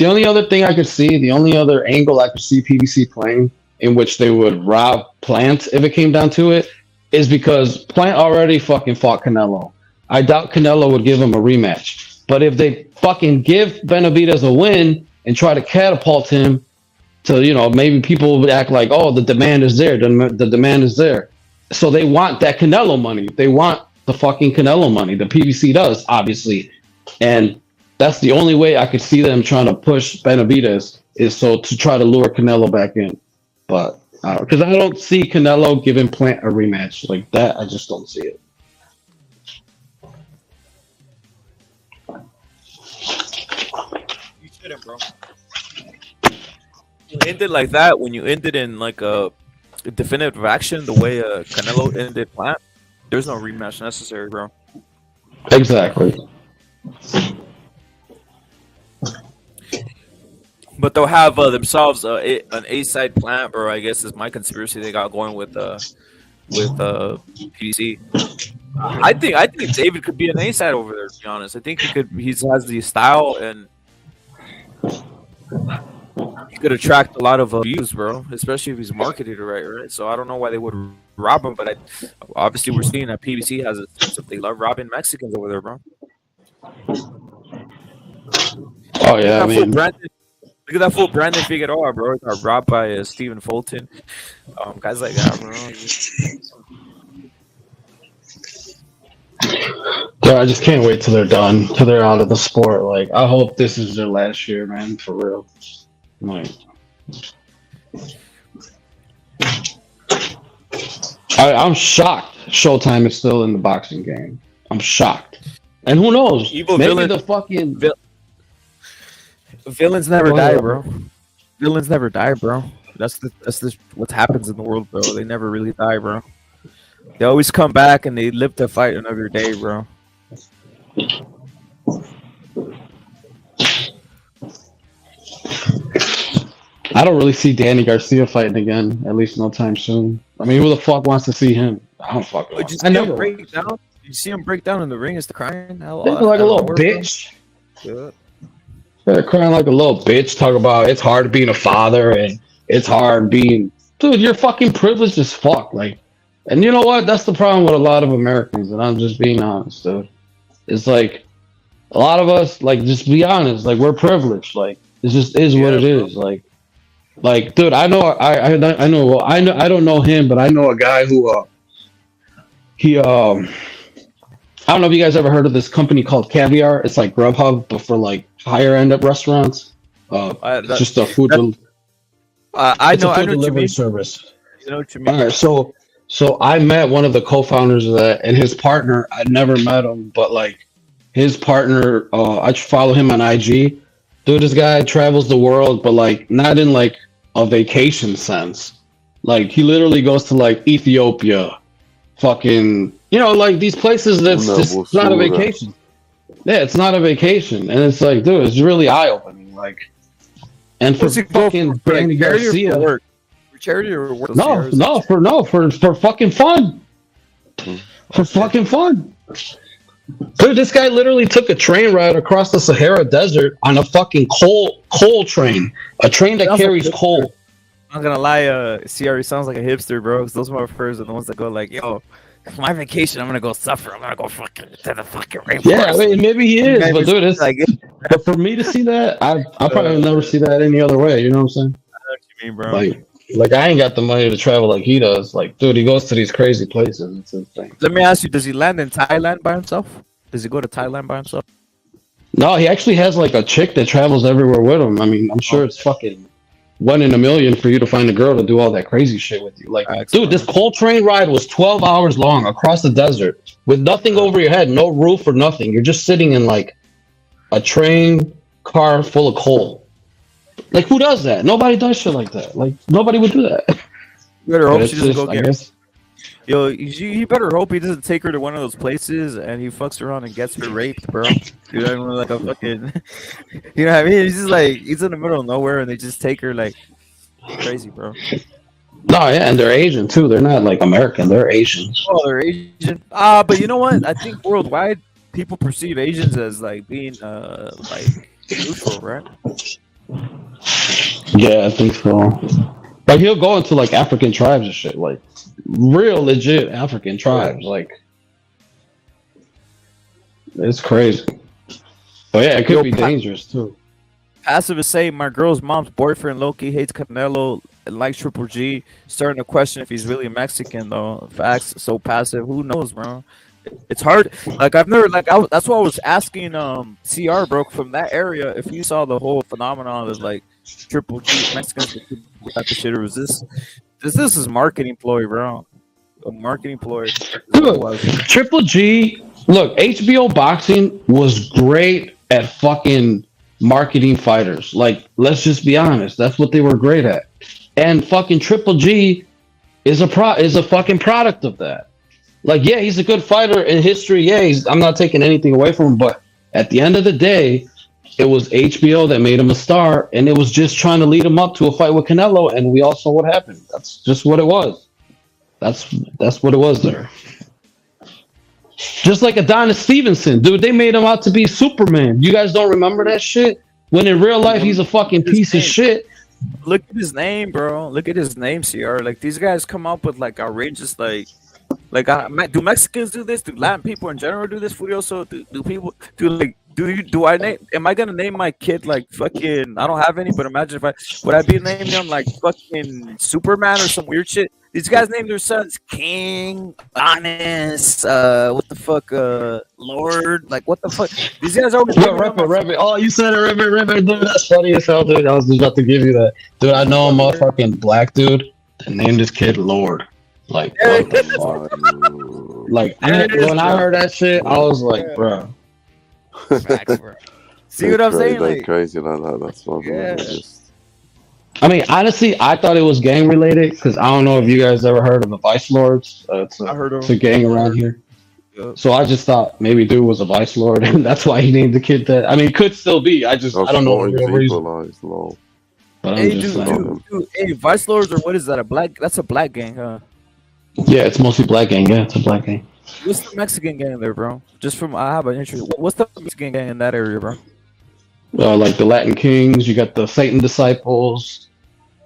only other thing I could see, the only other angle I could see PBC playing in which they would rob Plant if it came down to it, is because Plant already fucking fought Canelo. I doubt Canelo would give him a rematch. But if they fucking give Benavidez a win and try to catapult him to, maybe people would act like, oh, the demand is there. The demand is there. So they want that Canelo money. They want the fucking Canelo money. The PBC does, obviously. And that's the only way I could see them trying to push Benavidez, is so to try to lure Canelo back in. But because I don't see Canelo giving Plant a rematch like that. I just don't see it. You shouldn't, bro. You ended like that, when you ended in like a definitive action, the way Canelo ended Plant, there's no rematch necessary, bro. Exactly. But they'll have themselves an A-side Plant, bro. I guess is my conspiracy they got going with PBC. I think David could be an A-side over there, to be honest. I think he has the style, and he could attract a lot of views, bro, especially if he's marketed right? So I don't know why they would rob him, but obviously we're seeing that PBC has a sense of they love robbing Mexicans over there, bro. Oh yeah, I mean, look at that fool Brandon Figueroa, bro. He got robbed by Stephen Fulton. Guys like that, bro. Dude, I just can't wait till they're done, till they're out of the sport. Like, I hope this is their last year, man, for real. Like, I'm shocked Showtime is still in the boxing game. I'm shocked. And who knows? Maybe the fucking villains never die, bro. Villains never die, bro. That's what happens in the world, bro. They never really die, bro. They always come back and they live to fight another day, bro. I don't really see Danny Garcia fighting again, at least no time soon. I mean, who the fuck wants to see him? I don't fucking know. I never break down. You see him break down in the ring? Is the crying? Like a little bitch. Yeah. They're crying like a little bitch. Talk about it's hard being a father and it's hard being. Dude, you're fucking privileged as fuck. Like, and you know what? That's the problem with a lot of Americans, and I'm just being honest, dude. It's like a lot of us, like, just be honest. Like, we're privileged. Like, it just is what it is. Like, dude, I know. I don't know him, but I know a guy who I don't know if you guys ever heard of this company called Caviar. It's like Grubhub, but for like higher end up restaurants. It's just a food. I know delivery service. You know what you mean? All right, so I met one of the co-founders of that, and his partner. I never met him, but like his partner, I follow him on IG. Dude, this guy travels the world, but like not in like a vacation sense. Like he literally goes to like Ethiopia, fucking, like these places that's just not a vacation. Yeah, it's not a vacation, and it's like, dude, it's really eye-opening. Like, and for fucking Danny Garcia, for charity or work? for fucking fun. for fucking fun. Dude, this guy literally took a train ride across the Sahara Desert on a fucking coal train, a train that carries coal. I'm not gonna lie, CR sounds like a hipster, bro. 'Cause those motherfuckers are the ones that go like, "Yo, my vacation, I'm gonna go suffer. I'm gonna go fucking to the fucking rainforest." Yeah, I mean, maybe he is, but dude, it's like, but for me to see that, I probably would never see that any other way. You know what I'm saying? I know what you mean, bro. Like I ain't got the money to travel like he does. Like, dude, he goes to these crazy places. It's insane. Let me ask you: does he land in Thailand by himself? Does he go to Thailand by himself? No, he actually has like a chick that travels everywhere with him. I mean, I'm sure it's fucking 1 in a million for you to find a girl to do all that crazy shit with you. Like, dude, this coal train ride was 12 hours long across the desert with nothing over your head, no roof or nothing. You're just sitting in like a train car full of coal. Like, who does that? Nobody does shit like that. Like, nobody would do that. You better hope she doesn't just, go I get. guess- Yo, you better hope he doesn't take her to one of those places and he fucks around and gets her raped, bro. You know what I mean? Like a fucking, you know what I mean? He's just like, he's in the middle of nowhere and they just take her like crazy, bro. No, yeah, and they're Asian too. They're not like American. They're Asians. Oh, they're Asian. But you know what? I think worldwide people perceive Asians as like being like neutral, right? Yeah, I think so. Like, he'll go into like African tribes and shit, like real legit African tribes. Like, it's crazy. But yeah, it could be dangerous too. Passive is saying my girl's mom's boyfriend Loki hates Canelo and likes Triple G. Starting to question if he's really Mexican though. Facts. So passive. Who knows, bro? It's hard. Like I've never that's why I was asking CR, bro, from that area if you saw the whole phenomenon of like Triple G Mexicans type of shit, or was this is marketing ploy, bro? A marketing ploy. Dude, Triple G. Look, HBO boxing was great at fucking marketing fighters. Like, let's just be honest. That's what they were great at. And fucking Triple G is a fucking product of that. Like, yeah, he's a good fighter in history. Yeah, I'm not taking anything away from him, but at the end of the day, it was HBO that made him a star, and it was just trying to lead him up to a fight with Canelo, and we all saw what happened. That's just what it was. That's what it was there. Just like Adonis Stevenson, dude, they made him out to be Superman. You guys don't remember that shit? When in real life, he's a fucking piece of shit. Look at his name, bro. Look at his name, CR. Like, these guys come up with like outrageous, do Mexicans do this? Do Latin people in general do this? Furioso? Do people am I gonna name my kid like fucking? I don't have any, but imagine if would I be naming him like fucking Superman or some weird shit? These guys name their sons King, Honest, what the fuck, Lord, like what the fuck? These guys always Rabbit. Oh, you said it, Rabbit, dude. That's funny as hell, dude. I was just about to give you that, dude. I know a motherfucking black dude that named his kid Lord. Like, what the fuck? Like, when I heard that shit, I was like, bro. See what I'm saying? They're Like, crazy like that. That's what I mean, honestly, I thought it was gang related because I don't know if you guys ever heard of the Vice Lords. It's a gang around here. So I just thought maybe dude was a Vice Lord, and that's why he named the kid that. I mean, it could still be. I don't know the real reason. But hey, dude, hey, Vice Lords, or what is that? That's a black gang, huh? Yeah, it's mostly black gang. Yeah, it's a black gang. What's the Mexican gang there, bro? I have an interest. What's the Mexican gang in that area, bro? Like the Latin Kings, you got the Satan Disciples.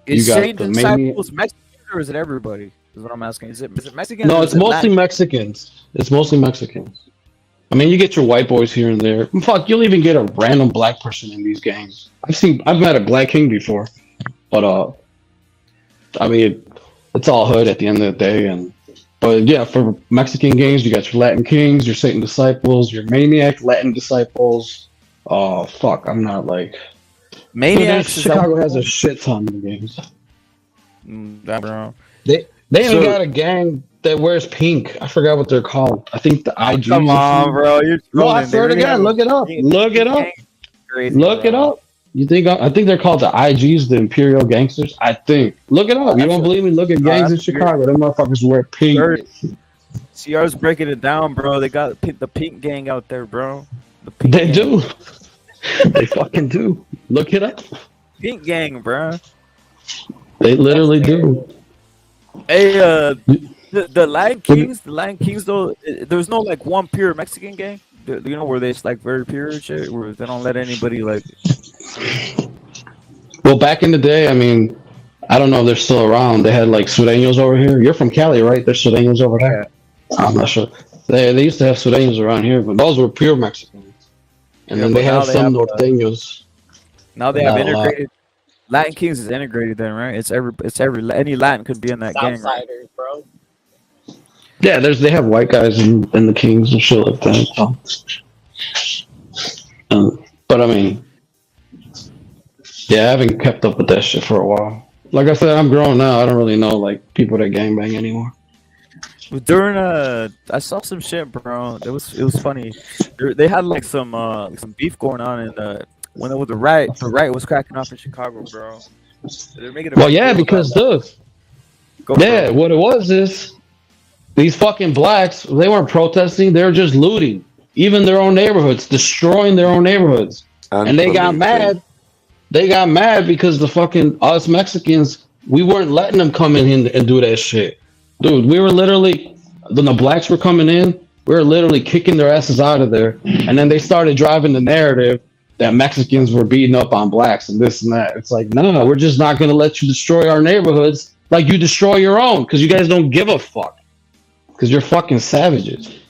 Is Satan Disciples Mexican, or is it everybody? Is what I'm asking. Is it Mexican? No, it's mostly Mexicans. It's mostly Mexicans. I mean, you get your white boys here and there. Fuck, you'll even get a random black person in these gangs. I've met a black king before, but I mean, it's all hood at the end of the day. But yeah, for Mexican gangs, you got your Latin Kings, your Satan Disciples, your Maniac Latin Disciples. Oh fuck, I'm not like Maniacs. Chicago has a shit ton of games. Bro. They even got a gang that wears pink. I forgot what they're called. I think the IG. Come on, bro. No, I swear to God, look it up. Look it up. Look it up. You think I think they're called the IGs, the Imperial Gangsters. I think. Look it up. You don't believe me? Look at gangs in Chicago. Them motherfuckers wear pink. CR's breaking it down, bro. They got the pink gang out there, bro. They do. They fucking do. Look it up. Pink gang, bro. They literally do. Hey, The Lion Kings though, there's no like one pure Mexican gang. You know where they like very pure and shit, where they don't let anybody like. Well, back in the day, I mean, I don't know if they're still around. They had like Sureños over here. You're from Cali, right? There's Sureños over there. I'm not sure. They used to have Sureños around here, but those were pure Mexicans. And then they had some Norteños. Now they have integrated. Latin Kings is integrated then, right? It's every any Latin could be in that gang. Right? Southsiders, bro. Yeah, they have white guys in the Kings and shit like that. So. But I mean, yeah, I haven't kept up with that shit for a while. Like I said, I'm grown now. I don't really know like people that gangbang anymore. During I saw some shit, bro. It was funny. They had like some beef going on in when it was the riot was cracking off in Chicago, bro. They're making well, yeah, because what it was is these fucking blacks, they weren't protesting, they were just looting, even their own neighborhoods, destroying their own neighborhoods, and they got mad. They got mad because the fucking us Mexicans, we weren't letting them come in and do that shit, dude. We were literally when the blacks were coming in, we were literally kicking their asses out of there, and then they started driving the narrative that Mexicans were beating up on blacks and this and that. It's like, no, we're just not going to let you destroy our neighborhoods like you destroy your own because you guys don't give a fuck because you're fucking savages.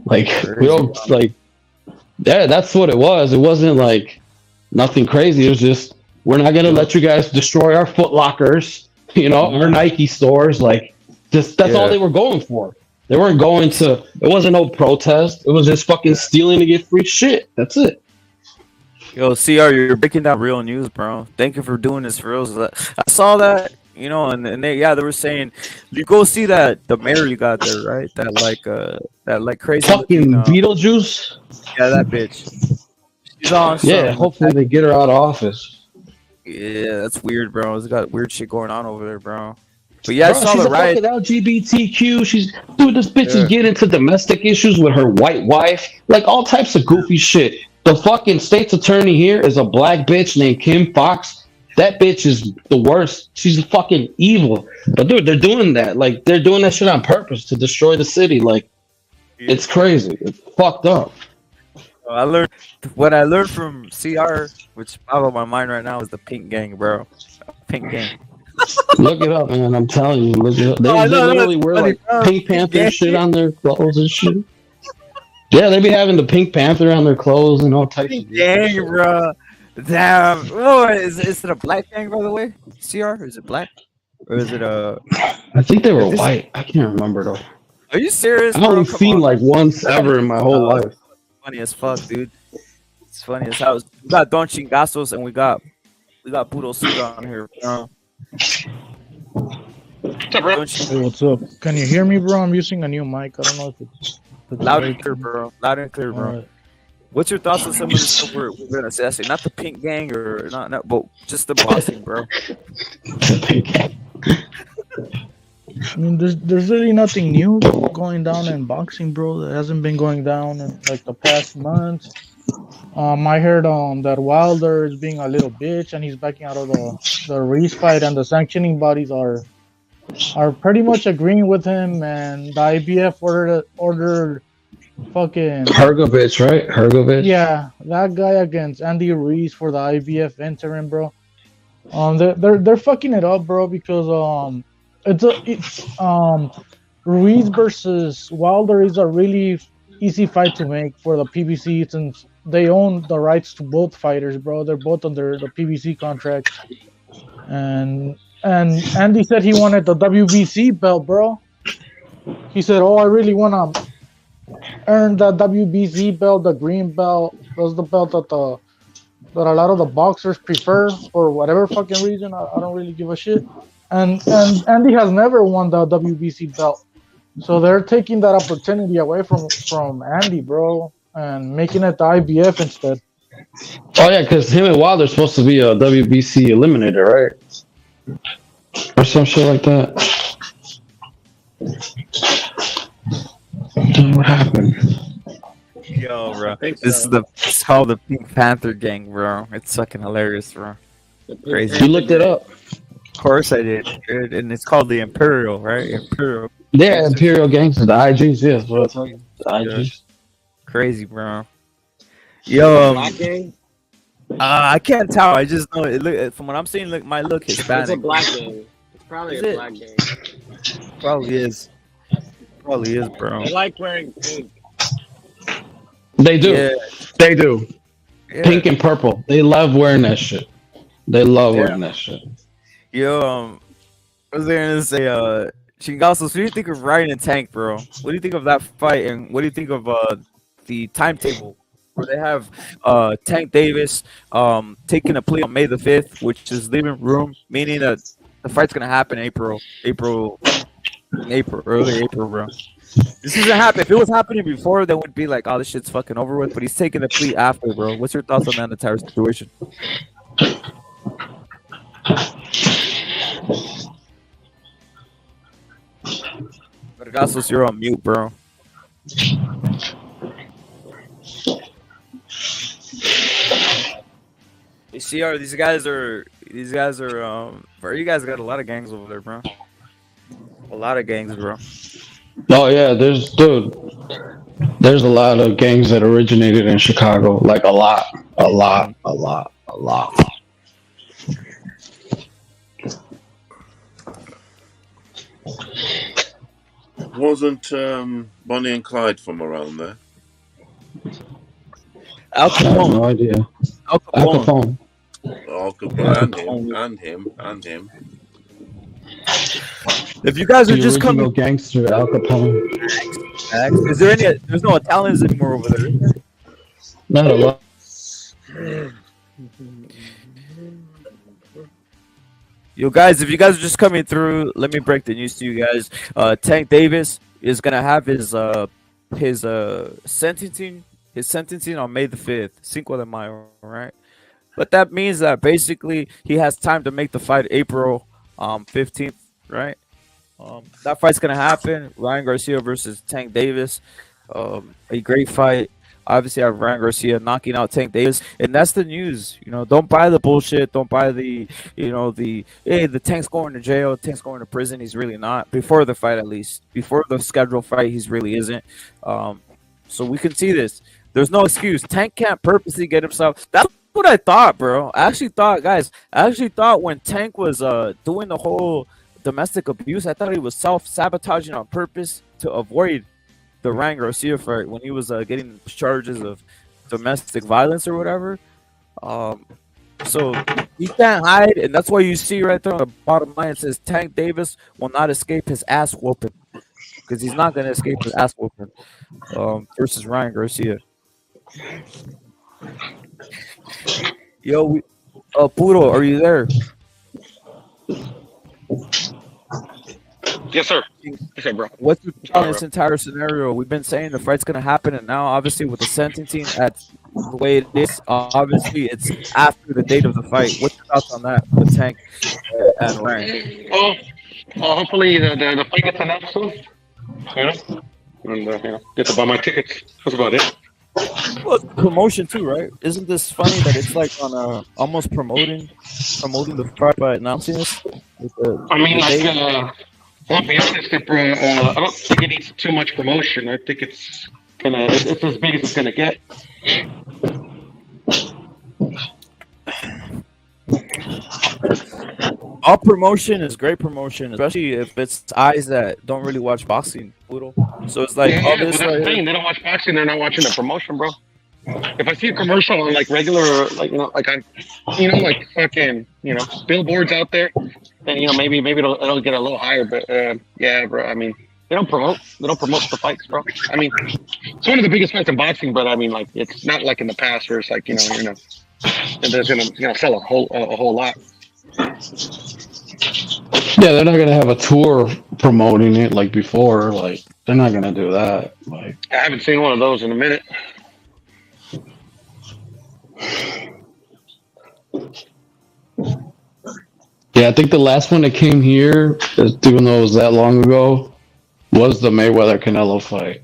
Like, we don't, like, yeah, that's what it was. It wasn't like nothing crazy. It was just, we're not going to let you guys destroy our Foot Lockers, you know, our Nike stores. Like, just that's all they were going for. They weren't going to, it wasn't no protest. It was just fucking stealing to get free shit. That's it. Yo, CR, you're breaking down real news, bro. Thank you for doing this for real. I saw that, you know, and they were saying, you go see the mayor you got there, right? That like crazy fucking Beetlejuice. Yeah, that bitch. She's on. Yeah, hopefully they get her out of office. Yeah, that's weird, bro. It's got weird shit going on over there, bro. But yeah, bro, I saw the riot. LGBTQ. This bitch is getting into domestic issues with her white wife, like all types of goofy shit. The fucking state's attorney here is a black bitch named Kim Fox. That bitch is the worst. She's fucking evil. But dude, they're doing that. Like, they're doing that shit on purpose to destroy the city. Like, it's crazy. It's fucked up. What I learned from CR, which out of my mind right now, is the Pink Gang, bro. Pink Gang. Look it up, man. I'm telling you. Look it up. They literally wear like Pink Panther shit on their clothes and shit. Yeah, they be having the Pink Panther on their clothes and all types of gang, bro. Damn. Oh, is it a black gang, by the way? CR? Is it black? Or is it a... I think they were white. I can't remember, though. Are you serious, I've only seen like once ever in my whole life. Funny as fuck, dude. It's funny as hell. We got Don Chingazos and we got Puro Suit on here, bro. Hey, what's up? Can you hear me, bro? I'm using a new mic. I don't know if it's loud and clear, bro. Loud and clear, bro. Right. What's your thoughts on some of the stuff we're gonna say? Not the Pink Gang or not, but just the boxing, bro. I mean, there's really nothing new going down in boxing, bro. That hasn't been going down in like the past month. I heard that Wilder is being a little bitch and he's backing out of the Reese fight, and the sanctioning bodies are pretty much agreeing with him, and the IBF ordered fucking Hergovich, right? Hergovich. Yeah, that guy against Andy Ruiz for the IBF interim, bro. They're fucking it up, bro, because it's Ruiz versus Wilder is a really easy fight to make for the PBC since they own the rights to both fighters, bro. They're both under the PBC contract, and Andy said he wanted the WBC belt, bro. He said, "Oh, I really want to earn the WBC belt, the green belt. That's the belt that a lot of the boxers prefer for whatever fucking reason. I don't really give a shit." And Andy has never won the WBC belt, so they're taking that opportunity away from Andy, bro, and making it the IBF instead. Oh yeah, because him and Wilder's supposed to be a WBC eliminator, right? Or some shit like that. What happened? Yo, bro. It's called the Pink Panther Gang, bro. It's fucking hilarious, bro. Crazy. You looked it up. Of course I did, dude. And it's called the Imperial, right? Imperial. Yeah, Imperial Gangster, the IGs, yes. What I tell you, the IGs. Crazy, bro. Yo, Black gang? I can't tell. I just know it. Look from what I'm seeing, look might look Hispanic. It's a black gang. It's probably Is a it? black gang. Probably is. Probably is, bro. They like wearing pink. They do. Yeah. They do. Yeah. Pink and purple. They love wearing that shit. They love wearing that shit. Yo, I was going to say, Shingaso, what do you think of Ryan and Tank, bro? What do you think of that fight, and what do you think of the timetable where they have Tank Davis taking a plea on May the 5th, which is leaving room, meaning that the fight's gonna happen April, early April, bro. This isn't happening. If it was happening before, then we'd be like, oh, this shit's fucking over with. But he's taking a plea after, bro. What's your thoughts on that entire situation? Vergasos, you're on mute, bro. You see, these guys are, bro, you guys got a lot of gangs over there, bro. A lot of gangs, bro. Oh yeah, there's a lot of gangs that originated in Chicago. Like a lot. Wasn't Bonnie and Clyde from around there? Al Capone. I have no idea. Al Capone. Al Capone and him. If you guys are The just original coming, gangster Al Capone. is there any? There's no Italians anymore over there. Not a lot. Yo, guys, if you guys are just coming through, let me break the news to you guys. Tank Davis is gonna have his sentencing on May the 5th, Cinco de Mayo, right? But that means that basically he has time to make the fight April 15th, right? That fight's gonna happen. Ryan Garcia versus Tank Davis. A great fight. Obviously, I have Ryan Garcia knocking out Tank Davis, and that's the news. You know, don't buy the bullshit. Don't buy the Tank's going to jail. Tank's going to prison. He's really not. Before the fight, at least. Before the scheduled fight, he's really isn't. So we can see this. There's no excuse. Tank can't purposely get himself. That's what I thought, bro. I actually thought when Tank was doing the whole domestic abuse, I thought he was self-sabotaging on purpose to avoid the Ryan Garcia fight when he was getting charges of domestic violence or whatever. So he can't hide, and that's why you see right there on the bottom line it says Tank Davis will not escape his ass whooping, because he's not gonna escape his ass whooping versus Ryan Garcia. Yo, Puro, are you there? Yes, sir. Yes, sir, bro. What's your thought on this entire scenario? We've been saying the fight's gonna happen, and now obviously with the sentencing at the way it is, obviously it's after the date of the fight. What's your thoughts on that with Tank and Ryan? Well, hopefully the fight gets announced soon. You know, and get to buy my tickets. That's about it. Well, it's promotion too, right? Isn't this funny that it's like on almost promoting the fight by announcing this? I mean, I'll be honest, bro. I don't think it needs too much promotion. I think it's as big as it's gonna get. All promotion is great promotion, especially if it's eyes that don't really watch boxing. So it's like all this. But that's the thing. They don't watch boxing. They're not watching the promotion, bro. If I see a commercial on like regular, like like fucking, billboards out there, then maybe it'll get a little higher. But yeah, bro. I mean, they don't promote the fights, bro. I mean, it's one of the biggest fights in boxing, but I mean, like it's not like in the past where it's like and there's gonna sell a whole lot. Yeah, they're not gonna have a tour promoting it like before. Like they're not gonna do that. Like I haven't seen one of those in a minute. Yeah, I think the last one that came here, even though it was that long ago, was the Mayweather Canelo fight.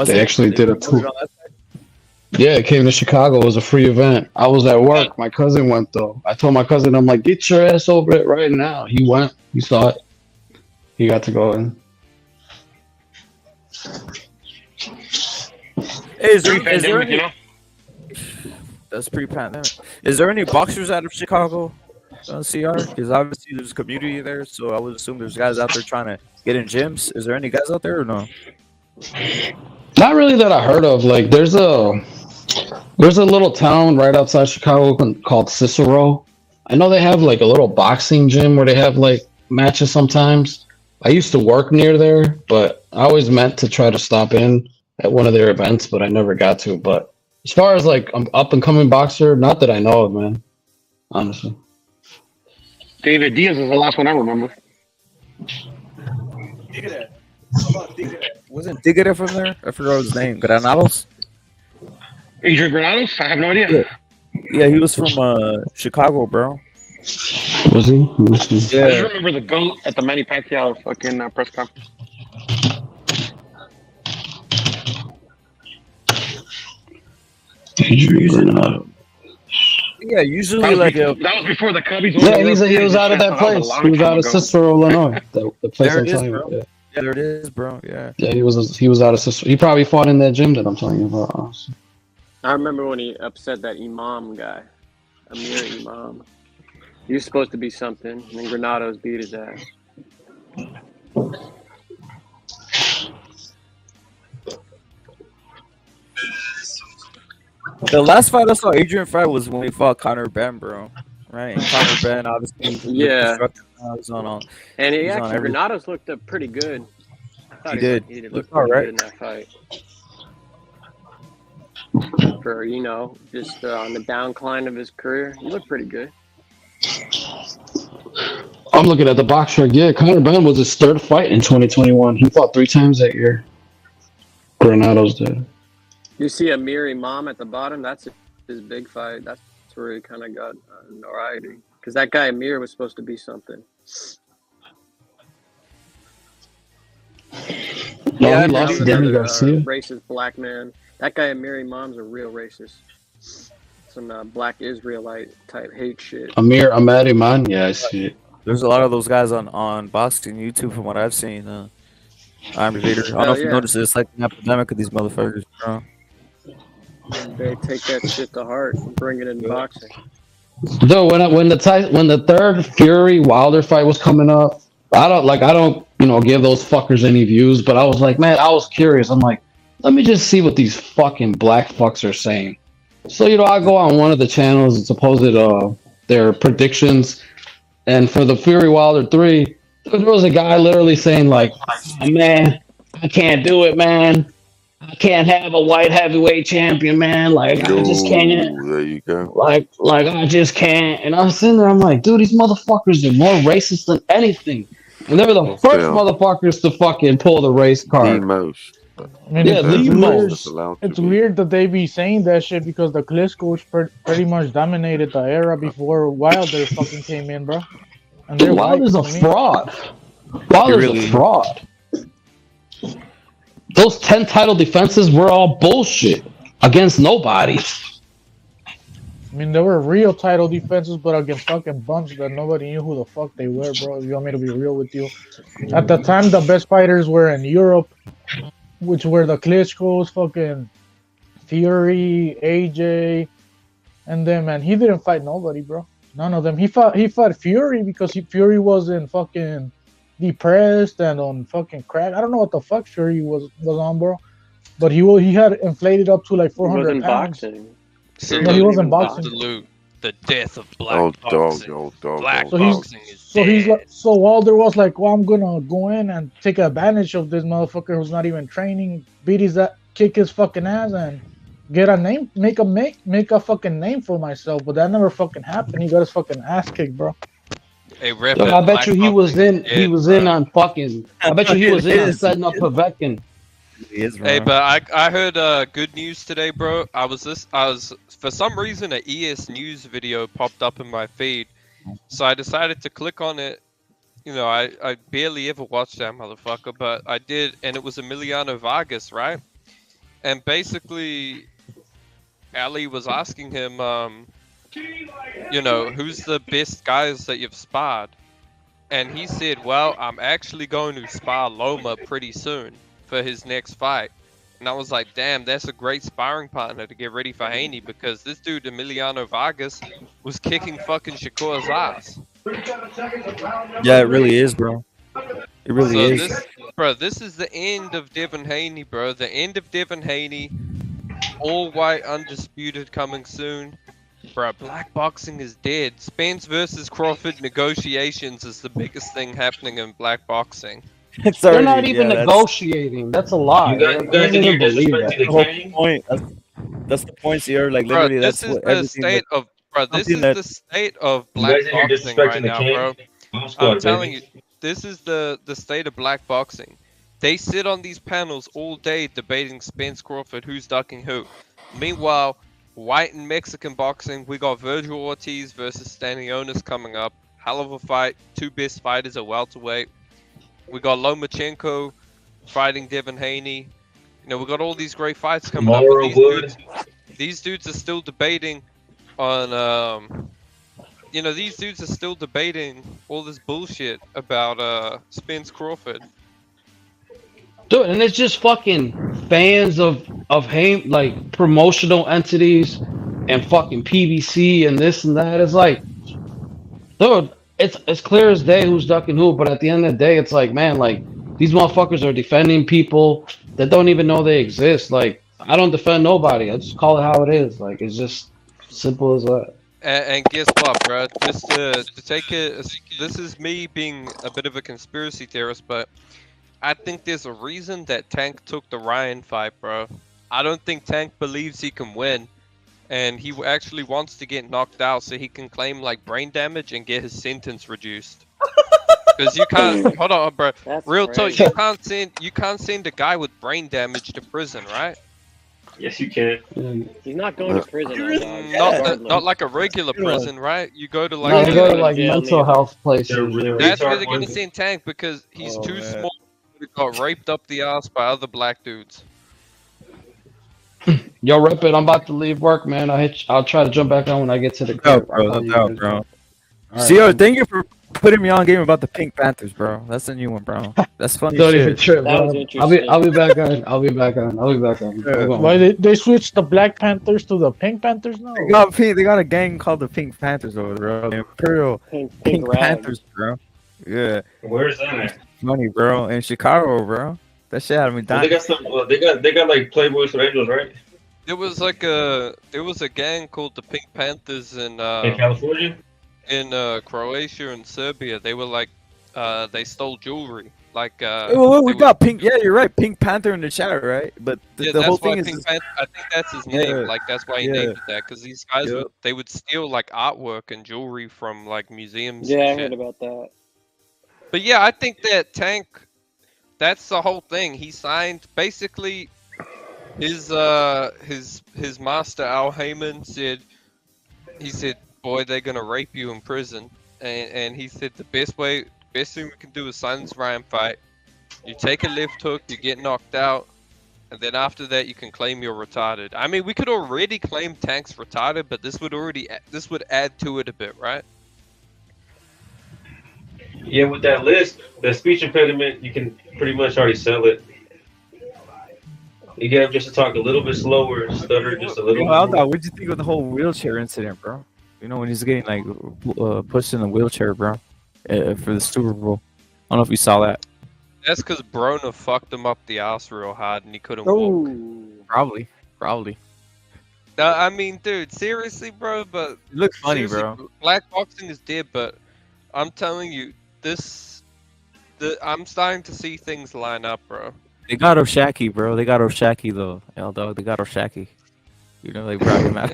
They actually did a tour. Yeah, it came to Chicago. It was a free event. I was at work. My cousin went though. I told my cousin, I'm like, get your ass over it right now. He went. He saw it. He got to go in. Is there Pre-pandemic, any? That's pre-pandemic. Is there any boxers out of Chicago, CR? Because obviously there's a community there, so I would assume there's guys out there trying to get in gyms. Is there any guys out there or no? Not really that I heard of. Like, there's a little town right outside Chicago called Cicero. I know they have like a little boxing gym where they have like matches sometimes. I used to work near there, but I always meant to try to stop in at one of their events, but I never got to. But as far as like an up and coming boxer, not that I know of, man. Honestly. David Diaz is the last one I remember. Wasn't Tigre from there? I forgot his name. Granados? Adrian Granados? I have no idea. Yeah, he was from Chicago, bro. Was he? I just remember the goat at the Manny Pacquiao fucking press conference. Yeah, usually that was like before, that was before the Cubbies. Yeah, he was out of that place. He was out of Cicero, Illinois. The place There I'm it is, telling bro. you. Yeah. Yeah, there it is, bro. Yeah. Yeah, he was out of Cicero. He probably fought in that gym that I'm telling you about. Honestly. I remember when he upset that Imam guy, Amir Imam. He was supposed to be something, and then Granados beat his ass. The last fight I saw Adrian fight was when he fought Conor Ben, bro. Right? And Conor Ben, obviously. Yeah. Was on And he he's on actually, every- Granados looked up pretty good. I thought He did. He did Looked look pretty alright. good in that fight. For, just on the downcline of his career, he looked pretty good. I'm looking at the box track. Yeah, Conor Ben was his third fight in 2021. He fought 3 times that year. Granados did. You see Amir Imam at the bottom? That's his big fight. That's where he kind of got notoriety. Because that guy Amir was supposed to be something. No, he lost to Danny Garcia. Racist black man. That guy Amir Imam's a real racist. Some black Israelite type hate shit. Amir Ahmad Iman. Yeah, I see it. There's a lot of those guys on boxing YouTube from what I've seen. I'm Vader. I don't know if you noticed this, like an epidemic of these motherfuckers, bro. They take that shit to heart and bring it in boxing. Though when the third Fury Wilder fight was coming up, I don't give those fuckers any views, but I was like, man, I was curious. I'm like, let me just see what these fucking black fucks are saying. So I go on one of the channels and supposed their predictions, and for the Fury Wilder 3, there was a guy literally saying like, man, I can't do it, man. I can't have a white heavyweight champion, man. Like, I just can't. There you go. Like I just can't. And I'm sitting there, I'm like, dude, these motherfuckers are more racist than anything. And they were the first motherfuckers to fucking pull the race card. The most. I mean, Yeah, the most. It's weird that they be saying that shit because the Klitschko's pretty much dominated the era before Wilder fucking came in, bro. And they're Wilder's white, a I mean. fraud. Wilder's a fraud. Those 10 title defenses were all bullshit against nobody. I mean, they were real title defenses, but against fucking bums that nobody knew who the fuck they were, bro. If you want me to be real with you. At the time, the best fighters were in Europe, which were the Klitschko's, fucking Fury, AJ, and then, man, he didn't fight nobody, bro. None of them. He fought Fury because Fury was in fucking depressed and on fucking crack. I don't know what the fuck Fury was on, bro. But he had inflated up to like 400 He wasn't pounds. boxing. No, he wasn't boxing. Absolute the death of black Old boxing. dog. Black So boxing is he's like, so Wilder was like, well, I'm gonna go in and take advantage of this motherfucker who's not even training, kick his fucking ass, and get a name, make a fucking name for myself. But that never fucking happened. He got his fucking ass kicked, bro. Hey, Rip, Yo, I bet you he was in. boxing He is was dead, in on fucking. I bet you he was in on setting up Povetkin. Hey, but I heard good news today, bro. I was for some reason an ES News video popped up in my feed, so I decided to click on it. I barely ever watched that motherfucker, but I did, and it was Emiliano Vargas, right? And basically, Ali was asking him, who's the best guys that you've sparred? And he said, well, I'm actually going to spar Loma pretty soon for his next fight. And I was like, damn, that's a great sparring partner to get ready for Haney because this dude, Emiliano Vargas, was kicking fucking Shakur's ass. Yeah, it really is, bro. It really So is. this is the end of Devin Haney, bro. The end of Devin Haney. All white undisputed coming soon. Bro, black boxing is dead. Spence versus Crawford negotiations is the biggest thing happening in black boxing. They're not even negotiating. That's a lie. You I don't even believe that. That's the whole point. That's the point, Sierra. Like Bro, literally, this that's is what the everything. state That, of this something is that the state of You black guys in here boxing right disrespecting the now, king? bro. Bomb squad, I'm telling baby. you, this is the state of black boxing. They sit on these panels all day debating Spence Crawford, who's ducking who. Meanwhile, white and Mexican boxing, we got Virgil Ortiz versus Stanionis coming up. Hell of a fight. Two best fighters at welterweight. We got Lomachenko fighting Devin Haney. You know, we got all these great fights coming up. But these dudes are still debating on you know, these dudes are still debating all this bullshit about Spence Crawford. Dude, and it's just fucking fans of like promotional entities and fucking PBC and this and that. It's like, dude, it's clear as day who's ducking who, but at the end of the day, it's like, man, like these motherfuckers are defending people that don't even know they exist. Like, I don't defend nobody. I just call it how it is. Like, it's just simple as that. And guess what, bro? Just to take it, this is me being a bit of a conspiracy theorist, but I think there's a reason that Tank took the Ryan fight, bro. I don't think Tank believes he can win, and he actually wants to get knocked out so he can claim like brain damage and get his sentence reduced. Because you can't, hold on, bro. Real talk, you can't send a guy with brain damage to prison, right? Yes, you can. He's not going to prison. Not like a regular prison, right? You go to No, like they go to like mental health places. That's where they're gonna send Tank because he's too small. He got raped up the ass by other black dudes. Yo, Rip it. I'm about to leave work, man. I'll try to jump back on when I get to the crib. no doubt, bro. All right, Sierra, man. thank you for putting me on game about the Pink Panthers, bro. That's a new one, bro. That's funny Don't shit. even trip, bro. I'll be back on. I'll be back on. Hold on. Why they switched the Black Panthers to the Pink Panthers now? They got a gang called the Pink Panthers over there, bro. The Imperial Pink Rag. Panthers, bro. Yeah. Where's that at? Funny, bro. In Chicago, bro. That shit had me Well, dying. they got some. They got like Playboys for Angels, right? There was a gang called the Pink Panthers in California, in Croatia and Serbia. They were like they stole jewelry. Like Well, we got Pink. Yeah, you're right. Pink Panther in the chat, right? But yeah, the that's whole why thing Pink is. Panther, I think that's his name. Yeah. Like that's why he Yeah. named it that. Because these guys Yep. they would steal like artwork and jewelry from like museums. Yeah, I and heard shit. about that. But yeah, I think that Tank. That's the whole thing. He signed basically. His master Al Heyman said, boy, they're gonna rape you in prison, and he said the best thing we can do is sign this Ryan fight. You take a left hook, you get knocked out, and then after that you can claim you're retarded. I mean, we could already claim Tank's retarded, but this would add to it a bit, right? Yeah, with that list, the speech impediment, you can pretty much already sell it. You get him just to talk a little bit slower, stutter just a little Yo, bit. Alda, what'd you think of the whole wheelchair incident, bro? You know, when he's getting like pushed in the wheelchair, bro, for the Super Bowl. I don't know if you saw that. That's because Broner fucked him up the ass real hard, and he couldn't walk. Probably. No, I mean, dude, seriously, bro. But It looks funny, seriously, bro. Black boxing is dead, but I'm telling you, I'm starting to see things line up, bro. They got Oshaki, bro. They got Oshaki though, Dog. They got Oshaki. You know, they brought him out.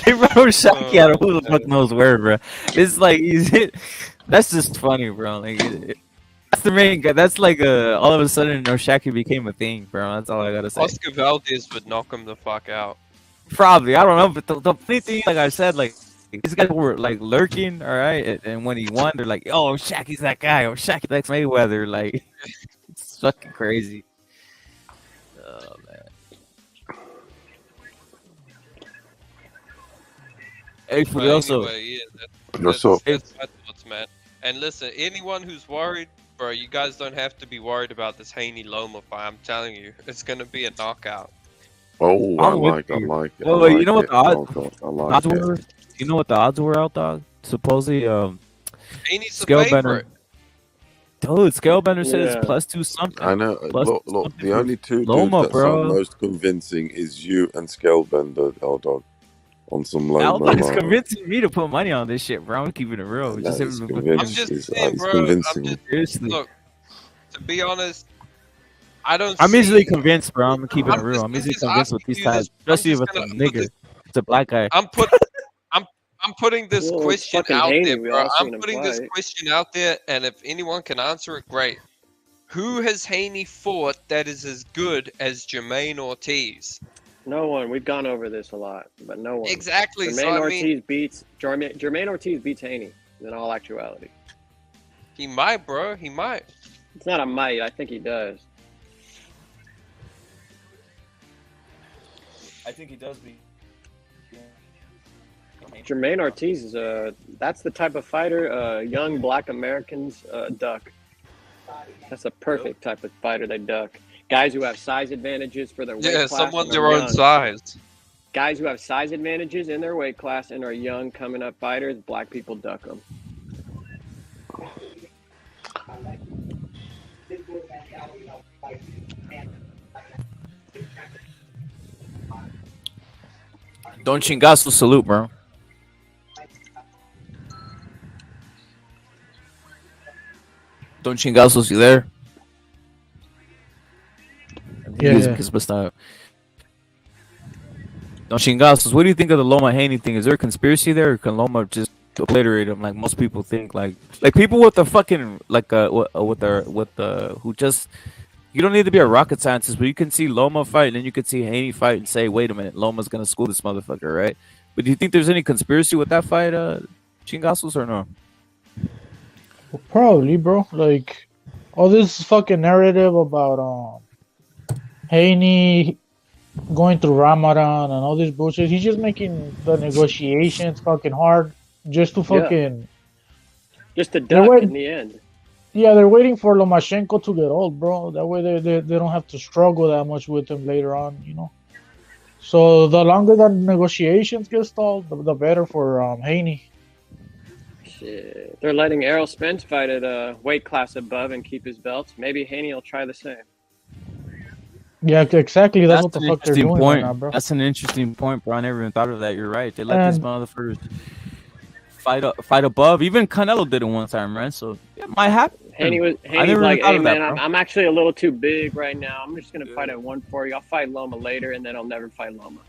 They brought Oshaki out of who the fuck knows where, bro. It's like that's just funny, bro. Like that's the main guy. That's like all of a sudden Oshaki became a thing, bro. That's all I gotta say. Oscar Valdez would knock him the fuck out. Probably, I don't know, but the funny thing, like I said, like these guys were like lurking, all right, and when he won, they're like, "Oh, Shaky's that guy. Oh, Shaky likes Mayweather." Like, it's fucking crazy. Oh man. Hey, But also, anyway, yeah, What's up? that's my thoughts, man. And listen, anyone who's worried, bro. You guys don't have to be worried about this Haney Loma fight. I'm telling you, it's gonna be a knockout. Oh, I I'm with like you. it. I Well, you like know what it. the odds, Oh god, I like odds it. were? You know what the odds were out, dog? Supposedly, Haney's the Scalebender. favorite. Dude, Scalebender said it's Yeah. +2 something. I know. Plus Look, two look. something The for only two dudes Loma, that sound bro. most convincing is you and Scalebender, L-Dog, on some Loma. Aldog's convincing me to put money on this shit, bro. I'm keeping it real. No, Just he's him convinced. I'm just He's, saying, he's bro. convincing me. seriously. Look, to be honest, I don't. I'm see, easily convinced, bro. I'm keeping it real. I'm I'm easily just convinced with asking these you guys, this. I'm especially just if it's a gonna put nigger. this. It's a black guy. I'm putting this Well, it's question fucking out Haney. there, We bro. all I'm seen him putting this fight. question out there, and if anyone can answer it, great. Who has Haney fought that is as good as Jermaine Ortiz? No one. We've gone over this a lot, but no one. Exactly. Jermaine So I Ortiz mean, beats Jermaine Ortiz beats Haney in all actuality. he might, bro. He might. It's not a might. I think he does. I think he does be. Jermaine Ortiz is that's the type of fighter young black Americans duck. That's a perfect type of fighter they duck. Guys who have size advantages for their weight Yeah, class. someone and their are own young. size. Guys who have size advantages in their weight class and are young coming up fighters, black people duck them. Don Chingazo salute, bro. Don Chingazos, you there? Yeah, Music yeah. is bust out. Don Chingazos, what do you think of the Loma Haney thing? Is there a conspiracy there, or can Loma just obliterate him like most people think? Like people with the fucking with the who just. You don't need to be a rocket scientist, but you can see Loma fight and then you can see Haney fight and say, wait a minute, Loma's going to school this motherfucker, right? But do you think there's any conspiracy with that fight, Chingasos, or no? Well, probably, bro. Like all this fucking narrative about Haney going through Ramadan and all this bullshit. He's just making the negotiations fucking hard just to fucking just to duck in the end. Yeah, they're waiting for Lomachenko to get old, bro. That way they don't have to struggle that much with him later on, you know. So the longer the negotiations get stalled, the better for Haney. Shit. They're letting Errol Spence fight at a weight class above and keep his belts. Maybe Haney will try the same. Yeah, exactly. That's what the an fuck they're interesting doing point. right now, bro. That's an interesting point, bro. I never even thought of that. You're right. They let these And- motherfuckers fight above. Even Canelo did it one time, right? So it might happen. Haney's never like, even thought hey of that, man, bro. I'm actually a little too big right now. I'm just gonna fight at 140. I'll fight Loma later, and then I'll never fight Loma.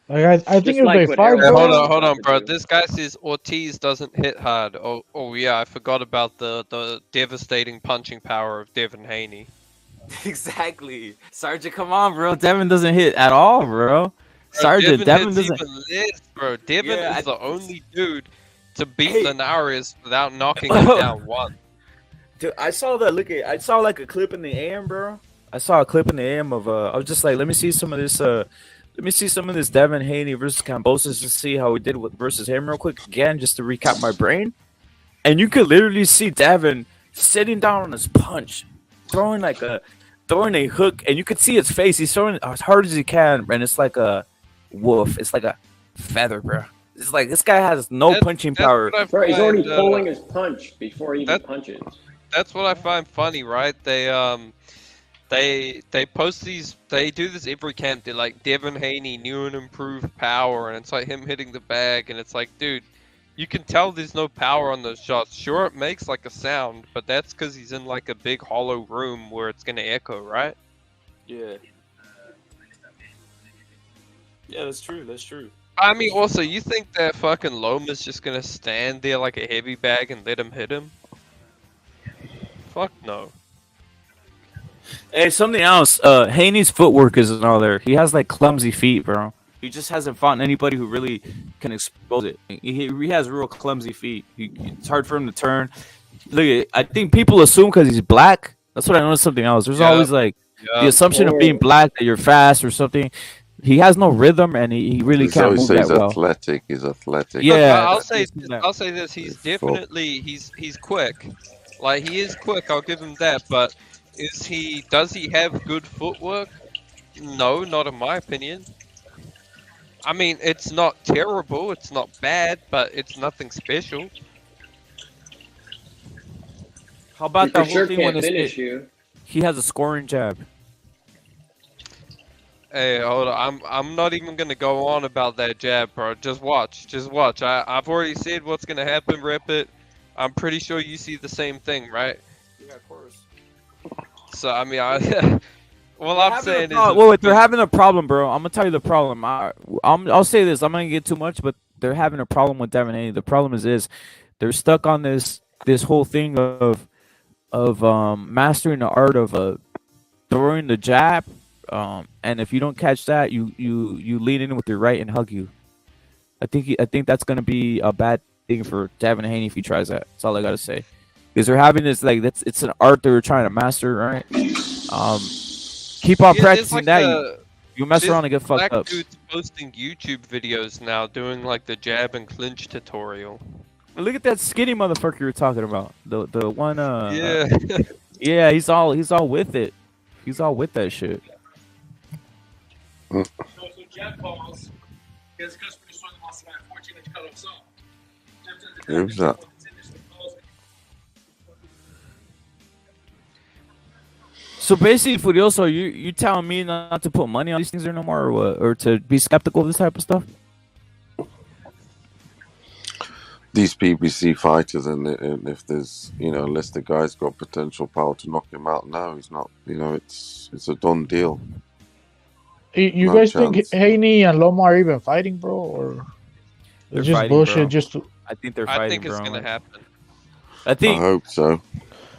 Like I think Just if like they what fight, Errol bro, Hold on, bro. This guy says Ortiz doesn't hit hard. Oh yeah, I forgot about the devastating punching power of Devin Haney. Exactly. Sergeant, come on, bro. Devin doesn't hit at all, bro. Sergeant, Devin hits doesn't. even less, bro. Devin Yeah, is the only dude to beat Hey. Linares without knocking him down once. Dude, I saw I saw like a clip in the AM, bro. I saw a clip in the AM of I was just like, let me see some of this Devin Haney versus Cambosis to see how he did versus him real quick again, just to recap my brain. And you could literally see Devin sitting down on his punch, throwing a hook, and you could see his face. He's throwing as hard as he can, and it's like a wolf. It's like a feather, bro. It's like this guy has no punching power. Bro, he's already pulling his punch before he even punches. That's what I find funny, right? They post these. They do this every camp. They're like Devin Haney, new and improved power, and it's like him hitting the bag, and it's like, dude, you can tell there's no power on those shots. Sure, it makes like a sound, but that's because he's in like a big hollow room where it's gonna echo, right? Yeah. Yeah, that's true. That's true. I mean, also, you think that fucking Loma's just gonna stand there like a heavy bag and let him hit him? Fuck no. Hey, something else. Haney's footwork isn't all there. He has like clumsy feet, bro. He just hasn't fought anybody who really can expose it. He has real clumsy feet. It's hard for him to turn. Look, I think people assume because he's black. That's what I noticed. Something else. There's always like the assumption of being black that you're fast or something. He has no rhythm, and he really can't Zoe move says that well. athletic. He's athletic. Look, Yeah, I'll that's say just this. that. I'll say this. He's definitely he's quick. Like he is quick. I'll give him that. But does he have good footwork? No, not in my opinion. I mean, it's not terrible. It's not bad, but it's nothing special. How about He for that whole sure thing when can't it's finish you. he has a scoring jab? Hey, hold on. I'm not even gonna go on about that jab, bro. Just watch. Just watch. I've already said what's gonna happen. Rip it. I'm pretty sure you see the same thing, right? Yeah, of course. So I mean, all They're I'm having a saying is, wait, they're having a problem, bro. I'm gonna tell you the problem. I'll say this. I'm gonna get too much, but they're having a problem with Devin Haney. The problem is this: they're stuck on this whole thing of mastering the art of throwing the jab. And if you don't catch that, you lean in with your right and hug you. I think that's gonna be a bad thing for Devin Haney if he tries that. That's all I gotta say. Because they're having this it's an art they're trying to master, right? Keep on yeah, practicing that. You mess there's around and get fucked black up. dudes posting YouTube videos now doing like the jab and clinch tutorial. Look at that skinny motherfucker you're talking about. The one Yeah. yeah, he's all with it. He's all with that shit. So jab calls. He has a customer who's trying to lost about 14 inch cut off saw. Who's that? So basically, Furioso, you telling me not to put money on these things no more, or what? Or to be skeptical of this type of stuff? These PBC fighters, and if there's, unless the guy's got potential power to knock him out, no, he's not. It's a done deal. You No guys chance. think Haney and Loma are even fighting, bro, or They're it's just fighting, bullshit? bro. Just to... I think they're I fighting, think it's bro. gonna happen. I think. I hope so.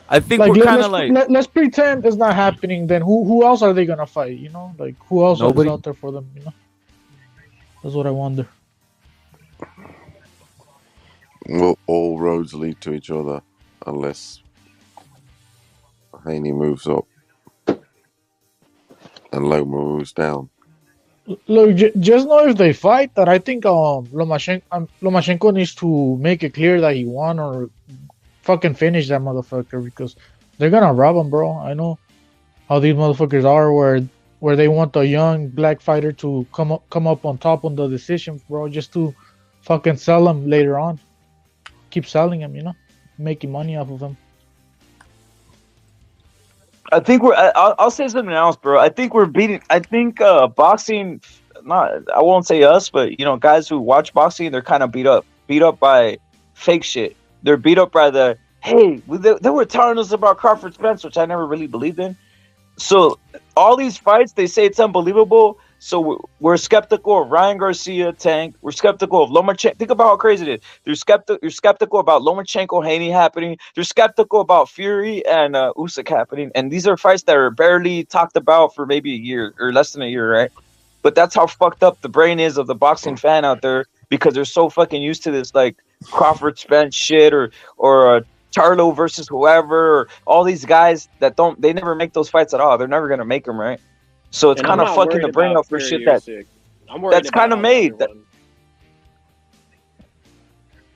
I think like, we're kind of like let's pretend it's not happening. Then who else are they gonna fight? Like who else Nobody. is out there for them? That's what I wonder. Well, all roads lead to each other, unless Haney moves up and Loma moves down. Look, just know if they fight that I think Lomachenko needs to make it clear that he won or fucking finish that motherfucker, because they're gonna rob him, bro. I know how these motherfuckers are, where they want the young black fighter to come up on top on the decisions, bro, just to fucking sell him later on. Keep selling him, making money off of him. I think I'll say something else, bro. I think we're beating. I think boxing. I won't say us, but guys who watch boxing, they're kind of beat up by fake shit. They're beat up by hey, they were telling us about Crawford Spence, which I never really believed in. So all these fights, they say it's unbelievable. So we're skeptical of Ryan Garcia, Tank. We're skeptical of Lomachenko. Think about how crazy it is. You're skeptical about Lomachenko, Haney happening. You're skeptical about Fury and Usyk happening. And these are fights that are barely talked about for maybe a year or less than a year, right? But that's how fucked up the brain is of the boxing fan out there, because they're so fucking used to this like Crawford Spence shit or Charlo versus whoever, or all these guys that they never make those fights at all. They're never gonna make them, right? So it's kind of fucking the brain up for shit that's kind of made.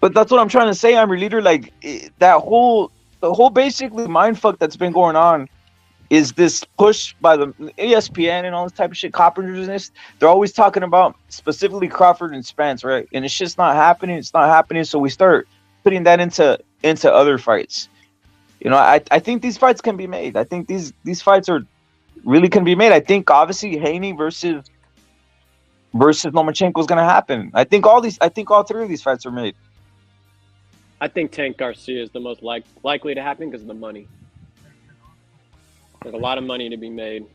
But that's what I'm trying to say, I'm your leader. Like the whole basically mind fuck that's been going on is this push by the ESPN and all this type of shit. Carpenters and this, they're always talking about specifically Crawford and Spence, right? And it's just not happening. It's not happening. So we start putting that into other fights. I think these fights can be made. I think these fights really can be made. I think obviously Haney versus Lomachenko is going to happen. I think all three of these fights are made. I think Tank Garcia is the most likely to happen because of the money. There's a lot of money to be made.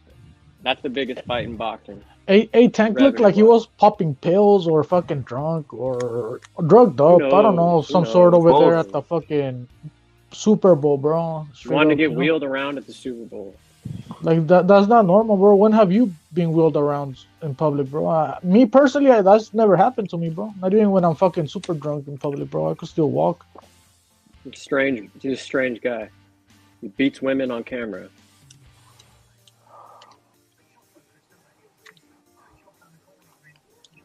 That's the biggest fight in boxing. Hey, Tank looked like he was popping pills or fucking drunk or drugged up. I don't know, some sort over there at the fucking Super Bowl, bro. He wanted to get wheeled around at the Super Bowl. Like that's not normal, bro. When have you been wheeled around in public, bro? Me personally, that's never happened to me, bro. Not even when I'm fucking super drunk in public, bro. I could still walk. He's a strange guy. He beats women on camera.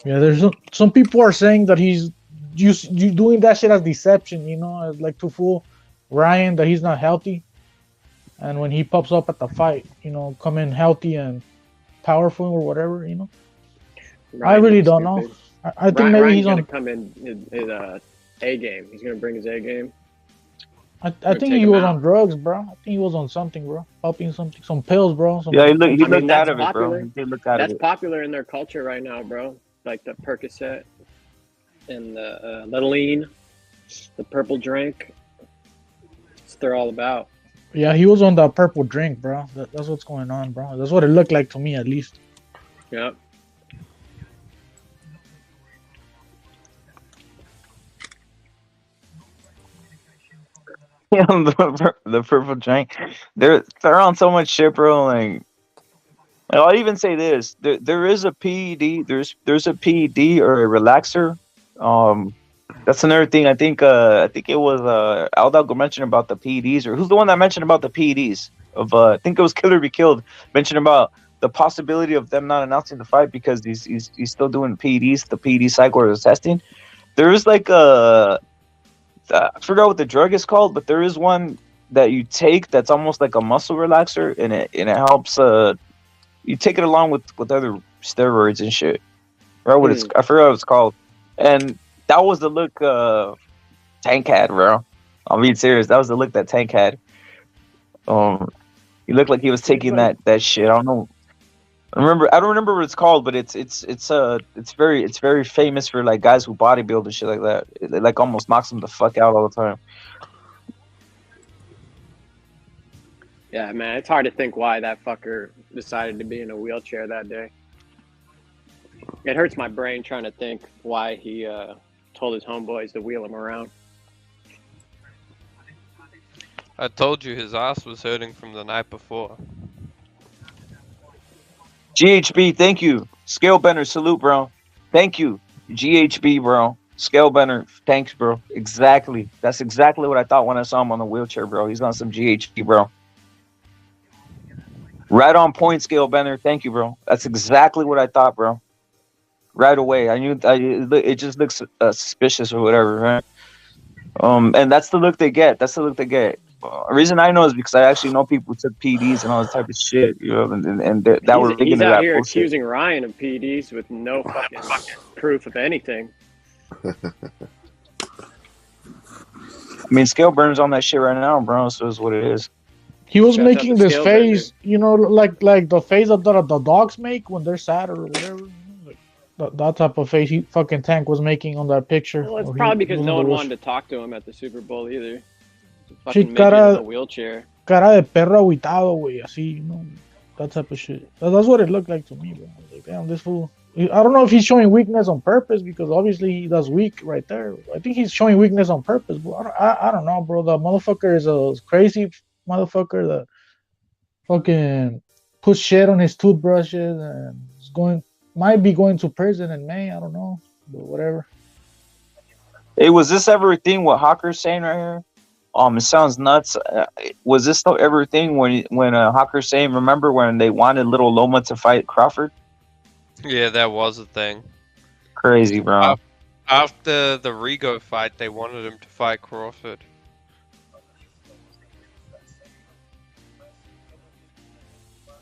Yeah, there's some people are saying that he's you doing that shit as deception, you know, as like to fool Ryan that he's not healthy, and when he pops up at the fight, you know, come in healthy and powerful or whatever, you know. I Ryan really looks don't know. stupid. I think maybe Ryan's he's gonna on. come in his A game. He's gonna bring his A game. I Or think take he him was out. on drugs, bro. I think he was on something, bro. Popping something, some pills, bro. Some Yeah, he fucking. looked out That's of it, bro. popular. He did look out of That's it. popular in their culture right now, bro. Like the Percocet and the lean, the purple drink. It's what they're all about. Yeah, he was on the purple drink, bro. That's what's going on, bro. That's what it looked like to me, at least. Yep. Yeah, the purple drink. They're on so much shit, bro. Like, I'll even say this: there is a PED. There's a PED or a relaxer. That's another thing. I think it was Aldago mentioned about the PEDs, or who's the one that mentioned about the PEDs? I think it was Killer Be Killed. Mentioned about the possibility of them not announcing the fight because he's still doing PEDs, the PED cycle or the testing. There is like I forgot what the drug is called, but there is one that you take that's almost like a muscle relaxer, and it helps. You take it along with other steroids and shit. I forgot what it's called, and that was the look Tank had, bro. I'm being serious. That was the look that Tank had. He looked like he was taking that shit. I don't know. I don't remember what it's called, but it's very famous for like guys who bodybuild and shit like that. It like almost knocks them the fuck out all the time. Yeah, man, it's hard to think why that fucker decided to be in a wheelchair that day. It hurts my brain trying to think why he told his homeboys to wheel him around. I told you his ass was hurting from the night before. GHB, thank you. Scalebender, salute, bro. Thank you. GHB, bro. Scalebender, thanks, bro. Exactly. That's exactly what I thought when I saw him on the wheelchair, bro. He's on some GHB, bro. Right on point, Scalebender. Thank you, bro. That's exactly what I thought, bro. Right away. I knew it just looks suspicious or whatever, right? And that's the look they get. The reason I know is because I actually know people who took PDs and all this type of shit, you know, and that were big He's into out that here bullshit. accusing Ryan of PEDs with no fucking proof of anything. I mean, Scaleburner's on that shit right now, bro. So it's what it is. He was making this face, you know, like the face that the dogs make when they're sad or whatever. Like that type of face he fucking Tank was making on that picture. Well, it's probably because no one wanted to talk to him at the Super Bowl either. Fucking midget in a wheelchair. Cara de perro aguitado, güey, así, you know, that type of shit. That's what it looked like to me, bro. I was like, damn, this fool. I don't know if he's showing weakness on purpose because obviously he does weak right there. I think he's showing weakness on purpose, bro. I don't know, bro. The motherfucker is a crazy motherfucker that fucking puts shit on his toothbrushes and might be going to prison in May. I don't know, but whatever. Hey, was this ever a thing? What Hawker's saying right here? It sounds nuts. Was this ever a thing when Hawker's saying? Remember when they wanted Little Loma to fight Crawford? Yeah, that was a thing. Crazy, bro. After the Rigo fight, they wanted him to fight Crawford.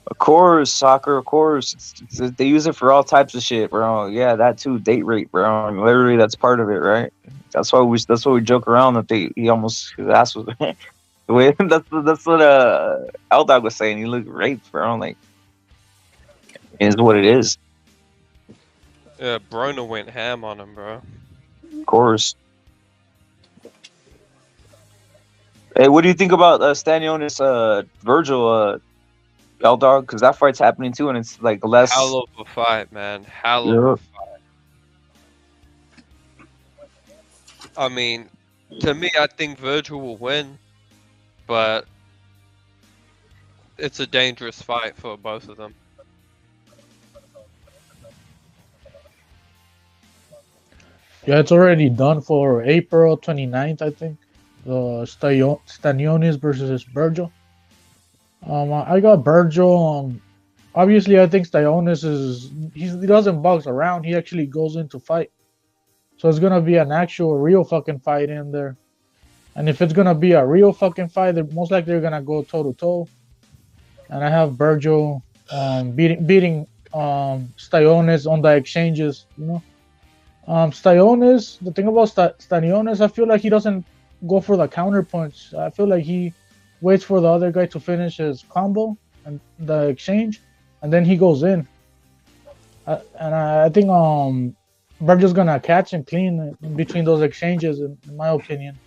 Of course, soccer. Of course, they use it for all types of shit, bro. Yeah, that too. Date rape, bro. I mean, literally, that's part of it, right? That's why we joke around that he almost his ass was. The way that's what L-Dog was saying. He looked raped, bro. Like, it is what it is. Yeah, Broner went ham on him, bro. Of course. Hey, what do you think about Stanionis Virgil L-Dog? Because that fight's happening too, and it's like less. Hell of a fight, man. Hell of a fight. I mean, to me, I think Virgil will win, but it's a dangerous fight for both of them. Yeah, it's already done for April 29th, I think. The Stanionis versus Virgil. I got Virgil obviously I think Styonus he doesn't box around. He actually goes into fight. So it's gonna be an actual real fucking fight in there. And if it's gonna be a real fucking fight, they're most likely they're gonna go toe to toe. And I have Virgil beating Styonus on the exchanges, you know. Styonus, the thing about Styonus, I feel like he doesn't go for the counter punch. I feel like he waits for the other guy to finish his combo and the exchange, and then he goes in. And I think Virgil's gonna catch him clean in between those exchanges, in my opinion.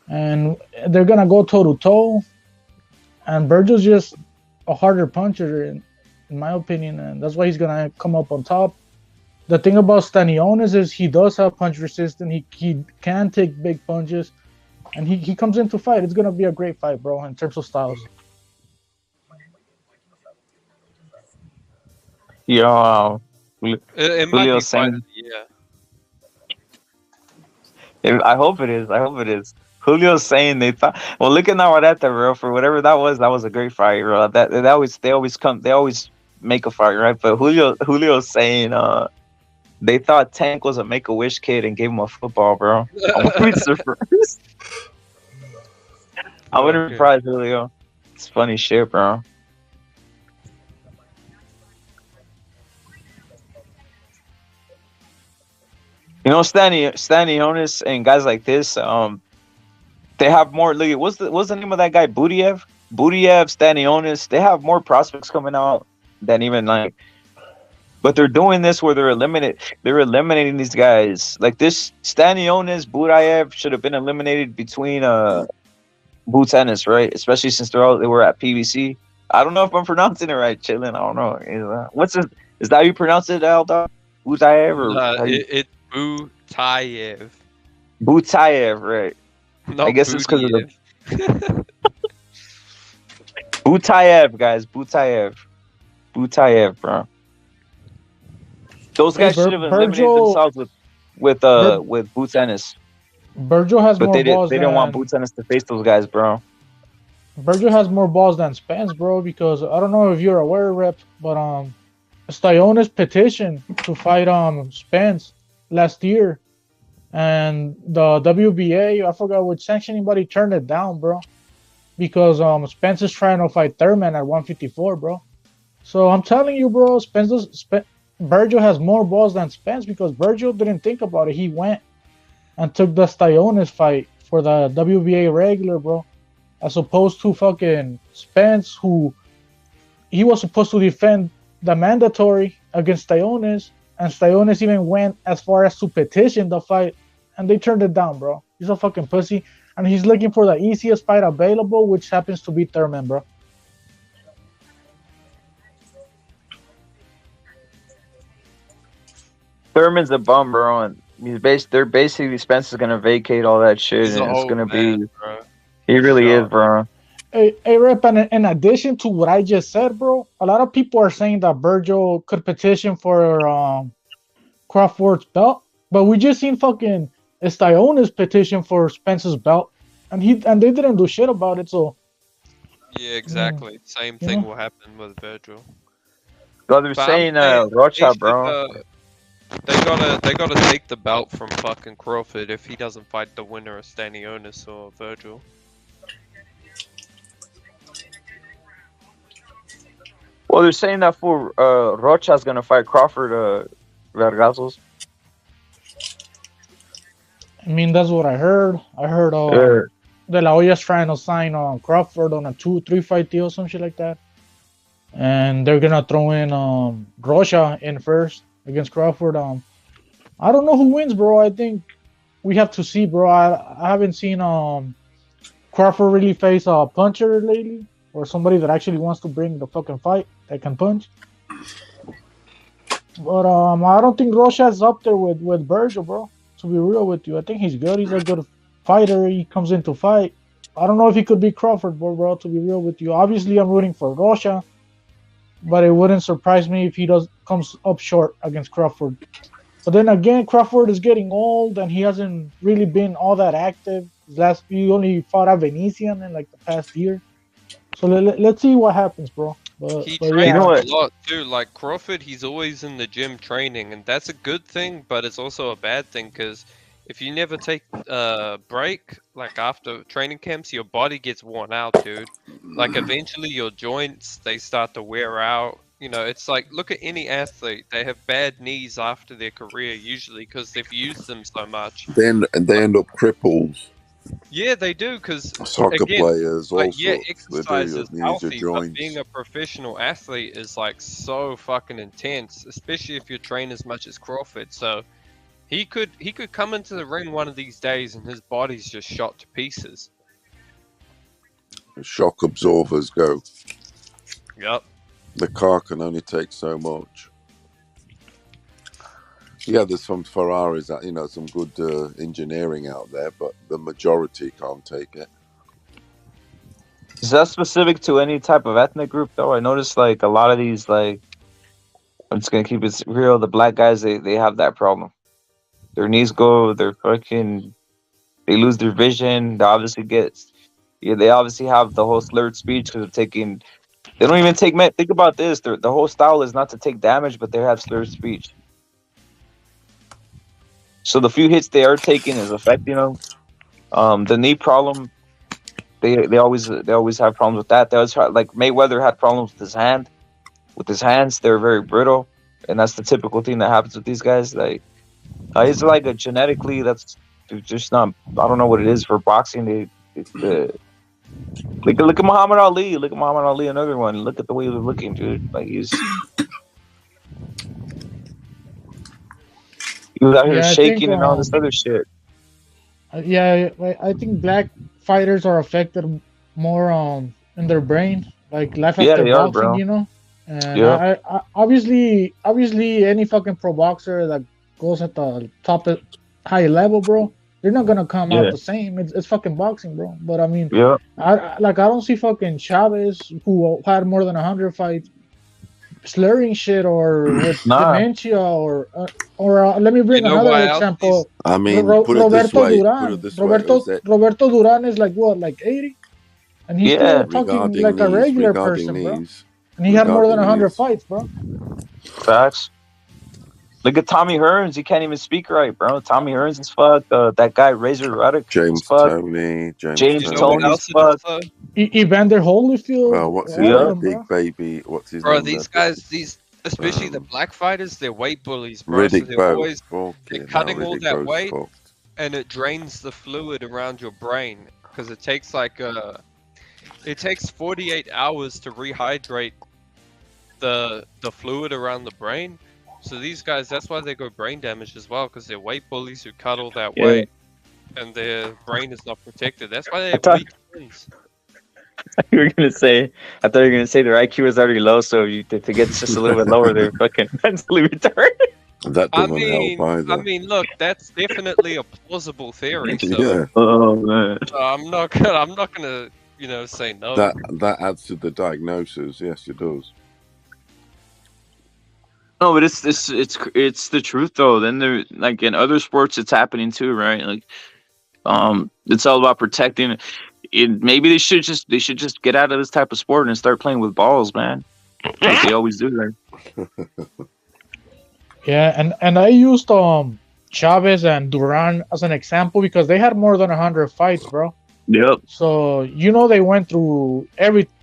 And they're gonna go toe to toe, and Virgil's just a harder puncher, in my opinion, and that's why he's gonna come up on top. The thing about Stanionis is he does have punch resistance. He can take big punches, and he comes in to fight. It's gonna be a great fight, bro, in terms of styles. Yeah, It might be Julio fight saying. of the year. I hope it is. I hope it is. Julio's saying they thought. Well, look at Navarrete, bro. For whatever that was a great fight, bro. They always make a fight, right? But Julio's saying they thought Tank was a Make-A-Wish kid and gave him a football, bro. I wouldn't be surprised. I wouldn't be surprised, Julio. It's funny shit, bro. You know, Stanionis and guys like this, they have more. Look, what's the name of that guy? Budiev, Stanionis. They have more prospects coming out than even like. But they're doing this where they're eliminating these guys. Like this Stanionis, Budiev should have been eliminated between Boots Ennis, right? Especially since they were at PBC. I don't know if I'm pronouncing it right, chillin'. I don't know. Is that how you pronounce it, Aldog? Budiev or It's Butayev. Butayev, right? Not I guess it's because of the Butayev, guys. Butayev, bro. Those guys should have eliminated themselves with Boots Ennis. Virgil has but more balls. They didn't want Boots Ennis to face those guys, bro. Virgil has more balls than Spence, bro. Because I don't know if you're aware, Rep, but Styonus petitioned to fight Spence last year, and the WBA, I forgot which sanction, but he turned it down, bro, because Spence is trying to fight Thurman at 154, bro. So I'm telling you, bro, Virgil has more balls than Spence, because Virgil didn't think about it. He went and took the Styonus fight for the WBA regular, bro, as opposed to fucking Spence, who he was supposed to defend the mandatory against Styonus, and Styonus even went as far as to petition the fight, and they turned it down, bro. He's a fucking pussy, and he's looking for the easiest fight available, which happens to be Thurman, bro. Thurman's a bum, bro, and they're basically Spence is gonna vacate all that shit, and it's gonna be. Bro. He really is, bro. Hey, Rep, and in addition to what I just said, bro, a lot of people are saying that Virgil could petition for Crawford's belt, but we just seen fucking Styonus petition for Spence's belt, and they didn't do shit about it. So yeah, exactly. Same thing will happen with Virgil. Well, they're saying Rocha, bro. They gotta take the belt from fucking Crawford if he doesn't fight the winner of Stanionis or Virgil. Well, they're saying that for Rocha's gonna fight Crawford Vergazos. I mean, that's what I heard. I heard De La Hoya's trying to sign Crawford on a 2-3 fight deal, some shit like that. And they're gonna throw in Rocha in first against Crawford. I don't know who wins, bro. I think we have to see, bro. I haven't seen Crawford really face a puncher lately, or somebody that actually wants to bring the fucking fight that can punch. But I don't think Rocha's up there with Virgil, bro. To be real with you, I think he's good. He's a good fighter. He comes in to fight. I don't know if he could beat Crawford, bro. To be real with you, obviously I'm rooting for Rocha, but it wouldn't surprise me if he comes up short against Crawford. But then again, Crawford is getting old, and he hasn't really been all that active. He only fought a Venetian in like the past year. So let's see what happens, bro. He But trains You know a what? lot too. Like Crawford, he's always in the gym training, and that's a good thing, but it's also a bad thing because if you never take a break, like after training camps, your body gets worn out, dude. Like eventually your joints, they start to wear out. You know, it's like, look at any athlete. They have bad knees after their career usually because they've used them so much. Then they end up crippled. Yeah, they do because Soccer again, players, all like yeah, sorts. They do exercise your is knees, your healthy, but being joints. a professional athlete is like so fucking intense, especially if you train as much as Crawford. So he could come into the ring one of these days and his body's just shot to pieces. Shock absorbers go. Yep. The car can only take so much. Yeah, there's some Ferraris that, you know, some good engineering out there, but the majority can't take it. Is that specific to any type of ethnic group though? I noticed like a lot of these, like, I'm just gonna keep it real, the black guys, they have that problem. Their knees go, they lose their vision. They obviously they obviously have the whole slurred speech because of taking. They don't even take. Think about this. The whole style is not to take damage, but they have slurred speech. So the few hits they are taking is affecting them. The knee problem, they always have problems with that. They always like Mayweather had problems with his hand. With his hands, they're very brittle, and that's the typical thing that happens with these guys. Like, it's like a genetically, that's just not. I don't know what it is for boxing. Look at Muhammad Ali. Look at Muhammad Ali, another one. Look at the way he was looking, dude. Like he was out here Yeah, I shaking think and all this other shit. yeah, I think black fighters are affected more in their brain, like life Yeah, after they are, boxing, bro. you know. And Yeah. I obviously any fucking pro boxer that goes at the top high level, bro, they're not gonna come out Yeah. the same. It's fucking boxing, bro. But I mean, Yeah. I don't see fucking Chavez who had more than 100 fights slurring shit or with Nah. dementia or let me bring You know another why else example. I mean, put it this Roberto way. Duran. Roberto Duran is like what, like 80, and he's Yeah. still talking Regarding like a knees, regular person, bro. knees, And he had more than regarding 100 knees. fights, bro. Facts. Look at Tommy Hearns. He can't even speak right, bro. Tommy Hearns is fucked. That guy Razor Ruddock is James fucked. Tony, James You know what Tony's else it is fucked. though? Evander Holyfield. What's his All of name? them, Big bro. Baby. What's his Bro, name? these guys, especially the black fighters, they're weight bullies, bro. Riddick So they're Bowe. always Fucking cutting hell, all Riddick that Bowe's weight, fucked. and it drains the fluid around your brain because it takes it takes 48 hours to rehydrate the fluid around the brain. So these guys, that's why they go brain damage as well, because they're weight bullies who cut all that Yeah. weight, and their brain is not protected. That's why they have thought- weak brains. You were gonna say. I thought you were gonna say their IQ is already low, so to get just a little bit lower, they're fucking mentally retarded. That I doesn't mean, help either. look, that's definitely a plausible theory. So Yeah. Oh man. I'm not gonna, say no. That adds to the diagnosis. Yes, it does. No, but it's the truth though. Then there, like in other sports, it's happening too, right? Like, it's all about protecting. Maybe they should just get out of this type of sport and start playing with balls, man. Like they always do, right? Yeah, and I used Chavez and Duran as an example because they had more than 100 fights, bro. Yep. So they went through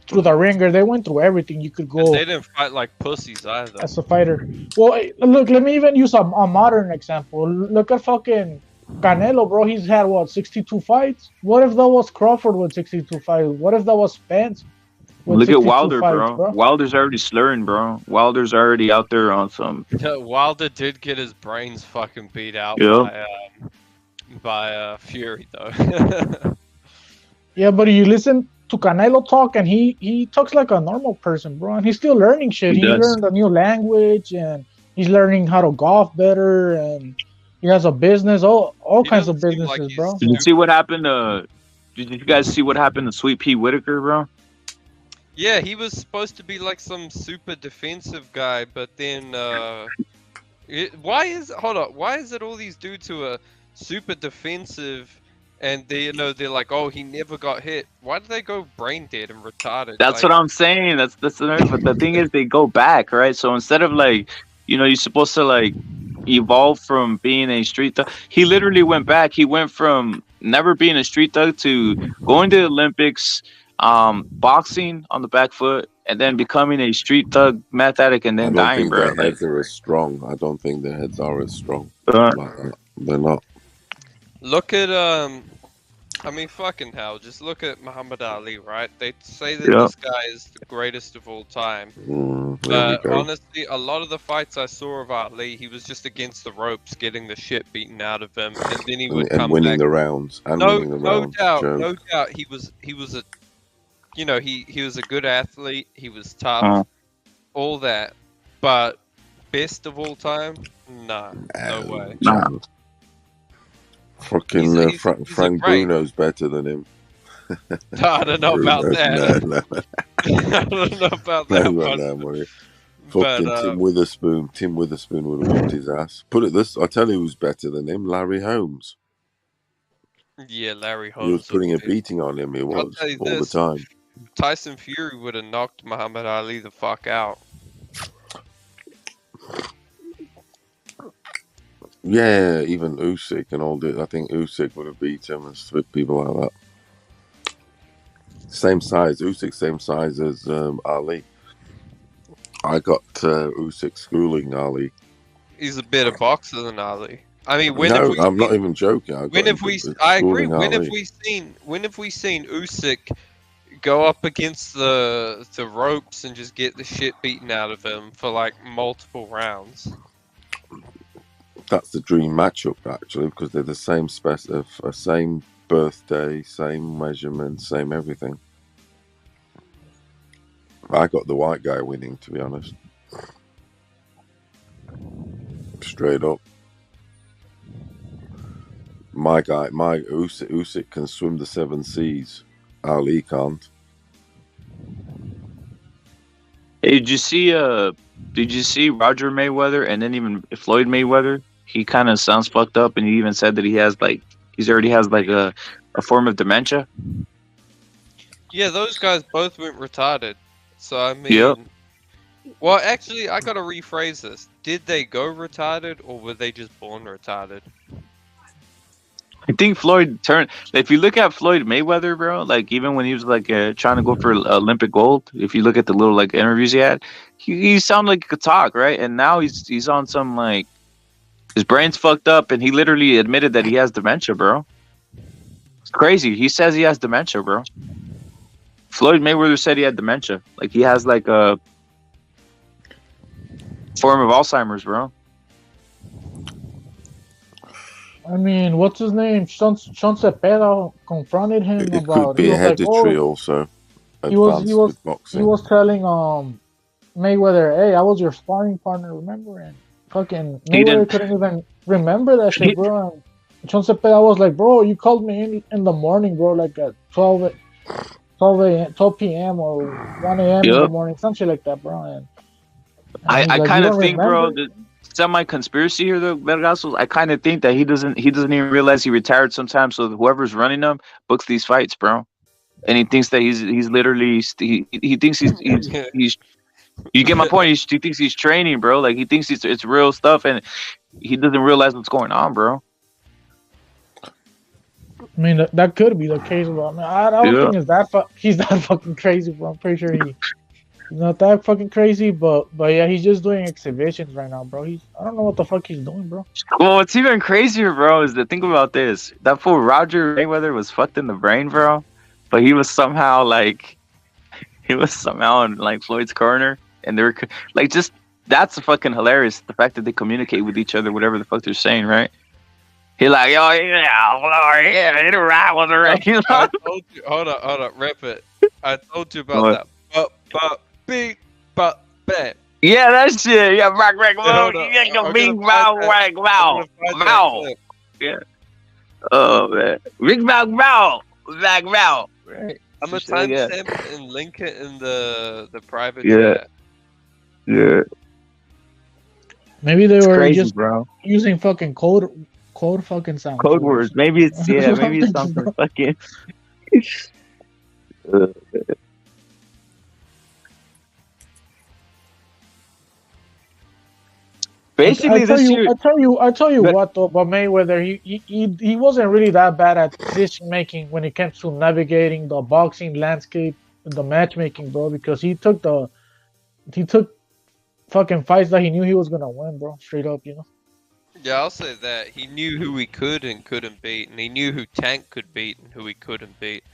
through the ringer. They went through everything you could And go they didn't fight like pussies either. as a fighter. Well, look, let me even use a modern example. Look at fucking Canelo, bro. He's had 62 fights. What if that was Crawford with 62 fights? What if that was Spence with Look at 62 Wilder, fights, bro. Wilder's already slurring, bro. Wilder's already out there on some. Wilder did get his brains fucking beat out Yep. by Fury though. Yeah, but you listen to Canelo talk, and he talks like a normal person, bro. And he's still learning shit. He He does. learned a new language, and he's learning how to golf better, and he has a business, all kinds of businesses, bro. Did you see what happened? Did you guys see what happened to Sweet Pea Whitaker, bro? Yeah, he was supposed to be like some super defensive guy, but then why is it all these dudes who are super defensive and they're like, oh, he never got hit. Why did they go brain dead and retarded? That's Like, what I'm saying. That's the nerd. But the thing is, they go back, right? So instead of like, you're supposed to like evolve from being a street thug. He literally went back. He went from never being a street thug to going to the Olympics, boxing on the back foot, and then becoming a street thug, meth addict, and I then don't dying, think bro. their Like, heads are as strong. I don't think their heads are as strong. Uh, Like that. They're not. look at I mean, fucking hell, just look at Muhammad Ali, right? They say that Yeah. this guy is the greatest of all time. There we go. Honestly, a lot of the fights I saw of Ali, he was just against the ropes, getting the shit beaten out of him, and then he would And come winning back. the rounds. And No, winning the no rounds. doubt, Joke. no doubt. He was a, he was a good athlete. He was tough, all that. But best of all time, nah, no way. Fucking He's a Frank great. Bruno's better than him. I don't know about Bruno. that. No. I don't know about No, that got one. no money. But, Fucking Tim Witherspoon. Tim Witherspoon would have whooped his ass. Put it this, I tell you who's better than him. Larry Holmes. Yeah, Larry Holmes. He was putting a would be- beating on him. He I'll was tell you all the this, time. Tyson Fury would have knocked Muhammad Ali the fuck out. Yeah, even Usyk and all that. I think Usyk would have beat him and split people like that. Same size. Usyk, same size as Ali. I got Usyk schooling Ali. He's a better boxer than Ali. I mean, when No, have we I'm not even joking. I when got have we? him I agree. schooling When have Ali. we seen Usyk go up against the ropes and just get the shit beaten out of him for like multiple rounds? That's the dream matchup actually, because they're the same same birthday, same measurement, same everything. I got the white guy winning, to be honest. Straight up. My Usyk can swim the 7 seas. Ali can't. Hey, did you see Roger Mayweather and then even Floyd Mayweather? He kind of sounds fucked up, and he even said that he already has like a form of dementia. Yeah, those guys both went retarded. So I mean, Yep. well, actually, I gotta rephrase this. Did they go retarded, or were they just born retarded? I think Floyd turned. If you look at Floyd Mayweather, bro, like even when he was like trying to go for Olympic gold, if you look at the little like interviews he had, he sounded like he could talk, right? And now he's on some like his brain's fucked up, and he literally admitted that he has dementia, bro. It's crazy. He says he has dementia, bro. Floyd Mayweather said he had dementia. Like he has like a form of Alzheimer's, bro. I mean, what's his name? Sean Zepeda confronted him It about. could be He was like, hereditary "Oh, also. he was Advanced with boxing. he was telling Mayweather, hey, I was your sparring partner, remember?" And fucking He Mayweather didn't. couldn't even remember that shit, bro. And Sean Zepeda was like, "Bro, you called me in the morning, bro, like at 12 p.m. or 1 a.m. in the Yep. morning, some shit like that, bro." And I he's like, kind "You of don't think, bro, remember?" that semi-conspiracy here, though, Vergasos. I kind of think that he doesn't even realize he retired sometimes. So whoever's running him books these fights, bro, and he thinks that he's literally he thinks he's. You get my point. He thinks he's training, bro. Like he thinks it's real stuff, and he doesn't realize what's going on, bro. I mean, that could be the case, but I mean, I don't Yeah. think he's that fucking crazy, bro. I'm pretty sure he's not that fucking crazy, but yeah, he's just doing exhibitions right now, bro. I don't know what the fuck he's doing, bro. Well, what's even crazier, bro, is to think about this. That fool Roger Mayweather was fucked in the brain, bro, but he was somehow in like Floyd's corner, and they were like, just that's fucking hilarious. The fact that they communicate with each other, whatever the fuck they're saying, right? He like, yo, yeah, hit a right with her. I told you. Hold up, rep it. I told you about What? that. But big, but bad. Yeah, that shit. Yeah, rock, Hold up. yeah, I'm big gonna bow, find that. wag, I'm bow, gonna find that bow. clip. Yeah. Oh man, big bow, bow, bag, bow. Right. I'm gonna Shit, yeah. timestamp and link it in the private Yeah. chat. Yeah. Maybe they It's were crazy, just bro. using fucking code code fucking sound. Code words. Maybe it's maybe it's something fucking. Basically, this year. I tell you what though, but Mayweather, he wasn't really that bad at decision making when it comes to navigating the boxing landscape, the matchmaking, bro. Because he took fucking fights that he knew he was gonna win, bro. Straight up, you know. Yeah, I'll say that. He knew who he could and couldn't beat, and he knew who Tank could beat and who he couldn't beat.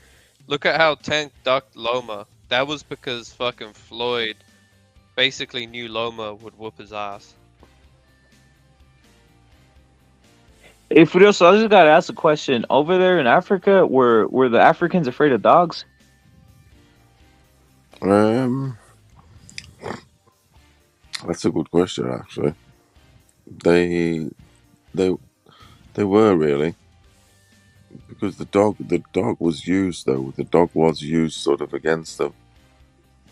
Look at how Tank ducked Loma. That was because fucking Floyd basically knew Loma would whoop his ass. Hey, Furioso, I just gotta ask a question. Over there in Africa, were the Africans afraid of dogs? That's a good question, actually. They were really, because the dog was used though. The dog was used sort of against them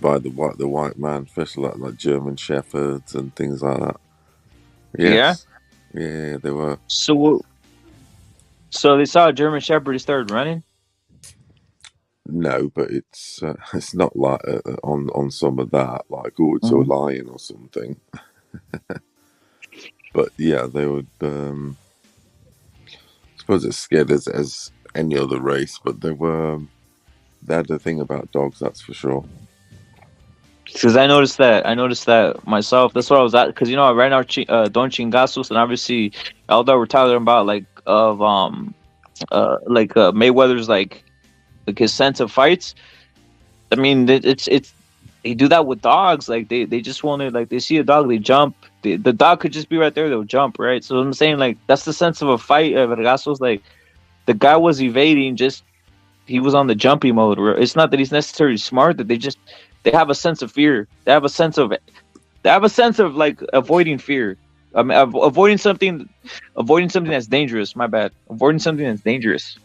by the white man, especially like German shepherds and things like that. Yes. Yeah, they were. So they saw a German Shepherd, he started running. No, but it's not like on some of that, like it's a lion or something. But yeah, they would. I suppose it's scared as any other race, but they had a thing about dogs, that's for sure. Because I noticed that myself. That's what I was at. Because right now, Don Chingazos and obviously Eldar were talking about Mayweather's like his sense of fights. I mean, it's they do that with dogs. Like they just want to, like, they see a dog, they jump. The dog could just be right there, they'll jump, right? So I'm saying, like, that's the sense of a fight. Vergaso's like the guy was evading, just he was on the jumpy mode. It's not that he's necessarily smart, that they have a sense of fear. They have a sense of like avoiding fear. Avoiding something that's dangerous. My bad. Avoiding something that's dangerous.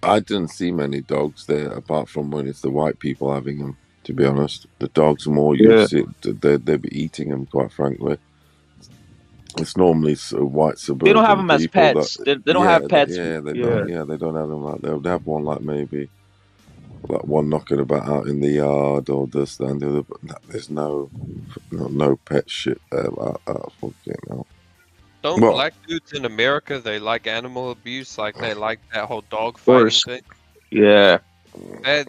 I didn't see many dogs there, apart from when it's the white people having them. To be honest, the dogs are more used to they'd be eating them. Quite frankly, it's normally white suburban. They don't have them as people pets. They don't have pets. Don't. Yeah, they don't have them. Like they would have one, like maybe like one knocking about out in the yard or this and the other. But there's no pet shit there. Fucking hell. Don't black dudes in America, they like animal abuse, like they like that whole dog fighting thing? Yeah.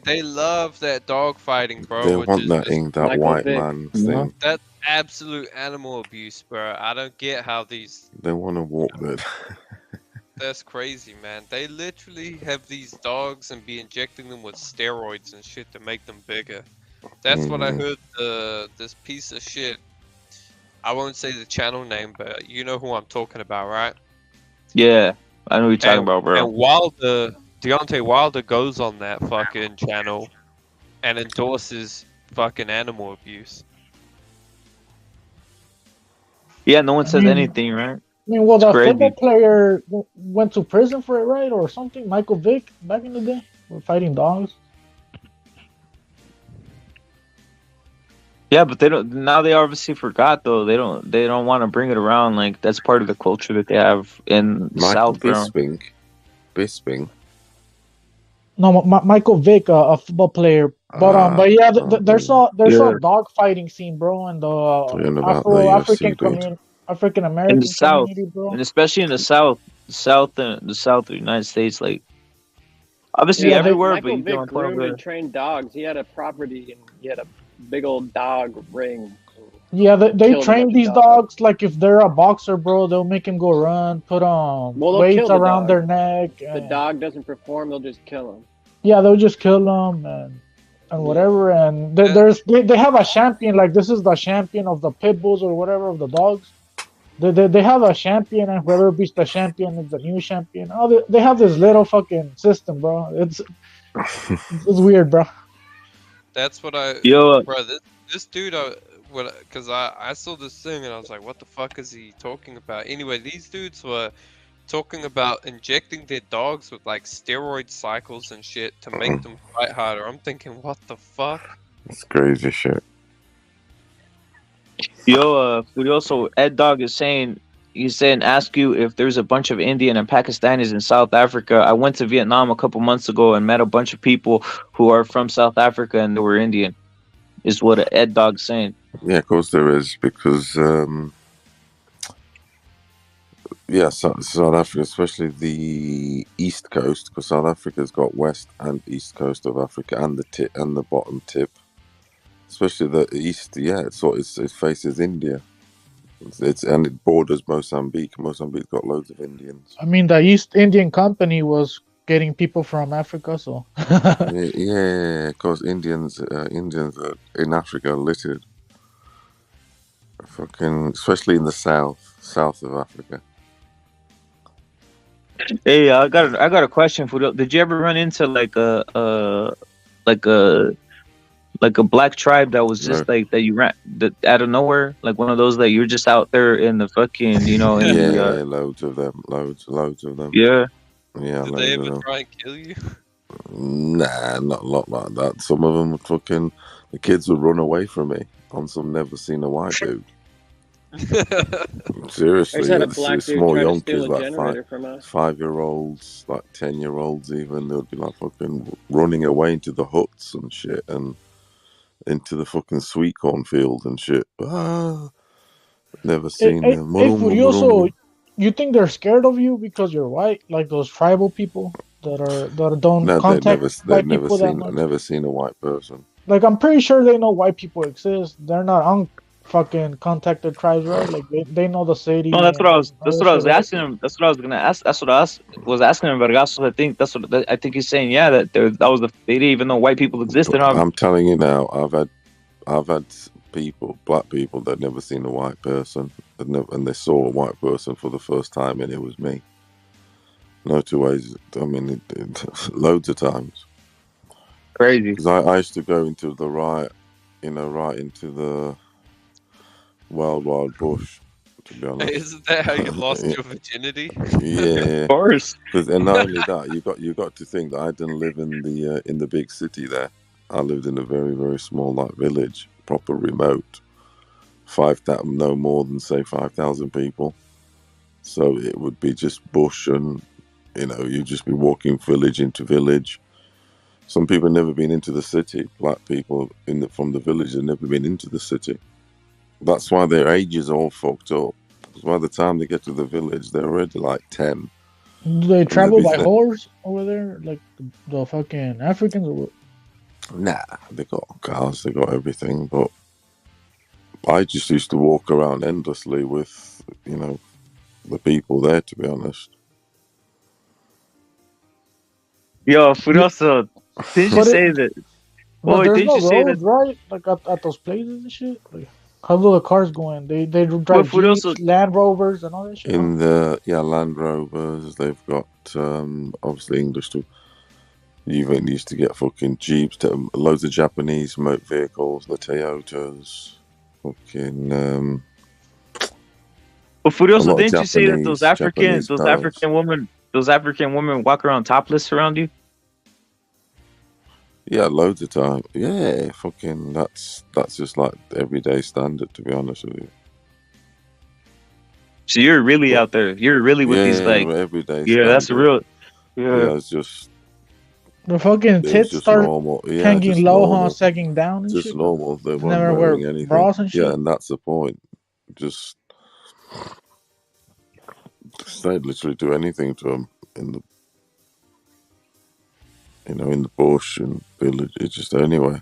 They love that dog fighting, bro. They want that white man thing. That's absolute animal abuse, bro. I don't get how these... They want to walk that. That's crazy, man. They literally have these dogs and be injecting them with steroids and shit to make them bigger. That's what I heard this piece of shit. I won't say the channel name, but you know who I'm talking about, right? Yeah, I know who you're talking about, bro. And Deontay Wilder goes on that fucking channel and endorses fucking animal abuse. Yeah, no one says anything, right? I mean, well, the football player went to prison for it, right, or something? Michael Vick back in the day, for fighting dogs. Yeah, but they don't. Now they obviously forgot though. They don't want to bring it around. Like that's part of the culture that they have in South. Bisping. No, Michael Vick, a football player. But yeah, there's a dog fighting scene, bro, in the African American in the South, community, bro. and especially in the South of the United States, like obviously everywhere. Michael But Vick groomed and trained dogs. He had a property and he had a big old dog ring. Yeah, they train these dogs like if they're a boxer, bro, they'll make him go run, put weights around their neck. The dog doesn't perform, they'll just kill him. Yeah, they'll just kill him and whatever. And they have a champion, like this is the champion of the pit bulls or whatever of the dogs. They have a champion, and whoever beats the champion is the new champion. Oh, they have this little fucking system, bro. It's weird, bro. That's what bro. This dude, because I saw this thing and I was like, what the fuck is he talking about? Anyway, these dudes were talking about injecting their dogs with like steroid cycles and shit to make them fight harder. I'm thinking, what the fuck? It's crazy shit. Yo, Furioso, Ed Dog is saying He's saying, ask you if there's a bunch of Indian and Pakistanis in South Africa. I went to Vietnam a couple months ago and met a bunch of people who are from South Africa and they were Indian. Is what Ed Dog's saying. Yeah, of course there is, because South Africa, especially the east coast, because South Africa's got west and east coast of Africa, and the tip and the bottom tip. Especially the east, it faces India. And it borders Mozambique. Mozambique's got loads of Indians. I mean, the East Indian Company was getting people from Africa, so. Yeah, because Indians are in Africa littered. Fucking, especially in the south of Africa. Hey, I got a question for you. Did you ever run into like a black tribe that was just like that you ran out of nowhere, like one of those that you're just out there in the fucking, in the, loads of them, loads of them. Yeah. Did they ever try and kill you? Nah, not a lot like that. Some of them fucking, the kids would run away from me on some never seen a white dude. Seriously, it's small young kids like 5-year-olds, like 10-year-olds even. They would be like fucking running away into the huts and shit, and into the fucking sweet corn field and shit. Never seen them. Hey, Furioso, you think they're scared of you because you're white, like those tribal people that don't contact white people that much? Never seen a white person. Like, I'm pretty sure they know white people exist. They're not fucking contacted tribes, right? Like they know the city. No, that's what I was asking him. That's what I was gonna ask. That's what I was asking him. Vergaso, I think I think he's saying. Yeah, that they didn't even know white people existed. I'm telling you now, I've had people, black people, that never seen a white person, and they saw a white person for the first time, and it was me. No two ways. I mean, loads of times. Crazy. Because I used to go into the right into the wild bush. To be honest, Isn't that how you lost your virginity? Yeah, of course. And not only that, you got to think that I didn't live in the big city there. I lived in a very, very small village, proper remote. No more than say 5,000 people. So it would be just bush, and you'd just be walking village into village. Some people have never been into the city. Black people from the village have never been into the city. That's why their ages are all fucked up. Because by the time they get to the village, they're already like 10. Do they travel by horse over there, like the fucking Africans? Or what? Nah, they got cars, they got everything. But I just used to walk around endlessly with, the people there, to be honest. Yo, Furioso, didn't you say that? But there's no roads, right? Like at those places and shit. Like, how do the cars go in? They drive Jeeps, Land Rovers, and all that shit. In Land Rovers, they've got obviously English too. You even used to get fucking Jeeps, loads of Japanese motor vehicles, the Toyotas, fucking. But Furioso, didn't you say that those African women walk around topless around you? Yeah, loads of time. Yeah, fucking. That's just like everyday standard, to be honest with you. So you're really out there. You're really with these everyday. Yeah, standard. that's real. Yeah, it's just. The fucking tits start hanging low, sagging down and just shit. Normal. They weren't never wearing wear anything. bras and shit. Yeah, and that's the point. Just they'd literally do anything to them in the. In the bush and village, it's just anyway.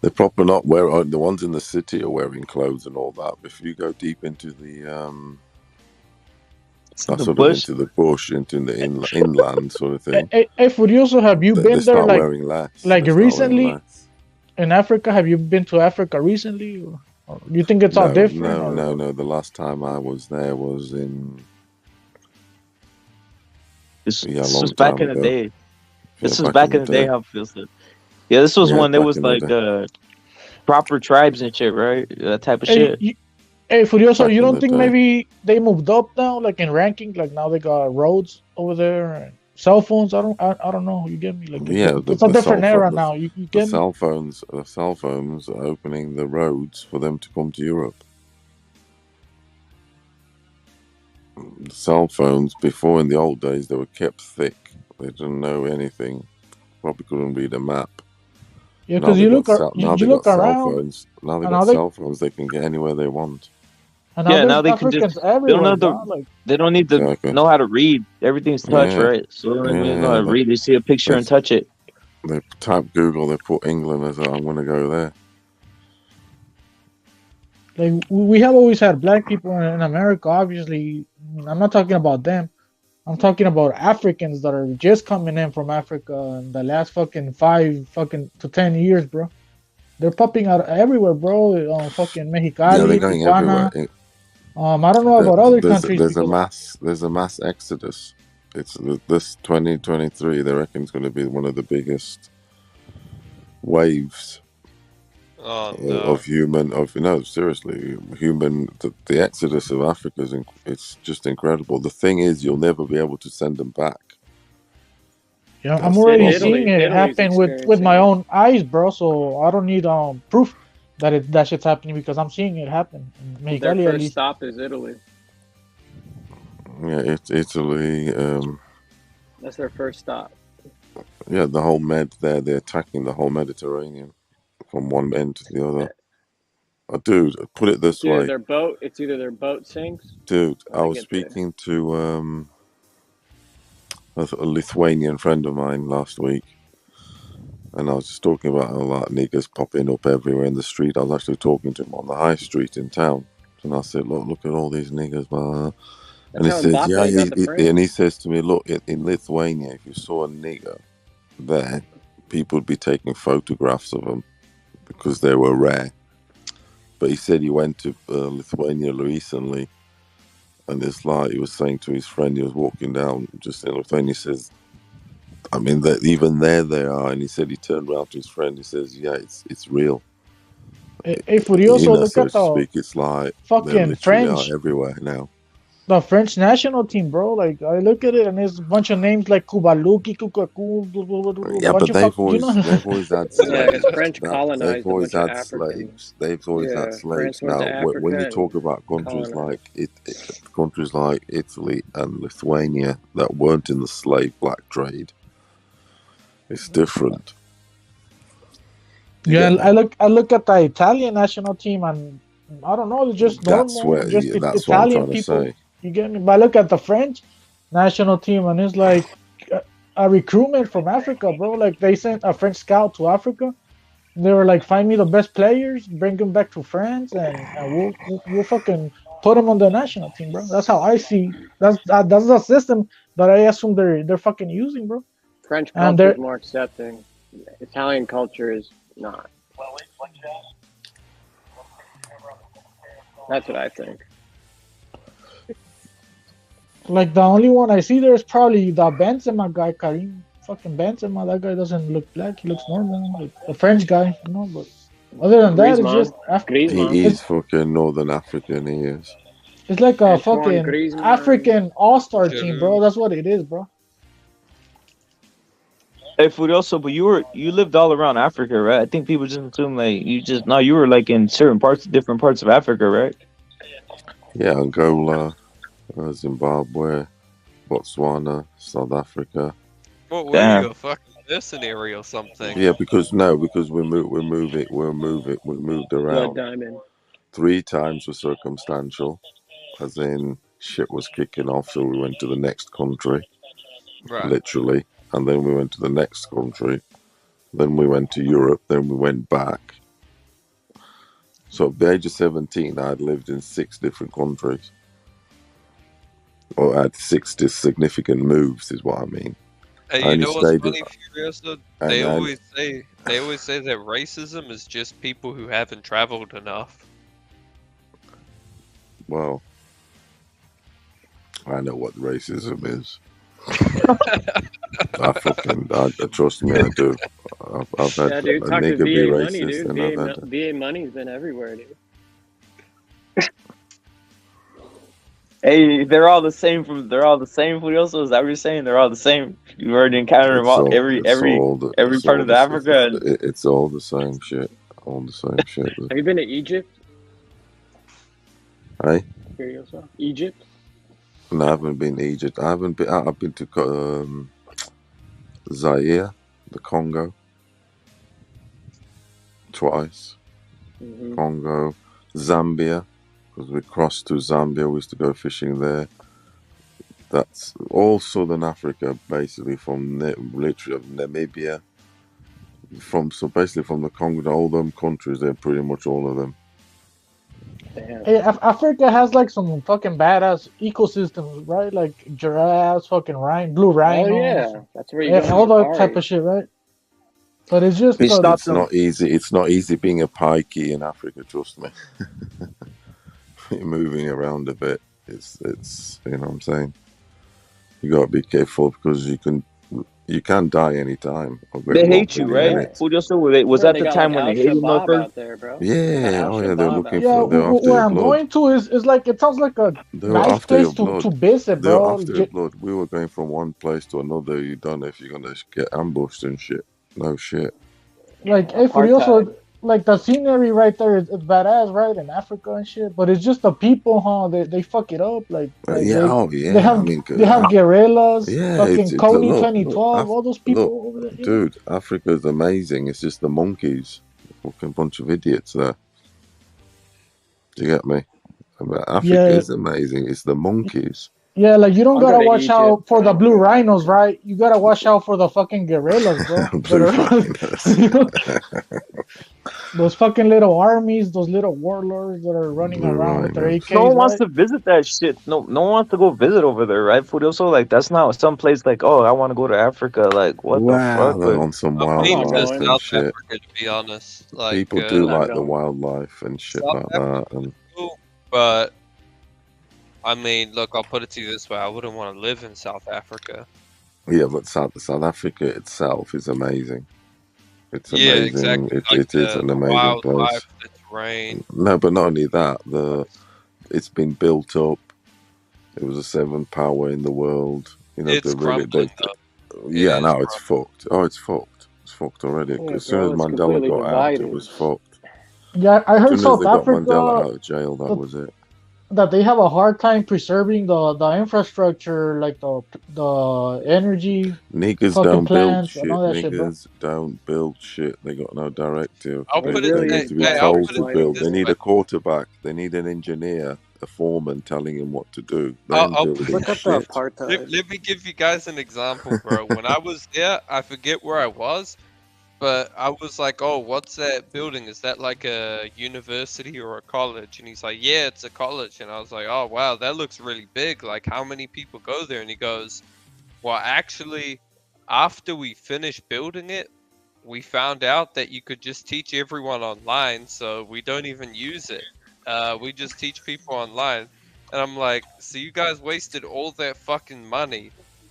They're proper not wearing. The ones in the city are wearing clothes and all that. But if you go deep into the into the bush, into the inland sort of thing. Hey, Furioso, have you been there wearing less. Like recently in Africa? Have you been to Africa recently, or you think it's all different? No. The last time I was there was in. This was back in the day. This was back in the day. How it feels like. Yeah, this was when there was like proper tribes and shit, right? That type of shit. Hey, Furioso, you don't think maybe they moved up now, like in ranking? Like now they got roads over there and cell phones. I don't know. You get me? Like Yeah, it's a different era now. You the get me? cell phones are opening the roads for them to come to Europe. The cell phones before, in the old days, they were kept thick. They didn't know anything. Probably couldn't read a map. Yeah, Now because they you got look now you they got look cell around, phones. Now they and got now they cell phones. They can get anywhere they want. and now Yeah, there's now they can just Africans they don't everywhere, know bro. Like they don't need to Exactly. know how to read. Everything's touch, Yeah, right? So they don't even know how yeah. to read. They see a picture and touch it. They type Google. They put England as I'm going to go there. we have always had black people in America. Obviously, I mean, I'm not talking about them. I'm talking about Africans that are just coming in from Africa in the last fucking 5 to 10 years, bro. They're popping out everywhere, bro. Fucking Yeah, they're Mexicali, going everywhere. Tijuana. I don't know about other countries There's because a mass exodus. It's this 2023. They reckon it's going to be one of the biggest waves Oh no. seriously, the exodus of Africa it's just incredible. The thing is, you'll never be able to send them back. yeah, I'm That's the already problem. seeing it Italy's happen with my experiencing it. own eyes, bro. So I don't need proof that shit's happening because I'm seeing it happen. In Their Mexicali, at first least. stop is Italy. Yeah, it's Italy. That's their first stop. Yeah, the whole they're attacking the whole Mediterranean from one end to the other. Dude, put it this way. It's either their boat sinks. Dude, Or I they was get there. speaking to a Lithuanian friend of mine last week, and I was just talking about how like niggas popping up everywhere in the street. I was actually talking to him on the high street in town, and I said, "Look at all these niggas, man." And That's he how says, "Yeah," Mbappe got the France. and he says to me, "Look, in Lithuania, if you saw a nigger there, people would be taking photographs of them because they were rare." But he said he went to Lithuania recently, and it's like he was saying to his friend, he was walking down just in Lithuania. He says, "I mean, that even there they are." And he said he turned around to his friend. He says, "Yeah, it's real." Hey, Furioso, look So at to the speak, it's like they fucking literally are French, everywhere now. the French national team, bro. Like I look at it and there's a bunch of names like Kubaluki, Kukaku, Yeah, bunch but of you know. they've always had Yeah, because slaves. French They've colonized a always bunch of had Africans. slaves. They've always had Yeah, slaves. France went to Now, when Africa you and talk about countries colonized. like countries like Italy and Lithuania that weren't in the slave black trade, it's different. Yeah, I look at the Italian national team and I don't know, it's just normal, just That's what I'm Italian trying to people. say. You get me? But I look at the French national team and it's like a recruitment from Africa, bro. Like they sent a French scout to Africa. They were like, find me the best players, bring them back to France, and we'll fucking put them on the national team, bro. That's how I see. That's the system that I assume they're fucking using, bro. French And culture they're is more accepting. Italian culture is not. That's what I think. like the only one I see there is probably the Benzema guy, Karim. Fucking Benzema, that guy doesn't look black. He looks normal, like the French guy, you know. But other than that, it's just He is fucking Northern African. He is. it's like a Antoine fucking Griezmann. African all-star team, bro. That's what it is, bro. Hey, Furioso, but you lived all around Africa, right? I think people just assume like you were like in different parts of Africa, right? Yeah, Angola, Zimbabwe, Botswana, South Africa. What were you, a fucking mercenary or something? Yeah, because we moved around. Diamond. 3 times were circumstantial, as in shit was kicking off, so we went to the next country, Right. literally, and then we went to the next country, then we went to Europe, then we went back. So at the age of 17, I had lived in 6 different countries, or I had 6 significant moves, is what I mean. Hey, you know what's funny, Furioso? They always say that racism is just people who haven't traveled enough. Well, I know what racism is. Trust me, I do. I've had Yeah, dude. a Talk to nigga be VA Money, racist, dude. and I've had. VA Money's been everywhere, dude. Hey, they're all the same. They're all the same. Furioso, is that what you're saying? They're all the same. You've already encountered them all, every part of the Africa. And... It's all the same shit. All the same shit. Have you been to Egypt? Hey? Furioso? Egypt? No, I haven't been to Egypt. I've been to Zaire, the Congo, twice. Mhm. Congo, Zambia, because we crossed to Zambia. We used to go fishing there. That's all Southern Africa, basically from literally of Namibia. Basically from the Congo, all them countries, they're pretty much all of them. Damn. Hey, Africa has like some fucking badass ecosystems, right? Like giraffes, fucking blue rhinos. Oh yeah, that's where you go on all that safari. type of shit, right? But it's just It's not easy. It's not easy being a pikey in Africa. Trust me. You're moving around a bit. It's you know what I'm saying. You got to be careful because you can die anytime. They hate you, right? Furioso, was that the time when they hated him at first? Out there, bro. Yeah, they're looking yeah. for. They're after Where your I'm blood. going to is like it sounds like a They're nice after your place blood. to visit, They're bro. after your blood. We were going from one place to another. You don't know if you're gonna get ambushed and shit. No shit. Like, hey, Furioso, like the scenery right there is badass, right, in Africa and shit. But it's just the people, huh? They fuck it up. Like Yeah, they have I mean, they have guerrillas, yeah, fucking it's Coney look, 2012, all those people over there. dude, Africa's amazing. It's just the monkeys, fucking bunch of idiots there. Do you get me? I mean, Africa is amazing. It's the monkeys. Yeah, like you don't I'll go gotta to watch out Egypt, for the bro. blue rhinos, right? You gotta watch out for the fucking guerrillas, bro. Blue rhinos. Those fucking little armies, those little warlords that are running around with their AKs. No one wants right? to visit that shit. No one wants to go visit over there, right? Furioso, like that's not some place like, oh, I want to go to Africa. Like, what the fuck? They're on some wildlife and South shit. Africa, to be honest. Like, People do like the wildlife and shit South like that. And cool, but I mean, look, I'll put it to you this way: I wouldn't want to live in South Africa. yeah, but South Africa itself is amazing. It's Yeah, amazing. exactly. It is an amazing place. Wildlife, the terrain. No, but not only that, it's been built up. It was a seventh power in the world. You know, It's crumbling, yeah, is now it's fucked. Oh, it's fucked. It's fucked already. Yeah, As soon as bro, it's Mandela completely got out, it divided. was fucked. Yeah, I As heard soon as South they got Mandela Africa out of jail, that was it. that they have a hard time preserving the infrastructure, like the energy, Niggas fucking don't build plants shit. and all that shit, bro. Niggas don't build shit. They got no directive. I'll They put it. need to be I'll told put to it build. this They need way. a quarterback. They need an engineer, a foreman telling him what to do. They I'll ain't put building Look at the shit. apartheid. Let me give you guys an example, bro. When I was there, I forget where I was, but I was like, "Oh, what's that building? Is that like a university or a college?" And he's like, "Yeah, it's a college." And I was like, "Oh, wow, that looks really big. Like, how many people go there?" And he goes, "Well, actually, after we finished building it, we found out that you could just teach everyone online, so we don't even use it. We just teach people online." And I'm like, "So you guys wasted all that fucking money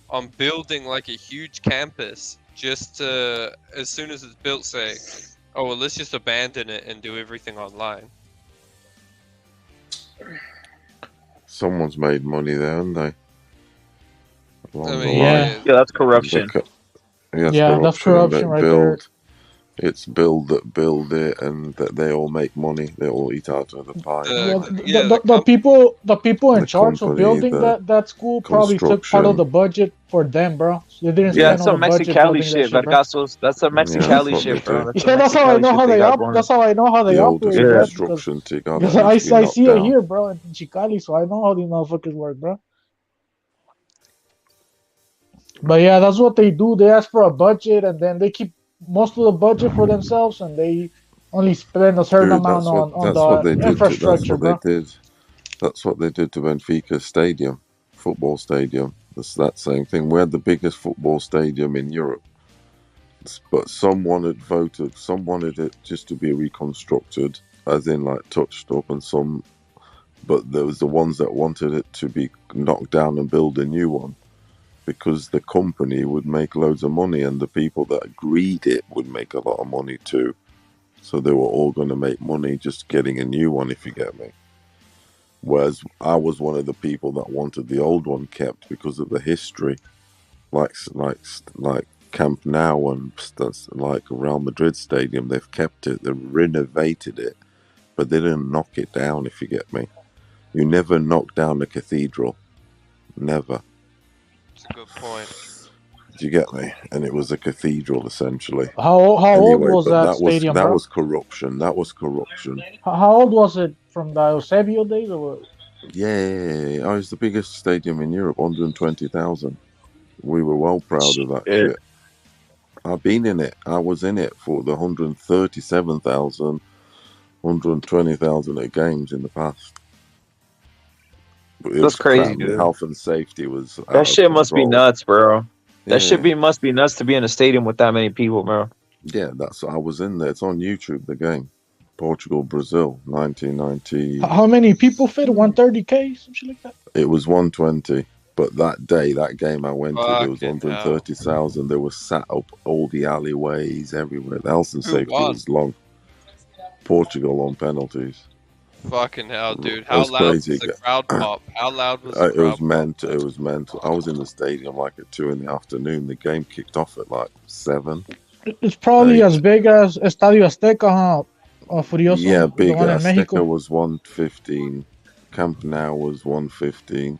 on building like a huge campus just to, as soon as it's built, say, oh, well, let's just abandon it and do everything online." Someone's made money there, haven't they? Along the yeah. line. Yeah, that's corruption. Yeah, that's corruption right there. It's build it, and that they all make money. They all eat out of the pie. The people in charge of building that school probably took part of the budget for them, bro. They didn't Yeah, spend that's all some the budget Mexicali building that shit, shit, bro. Vergasos. That's some Mexicali shit, bro. That's Yeah, that's how I know how they That's how I know how they The operate, oldest bro. construction together Because needs to be I knocked see it down. here, bro, in Chicali, so I know how these motherfuckers work, bro. But yeah, that's what they do. They ask for a budget, and then they keep most of the budget for themselves, and they only spend a certain Dude, amount on the infrastructure, bro. That's what they did to Benfica Stadium, football stadium. That's that same thing. We had the biggest football stadium in Europe, but some wanted it just to be reconstructed, as in like touched up, and some. But there was the ones that wanted it to be knocked down and build a new one, because the company would make loads of money, and the people that agreed it would make a lot of money too. So they were all going to make money just getting a new one, if you get me. Whereas I was one of the people that wanted the old one kept because of the history, like Camp Nou and like Real Madrid Stadium. They've kept it, they've renovated it, but they didn't knock it down. If you get me, you never knock down a cathedral, never. That's a good point. Do you get me? And it was a cathedral essentially. How old was but that stadium, that bro? was corruption. That was corruption. How old was it, from the Eusebio days or what? Yeah, oh, it's the biggest stadium in Europe, 120,000. We were well proud of that shit. I've been in it. I was in it for the 137,000, 120,000 at games in the past. But it That's was crazy, crap. The dude. health and safety was out That of shit must be control. nuts, bro. That shit Yeah. must be nuts to be in a stadium with that many people, bro. Yeah, I was in there. It's on YouTube, the game. Portugal, Brazil, 1990. How many people fit? 130K, some shit like that. It was 120. But that day, that game I went to, there was Fucking hell. 130,000. They were sat up all the alleyways, everywhere. The health and Who safety won? was long. Portugal on penalties. Fucking hell, dude. It How was loud crazy. was the crowd pop? How loud was the It was crowd pop? mental. It was mental. I was in the stadium like at 2 in the afternoon. The game kicked off at like 7. It's probably 8. as big as Estadio Azteca, huh? Furioso, Yeah, the bigger. one in Azteca Mexico. was 115. Camp Nou was 115.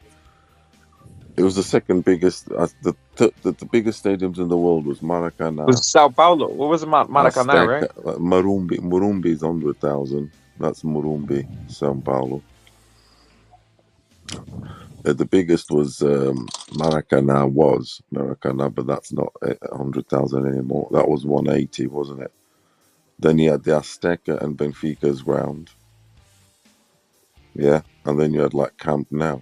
It was the second biggest. The biggest stadiums in the world was Maracanã. Was Sao Paulo? What was it, Maracanã, right? Azteca, Morumbi. Morumbi's 100,000. That's Morumbi, São Paulo. The biggest was Maracanã, but that's not 100,000 anymore. That was 180, wasn't it? Then you had the Azteca and Benfica's ground. Yeah, and then you had like Camp Nou.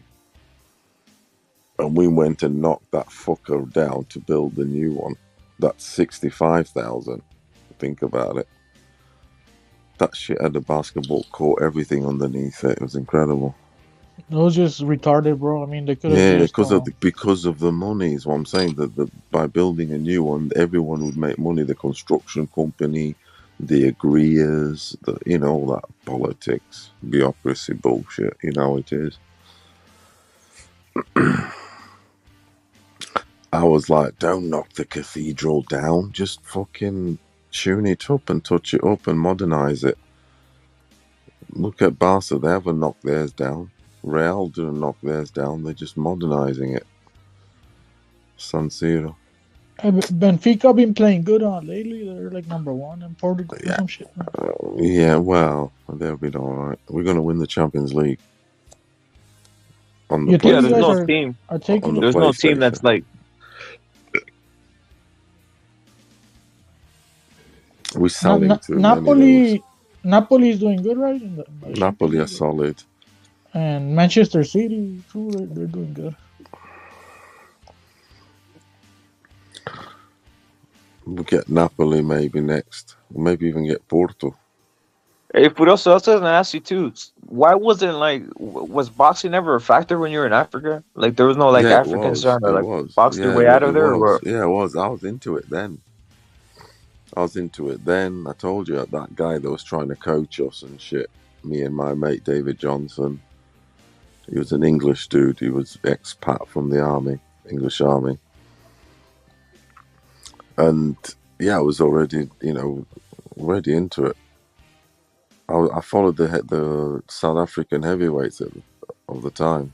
And we went and knocked that fucker down to build the new one. That's 65,000. Think about it. That shit had a basketball court, everything underneath it. It was incredible. It was just retarded, bro. I mean, they could have Yeah, just. because of the money is what I'm saying. That by building a new one, everyone would make money. The construction company, the agreeers, all that politics, bureaucracy bullshit. You know how it is. I was like, don't knock the cathedral down. Just fucking tune it up and touch it up and modernize it. Look at Barca. They haven't knocked theirs down. Real didn't knock theirs down. They're just modernizing it. San Siro. Benfica been playing good on lately. They're like #1 in Portugal or some shit. Yeah, well, they'll be all right. We're going to win the Champions League. On the Yeah, there's no are team. taking There's no team that's like. We're selling to Napoli. Napoli's doing good, right? Napoli are solid. And Manchester City too. They're doing good. We'll get Napoli maybe next. Maybe even get Porto. Hey, Furioso, I was going to ask you too. Why wasn't was boxing ever a factor when you were in Africa? Like there was no Africans trying to box their way out of there, or Yeah, it was. I was into it then. I told you that guy that was trying to coach us and shit. Me and my mate David Johnson. He was an English dude. He was expat from the army, English army. And yeah, I was already, already into it. I followed the South African heavyweights of the time.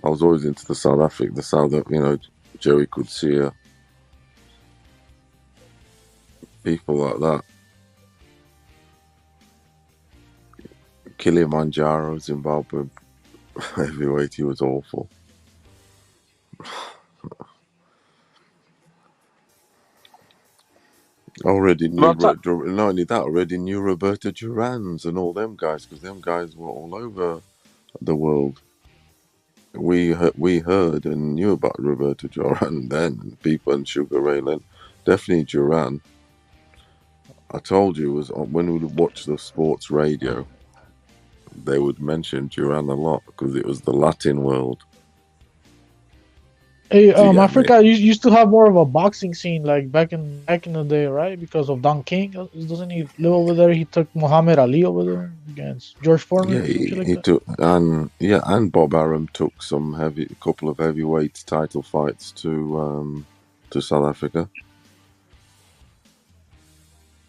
I was always into the Joey Garcia, people like that. Kilimanjaro, Zimbabwe heavyweight, he was awful. Already knew, not only that, already knew Roberto Duran's and all them guys, because them guys were all over the world. We heard and knew about Roberto Duran then, people and Sugar Ray Leonard. Definitely Duran. I told you, was when we would watch the sports radio, they would mention Duran a lot because it was the Latin world. Hey, Do you get me? Africa used to have more of a boxing scene like back in the day, right? Because of Don King, doesn't he live over there? He took Muhammad Ali over there against George Foreman, Yeah, some shit like he that. took and Bob Arum took a couple of heavyweight title fights to South Africa.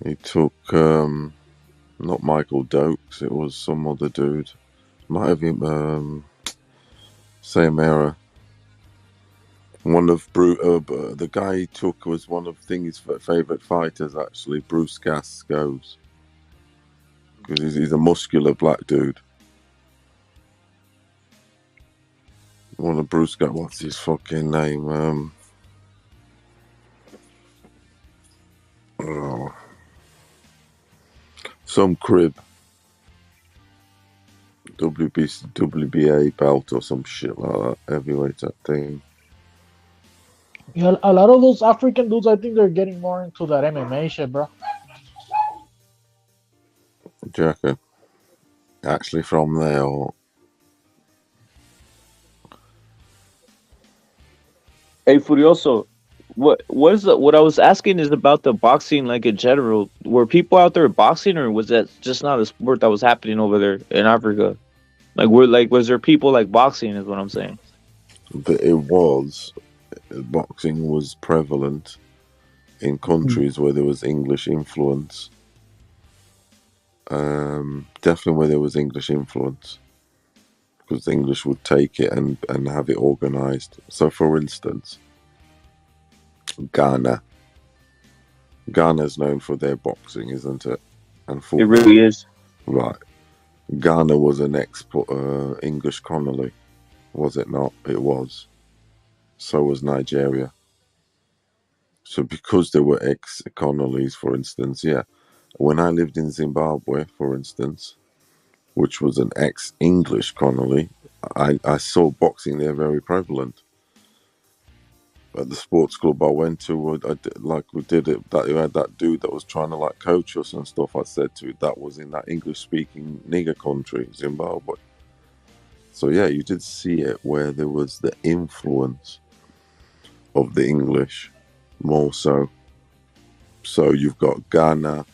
He took not Michael Dokes, it was some other dude. Might have been same era. One of the guy he took was one of his favorite fighters actually, Bruce Gascoes, because he's a muscular black dude. One of Bruce got what's his fucking name? Some crib. WBA belt or some shit like that, heavyweight type thing. Yeah, a lot of those African dudes, I think they're getting more into that MMA shit, bro. Jacket. Actually from there or Hey, Furioso, what I was asking is about the boxing, like in general. Were people out there boxing, or was that just not a sport that was happening over there in Africa? Was there people like boxing? Is what I'm saying. boxing was prevalent in countries where there was English influence. Definitely where there was English influence, because the English would take it and have it organized. So, for instance, Ghana is known for their boxing, isn't it? And football. It really is. Right. Ghana was an English colony, was it not? It was. So was Nigeria. So because they were ex-colonies, for instance, yeah. When I lived in Zimbabwe, for instance, which was an ex-English colony, I saw boxing there very prevalent. At the sports club I went to, we had that dude that was trying to coach us and stuff. I said to that was in that English-speaking nigger country, Zimbabwe. So yeah, you did see it where there was the influence of the English more so. So you've got Ghana,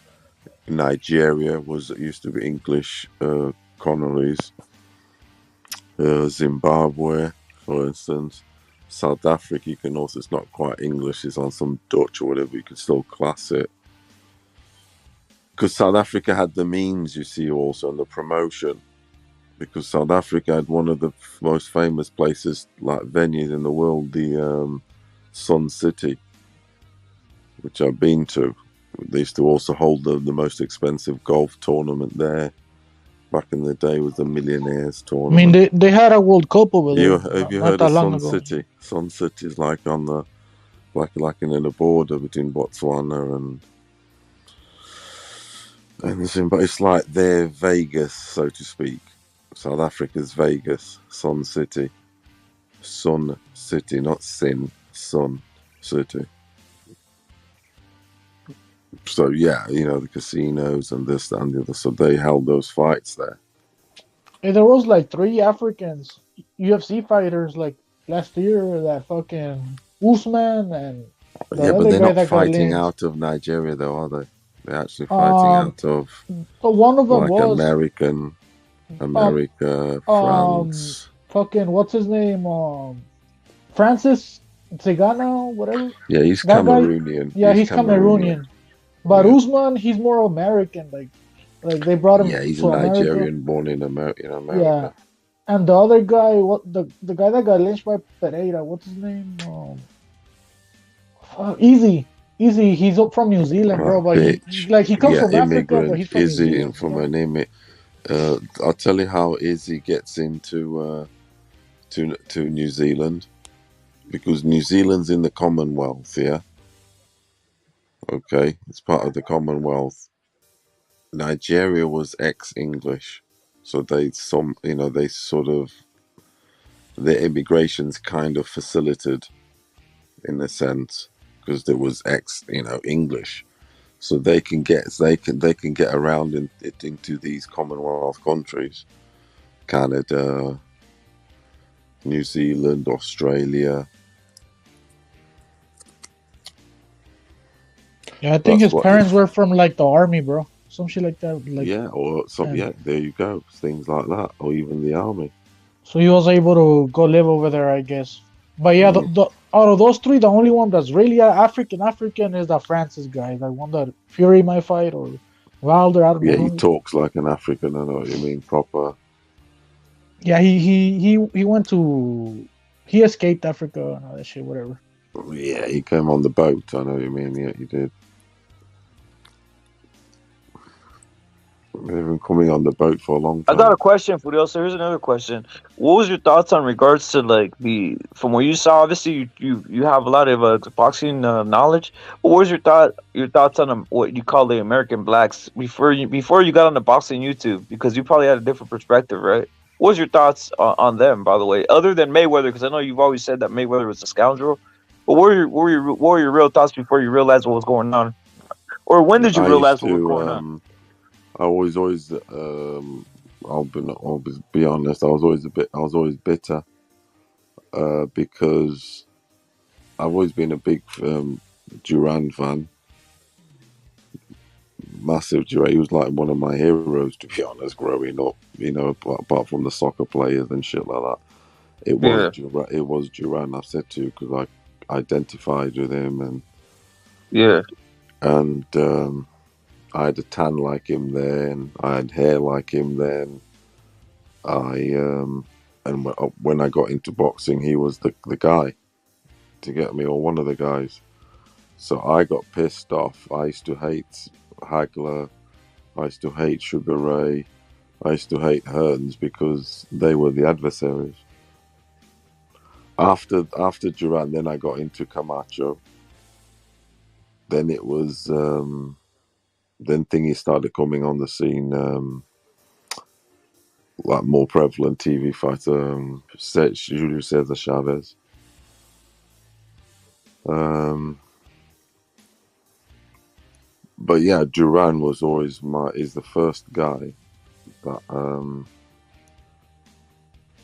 Nigeria used to be English colonies, Zimbabwe, for instance. South Africa, you can also, it's not quite English, it's on some Dutch or whatever, you can still class it. Because South Africa had the means, you see, also, and the promotion. Because South Africa had one of the most famous places, venues in the world, the Sun City, which I've been to. They used to also hold the most expensive golf tournament there. Back in the day, was the Millionaires I tournament. mean, they had a World Cup over there. Have you not heard that of long Sun ago. City? Sun City is like on the, in the border between Botswana and Zimbabwe. It's like their Vegas, so to speak. South Africa's Vegas, Sun City. Sun City, not Sin, Sun City. So yeah, the casinos and this, that, and the other. So they held those fights there. Hey, there was 3 Africans UFC fighters last year, that fucking Usman and the Yeah, but other they're guy not that got fighting lynched. out of Nigeria, though, are they? They're actually fighting out of But one of them was America, France. fucking what's his name? Francis Zagano, whatever. Yeah, he's That guy. Cameroonian. Yeah, he's Cameroonian. But Yeah. Usman, he's more American. Like they brought him Yeah, he's to a America. Nigerian born in America. Yeah, and the other guy, the guy that got lynched by Pereira, what's his name? Easy. He's from New Zealand, bro. But he comes from Africa, but he's from New Izzy Zealand. from an immigrant. I'll tell you how Izzy gets into to New Zealand, because New Zealand's in the Commonwealth. Yeah. Okay, it's part of the Commonwealth. Nigeria was ex-English, so their immigration's kind of facilitated in a sense, because there was English, so they can get around into these Commonwealth countries, Canada, New Zealand, Australia, Yeah, I think That's his what. parents were from like the army, bro. Some shit like that. Like, Yeah, or some. and Yeah, there you go. Things like that, or even the army. so he was able to go live over there, I guess. But yeah, the out of those three, the only one that's really African is the Francis guy, the one that Fury might fight, or Wilder. I don't know Yeah, he who. talks like an African. I know what you mean. Proper. Yeah, he went to he escaped Africa and all that shit, whatever. Yeah, he came on the boat. I know what you mean. Yeah, he did. They've been coming on the boat for a long I got time. a question for you. So here's another question. What was your thoughts on regards to like the from what you saw? Obviously, you have a lot of boxing knowledge. What was your thoughts on what you call the American blacks before you got on the boxing YouTube? Because you probably had a different perspective, right? What was your thoughts on them, by the way, other than Mayweather? Because I know you've always said that Mayweather was a scoundrel. But what were your real thoughts before you realized what was going on, or when did you I used realize what was going on? to. I always. I'll be honest. I was always bitter, because I've always been a big Duran fan. Massive Duran. He was like one of my heroes, to be honest, growing up. You know, apart from the soccer players and shit like that. It was Duran. It was Duran. I said to because I identified with him and I had a tan like him then. I had hair like him then. When I got into boxing, he was the guy to get me, or one of the guys. So I got pissed off. I used to hate Hagler. I used to hate Sugar Ray. I used to hate Hearns because they were the adversaries. After Duran, then I got into Camacho. Then it was then thingy started coming on the scene, like more prevalent TV fighter, Julio Cesar Chavez. But yeah, Duran was always is the first guy that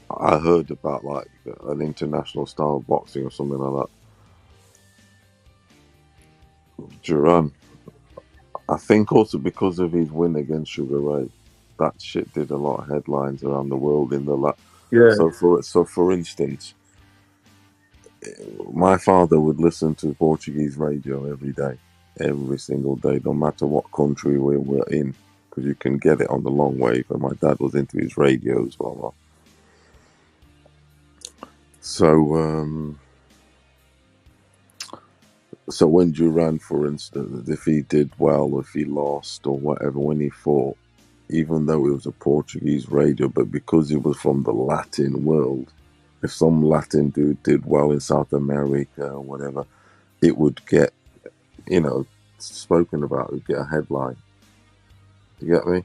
I heard about, like an international style of boxing or something like that. Duran. I think also because of his win against Sugar Ray, that shit did a lot of headlines around the world in the So for instance, my father would listen to Portuguese radio every single day, no matter what country we were in, because you can get it on the long wave. And my dad was into his radios, blah blah. So when Duran, for instance, if he did well, or if he lost, or whatever, when he fought, even though it was a Portuguese radio, but because he was from the Latin world, if some Latin dude did well in South America or whatever, it would get, spoken about. It would get a headline. You get me?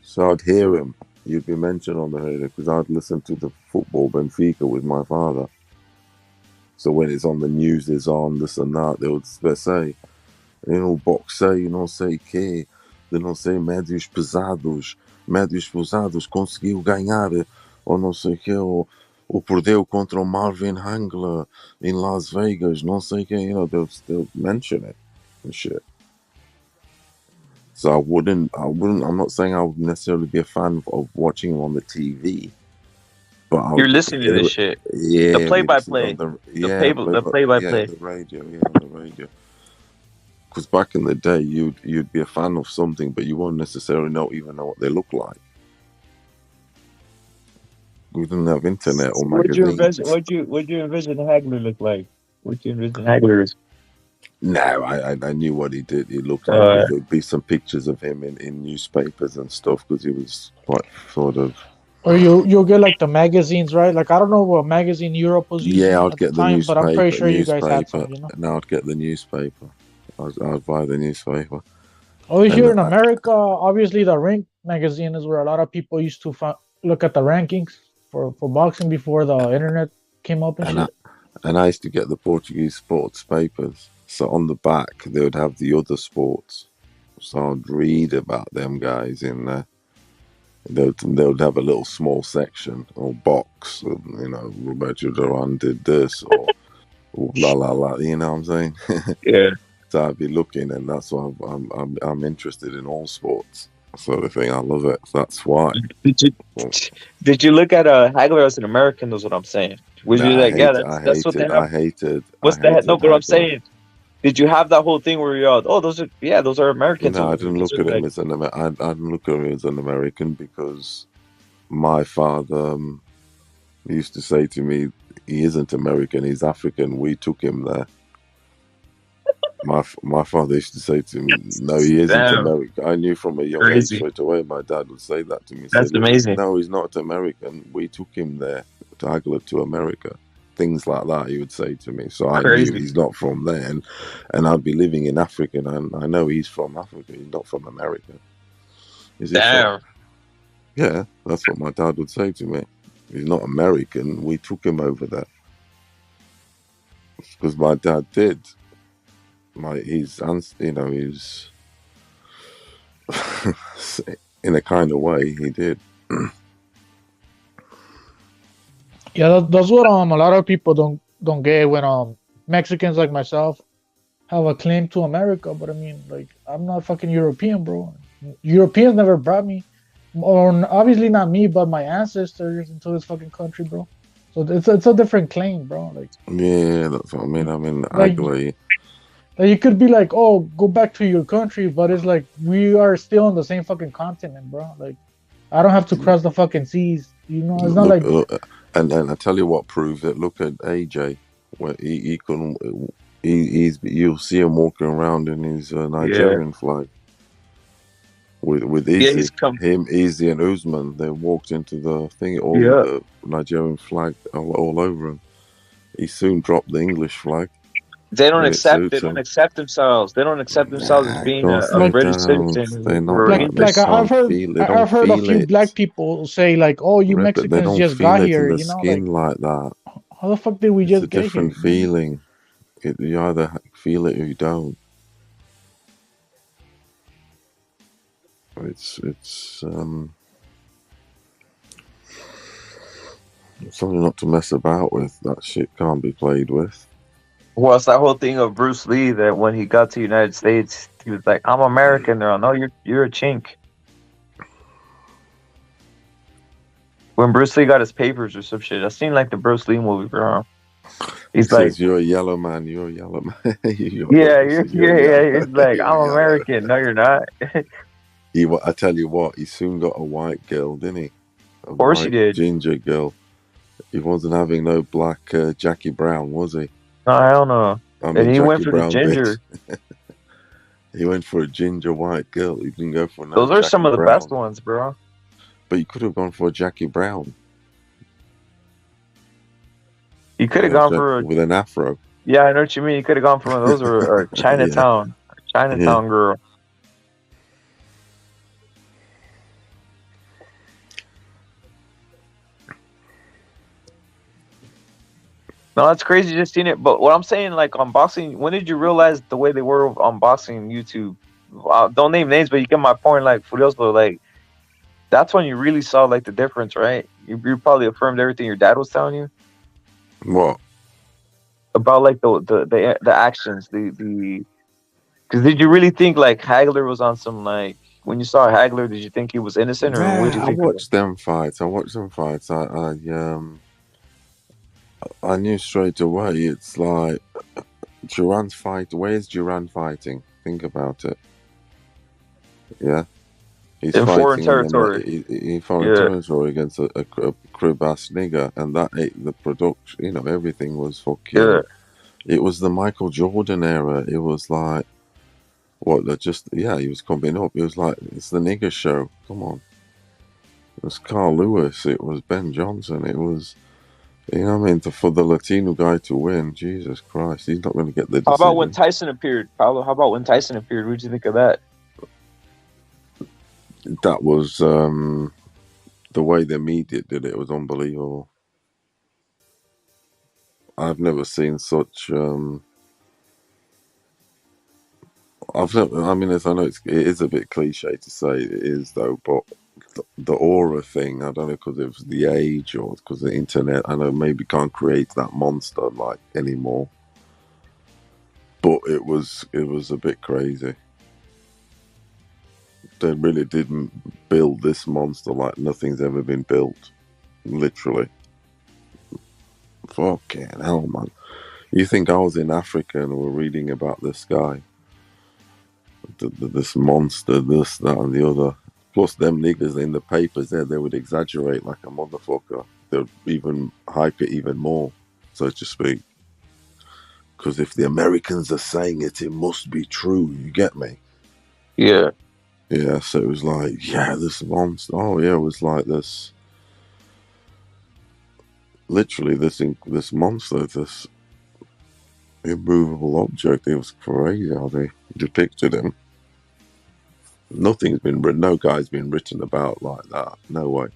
So I'd hear him. You'd be mentioned on the radio because I'd listen to the football Benfica with my father. So when it's on the news, it's on this and that, they would say, boxei, não sei quê, de não sei, médios pesados, conseguiu ganhar, ou não sei quê, ou perdeu contra o Marvin Hangler in Las Vegas, não sei quê, they'll mention it and shit. So I'm not saying I would necessarily be a fan of watching him on the TV. But You're listening to this shit. Yeah. The play-by-play. The play-by-play. The radio. Because back in the day, you'd be a fan of something, but you won't necessarily even know what they look like. We didn't have internet or magazines. What'd you envision Hagler look like? What'd you envision Hagler? No, I knew what he did. He looked like there'd be some pictures of him in newspapers and stuff because he was quite sort of. Or you'll get like the magazines, right? Like I don't know what magazine Europe was using I'd get the time, newspaper. but I'm pretty sure you guys had some. Now I'd get the newspaper. I'd buy the newspaper. Over here in America, obviously the Rank magazine is where a lot of people used to look at the rankings for boxing before the internet came up and shit. And I used to get the Portuguese sports papers. So on the back, they would have the other sports. So I'd read about them guys in there. They would have a little small section or box. Roberto Duran did this or blah, blah, blah. You know what I'm saying? Yeah. I'd be looking, and that's why I'm interested in all sports, sort of thing. I love it. That's why. Did you look at Hagler as an American? That's what I'm saying. Was you like, yeah, that's what they have? What's that? No, but I'm saying, did you have that whole thing where you're, oh, those are Americans? No, I didn't look at him as an I didn't look at him as an American because my father used to say to me, he isn't American, he's African. We took him there. My father used to say to me, no, he isn't American. I knew from a young age straight away. My dad would say that to me. That's amazing. No, he's not American. We took him there to Hagler to America. Things like that he would say to me. So I knew he's not from there. And I'd be living in Africa, and I know he's from Africa. He's not from America. Damn. Yeah, that's what my dad would say to me. He's not American. We took him over there. Because my dad did. He's in a kind of way, he did. Yeah, that's what a lot of people don't get when Mexicans like myself have a claim to America. But I mean, like, I'm not fucking European, bro. Europeans never brought me, or obviously not me, but my ancestors into this fucking country, bro. So it's a different claim, bro. Like, yeah, that's what I mean. Like, you could be like, oh, go back to your country, but it's like we are still on the same fucking continent, bro. Like, I don't have to cross the fucking seas. You know, it's not like. And I tell you what proves it. Look at AJ. Where he couldn't. You'll see him walking around in his Nigerian flag. With Easy, Easy and Usman, they walked into the thing with the Nigerian flag all over him. He soon dropped the English flag. They don't accept. They don't accept themselves. They don't accept themselves as being a British citizen. They're not. Like I've heard a few black people say like, "Oh, you Mexicans just got here." You know, skin like that. How the fuck did we just get here? It's a different feeling. You either feel it or you don't. It's something not to mess about with. That shit can't be played with. Well, it's that whole thing of Bruce Lee that when he got to the United States, he was like, "I'm American." They're all, "No, you're a chink." When Bruce Lee got his papers or some shit, I seen like the Bruce Lee movie, bro. He's like, says, "You're a yellow man. You're a yellow man." yeah. He's like, "I'm American." No, you're not. I tell you what, he soon got a white girl, didn't he? Of course he did. Ginger girl. He wasn't having no black Jackie Brown, was he? No, I don't know. And he went for the ginger. He went for a ginger white girl. He didn't go for no. Those are Jackie some of the Brown. best ones, bro. But you could have gone for a Jackie Brown. You could have gone for with an afro. Yeah, I know what you mean. You could have gone for one of those or Chinatown, girl. No, that's crazy just seeing it. But what I'm saying, like on boxing, when did you realize the way they were on boxing YouTube? Don't name names, but you get my point. Like Furioso, like that's when you really saw like the difference, right? You probably affirmed everything your dad was telling you. What? About like the actions, because did you really think like Hagler was on some like when you saw Hagler, did you think he was innocent or what did you think? I watched them fights. I knew straight away. It's like Duran's fight. Where's Duran fighting? Think about it. Yeah, he's in fighting foreign territory. In foreign territory against a crib ass nigger, and that ate the production. You know, everything was fucking. Yeah. It was the Michael Jordan era. It was like he was coming up. It was like it's the nigger show. Come on. It was Carl Lewis. It was Ben Johnson. It was. You know what I mean? For the Latino guy to win, Jesus Christ, he's not going to get the decision. How about when Tyson appeared, Pablo? How about when Tyson appeared? What did you think of that? That was the way the media did it. It was unbelievable. I've never seen such. I mean, I know it is a bit cliche to say it is though, but the aura thing, I don't know because it was the age or because the internet. I know maybe can't create that monster like anymore. but it was a bit crazy. They really didn't build this monster like nothing's ever been built, literally. Fucking hell, man! You think I was in Africa and we're reading about this guy, this monster, this, that, and the other. Plus, them niggas in the papers there, they would exaggerate like a motherfucker. They'd even hype it even more, so to speak. Because if the Americans are saying it, it must be true. You get me? Yeah. Yeah, so it was like, yeah, this monster. Oh, yeah, it was like this. Literally, this monster, this immovable object. It was crazy how they depicted him. Nothing's been written. No guy's been written about like that. No way.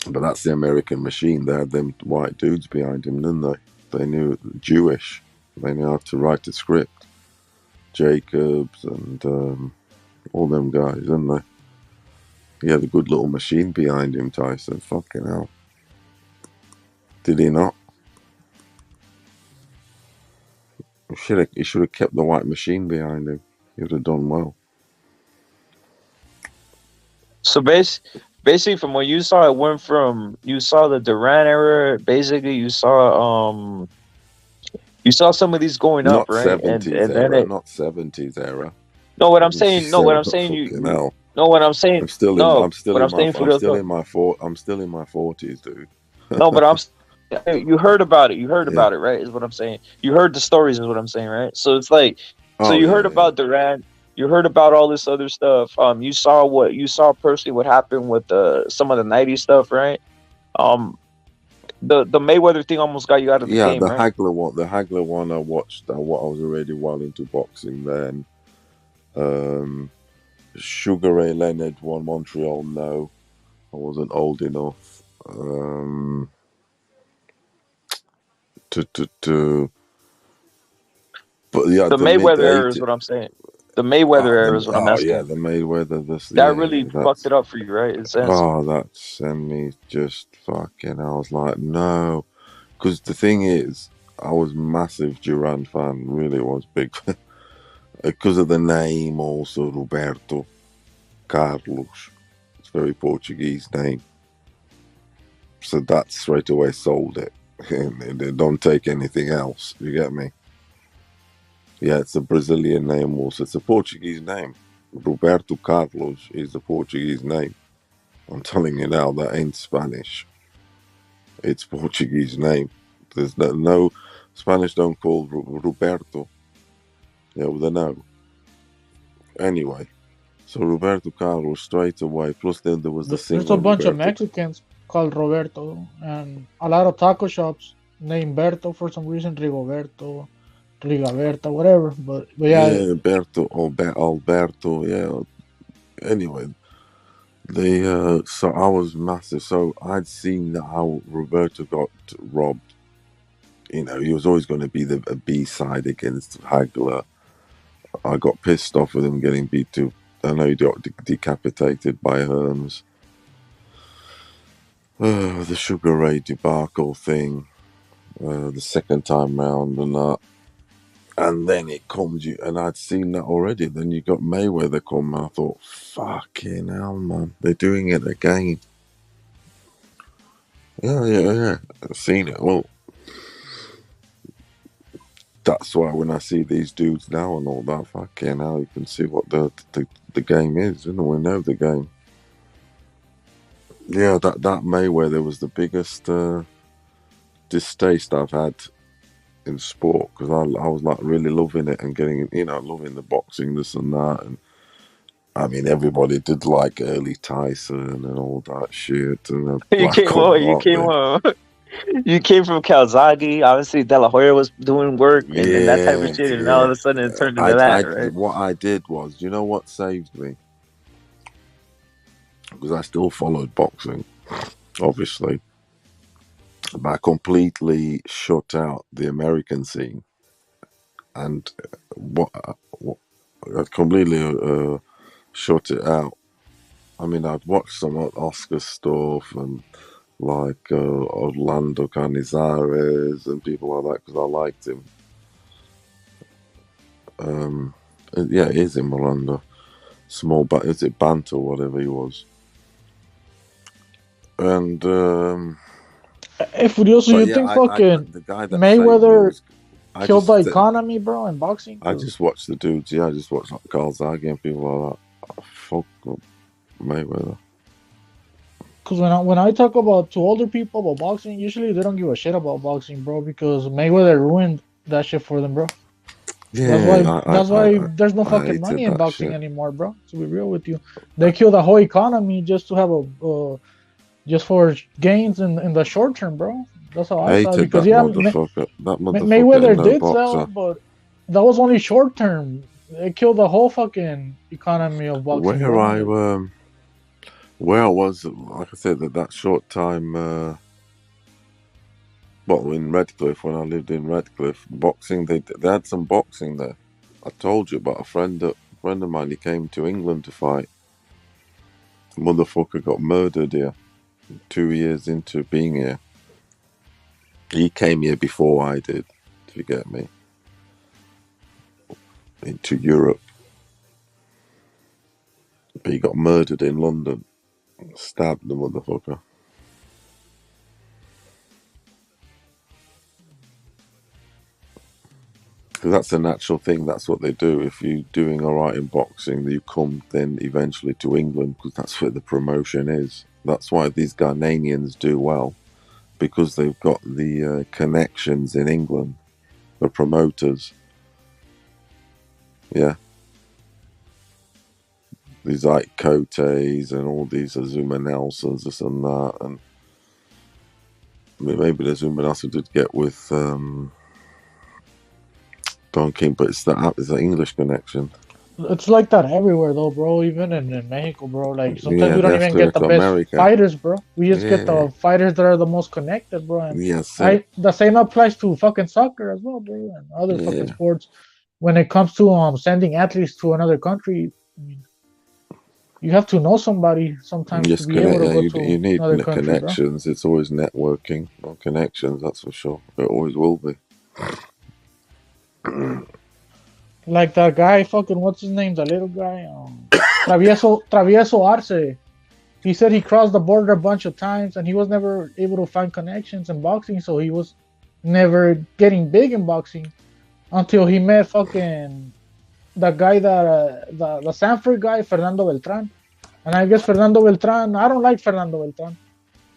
But that's the American machine. They had them white dudes behind him, didn't they? They knew Jewish. They knew how to write a script. Jacobs and all them guys, didn't they? He had a good little machine behind him, Tyson. Fucking hell. Did he not? He should have kept the white machine behind him. He would have done well. So basically, from what you saw, it went from you saw the Durant era. Basically, you saw some of these going Not up, right? 70s And then era. it. Not 70s era. No, what I'm saying. No, what I'm saying. Fucking hell. No, what I'm saying. I'm still No, in what I'm my saying for real. I'm still in my 40s, dude. No, but you heard about it. You heard about it, right? Is what I'm saying. You heard the stories, is what I'm saying, right? So it's like, you heard about Durant. You heard about all this other stuff. You saw personally what happened with some of the '90s stuff, right? The Mayweather thing almost got you out of the game, the right? Hagler one I watched. I was already well into boxing then. Sugar Ray Leonard won Montreal. No, I wasn't old enough. But yeah, the Mayweather era is what I'm saying. The Mayweather era is what I'm asking. Yeah, the Mayweather. That really fucked it up for you, right? In a sense. Oh, that sent me just fucking. I was like, no, because the thing is, I was massive Durant fan. Really was big, because of the name. Also, Roberto Carlos. It's a very Portuguese name, so that straight away sold it. They don't take anything else. You get me? Yeah, it's a Brazilian name also. It's a Portuguese name. Roberto Carlos is a Portuguese name. I'm telling you now, that ain't Spanish. It's Portuguese name. There's no Spanish don't call Roberto. Yeah, with a no. Anyway, so Roberto Carlos straight away. Plus then there was the There's single a bunch of Roberto. Mexicans called Roberto, and a lot of taco shops named Berto for some reason, Rigoberto, Rigaberta, whatever. But yeah. Yeah, Alberto. Yeah. Anyway, so I was massive. So I'd seen how Roberto got robbed. You know, he was always going to be the B-side against Hagler. I got pissed off with him getting beat to. I know he got decapitated by Hearns. The Sugar Ray debacle thing, the second time round and that. And then it comes you, and I'd seen that already. Then you got Mayweather come. I thought, fucking hell, man, they're doing it again. Yeah. I've seen it. Well, that's why when I see these dudes now and all that, fucking hell, you can see what the game is, and we know the game. Yeah, that Mayweather was the biggest distaste I've had in sport, because I was like really loving it and getting, loving the boxing, this and that, and I mean everybody did like early Tyson and all that shit. And You came from Calzaghe. Obviously, De La Hoya was doing work and that type of shit, and all of a sudden it turned into that, right? What I did was, you know what saved me? Because I still followed boxing, obviously, but I completely shut out the American scene, and I completely shut it out. I mean, I'd watched some Oscar stuff and like Orlando Canizares and people like that because I liked him. Yeah, it is in Miranda. Small, but is it Banter, whatever he was? And Hey, Furioso, but you yeah, think fucking the guy that saved me Mayweather was. I killed the just economy, bro, in boxing? I just watched the dudes. Yeah, I just watched like Carl Zagi and people like that. Oh, fuck Mayweather. Because when I talk about to older people about boxing, usually they don't give a shit about boxing, bro, because Mayweather ruined that shit for them, bro. Yeah, That's why there's no I fucking money hated in that boxing shit. anymore, bro. To be real with you, they kill the whole economy just to have just for gains in the short term, bro. That's how I saw it. Hated Because that yeah, motherfucker. That motherfucker Mayweather in the did sell, boxer. but that was only short term. It killed the whole fucking economy of boxing, Where I bro. where I was, like I said, that short time. Well, in Redcliffe, when I lived in Redcliffe, boxing. They had some boxing there. I told you about a friend of mine. He came to England to fight. Motherfucker got murdered here. 2 years into being here. He came here before I did. If you get me. Into Europe. But he got murdered in London. Stabbed the motherfucker. Because that's a natural thing. That's what they do. If you're doing all right in boxing, you come then eventually to England because that's where the promotion is. That's why these Ghanaians do well, because they've got the connections in England, the promoters. Yeah. These like Cotes and all these Azuma Nelsons, this and that. And I mean, maybe the Azuma Nelson did get with Don King, but it's the English connection. It's like that everywhere, though, bro. Even in Mexico, bro. Like sometimes Yeah, we they don't have even to get go the to best America. fighters, bro. We just get Yeah. the fighters that are the most connected, bro. And Yes, sir. the same applies to fucking soccer as well, bro, and other fucking Yeah. sports. When it comes to sending athletes to another country, I mean, you have to know somebody sometimes to Just be able connect. to Yeah, go to you need another country, bro. connections. It's always networking on connections. That's for sure. It always will be. Like that guy, fucking what's his name? The little guy, Travieso Arce. He said he crossed the border a bunch of times and he was never able to find connections in boxing, so he was never getting big in boxing until he met fucking the guy that the Sanford guy, Fernando Beltran. And I guess Fernando Beltran, I don't like Fernando Beltran,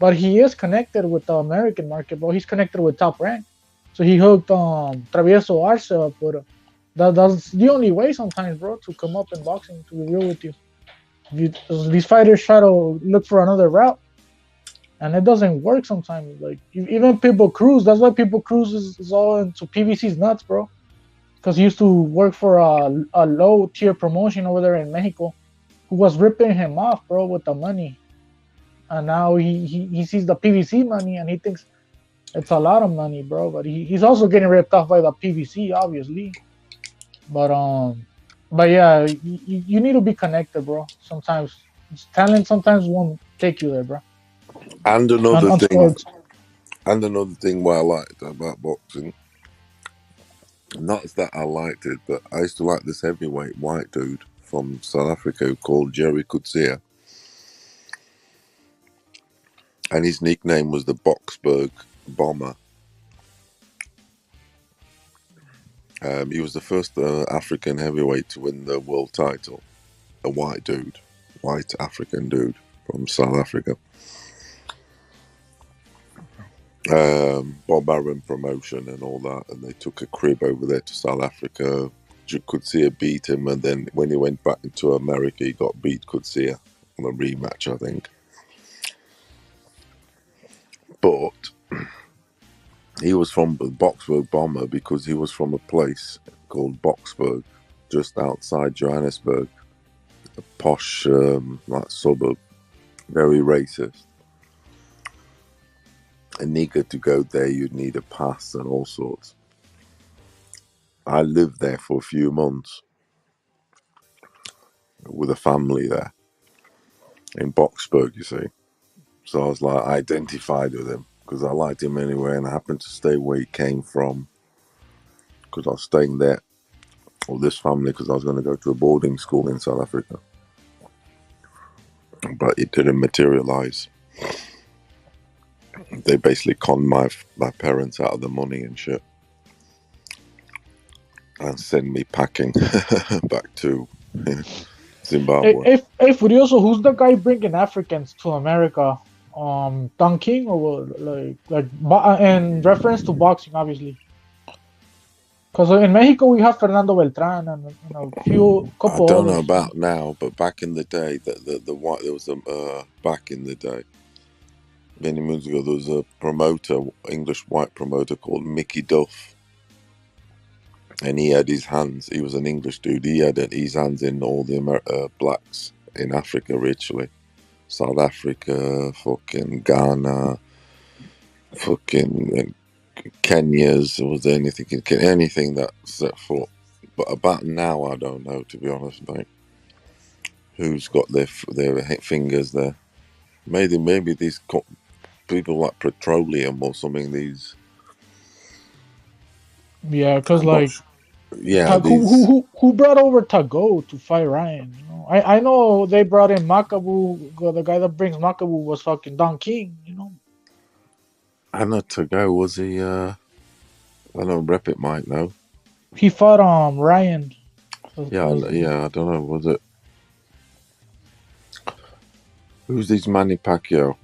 but he is connected with the American market, bro. He's connected with Top Rank, so he hooked Travieso Arce up. But that's the only way sometimes, bro, to come up in boxing. To be real with you. These fighters try to look for another route, and it doesn't work sometimes. Like even People Cruz, that's why People Cruz is all into PBC's nuts, bro. Because he used to work for a low tier promotion over there in Mexico, who was ripping him off, bro, with the money. And now he sees the PBC money and he thinks it's a lot of money, bro. But he's also getting ripped off by the PBC, obviously. But yeah, you need to be connected, bro. Sometimes talent sometimes won't take you there, bro. And another On thing, sports. what I liked about boxing, not that I liked it, but I used to like this heavyweight white dude from South Africa called Jerry Coetzee, and his nickname was the Boksburg Bomber. He was the first African heavyweight to win the world title. A white African dude from South Africa. Bob Arum promotion and all that, and they took a crib over there to South Africa. Coetzee beat him, and then when he went back into America, he got beat Coetzee on a rematch, I think. But he was from the Boksburg Bomber because he was from a place called Boksburg, just outside Johannesburg, a posh like suburb, very racist. A nigger to go there, you'd need a pass and all sorts. I lived there for a few months with a family there in Boksburg, you see. So I was like identified with him because I liked him anyway, and I happened to stay where he came from because I was staying there or this family, because I was going to go to a boarding school in South Africa, but it didn't materialize. They basically conned my parents out of the money and shit, and send me packing back to Zimbabwe. Hey, Furioso, who's the guy bringing Africans to America? Don King or what? In reference to boxing, obviously. Because in Mexico we have Fernando Beltran and a I couple don't know others. about now, but back in the day, the white there was back in the day, many moons ago, there was a promoter, English white promoter called Mickey Duff, and he had his hands. He was an English dude. He had his hands in all the blacks in Africa, richly, South Africa, fucking Ghana, fucking Kenya's. Was there anything that set foot? But about now, I don't know, to be honest, mate. Who's got their fingers there? Maybe these people like Petroleum or something. These. Yeah, because yeah, who brought over Tago to fight Ryan? You know, I know they brought in Makabu. The guy that brings Makabu was fucking Don King. You know. I know Tago, was he? I know Rep it might know. He fought Ryan. Yeah, I don't know. Was it? Who's this Manny Pacquiao?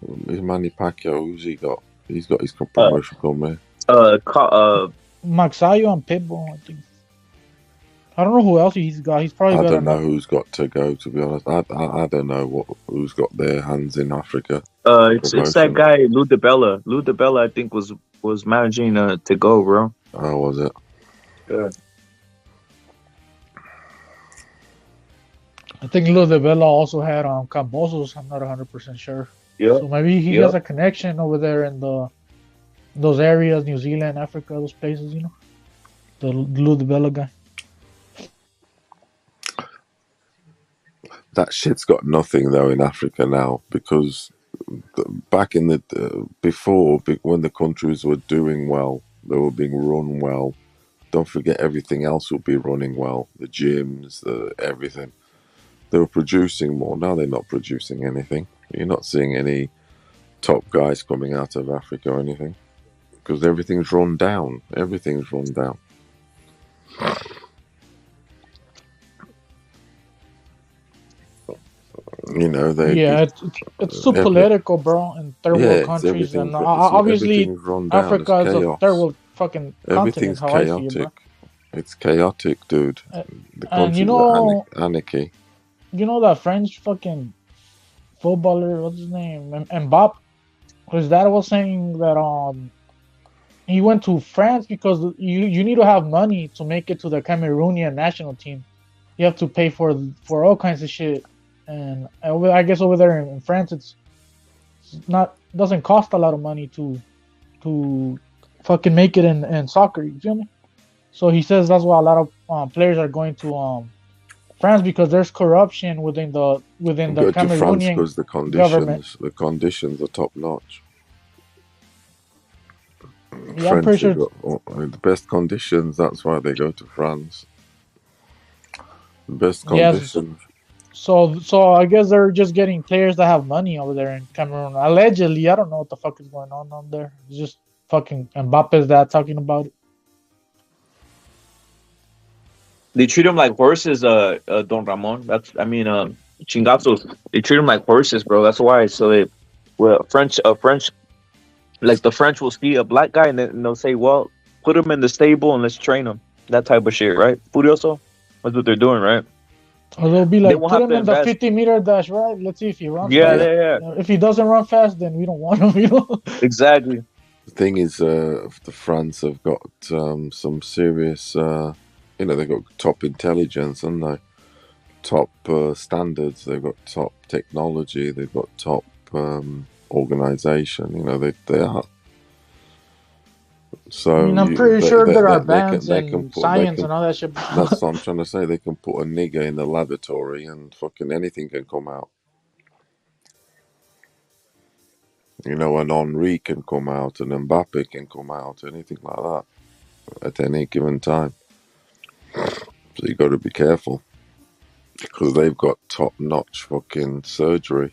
Who's he got? He's got his promotion company. Maxayo and Pitbull, I think. I don't know who else he's got. He's probably I better don't know than who's got to go. To be honest, I don't know who's got their hands in Africa. It's that guy Lou DiBella. Lou DiBella, I think, was managing to go, bro. Oh, was it? Yeah. I think Lou DiBella also had Cambosos. I'm not 100% sure. Yeah. So maybe he has a connection over there in those areas, New Zealand, Africa, those places. You know, the Lou DiBella guy. That shit's got nothing though in Africa now, because back in the before, when the countries were doing well, they were being run well. Don't forget, everything else would be running well. The gyms, everything. They were producing more. Now they're not producing anything. You're not seeing any top guys coming out of Africa or anything, because everything's run down. Everything's run down. You know, it's too political, bro, in third world countries, and obviously Africa is a third world fucking everything's continent. How chaotic. I see it, bro. It's chaotic, dude. The And you countries know, are anarchy. You know that French fucking footballer, what's his name, Mbappe? His dad was saying that he went to France because you need to have money to make it to the Cameroonian national team. You have to pay for all kinds of shit, and I guess over there in France it's doesn't cost a lot of money to fucking make it in soccer. You feel me? So he says that's why a lot of players are going to France, because there's corruption within the Go to France Cameroonian because government. the conditions are top notch. Yeah, I'm pretty sure. The best conditions. That's why they go to France. The best conditions. So I guess they're just getting players that have money over there in Cameroon. Allegedly, I don't know what the fuck is going on there. It's just fucking Mbappe's dad talking about it. They treat them like horses, Don Ramon. Chingazos. They treat them like horses, bro. That's why. So French, like the French will see a black guy and they'll say, "Well, put him in the stable and let's train him." That type of shit, right? Furioso. That's what they're doing, right? Or they'll be like, put him in the 50-meter dash, right? Let's see if he runs. Yeah, fast. yeah. If he doesn't run fast, then we don't want him. You know. Exactly. The thing is, the France have got some serious. They've got top intelligence, haven't they? Top standards. They've got top technology. They've got top organization. They are. So I'm pretty sure there are bands in science and all that shit. That's what I'm trying to say. They can put a nigger in the laboratory and fucking anything can come out. An Henri can come out, an Mbappe can come out, anything like that at any given time. So you got to be careful because they've got top-notch fucking surgery.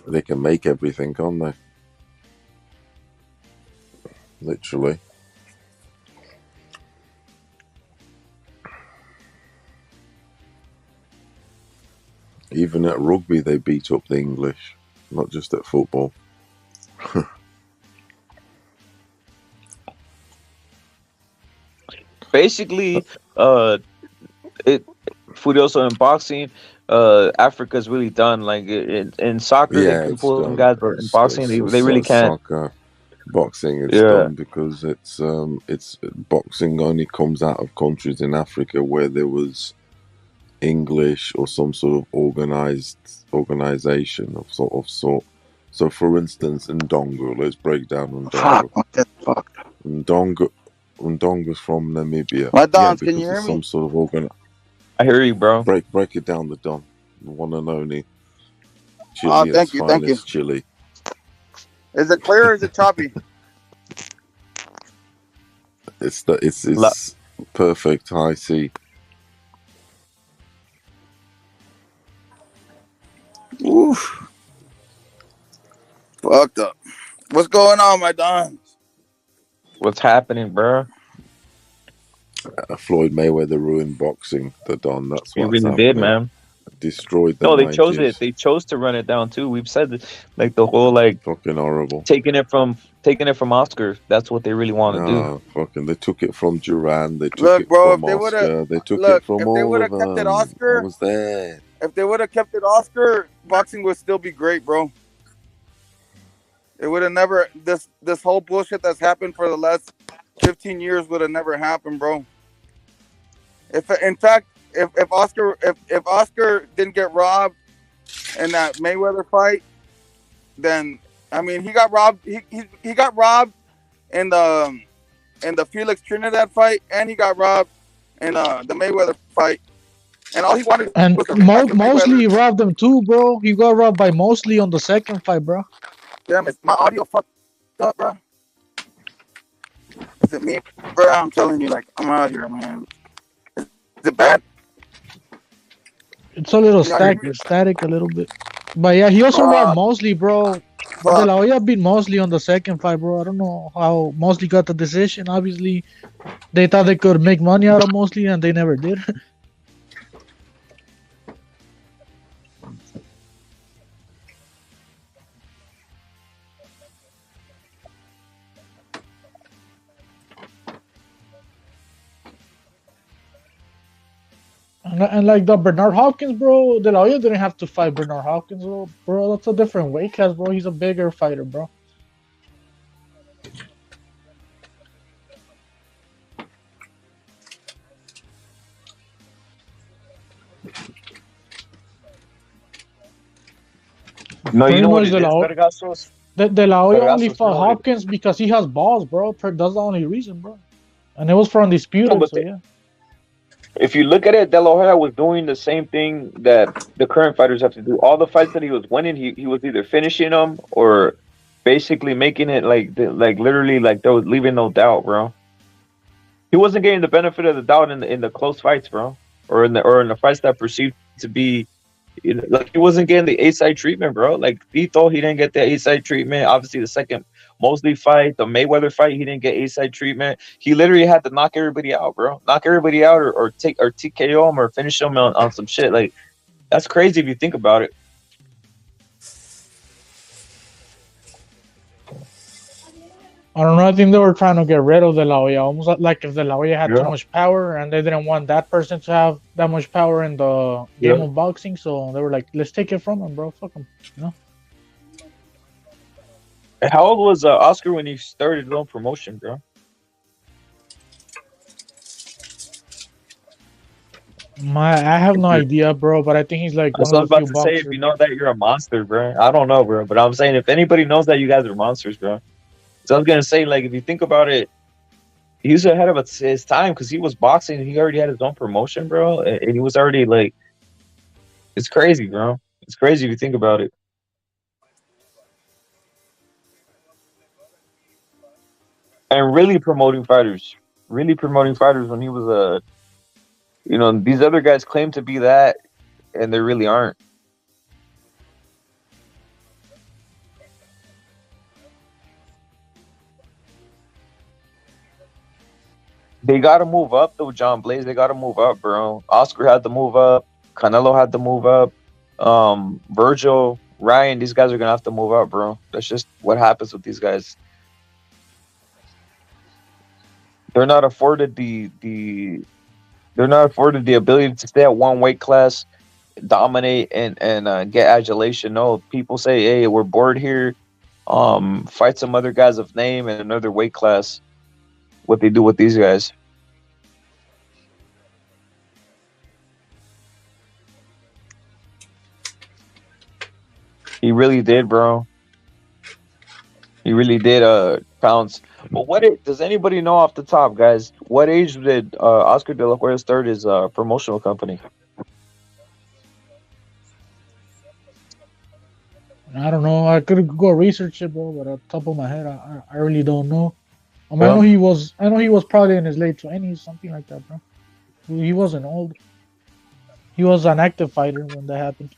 They can make everything, can't they? Literally. Even at rugby, they beat up the English, not just at football. Basically, Furioso in boxing, Africa's really done. Like in soccer, they Yeah, can it's pull some done. guys, but in boxing, they really can't. Soccer, boxing, it's Yeah. done because it's boxing only comes out of countries in Africa where there was English or some sort of organization of sort. So, for instance, Ndongo, let's break down Ndongo. Ndongo's from Namibia. My Yeah, Dons, can because you hear there's me? some sort of I hear you, bro. Break it down, the Don, the one and only Oh, Chile at its thank you, thank you. finest, Chile. Is it clear or is it choppy? It's perfect high C. Oof. Fucked up. What's going on, my Dons? What's happening, bro? Floyd Mayweather ruined boxing, the Don. That's He what's really did, happening. man. Destroyed the No, they 90s. chose it. They chose to run it down too. We've said that, like the whole like fucking horrible. Taking it from Oscar. That's what they really want to do. Fucking, they took it from Duran. They took Look, it bro, from if they would have Oscar. They took it from if they all would of have kept it them. I Oscar, was there. if they would have kept it Oscar, boxing would still be great, bro. It would have never this whole bullshit that's happened for the last 15 years would have never happened, bro. If in fact if Oscar didn't get robbed in that Mayweather fight, then I mean he got robbed. He got robbed in the Felix Trinidad fight, and he got robbed in the Mayweather fight. And all he wanted And was a rematch with Mosley Mayweather. robbed him too, bro. He got robbed by Mosley on the second fight, bro. Damn, is my audio fucked up, bro? Is it me, bro? I'm telling you, like, I'm out here, man. Is it bad? It's a little Can y'all hear me? static a little bit. But yeah, he also robbed Mosley, bro. De La Hoya beat Mosley on the second fight, bro. I don't know how Mosley got the decision. Obviously, they thought they could make money out of Mosley, and they never did. And like the Bernard Hopkins, bro, De La Hoya didn't have to fight Bernard Hopkins, bro. That's a different weight class, bro. He's a bigger fighter, bro. No, you Pretty know what much it is, Vergasos? De La Hoya only Vergasos, fought you know what it- Hopkins because he has balls, bro. That's the only reason, bro. And it was for undisputed, No, but so yeah. If you look at it, De La Hoya was doing the same thing that the current fighters have to do. All the fights that he was winning, he was either finishing them or basically making it like literally like there was leaving no doubt, bro. He wasn't getting the benefit of the doubt in the close fights, bro, or in the fights that perceived to be, like he wasn't getting the A-side treatment, bro. Like Vito, he didn't get the A-side treatment. Obviously, the second Mosley fight, the Mayweather fight, he didn't get A-side treatment. He literally had to knock everybody out, bro. Knock everybody out or TKO him or finish him on some shit. Like that's crazy if you think about it. I don't know. I think they were trying to get rid of De La Hoya, almost like if De La Hoya had too much power, and they didn't want that person to have that much power in the game of boxing. So they were like, "Let's take it from him, bro. Fuck him." You know. How old was Oscar when he started his own promotion, bro? I have no idea, bro. But I think he's like That's one what I of was the about few to say. boxers. If you know that, you're a monster, bro. I don't know, bro, but I'm saying if anybody knows that, you guys are monsters, bro. So I was gonna say, like, if you think about it, he was ahead of his time because he was boxing. He already had his own promotion, bro, and he was already like, it's crazy, bro. It's crazy if you think about it. And really promoting fighters, really promoting fighters when he was a. These other guys claim to be that, and they really aren't. They got to move up, though, John Blaze. They got to move up, bro. Oscar had to move up. Canelo had to move up. Virgil, Ryan, these guys are going to have to move up, bro. That's just what happens with these guys. They're not afforded the ability to stay at one weight class, dominate, and get adulation. No, people say, hey, we're bored here. Fight some other guys of name in another weight class. What they do with these guys. He really did, bro. He really did pounce. But does anybody know off the top, guys? What age did Oscar De La Hoya start his promotional company? I don't know. I could go research it, bro, but at the top of my head, I really don't know. I Well, know he was probably in his late 20s, something like that, bro. He wasn't old. He was an active fighter when that happened.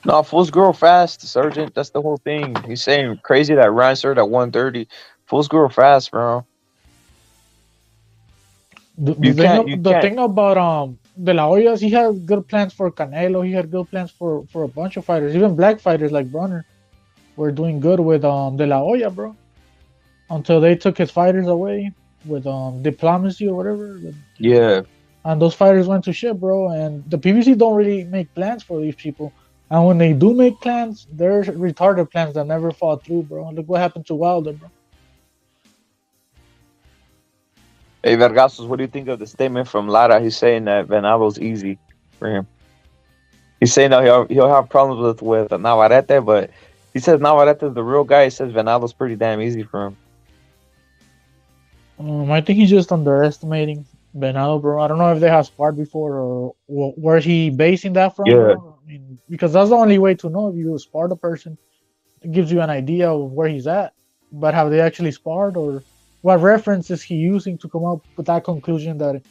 No, fools grow fast, Sergeant. That's the whole thing. He's saying crazy that Ryan started at 130. Fools grow fast, bro. The thing about De La Hoya, he had good plans for Canelo. He had good plans for a bunch of fighters. Even black fighters like Brunner were doing good with De La Hoya, bro. Until they took his fighters away with diplomacy or whatever. Yeah. And those fighters went to shit, bro. And the PBC don't really make plans for these people. And when they do make plans, they're retarded plans that never fall through, bro. Look what happened to Wilder, bro. Hey, Vergasos, what do you think of the statement from Lara? He's saying that Venado's easy for him. He's saying that he'll have problems with Navarrete, but he says Navarrete's the real guy. He says Venado's pretty damn easy for him. I think he's just underestimating Venado, bro. I don't know if they have sparred before or where he basing that from. Yeah. Bro. I mean, because that's the only way to know if you sparred a person. It gives you an idea of where he's at. But have they actually sparred, or what reference is he using to come up with that conclusion that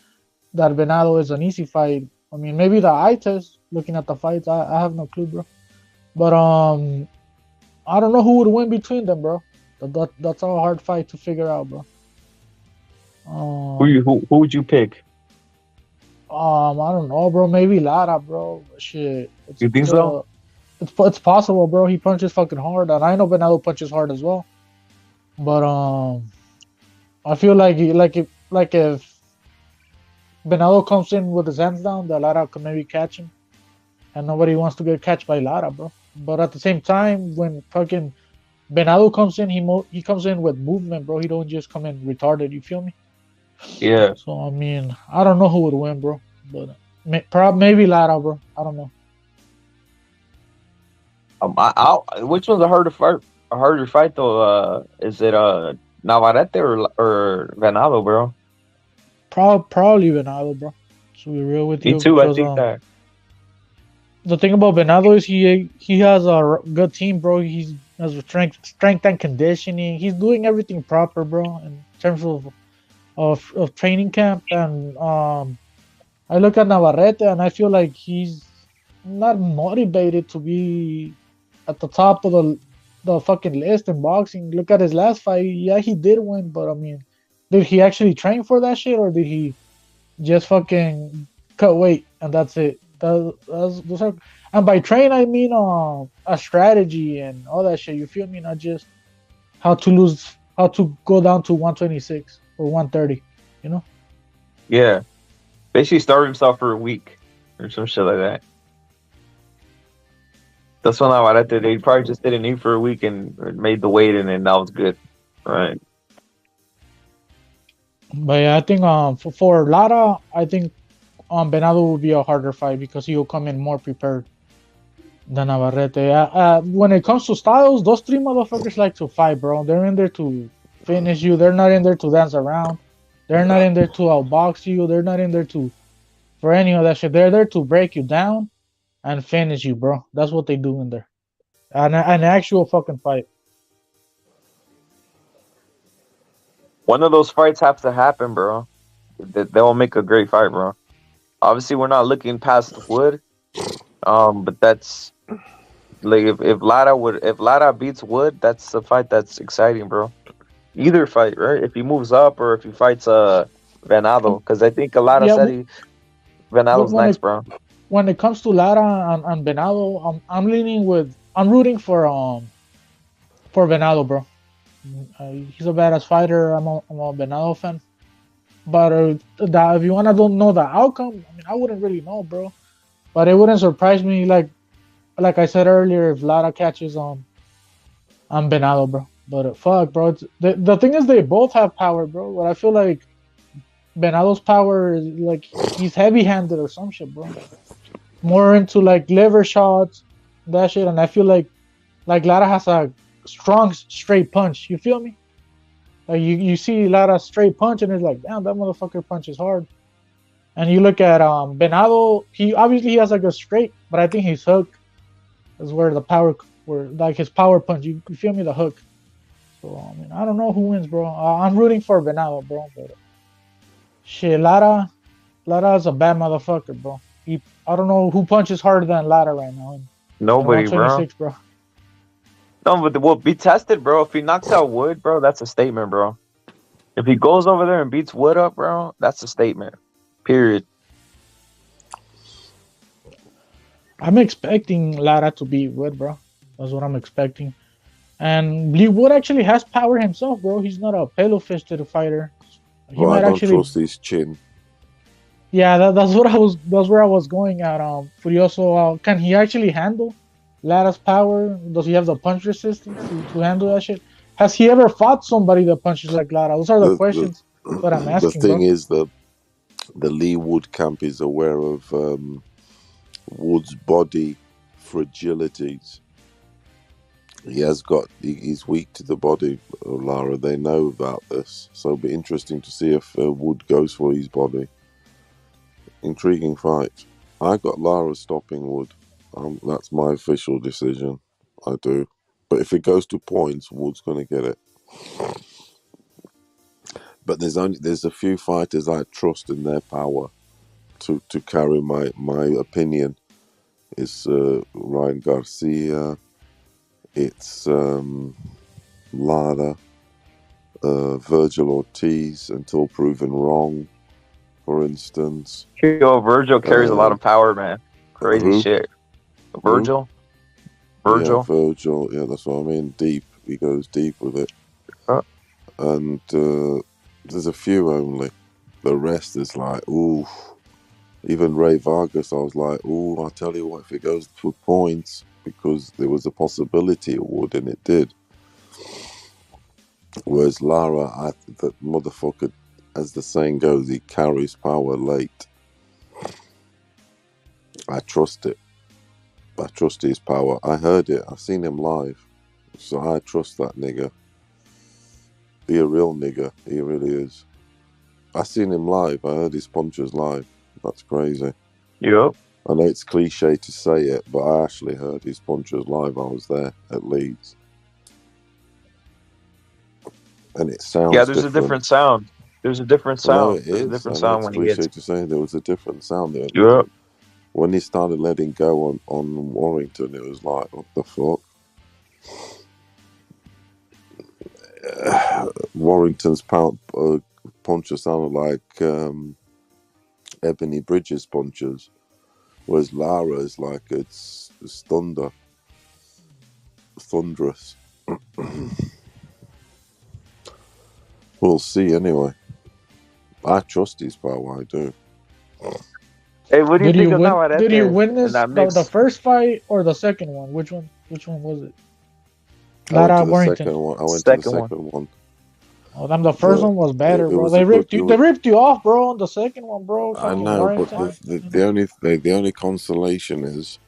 Venado is an easy fight? I mean, maybe the eye test, looking at the fights, I have no clue, bro. But I don't know who would win between them, bro. That's a hard fight to figure out, bro. Who would you pick? I don't know, bro. Maybe Lara, bro. Shit. You think so? It's possible, bro. He punches fucking hard, and I know Venado punches hard as well. But I feel like if Venado comes in with his hands down, the Lara could maybe catch him, and nobody wants to get catched by Lara, bro. But at the same time, when fucking Venado comes in, he comes in with movement, bro. He don't just come in retarded. You feel me? Yeah. So I mean, I don't know who would win, bro. But maybe Lara, bro. I don't know. Which one's a harder fight? A harder fight though? Is it Navarrete or Venado, bro? Probably Venado, bro. To be real with you. Me too. Because, I think that. The thing about Venado is he has a good team, bro. He has strength and conditioning. He's doing everything proper, bro, in terms of training camp. And I look at Navarrete and I feel like he's not motivated to be at the top of the fucking list in boxing. Look at his last fight. Yeah, he did win, but I mean, did he actually train for that shit, or did he just fucking cut weight and that's it? Those are, and by train I mean a strategy and all that shit. You feel me? Not just how to go down to 126 or 130. You know? Yeah. Basically starved himself for a week or some shit like that. That's when I did. They probably just didn't eat for a week and made the weight, and then that was good, right? But yeah, I think for Lara, I think Venado will be a harder fight because he will come in more prepared than Navarrete. When it comes to styles, those three motherfuckers like to fight, bro. They're in there to finish you. They're not in there to dance around. They're not in there to outbox you. They're not in there for any of that shit. They're there to break you down and finish you, bro. That's what they do in there. An actual fucking fight. One of those fights have to happen, bro. That will make a great fight, bro. Obviously, we're not looking past Wood. But that's like if Lara beats Wood, that's a fight that's exciting, bro. Either fight, right? If he moves up or if he fights Venado, because I think Lara Yeah, said Venado's when next, it bro. when it comes to Lara and Venado, I'm rooting for Venado, bro. He's a badass fighter. I'm a Venado fan. But if you wanna don't know the outcome, I mean, I wouldn't really know, bro. But it wouldn't surprise me, like I said earlier, if Lara catches on Venado, bro. But fuck, bro. The thing is, they both have power, bro. But I feel like Venado's power is like he's heavy-handed or some shit, bro. More into like liver shots, that shit. And I feel like Lara has a strong straight punch. You feel me? Like you see Lara's straight punch and it's like, damn, that motherfucker punches hard. And you look at Venado, he obviously has like a straight, but I think his hook is where like his power punch. You feel me? The hook. So I mean, I don't know who wins, bro. I'm rooting for Venado, bro. But shit, Lara's a bad motherfucker, bro. I don't know who punches harder than Lara right now in Nobody, bro. 126, bro. No, but we'll be tested, bro. If he knocks out Wood, bro, that's a statement, bro. If he goes over there and beats Wood up, bro, that's a statement. Period. I'm expecting Lara to beat Wood, bro. That's what I'm expecting. And Lee Wood actually has power himself, bro. He's not a pillow-fisted fighter. He Well, I might don't actually. trust his chin. Yeah, that's what I was. That's where I was going at. Furioso, can he actually handle Lara's power? Does he have the punch resistance to handle that shit? Has he ever fought somebody that punches like Lara? Those are the questions that I'm asking, The thing bro. is that the Lee Wood camp is aware of Wood's body fragilities. He's weak to the body, Lara. They know about this, so it'll be interesting to see if Wood goes for his body. Intriguing fight. I got Lara stopping Wood. That's my official decision. I do. But if it goes to points, Wood's going to get it. But there's a few fighters I trust in their power to carry my opinion. It's Ryan Garcia. It's Lara. Virgil Ortiz, until proven wrong, for instance. Yo, Virgil carries a lot of power, man. Crazy shit. Virgil? Yeah, Virgil. Yeah, that's what I mean. Deep. He goes deep with it. And there's a few only. The rest is like, ooh. Even Ray Vargas, I was like, ooh, I'll tell you what, if it goes for points, because there was a possibility it would, and it did. Whereas Lara, that motherfucker, as the saying goes, he carries power late. I trust it. I trust his power. I heard it. I've seen him live. So I trust that nigga. He a real nigga. He really is. I seen him live. I heard his punches live. That's crazy. Yep. I know it's cliche to say it, but I actually heard his punches live. I was there at Leeds. And it sounds Yeah, there's a different sound. There's a different sound. No, it There's is. a different I know sound it's when he hits. cliche to say there was a different sound there. Yep. When he started letting go on Warrington, it was like, what the fuck? Warrington's punches sounded like Ebony Bridges punches, whereas Lara is like it's thunderous. We'll see anyway. I trust his power, I do. Hey, what do you think of Navarrete? Did you witness that the first fight or the second one? Which one was it? I went Lara to the Warrington. second one. I went to the second one. Oh, the first one was better, it bro. was They a ripped good- you. it They was- ripped you off, bro. On the second one, bro. I Fucking know, but Warrington. the only consolation is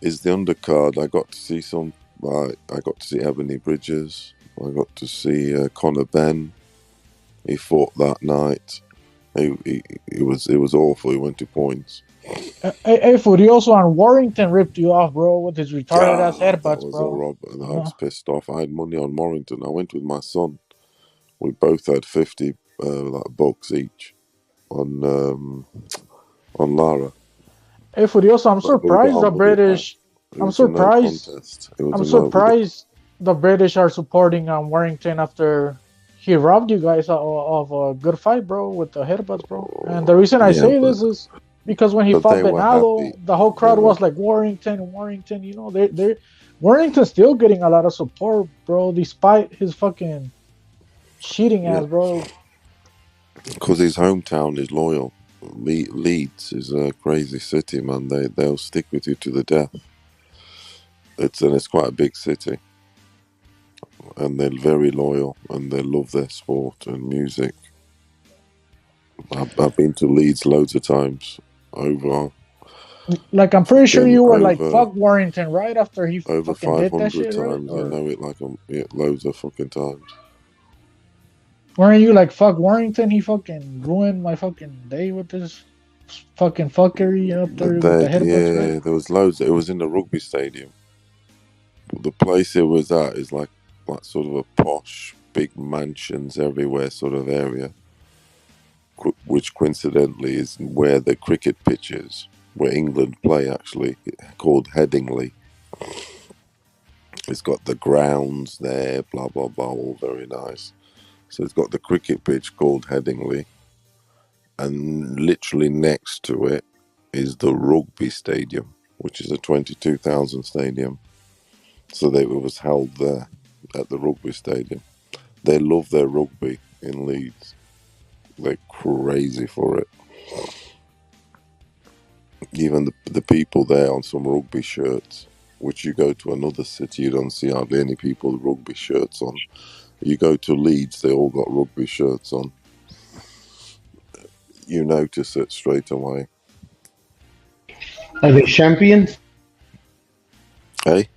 the undercard. I got to see I got to see Ebony Bridges. I got to see Conor Benn. He fought that night. It was awful. He went to points. Hey, Furioso and Warrington ripped you off, bro, with his retarded ass That headbutts, was bro. horrible. I was pissed off. I had money on Warrington. I went with my son. We both had 50 like bucks each on Lara. Hey, Furioso, I'm But we got surprised the on with it, man. British. It I'm was a no surprised. contest. It was I'm a no. surprised the British are supporting Warrington after he robbed you guys of a good fight, bro, with the headbutts, bro. And the reason I Yeah, say this is because when he but fought they were happy. Bernardo, the whole They crowd were was like Warrington, Warrington. You know, they Warrington's still getting a lot of support, bro, despite his fucking cheating ass, bro. because his hometown is loyal. Leeds is a crazy city, man. They'll stick with you to the death. It's quite a big city, and they're very loyal, and they love their sport and music. I've been to Leeds loads of times. Like I'm pretty sure you were like over fuck Warrington right after he over fucking did that 500 shit, right? times. I Or know it like loads of fucking times. weren't you like fuck Warrington? He fucking ruined my fucking day with this fucking fuckery up there with the headbutts, right? There was loads. It was in the rugby stadium. The place it was at is like sort of a posh, big mansions everywhere sort of area, which coincidentally is where the cricket pitch is, where England play actually, called Headingley. It's got the grounds there, blah blah blah, all very nice. So it's got the cricket pitch called Headingley, and literally next to it is the rugby stadium, which is a 22,000 stadium. So it was held there at the rugby stadium. They love their rugby in Leeds. They're crazy for it. Even the people there on some rugby shirts, which you go to another city, you don't see hardly any people with rugby shirts on. You go to Leeds, they all got rugby shirts on. You notice it straight away. Are they champions? Hey?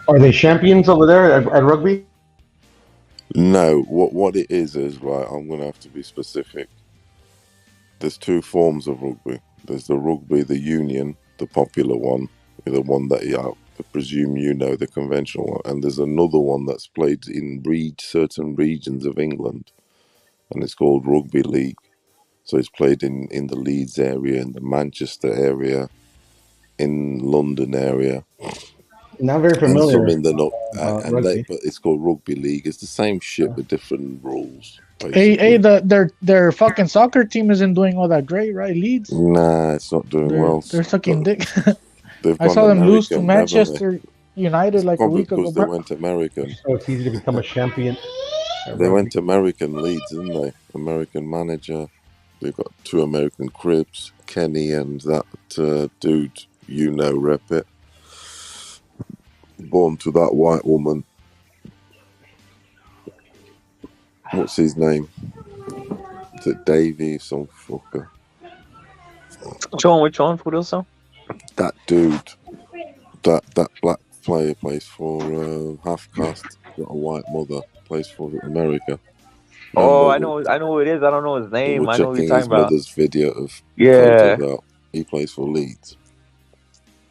Are they champions over there at rugby? No, what it is right, I'm going to have to be specific. There's two forms of rugby. There's the rugby, the union, the popular one, the one that I presume you know, the conventional one. And there's another one that's played in certain regions of England, and it's called Rugby League. So it's played in the Leeds area, in the Manchester area, in London area. Not very familiar. And some in the north, Rugby. but it's called Rugby League. It's the same shit with different rules. Hey, their fucking soccer team isn't doing all that great, right? Leeds. Nah, it's not doing well. They're sucking dick. They've I gone saw them lose to American, haven't they? Manchester United like a Probably week ago, because they bro. went American. So it's easy to become a champion. They went American Leeds, didn't they? American manager. They've got two American cribs, Kenny and that dude, rep it. Born to that white woman. What's his name? Is it Davey? Some fucker. Which one? Furioso? That dude. That black player plays for half caste. Got a white mother. Plays for America. Oh, Remember, I know who it is. I don't know his we name. were I know who you're checking talking his about. mother's video of Yeah. photos out. He plays for Leeds.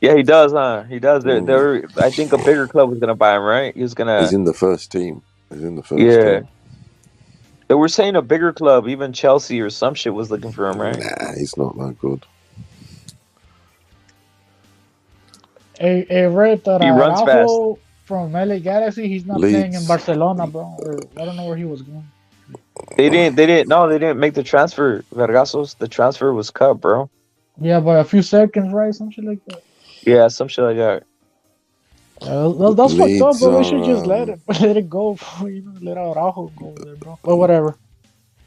Yeah, he does, huh? He does. They're I think a bigger club was gonna buy him, right? He's in the first team. He's in the first Yeah. team. They were saying a bigger club, even Chelsea or some shit was looking for him, right? Nah, he's not that good. Hey, Red, He runs Araujo from LA Galaxy, he's not playing in Leeds. Barcelona, bro. Or I don't know where he was going. They didn't make the transfer, Vergasos. The transfer was cut, bro. Yeah, by a few seconds, right? Some shit like that. Yeah, some shit like that. That's fucked up, Leeds bro. They should just are, let it go, let Araujo go over there, bro. But whatever.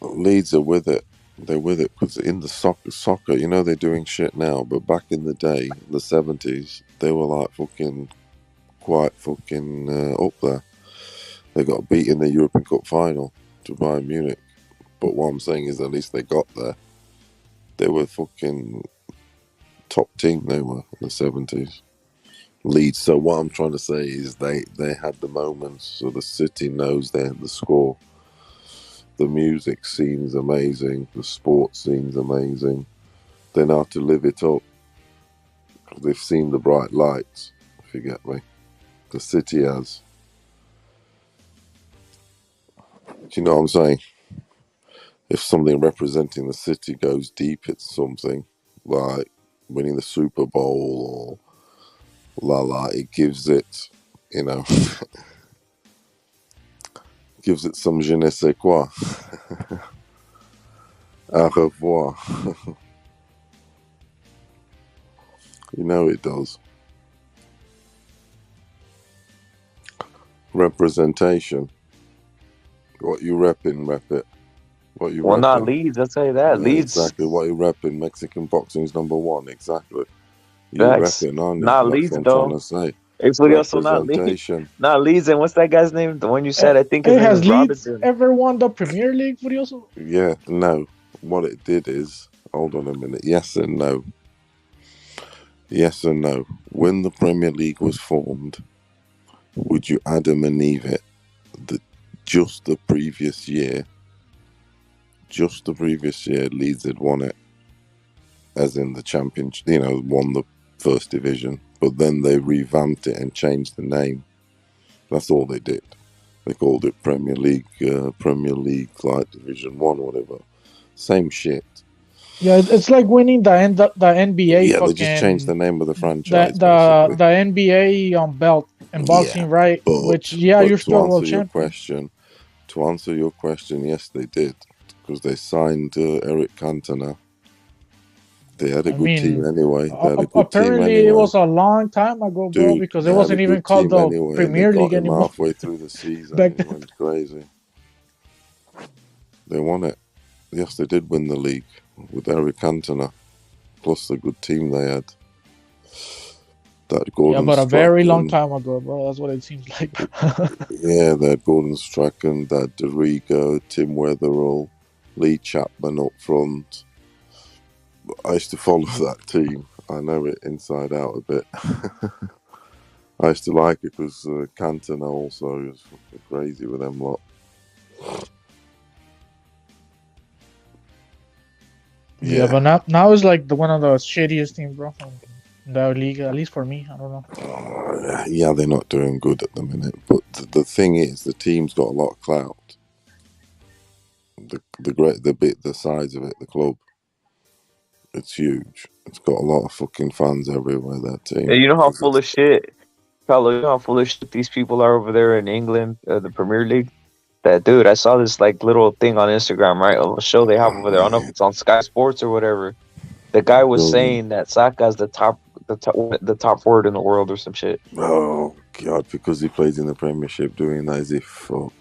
Leeds are with it. They're with it because in the soccer, they're doing shit now. But back in the day, the 70s, they were like quite fucking up there. They got beat in the European Cup final to Bayern Munich. But what I'm saying is, at least they got there. They were fucking top team. They were in the 70s. Leeds. So what I'm trying to say is they had the moments. So the city knows the score. The music scene's amazing. The sports scene's amazing. They know how to live it up. They've seen the bright lights, if you get me. The city has. you know what I'm saying? If something representing the city goes deep, it's something like winning the Super Bowl or it gives it, you know, gives it some je ne sais quoi. Au revoir. You know it does. Representation. What you repping, rep it. What you Well, not repping. Leeds. I'll tell you that. Yeah, Leeds. exactly. What you repping. Mexican boxing's #1. Exactly. You Facts. repping, aren't you? Not That's Leeds what I'm though. trying to say. It's also not Leeds. Representation. Not Leeds. And what's that guy's name? The one you said. I think his Hey, name has is Leeds Robinson. ever won the Premier League, Furioso? Yeah, no. What it did is, hold on a minute. Yes and no. Yes and no. When the Premier League was formed, would you Adam and Eve it? Just the previous year, Leeds had won it, as in the championship, you know, won the first division. But then they revamped it and changed the name. That's all they did. They called it Premier League, like Division 1 or whatever. Same shit. Yeah, it's like winning the NBA. Yeah, fucking, they just changed the name of the the franchise, the basically. the NBA belt in boxing, Yeah, right? Which you're but still world champion. To answer your question, yes, they did, because they signed Eric Cantona. They had a I good team mean, anyway. They had a good team apparently it anyway. was a long time ago, bro, Dude, because it they had a wasn't even good called team the anyway, and they Premier League got him anymore. halfway through the season. Back He then. went crazy. They won it. Yes, they did win the league with Eric Cantona, plus the good team they had. That Yeah, Gordon but a very long Strachan. time ago, bro. That's what it seems like. Yeah, they had Gordon Strachan, they had DeRigo, Tim Weatherall, Lee Chapman up front. I used to follow that team. I know it inside out a bit. I used to like it because Cantona also is fucking crazy with them lot. Yeah, but now it's like one of the shittiest teams, bro, from the league. At least for me, I don't know. Yeah, they're not doing good at the minute. But the thing is, the team's got a lot of clout. The size of it, the club, it's huge. It's got a lot of fucking fans everywhere. That team. And you know how full of shit, Paulo, you know how full of shit these people are over there in England, the Premier League? That dude, I saw this like little thing on Instagram, right? Of a show they have over there. I don't know if it's on Sky Sports or whatever. The guy was saying that Saka's the top forward in the world or some shit. Oh God, because he plays in the Premiership, doing that as if fuck.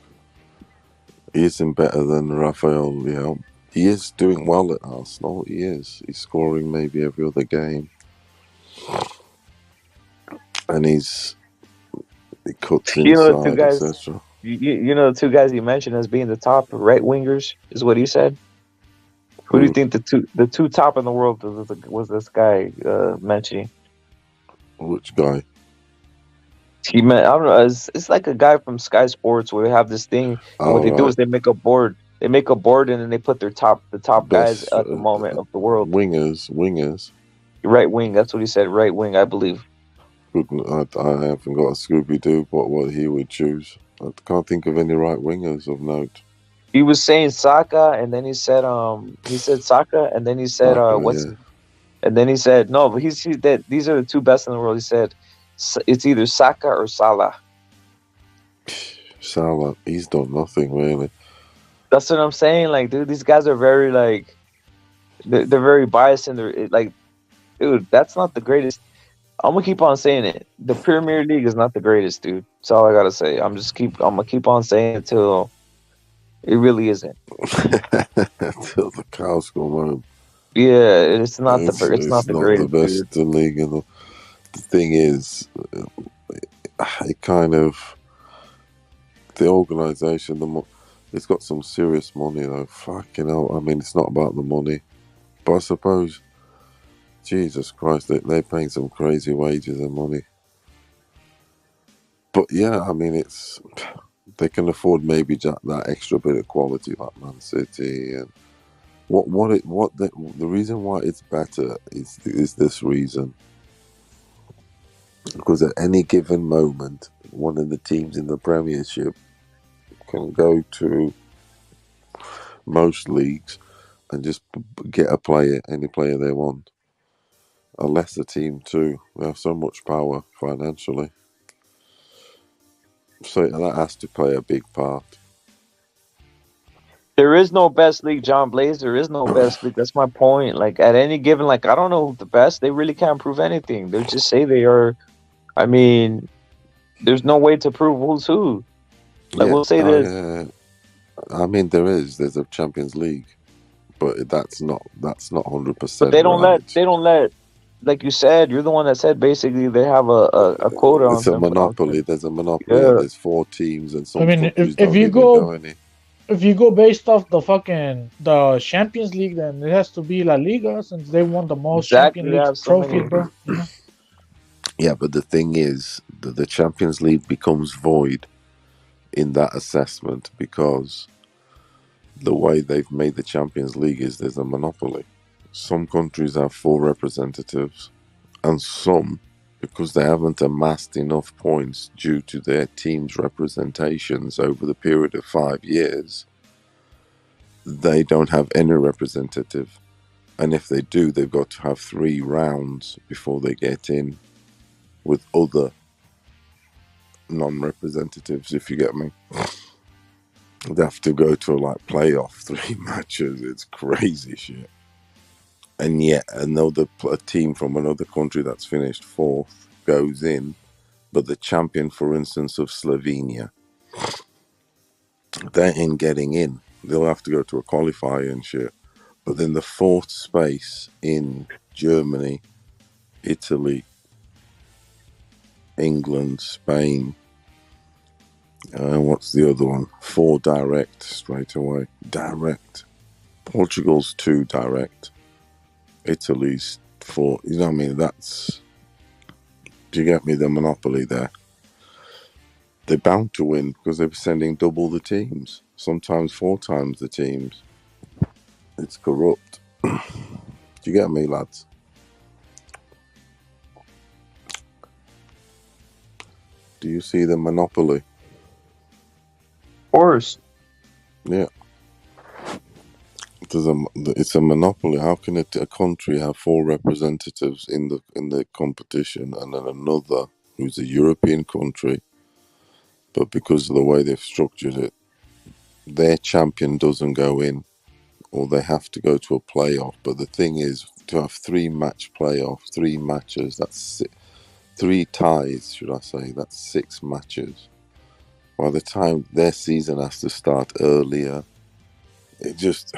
He isn't better than Rafael Leão. He is doing well at Arsenal. He is. He's scoring maybe every other game, and he cuts You know the two inside, guys. etc. You know the two guys he mentioned as being the top right wingers is what he said. Who do you think the two top in the world was this guy mentioning? Which guy? He meant, I don't know. It's like a guy from Sky Sports where they have this thing, and what they do is they make a board. They make a board, and then they put the top guys at the moment of the world. Wingers. Right wing. That's what he said. Right wing, I believe. I haven't got a Scooby Doo, what he would choose. I can't think of any right wingers of note. He was saying Saka, and then he said Saka, and then he said and then he said no, but he that these are the two best in the world. He said it's either Saka or Salah. Salah, he's done nothing really. That's what I'm saying. Like, dude, these guys are very like they're very biased in their like, dude. That's not the greatest. I'm gonna keep on saying it. The Premier League is not the greatest, dude. That's all I gotta say. I'm gonna keep on saying it till it really isn't. Till the cows come home. Yeah, it's not the greatest, best league in the thing is, it kind of the organisation. It's got some serious money though. Fucking hell. I mean, it's not about the money, but I suppose, Jesus Christ, they're paying some crazy wages and money. But yeah, I mean, they can afford maybe that extra bit of quality like Man City and the reason why it's better is this reason. Because at any given moment, one of the teams in the Premiership can go to most leagues, and just get a player, any player they want. A lesser team too. They have so much power financially, so that has to play a big part. There is no best league, John Blaze. There is no best league. That's my point. Like at any given, like I don't know the best. They really can't prove anything. They just say they are. I mean, there's no way to prove who's who. Like Yeah, we'll say that. I mean there's a Champions League, but that's not 100% But they don't right. let. Like you said, you're the one that said basically they have a quota on It's a them. monopoly. There's a monopoly, and Yeah. there's 4 teams, and I some mean, countries if don't you even go go any. if you go based off the Champions League, then it has to be La Liga since they won the most Exactly. Champions They League have so trophies, many. bro. You know. Yeah, but the thing is, the Champions League becomes void in that assessment because the way they've made the Champions League is there's a monopoly. Some countries have 4 representatives, and some, because they haven't amassed enough points due to their team's representations over the period of 5 years, they don't have any representative. And if they do, they've got to have 3 rounds before they get in with other non-representatives, if you get me. They have to go to like playoff 3 matches. It's crazy shit. And yet a team from another country that's finished 4th goes in, but the champion, for instance, of Slovenia, they ain't getting in. They'll have to go to a qualifier and shit. But then the 4th space in Germany, Italy, England, Spain, what's the other one? 4 direct straight away. Direct. Portugal's 2 direct. Italy's 4. You know what I mean? Do you get me? The monopoly there. They're bound to win because they're sending double the teams. Sometimes 4 times the teams. It's corrupt. Do you get me, lads? Do you see the monopoly? Of course. Yeah. It's a monopoly. How can a country have 4 representatives in the competition and then another who's a European country, but because of the way they've structured it, their champion doesn't go in, or they have to go to a playoff? But the thing is, to have 3-match playoffs, 3 matches, that's 3 ties, should I say? That's 6 matches. By the time their season has to start earlier, it just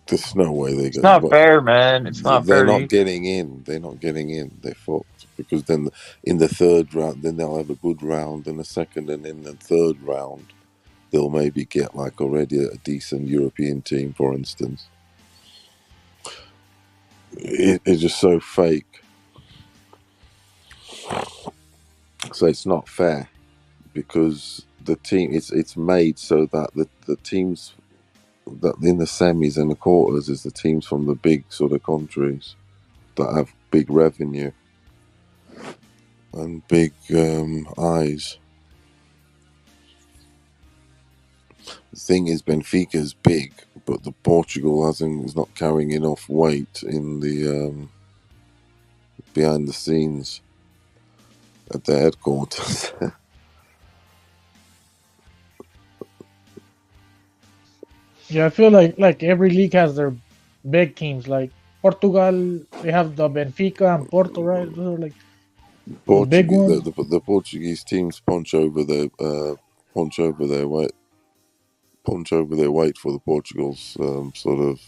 there's no way they It's get. not fair, man. It's not They're fair. not getting in. They're not getting in. They're fucked because then in the 3rd round, then they'll have a good round, and a second, and in the 3rd round, they'll maybe get like already a decent European team, for instance. It's just so fake. So it's not fair because the team it's made so that the teams that in the semis and the quarters is the teams from the big sort of countries that have big revenue and big eyes. The thing is, Benfica's big, but the Portugal is not carrying enough weight in the behind the scenes at the headquarters. Yeah, I feel like every league has their big teams. Like Portugal, they have the Benfica and Porto, right? Those are like the big Portuguese, ones. the Portuguese teams punch over their weight, for the Portugal's sort of.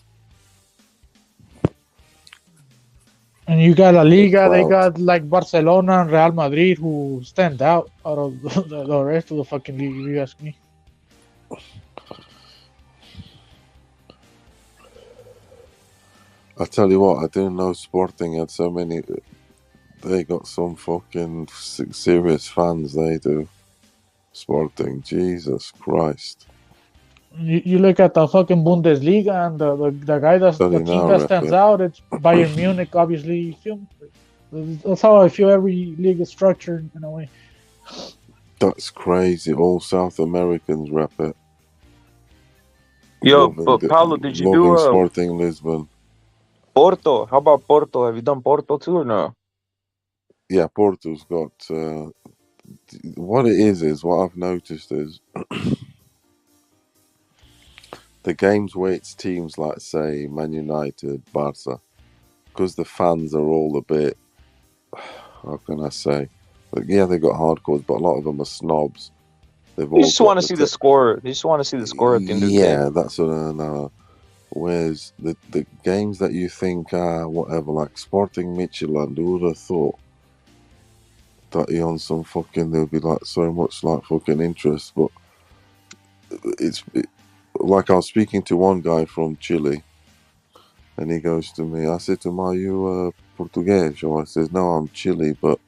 And you got La The Liga, they clout. got like Barcelona and Real Madrid who stand out of the rest of the fucking league, if you ask me. I tell you what, I didn't know Sporting had so many. They got some fucking serious fans, they do. Sporting, Jesus Christ. You look at the fucking Bundesliga and the guy the team that stands out, it's Bayern Munich, obviously. You feel me? That's how I feel every league is structured in a way. That's crazy. All South Americans rep it. Yo, Loving, but Paulo, did you loving do Sporting Lisbon. Porto? How about Porto? Have you done Porto too or no? Yeah, Porto's got. What it is what I've noticed is the games where it's teams like, say, Man United, Barca, because the fans are all a bit. How can I say? Like, yeah, they got hardcores, but a lot of them are snobs. They've all You just got want to see the score. They just want to see the score at the end of the day. Yeah, that's what I know. Whereas the games that you think are whatever, like Sporting Midtjylland, who would have thought that he on some fucking, there'll be like so much like fucking interest, but like I was speaking to one guy from Chile, and he goes to me, I said to him, are you Portuguese? Or I says, no, I'm Chile, but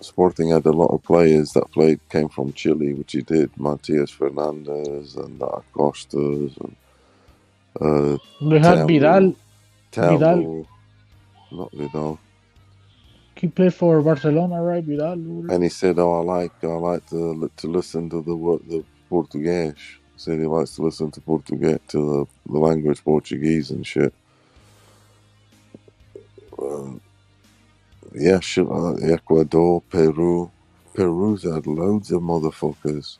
Sporting had a lot of players that came from Chile, which he did, Matias Fernandez and Costas and They had Vidal. Vidal, not Vidal. He played for Barcelona, right? Vidal. And he said, "Oh, I like to listen to the Portuguese." He said he likes to listen to Portuguese, to the language Portuguese and shit. Yeah, shit. Ecuador, Peru. Peru's had loads of motherfuckers.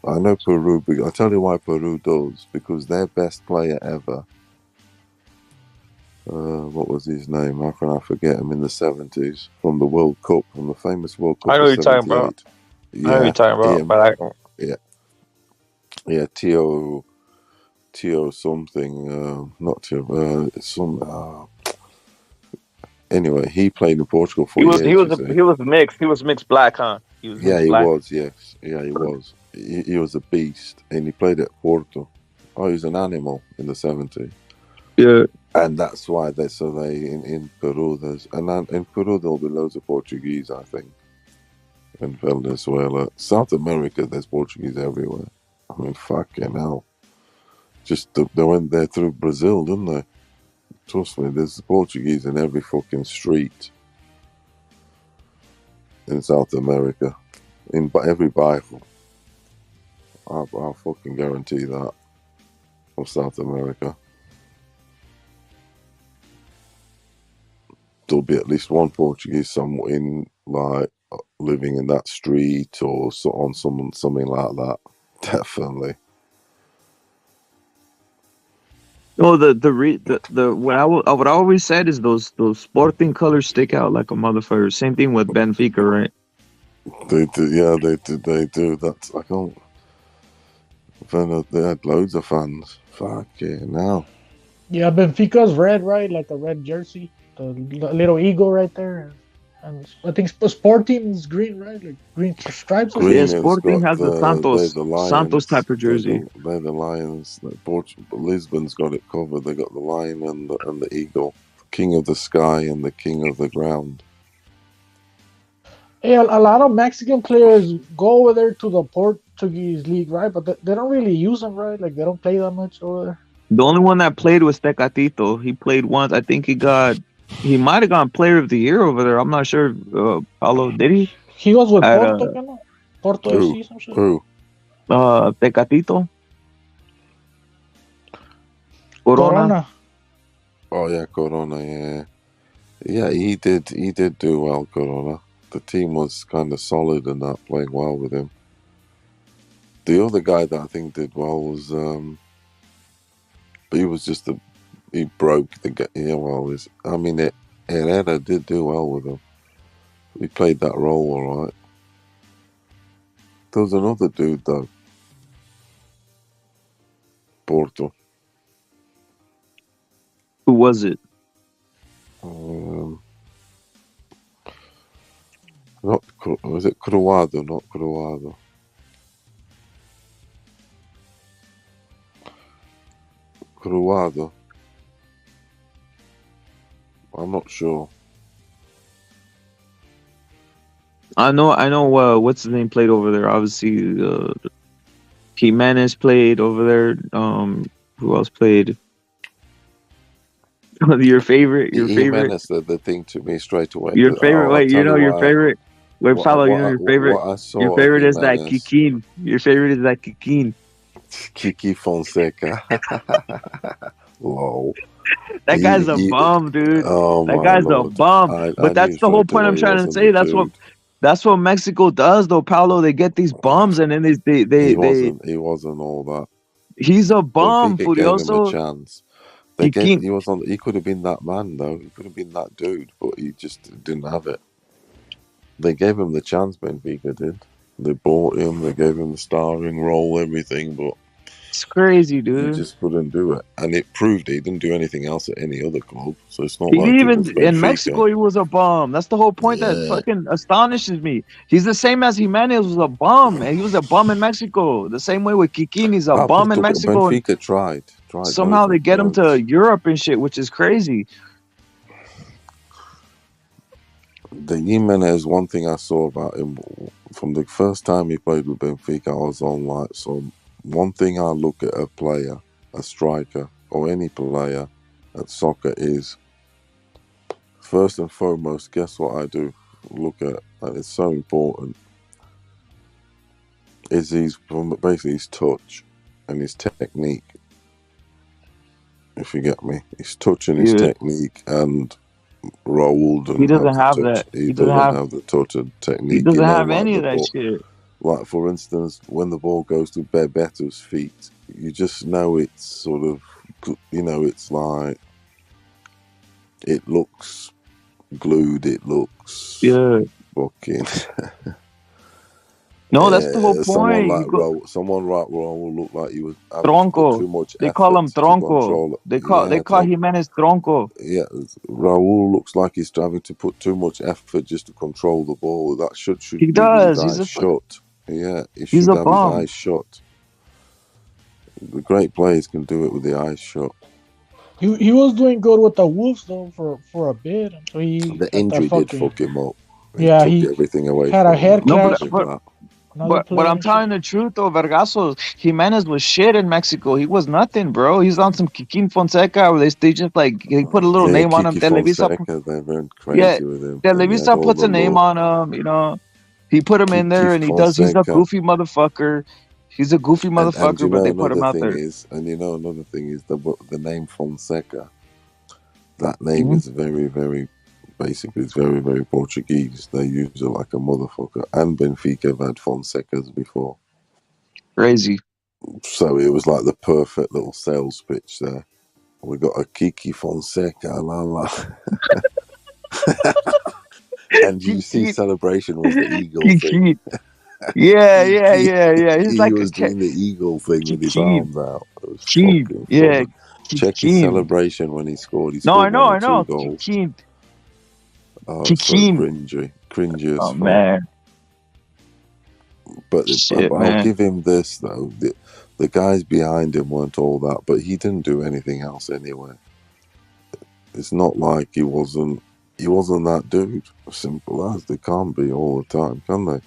I know Peru, but I'll tell you why Peru does, because their best player ever. What was his name? How can I forget him? In the 70s, from the World Cup, from the famous World Cup. I know of what you're talking 78. about. Yeah, I know what you're talking about, yeah, Tio something, not Tio, anyway, he played in Portugal for years. He was mixed. He was mixed black, huh? He was Yeah, mixed he black. was. Yes, yeah, he was. He was a beast, and he played at Porto. Oh, he was an animal in the 70s. Yeah, and that's why in Peru in Peru there'll be loads of Portuguese, I think, in Venezuela, South America. There's Portuguese everywhere. I mean, fucking hell. Just they went there through Brazil, didn't they? Trust me, there's Portuguese in every fucking street in South America, in every Bible. I'll fucking guarantee that, of South America. There'll be at least one Portuguese somewhere in, like, living in that street or on something like that. Definitely. No, what I always said is those Sporting colors stick out like a motherfucker. Same thing with Benfica, right? They do, yeah, they do. That's I can't. They had loads of fans. Fucking hell. Yeah, Benfica's red, right? Like a red jersey, the little eagle right there, and I think Sporting's green, right? Like green stripes. Green Sporting has the Santos type of jersey. They're the Lions. Lisbon's got it covered. They got the lion and the eagle, king of the sky and the king of the ground. Hey, a lot of Mexican players go over there to the Portuguese league, right? But they don't really use them, right? Like they don't play that much over there. The only one that played was Tecatito. He played once. I think he might have gone Player of the Year over there. I'm not sure. Paulo, did he? He was with Porto, ¿no? Porto FC, some shit. Who? Tecatito. Corona. Oh yeah, Corona. Yeah, yeah. He did do well, Corona. The team was kind of solid and that, playing well with him. The other guy that I think did well was, but he was just he broke the guy. Yeah, well, Herrera did do well with him. He played that role all right. There was another dude though, Porto. Who was it? Was it Cruado? Not Cruado. Cruado. I'm not sure. I know. What's his name played over there? Obviously, Jimenez played over there. Who else played? Your favorite. Jimenez, the thing to me straight away. Your favorite. Wait, your favorite. Wait, Paulo, your favorite. Your favorite is that Kikin. Your favorite is that Kikin. Kiki Fonseca. Lol. That guy's a bum, dude. Oh That my guy's a lord! bum. I But knew that's the whole straight point I'm away he trying to wasn't say. the dude. That's what Mexico does, though, Paulo. They get these bums, and then He they. wasn't all that. He's a bum, Benfica gave him a Furioso. chance. He can't. He could have been that man though. He could have been that dude, but he just didn't have it. They gave him the chance. Benfica did. They bought him. They gave him the starring role, everything, but It's crazy, he dude. just couldn't do it. And it proved he didn't do anything else at any other club. So it's not He like it even was in Benfica. Mexico, he was a bum. That's the whole point that Yeah. fucking astonishes me. He's the same as Jimenez was a bum, and he was a bum in Mexico. The same way with Kikín, he's a bum in Mexico. and Benfica tried. Somehow they get him to Europe and shit, which is crazy. The Jimenez, one thing I saw about him from the first time he played with Benfica, I was on like, so one thing I look at a player, a striker, or any player at soccer is, first and foremost, guess what I do? Look at, and it's so important, is basically his touch and his technique. If you get me, his touch and his technique, and Raul doesn't He doesn't have the touch. that. He doesn't have the touch and technique. He doesn't have like any of the that ball. shit. Like, for instance, when the ball goes to Bebeto's feet, you just know it's sort of, it's like, it looks glued, it looks fucking... No, that's the whole Someone point. like Raul looked like he was having to Tronco. put too much They effort call him to control Tronco. it. They call Jimenez Tronco. Yeah, Raul looks like he's having to put too much effort just to control the ball. That should He be does. with his He's eyes shut. Yeah, he he's should a have bum. his eyes shut. The great players can do it with the eyes shut. He was doing good with the Wolves though for a bit until he The injury did fuck him up. Yeah, Took he everything away had from a head him. crash. But I'm telling the truth though, Vergaso, Jimenez was shit in Mexico. He was nothing, bro. He's on some Kikín Fonseca where they just like they put a little name on him. Televisa, They went crazy with him. Televisa puts a name on him. You know, he put him in there, and he's a goofy motherfucker. He's a goofy motherfucker, but they put him out there. Another thing is the name Fonseca. That name is very, very, basically, it's very, very Portuguese. They use it like a motherfucker. And Benfica have had Fonsecas before. Crazy. So it was like the perfect little sales pitch there. We got a Kiki Fonseca, la la. And you see, celebration was the eagle thing. Yeah. He's He like was doing the eagle thing with his arms out. It was fucking funny. Check his celebration when he scored. He scored I one know. or 2 goals. Kikín. Oh, it's so cringy as fuck. Man. But Shit, I'll man. give him this though. The guys behind him weren't all that, but he didn't do anything else anyway. It's not like he wasn't that dude. Simple as. They can't be all the time, can they?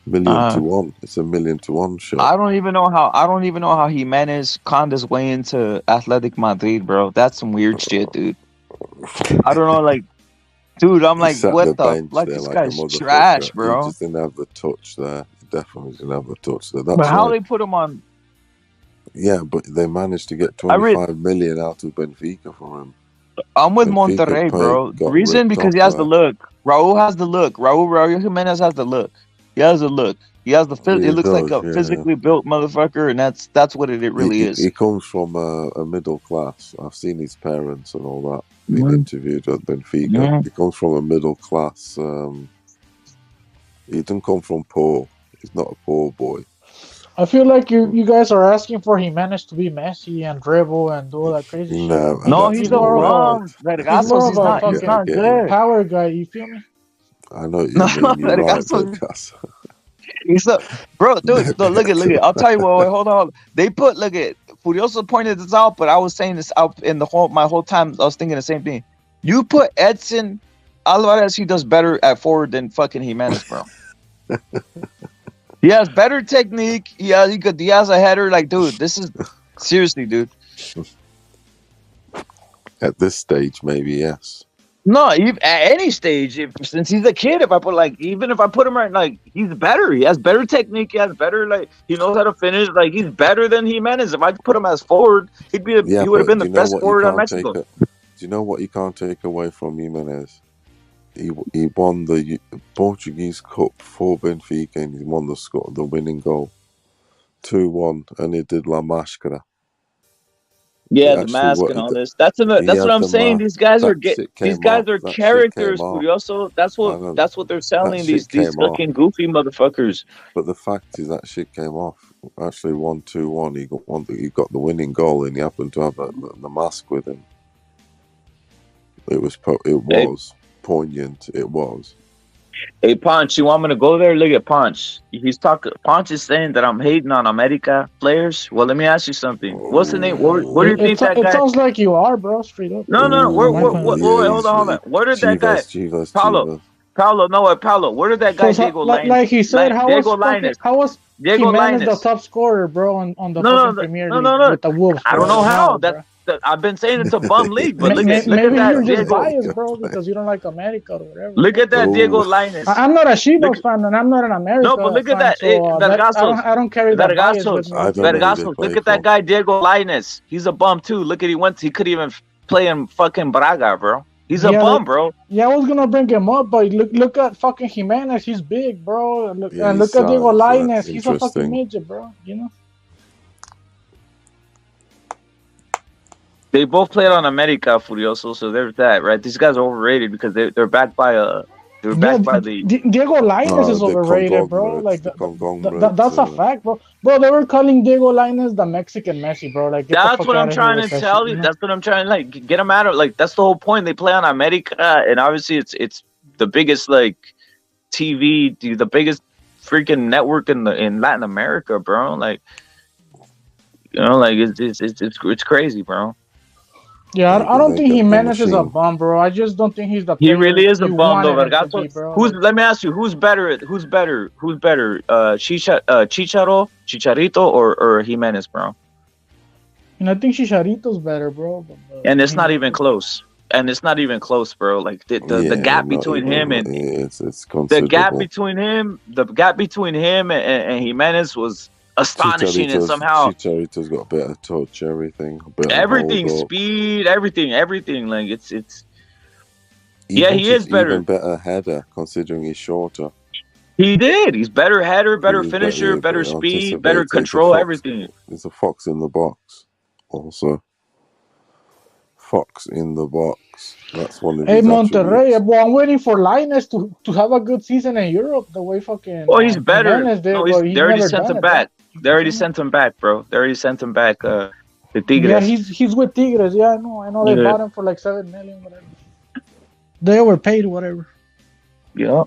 1,000,000 to 1. It's 1,000,000 to 1 shot. I don't even know how Jimenez conned his way into Athletic Madrid, bro. That's some weird shit, dude. I don't know, like, dude, I'm like, what the? Like, this guy's trash, bro. He just didn't have the touch there. He definitely didn't have the touch there. But how they put him on? Yeah, but they managed to get 25 million out of Benfica for him. I'm with Monterrey, bro. The reason because he has the look. Raul has the look. Raul Jimenez has the look. He has the look. He has the it looks like a physically built motherfucker, and that's what it really is. He comes from a middle class. I've seen his parents and all that. Been interviewed at Benfica. He comes from a middle class. He didn't come from poor. He's not a poor boy. I feel like you guys are asking for Jimenez to be Messi and dribble and do all that crazy shit. No, he's a bum. He's more of a he's not good power guy. You feel me? I know you mean. You're right, He's a bro, dude. Look at. I'll tell you what. Wait, hold on. They put look at Furioso pointed this out, but I was saying this out in my whole time. I was thinking the same thing. You put Edson Alvarez, he does better at forward than fucking Jimenez, bro. He has better technique. He has a header. Like, dude, this is seriously, dude. At this stage, maybe yes. No, even at any stage, since he's a kid, if I put even if I put him right, like he's better. He has better technique. He has better he knows how to finish. Like he's better than Jimenez. If I put him as forward, he would have been the best forward on Mexico. Do you know what you can't take away from Jimenez? He won the Portuguese Cup for Benfica and he won the winning goal 2-1 and he did La Máscara. Yeah, the mask and all this. That's what I'm saying. These guys are characters, Furioso. That's what they're selling. These fucking goofy motherfuckers. But the fact is that shit came off. Actually, 1-2-1. He got the winning goal, and he happened to have the mask with him. It was poignant. It was. Hey, Ponch, you want me to go there? Look at Ponch. Ponch is saying that I'm hating on America players. Well, let me ask you something. What's the name? What do you think that guy? It sounds like you are, bro. Straight up. No. Hold on. Where did that guy? Paulo. No, Paulo. Where did that guy Diego Lainez? Like he said, how was Jimenez the top scorer, bro, on the fucking Premier League with the Wolves? I don't know how. I've been saying it's a bum league, but look at that. You're just biased, bro, because you don't like America or whatever. Look at that Diego Lainez. I'm not a Chivas fan, and I'm not an America. No, but look at that. I don't carry that bias with me. Vergasos, look at that guy Diego Lainez. He's a bum too. Look at he couldn't even play in fucking Braga, bro. He's a bum, bro. Yeah, I was gonna bring him up, but look at fucking Jimenez. He's big, bro. And look at Diego Lainez. He's a fucking midget, bro. You know. They both played on America, Furioso, so there's that, right? These guys are overrated because they're backed by the. Diego Lainez is overrated, bro. Like that's a fact, bro. Bro, they were calling Diego Lainez the Mexican Messi, bro. Like that's what I'm trying to tell you. That's what I'm trying to get them out of. Like that's the whole point. They play on America, and obviously it's the biggest TV, the biggest freaking network in Latin America, bro. Like it's crazy, bro. Yeah, I don't think Jimenez is a bum, bro. I just don't think he's the. He really is a bum, though. Let me ask you, who's better? Chicharito, or Jimenez, bro? And I think Chicharito's better, bro. And it's not even close. Bro. Like the gap between him and the gap between him and Jimenez was astonishing, and somehow Chicharito's got a better touch, everything, speed, everything. Like it's he is better. Even better header, considering he's shorter. He's better header, better finisher, better speed, better control, everything. There's a fox in the box, also. Fox in the box. That's one of. Hey, Monterrey. Well, I'm waiting for Lainez to have a good season in Europe. The way fucking. Well, he's better. They already sent him back. They already sent him back, bro. They already sent him back. The Tigres. Yeah, he's with Tigres. Yeah, I know. They bought him for like $7 million, whatever. They overpaid, whatever. Yeah.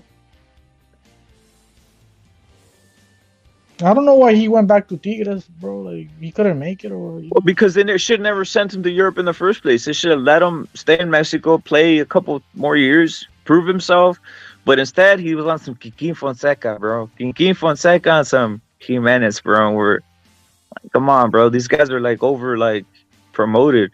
I don't know why he went back to Tigres, bro. Like he couldn't make it, or. Well, because then they should never sent him to Europe in the first place. They should have let him stay in Mexico, play a couple more years, prove himself. But instead, he was on some Kiki Fonseca, bro. Kiki Fonseca and some Jimenez, bro. We're like, come on, bro. These guys are promoted.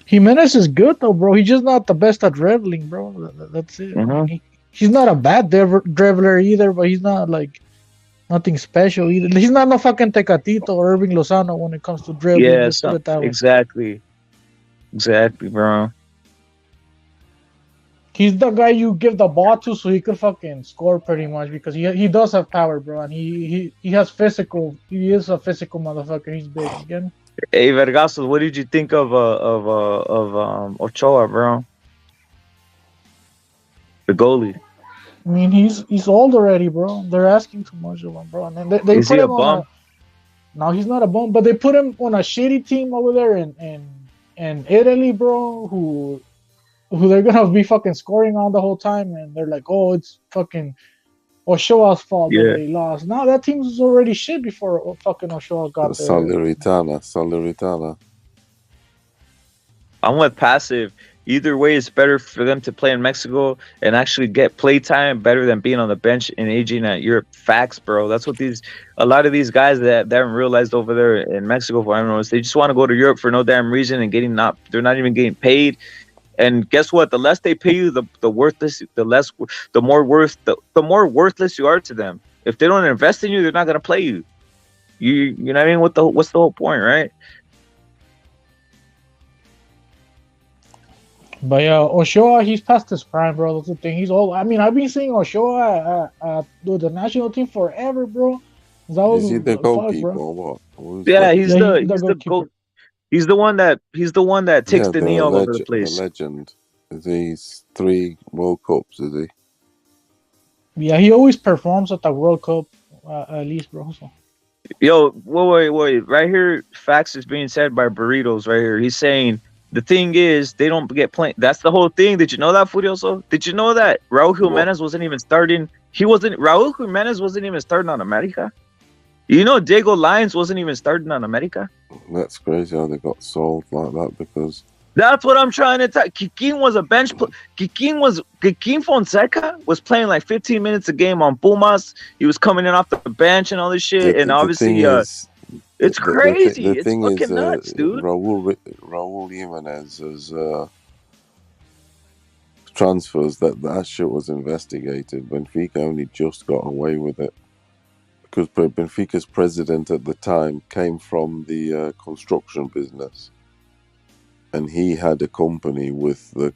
Jimenez is good though, bro. He's just not the best at dribbling, bro. That's it. Mm-hmm. He's not a bad dribbler either, but he's not nothing special either. He's not no fucking Tecatito or Irving Lozano when it comes to dribbling. Yeah, exactly, bro. He's the guy you give the ball to so he could fucking score pretty much because he does have power, bro, and he has physical. He is a physical motherfucker. He's big again. Hey, Vergasos, what did you think of Ochoa, bro? The goalie. I mean, he's old already, bro. They're asking too much of him, bro. And then they is put he him a bum? No, he's not a bum. But they put him on a shitty team over there in Italy, bro. Who they're gonna be fucking scoring on the whole time, and they're like, oh, it's fucking Ochoa's fault that they lost. Now that team was already shit before fucking Ochoa got there. Salernitana. I'm with Passive. Either way, it's better for them to play in Mexico and actually get play time better than being on the bench and aging at Europe. Facts, bro. That's what a lot of these guys that haven't realized over there in Mexico for I don't know, they just want to go to Europe for no damn reason and they're not even getting paid. And guess what? The less they pay you, the more worthless you are to them. If they don't invest in you, they're not gonna play you. You know what I mean? What's the whole point, right? But yeah, Ochoa, he's past his prime, bro. That's the thing. He's old. I mean, I've been seeing Ochoa with the national team forever, bro. Is he the goalkeeper or what? Yeah, he's the one that takes the knee all over the place. The legend. He's 3 World Cups, is he? Yeah, he always performs at the World Cup, at least, bro. So. Yo, wait. Right here, facts is being said by Burritos right here. He's saying the thing is they don't get playing. That's the whole thing. Did you know that, Furioso? Did you know that Raul Jimenez wasn't even starting? Raul Jimenez wasn't even starting on America. You know, Diego Lyons wasn't even starting on America. That's crazy how they got sold like that because. That's what I'm trying to tell. Kikín was a bench. Kikín Fonseca was playing like 15 minutes a game on Pumas. He was coming in off the bench and all this shit. And obviously, it's crazy. It's fucking nuts, dude. Raul Jimenez's transfers, that shit was investigated. Benfica only just got away with it because Benfica's president at the time came from the construction business. And he had a company with the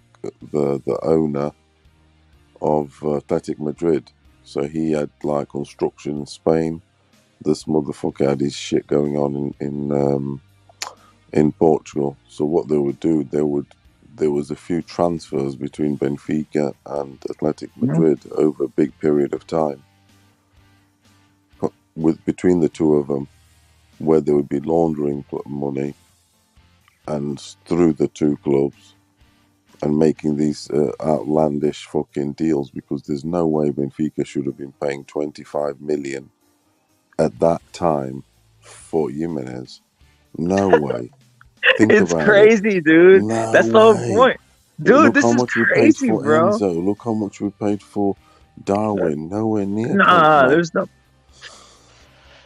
owner of Athletic Madrid. So he had like construction in Spain. This motherfucker had his shit going on in Portugal. So what they would do, there was a few transfers between Benfica and Athletic Madrid over a big period of time. Between the two of them, where they would be laundering money and through the two clubs and making these outlandish fucking deals because there's no way Benfica should have been paying 25 million at that time for Jimenez. No way. It's crazy, dude. No That's the whole point. Dude, this is crazy, bro. Enzo. Look how much we paid for Darwin. Nowhere near. Nah, there's no.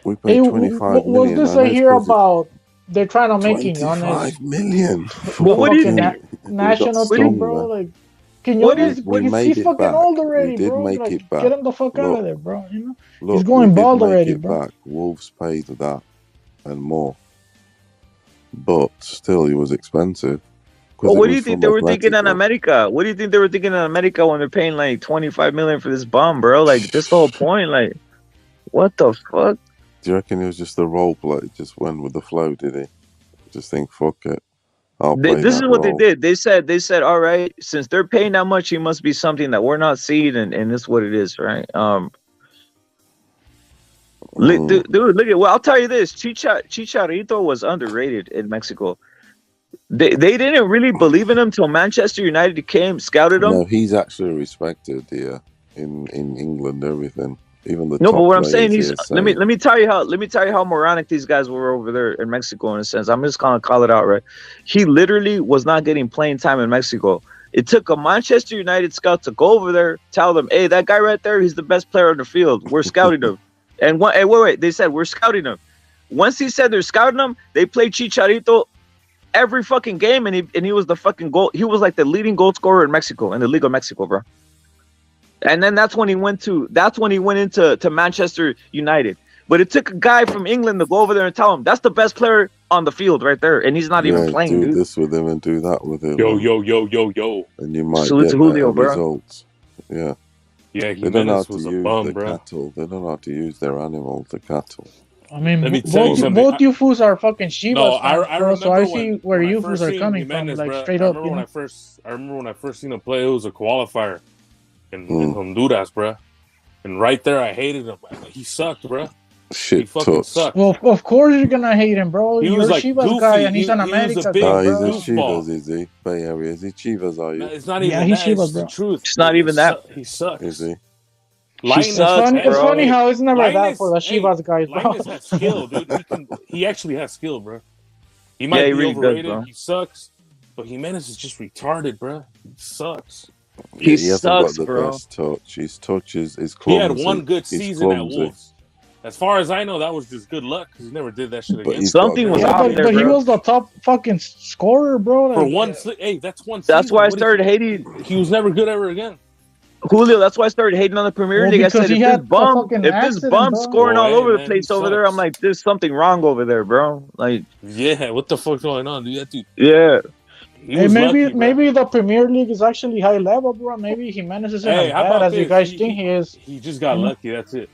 We paid 25 million. What's this I hear about? They're trying to make 25 million. What do you think? National team, bro. Like, he's fucking old already, bro. Make like, it back. Get him the fuck out of there, bro. You know, he's Look, going bald already, bro. Back. Wolves paid that and more, but still, he was expensive. Well, what do you think they were thinking in America? What do you think they were thinking in America when they're paying like 25 million for this bum, bro? Like, this whole point, like, what the fuck? Do you reckon it was just a role play? Just went with the flow, did he? Just think, fuck it. This is what they did. They said, all right, since they're paying that much, he must be something that we're not seeing, and this is what it is, right? Dude, look at. Well, I'll tell you this: Chicharito was underrated in Mexico. They didn't really believe in him till Manchester United scouted him. No, he's actually respected here in England. Everything. Even the but what I'm saying is, let me tell you how moronic these guys were over there in Mexico. In a sense, I'm just gonna call it out, right? He literally was not getting playing time in Mexico. It took a Manchester United scout to go over there, tell them, "Hey, that guy right there, he's the best player on the field. We're scouting him." And wait, they said we're scouting him. Once he said they're scouting him, they played Chicharito every fucking game, and he was the fucking goal. He was like the leading goal scorer in Mexico, in the League of Mexico, bro. And then that's when he went into Manchester United. But it took a guy from England to go over there and tell him that's the best player on the field right there, and he's not even playing. Do this with him and do that with him. Yo. And you might Salute get to Julio, bro. results. Yeah. Yeah, they don't know how to was a use bum, the bro. cattle. They don't know how to use their animals, the cattle. I mean, Let me tell you something. both you fools are fucking Chivas fans, I bro. remember So I see where you fools are seen coming Jimenez, from, like bro. straight I up. remember when I first seen him play. It was a qualifier in Honduras, bro. And right there, I hated him. He sucked, bro. Shit, he fucking sucked. Well, of course you're gonna hate him, bro. He You're was a like Chivas goofy. guy, and he's an He was a America big guy, He's bro. a Chivas, is he? Bay Area, is he? Chivas, are you? It's not even he's that. Chivas, It's bro. the truth. It's not even that. He sucks. Is he? He sucks, It's bro. funny how it's never that Linus- for the Chivas guys, bro. Linus has skill, dude. He actually has skill, bro. He might he be really does, overrated. bro. He sucks, But Jimenez is just retarded, bro. He sucks. Yeah, he hasn't got the best touch. His touch is clumsy. He had one good He's season at clumsy. Wolves. As far as I know, that was just good luck because he never did that shit But again. he's got Something was great off game. there, but he bro. was the top fucking scorer, bro. For Like, one, hey, that's one. That's season. why I What started if hating he was never good ever again. Julio. That's why I started hating on the Premier well, League. I because said, he had the fucking if this accident, bum bro. scoring Well, all hey, over the man, place he over there, I'm sucks. like, there's something wrong over there, bro. Like, Yeah, what the fuck's going on, dude? That dude, yeah. he Hey, was lucky, bro. maybe the Premier League is actually high level, bro. Maybe Jimenez isn't Hey, as how bad about as you this? guys think he is. He just got You know? lucky. That's it.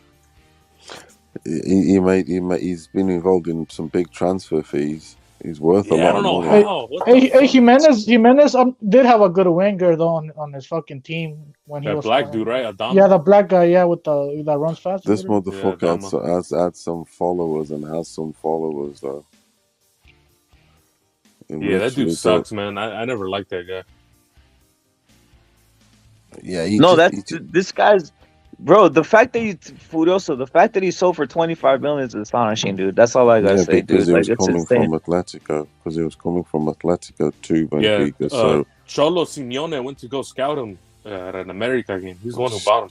He's been involved in some big transfer fees. He's worth a Yeah, I lot don't of know money. how. What the Hey, fuck? Jimenez did have a good winger though on his fucking team when he That was black playing. dude, right? Adama? Yeah, the black guy, yeah, with that runs fast. This or whatever. motherfucker had some followers and has some followers though. He Yeah, that dude literally sucks, man. I never liked that guy. Yeah, This guy's, bro. The fact that Furioso, the fact that he sold for 25 million is astonishing, dude. That's all I gotta say, because dude. he Like, was it's coming insane. from Atletico. Because he was coming from Atletico to Yeah, Benfica. So Cholo Simeone went to go scout him at an America game. He's the one who bought him.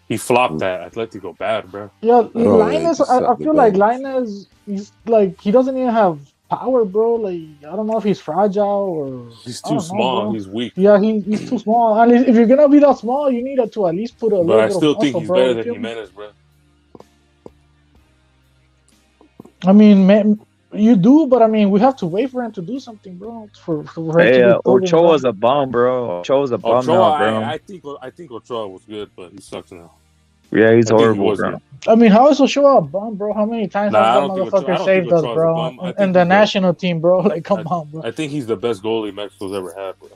He flopped at Atletico bad, bro. Yeah, Oh, Linus, I feel like Linus, he's like he doesn't even have power, bro. Like I don't know if he's fragile or He's I too don't know, small. bro. He's weak. Yeah, he's too small. And if you're gonna be that small, you need to at least put a But little I bit still of think muscle, he's bro. better You than feel me? Jimenez, bro. I mean, man, you do, but I mean, we have to wait for him to do something, bro. For him to Hey, be proven, bro. Ochoa's a bum, bro. Ochoa's a bum Ochoa, now, bro. I think Ochoa was good, but he sucks now. Yeah, he's I think he horrible, was bro. good. I mean, how is Ochoa a bum, bro? How many times Nah, has I that don't think Ochoa. motherfucker I don't think saved us, Ochoa's a bro? bum. I And think the he's national team, bro. Like, come on, bro. I think he's the best goalie Mexico's ever had, bro.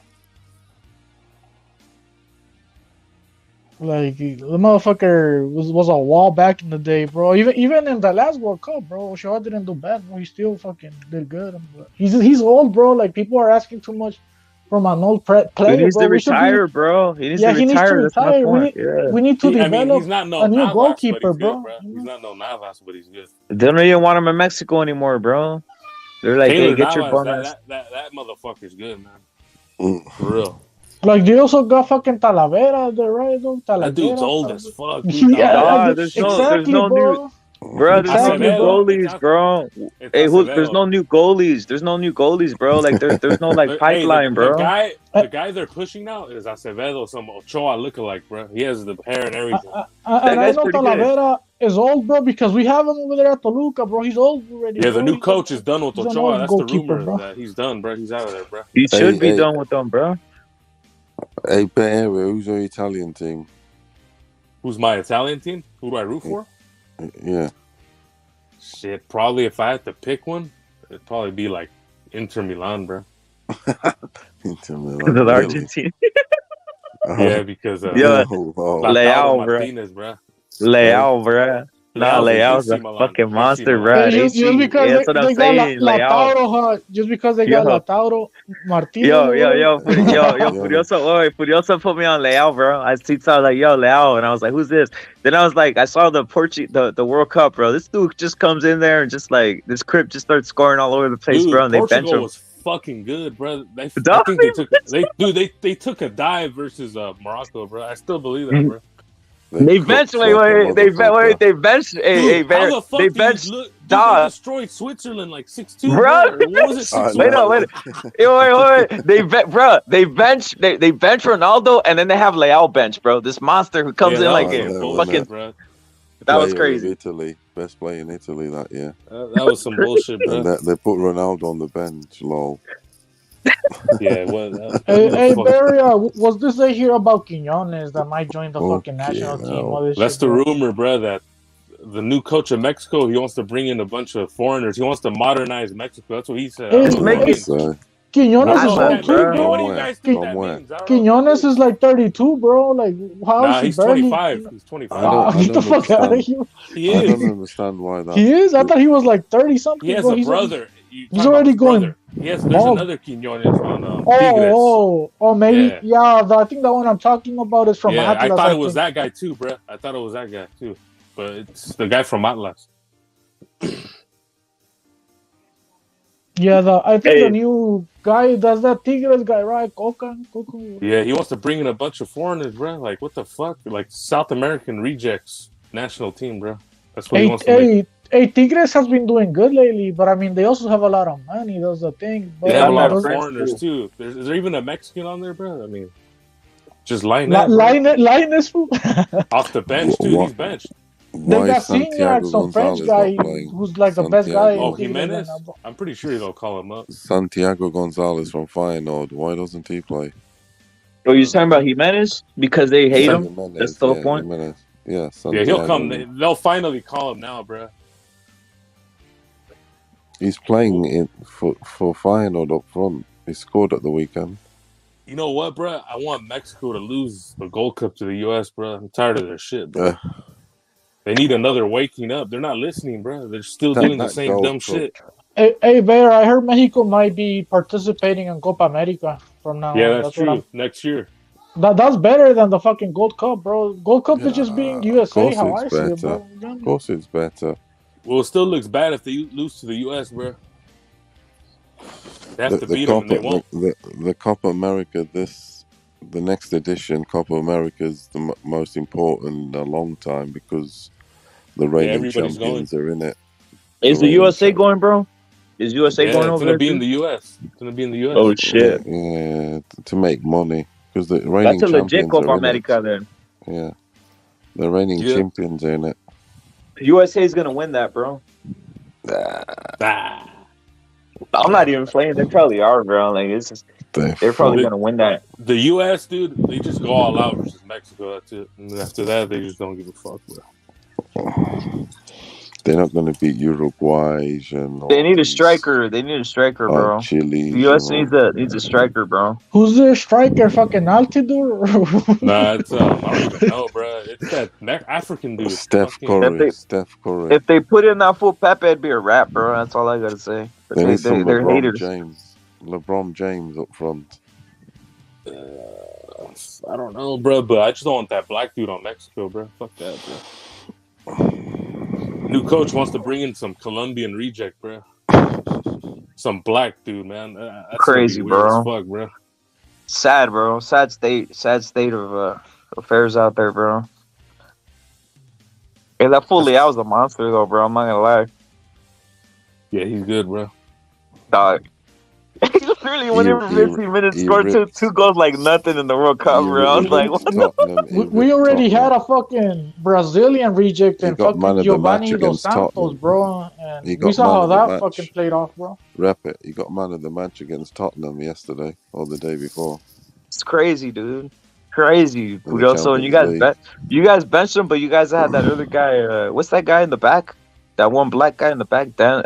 Like the motherfucker was a wall back in the day, bro. Even in the last World Cup, bro, Ochoa didn't do bad, bro. He still fucking did good. But he's old, bro. Like people are asking too much from an old He player, needs bro. to We should be. retire, bro. He needs Yeah, to he needs to retire. That's my retire. point. Yeah. We need to I mean, develop he's not no a new Navas, but goalkeeper, he's good, bro. bro. He's not no Navas, but he's good. They don't even want him in Mexico anymore, bro. They're like, hey, Taylor get your Navas, bum ass. that motherfucker's good, man. For real. Like they also got fucking Talavera, there, right? Though That dude's Talavera. old as fuck. Dude. Yeah, There's exactly, no bro. new, bro. There's no new Acevedo, goalies, bro. it's Hey, there's Acevedo. no new goalies. There's no new goalies, bro. Like there's no like Hey, pipeline, bro. the guy they're pushing now is Acevedo, some Ochoa lookalike, bro. He has the hair and everything. And I know Talavera is old, bro, because we have him over there at Toluca, bro. He's old already. Yeah, bro. the new coach is done with He's an Ochoa. old That's the goalkeeper, rumor bro. that he's done, bro. He's out of there, bro. He should be done with them, bro. Hey, Bay Area, who's your Italian team? Who's my Italian team? Who do I root for? Yeah. Shit, probably if I had to pick one, it'd probably be like Inter Milan, bro. Inter Milan. The Really? Argentine. Yeah, because Yeah, Lautaro Leao, bro. Martinez, bro. Leao, bro. Nah, Leao's Leao's a AC Milan. fucking AC monster, Milan. bro. Hey, just because That's what I'm they saying. got Leao. Lautaro, huh? Just because they got Lautaro Martinez. Yo, Furioso put me on Leao, bro. I saw like, yo, Leao, and I was like, who's this? Then I was like, I saw the World Cup, bro. This dude just comes in there and just like this crip just starts scoring all over the place, Dude, bro. And they bench Portugal him. was fucking good, bro. I Dog, think they took a dive versus Morocco, bro. I still believe that, bro. They benched. They benched. Dude, how the fuck they do benched. you look? They Dog, destroyed Switzerland like 6-2, bro. bro. What was it? 6-1? Wait. They bench Ronaldo, and then they have Leao bench, bro. This monster who comes in like a fucking. That was crazy. Italy, best player in Italy that year. That was some bullshit, bro. And they put Ronaldo on the bench, lol. Yeah, well. Hey, Barry, was this they hear about Quiñones that might join the fucking national team? All this That's shit, the bro? rumor, bro, that the new coach of Mexico, he wants to bring in a bunch of foreigners. He wants to modernize Mexico. That's what he said. Hey, I don't know what that means. Quiñones I is don't know old what too, that means. bro. What do you guys think that means? I don't know. Quiñones is like 32, bro. Like, how is Nah, he he's barely? 25. He's 25. Get the fuck out of here. He I is. don't understand why that. He is? I thought he was like 30 something. He has bro. a brother. He's already going. There's bald. another Quiñones on Tigres. Maybe. Yeah, I think the one I'm talking about is from Yeah, Atlas. I thought it was think. that guy too, bro. I thought it was that guy too. But it's the guy from Atlas. Yeah, I think the Hey, new guy does that Tigres guy, right? Coca. Yeah, he wants to bring in a bunch of foreigners, bro. Like, what the fuck? Like South American rejects national team, bro. That's what he wants to make. Tigres has been doing good lately, but I mean they also have a lot of money. That's the thing. They But have I a mean, lot of those, foreigners too. Is there even a Mexican on there, bro? I mean, just line that, bro. line this fool. Off the bench too. What? He's benched. They Why is got Signac, Santiago some French Gonzalez not guy playing? who's like the best guy in Oh, Santiago Tigres right now. Jimenez. I'm pretty sure he's gonna call him up. Santiago Gonzalez from Feyenoord. Why doesn't he play? oh, you talking about Jimenez because they hate Yeah, him? That's Jimenez. the whole Yeah, point. Jimenez. Yeah, Yeah, Santiago. he'll come. They'll finally call him now, bro. He's playing for Feyenoord up front. He scored at the weekend. You know what, bro? I want Mexico to lose the Gold Cup to the U.S., bro. I'm tired of their shit, bro. They need another waking up. They're not listening, bro. They're still doing the same Gold dumb Cup. shit. Hey, Bear, I heard Mexico might be participating in Copa America from now Yeah, on. that's What true. Next year. that's better than the fucking Gold Cup, bro. Gold Cup is just being Of USA, course how it's I see it, better. bro. You know? Of course it's better. Well, it still looks bad if they lose to the U.S., bro. They have to beat them, and they won't. The Copa America, the next edition, Copa America is the most important in a long time because the reigning everybody's champions are in it. Is the USA going, bro? Is USA Yeah, going it's over gonna there? be in Too? the U.S. It's gonna be in the U.S. Oh shit! Yeah, to make money because the reigning That's a legit champions Copa are in it. America then. Yeah, the reigning Yep. champions are in it. USA is gonna win that, bro. I'm not even playing. They probably are, bro. Like it's just, they're probably gonna win that. The U.S., dude, they just go all out versus Mexico. That's it. And after that, they just don't give a fuck, bro. They're not going to beat Uruguay and They need a striker. They need a striker, bro. Chile. The US needs a striker, bro. Who's the striker? Fucking Altidore? Nah, it's I don't even know, bro. It's that African dude. Steph Fucking- Curry. Steph Curry. If they put in that full Pepe, it'd be a wrap, bro. That's all I gotta say. They need some They're LeBron haters. James. LeBron James up front. I don't know, bro, but I just don't want that black dude on Mexico, bro. Fuck that, bro. New coach wants to bring in some Colombian reject, bro. Some black dude, man. That's Crazy, weird bro. as fuck, bro. Sad, bro. Sad state of affairs out there, bro. Hey, that fool Leao's a monster, though, bro. I'm not gonna lie. Yeah, he's good, bro. Dog. He literally went in for 15 minutes, scored two goals like nothing in the World Cup, bro. I was like, what? We already had a fucking Brazilian reject and got man fucking of the Giovanni match dos against Santos, Tottenham. bro. And He we got saw man how of the that match. fucking played off, bro. Rep it. He got man of the match against Tottenham yesterday or the day before. It's crazy, dude. Crazy. In the So you Champions guys League. you guys benched him, but you guys had that other guy. What's that guy in the back? That one black guy in the back, Dan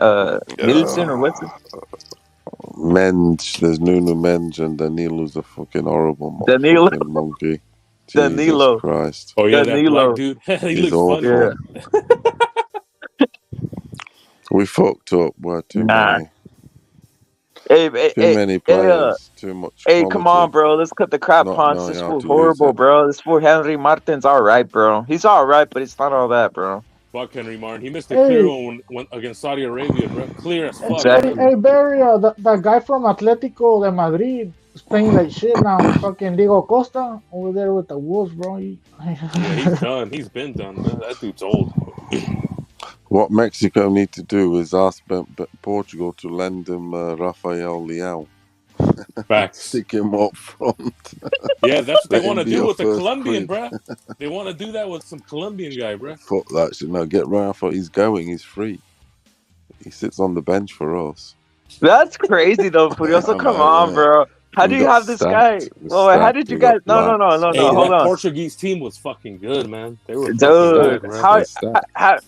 Nielsen or what's it? Menge, there's Nuno Menge and Danilo's a fucking horrible Danilo. fucking monkey. Danilo. Jesus Christ. Oh, yeah, that Danilo. black dude. He He's looks funny. awful. We fucked up. We're too many. Hey, many players. Too much Hey, quality. come on, bro. Let's cut the crap Not punch. knowing This how fool to horrible, use it. bro. This fool Henry Martin's all right, bro. He's all right, but it's not all that, bro. Fuck Henry Martin. He missed a Hey. clear one when against Saudi Arabia, bro. Clear as fuck. Exactly. Hey, Barry, that guy from Atletico de Madrid is playing like shit now. Fucking Diego Costa over there with the Wolves, bro. Yeah, he's done. He's been done, bro. That dude's old. What Mexico need to do is ask Portugal to lend him Rafael Leao. Facts. Stick him up front. Yeah, that's what they Let want to him be do your with the first Colombian, queen. bro. They want to do that with some Colombian guy, bro. Fuck that shit. No, get Rafa. He's going. He's free. He sits on the bench for us. That's crazy, though, Furioso. I Come know, on, yeah. bro. How We do you got have this guy? stacked. We're Well, how stacked. did you We guys? got No. blacks. Hey, Hold that on. Portuguese team was fucking good, man. They were fucking Dude, good, bro. how, They're stacked. how,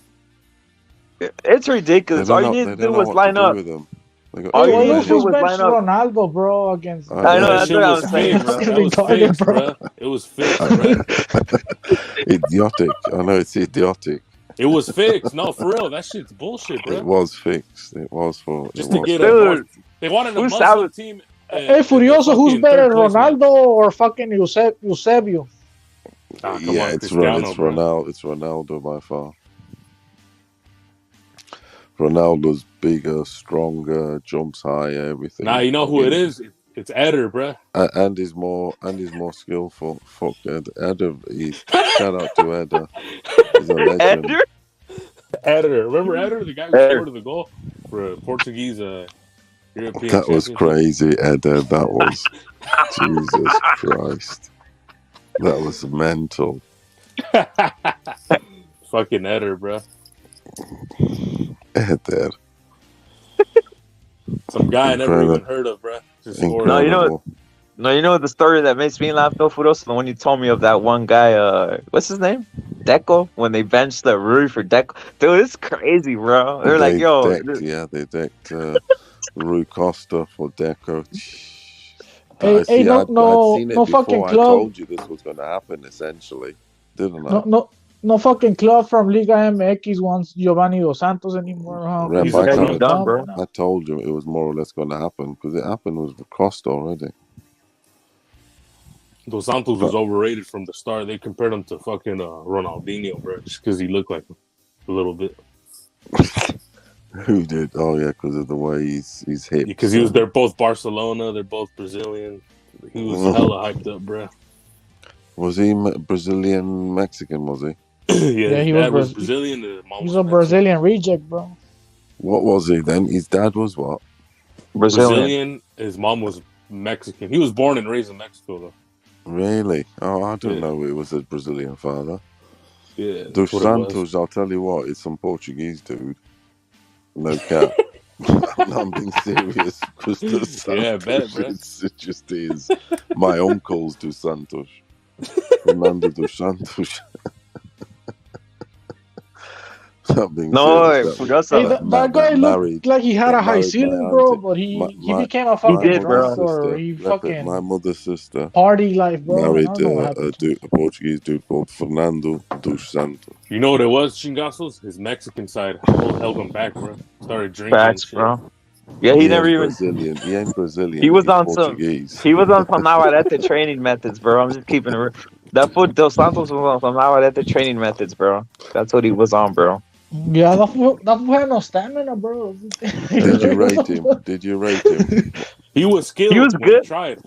it's They ridiculous. don't All you know. need They to do don't know was what to line do up. with them. They got All too you need to many. do Who's was benched line up. Ronaldo, bro, against I That That's shit what was I'm saying, fixed. bro. That was Retarded, fixed, bro. bro. It was fixed, bro. Idiotic. I know it's idiotic. It was fixed. No, for real. That shit's bullshit, It bro. was fixed. It was for. Just it to was get for- a more. Dude, They wanted a who's Muslim out? team. Hey, Furioso, who's fucking better, third place, man. Ronaldo or fucking Eusebio? Ah, come Yeah, on, it's Cristiano, bro. Ronaldo. It's Ronaldo by far. Ronaldo's bigger, stronger, jumps higher, everything. Nah, you know who it is? It's Eder, bruh. And he's more skillful. Fuck Ed. Eder. Shout out to Eder. He's a legend. Eder. Remember Eder, the guy who scored the goal for a Portuguese European That was Championship? crazy, Eder. That was Jesus Christ. That was mental. Fucking Eder, bruh. Eder. Some guy I never even heard of, bruh. Just scored. No, you know the story that makes me laugh though, Fudos? The one you told me of that one guy, what's his name? Deco, when they benched the Rui for Deco. Dude, it's crazy, bro. They're like, yo. They decked Rui Costa for Deco. Hey, I'd seen it no before. fucking I club. told you this was going to happen, essentially. Didn't I? No fucking club from Liga MX wants Giovanni Dos Santos anymore. Huh? Rep, I told you it was more or less going to happen because it happened with Costa already. Dos Santos was overrated from the start. They compared him to fucking Ronaldinho, bro, just because he looked like him a little bit. Who did? Oh yeah, because of the way he's hip. Because they're both Barcelona. They're both Brazilian. He was hella hyped up, bro. Was he Brazilian Mexican? Was he? Yeah, he dad was Brazilian. He's a Brazilian reject, bro. What was he then? His dad was what? Brazilian. His mom was Mexican. He was born and raised in Mexico, though. Really? Oh, I don't know. It was a Brazilian father. Yeah. Dos Santos, I'll tell you what, it's some Portuguese dude. No cap. I'm being serious. Because Dos Santos, Yeah, I bet, bro. it just is. My uncle's Dos Santos. Fernando Dos Santos. That guy looked like he had a high ceiling, bro, but he became a fucking drunk or he fucking my mother's sister party life, bro. married a Portuguese dude called Fernando Dos Santos. You know what it was, Chingazos? His Mexican side held him back, bro. Started drinking. Facts, bro. Yeah, he never even. Brazilian. He ain't Brazilian. He was He's on Portuguese. He was on some Navarrete training methods, bro. I'm just keeping it real. That foot Dos Santos was on some Navarrete training methods, bro. That's what he was on, bro. Yeah, that fool had no stamina, bro. Did you rate him? Did you rate him? He was skilled. He was good. He tried.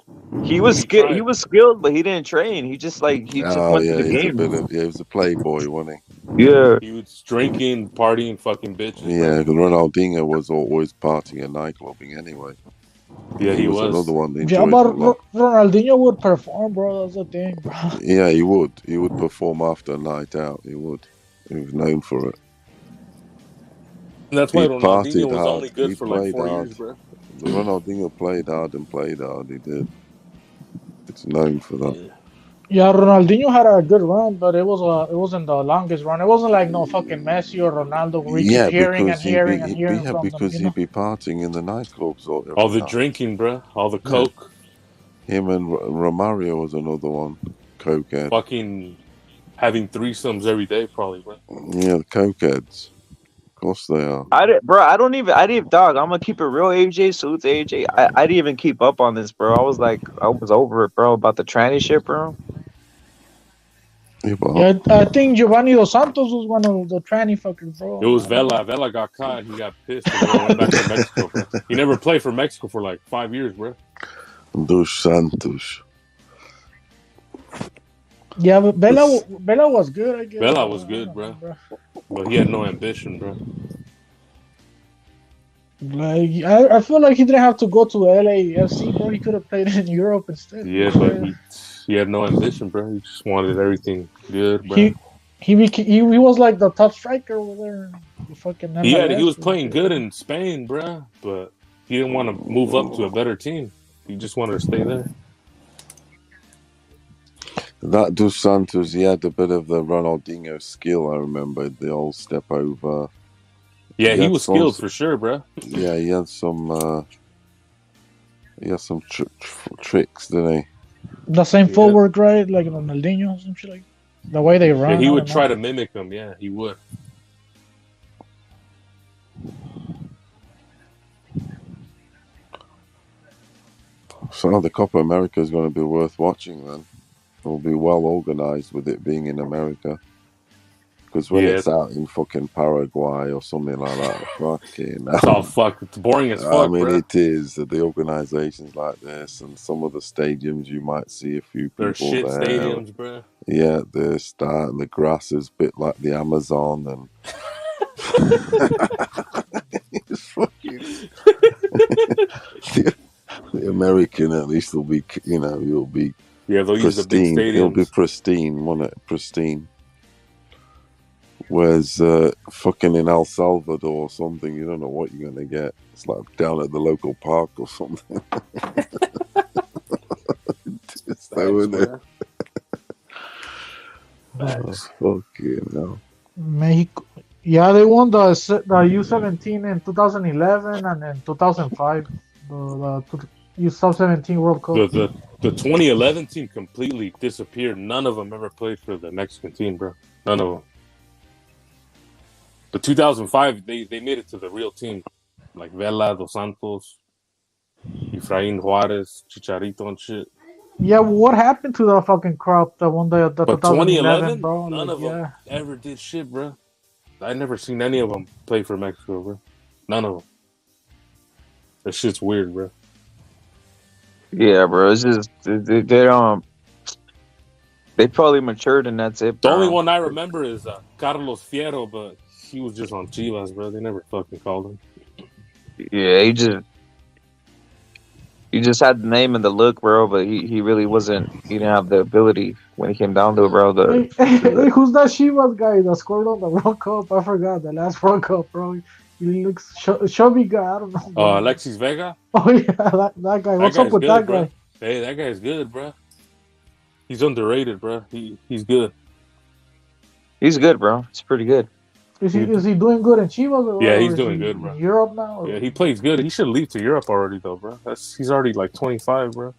He was skilled. He was skilled, but he didn't train. He just went to the game. He was a playboy, wasn't he? Yeah. He was drinking, partying, fucking bitches. Yeah, because Ronaldinho was always partying and nightclubbing anyway. Yeah, he was. Another one. That Yeah, enjoyed but it a lot. Ronaldinho would perform, bro. That's the thing, bro. Yeah, he would. He would perform after a night out. He would. He was known for it. And that's why He Ronaldinho partied was hard. only good He for like played 4 hard. years, bro. Ronaldinho played hard and played hard. He did. It's known for that. Yeah, Ronaldinho had a good run, but it wasn't the longest run. It wasn't like no fucking Messi or Ronaldo where you keep hearing and hearing and hearing from because them. he'd be partying in the nightclubs All the drinking, bro. All the coke. Him and Romario was another one. Cokehead. Fucking having threesomes every day, probably, bro. Yeah, the cokeheads. Of course they are. I didn't, dog. I'm gonna keep it real. AJ, salute to AJ. I didn't even keep up on this, bro. I was over it, bro, about the tranny shit, bro. Yeah, I think Giovanni Dos Santos was one of the tranny fuckers, bro. It was Vela. Vela got caught. He got pissed and went back to Mexico, bro. He never played for Mexico for like 5 years, bro. Dos Santos. Yeah, but Bella was good, I guess. Vela was good, bro. But he had no ambition, bro. Like I feel like he didn't have to go to LAFC, bro. He could have played in Europe instead. Yeah, but he had no ambition, bro. He just wanted everything good, bro. He was like the top striker over there. The fucking MLS, he was playing good in Spain, bro. But he didn't want to move up to a better team. He just wanted to stay there. That Dos Santos, he had a bit of the Ronaldinho skill, I remember. The old step over. Yeah, he was skilled for sure, bro. Yeah, he had some tricks, didn't he? The same footwork, right? Like Ronaldinho or some shit like the way they run. Yeah, he would try to mimic him. Yeah, he would. So the Copa America is going to be worth watching then. It'll be well organized with it being in America. Because when Yeah. it's out in fucking Paraguay or something like that, fucking It's all fuck. It's boring as I fuck, mean, bro. it is the organizations like this, and some of the stadiums you might see a few They're people shit there. stadiums, bro. Yeah, this, that, and the grass is a bit like the Amazon, and it's fucking the American at least will be, you'll be they'll use the big pristine. It'll be stadiums. pristine, won't it? Pristine. Whereas fucking in El Salvador or something, you don't know what you're gonna get. It's like down at the local park or something. It's so, isn't it? Fucking hell. Mexico. Yeah, they won the U17 in 2011 and in 2005 the U17 World Cup. The 2011 team completely disappeared. None of them ever played for the Mexican team, bro. None of them. The 2005, they made it to the real team, like Vela, Dos Santos, Efrain Juarez, Chicharito, and shit. Yeah, what happened to the fucking crop that won the But 2011, 2011, bro? none Like, of them ever did shit, bro. I never seen any of them play for Mexico, bro. None of them. That shit's weird, bro. Yeah, bro. It's just they probably matured and that's it. The Bro. only one I remember is Carlos Fierro, but he was just on Chivas, bro. They never fucking called him. Yeah, he just had the name and the look, bro. But he really wasn't. He didn't have the ability when he came down to it, bro. hey, who's that Chivas guy that scored on the World Cup? I forgot the last World Cup, bro. He looks chubby guy. I don't know. Bro. Alexis Vega. Oh yeah, that guy. What's up with good, that bro. guy? Hey, that guy's good, bro. He's underrated, bro. He's good. He's good, bro. He's pretty good. Is he doing good in Chivas? Or Yeah, or he's is doing he good, bro. in Europe now? Or? Yeah, he plays good. He should leave to Europe already, though, bro. He's already like 25, bro.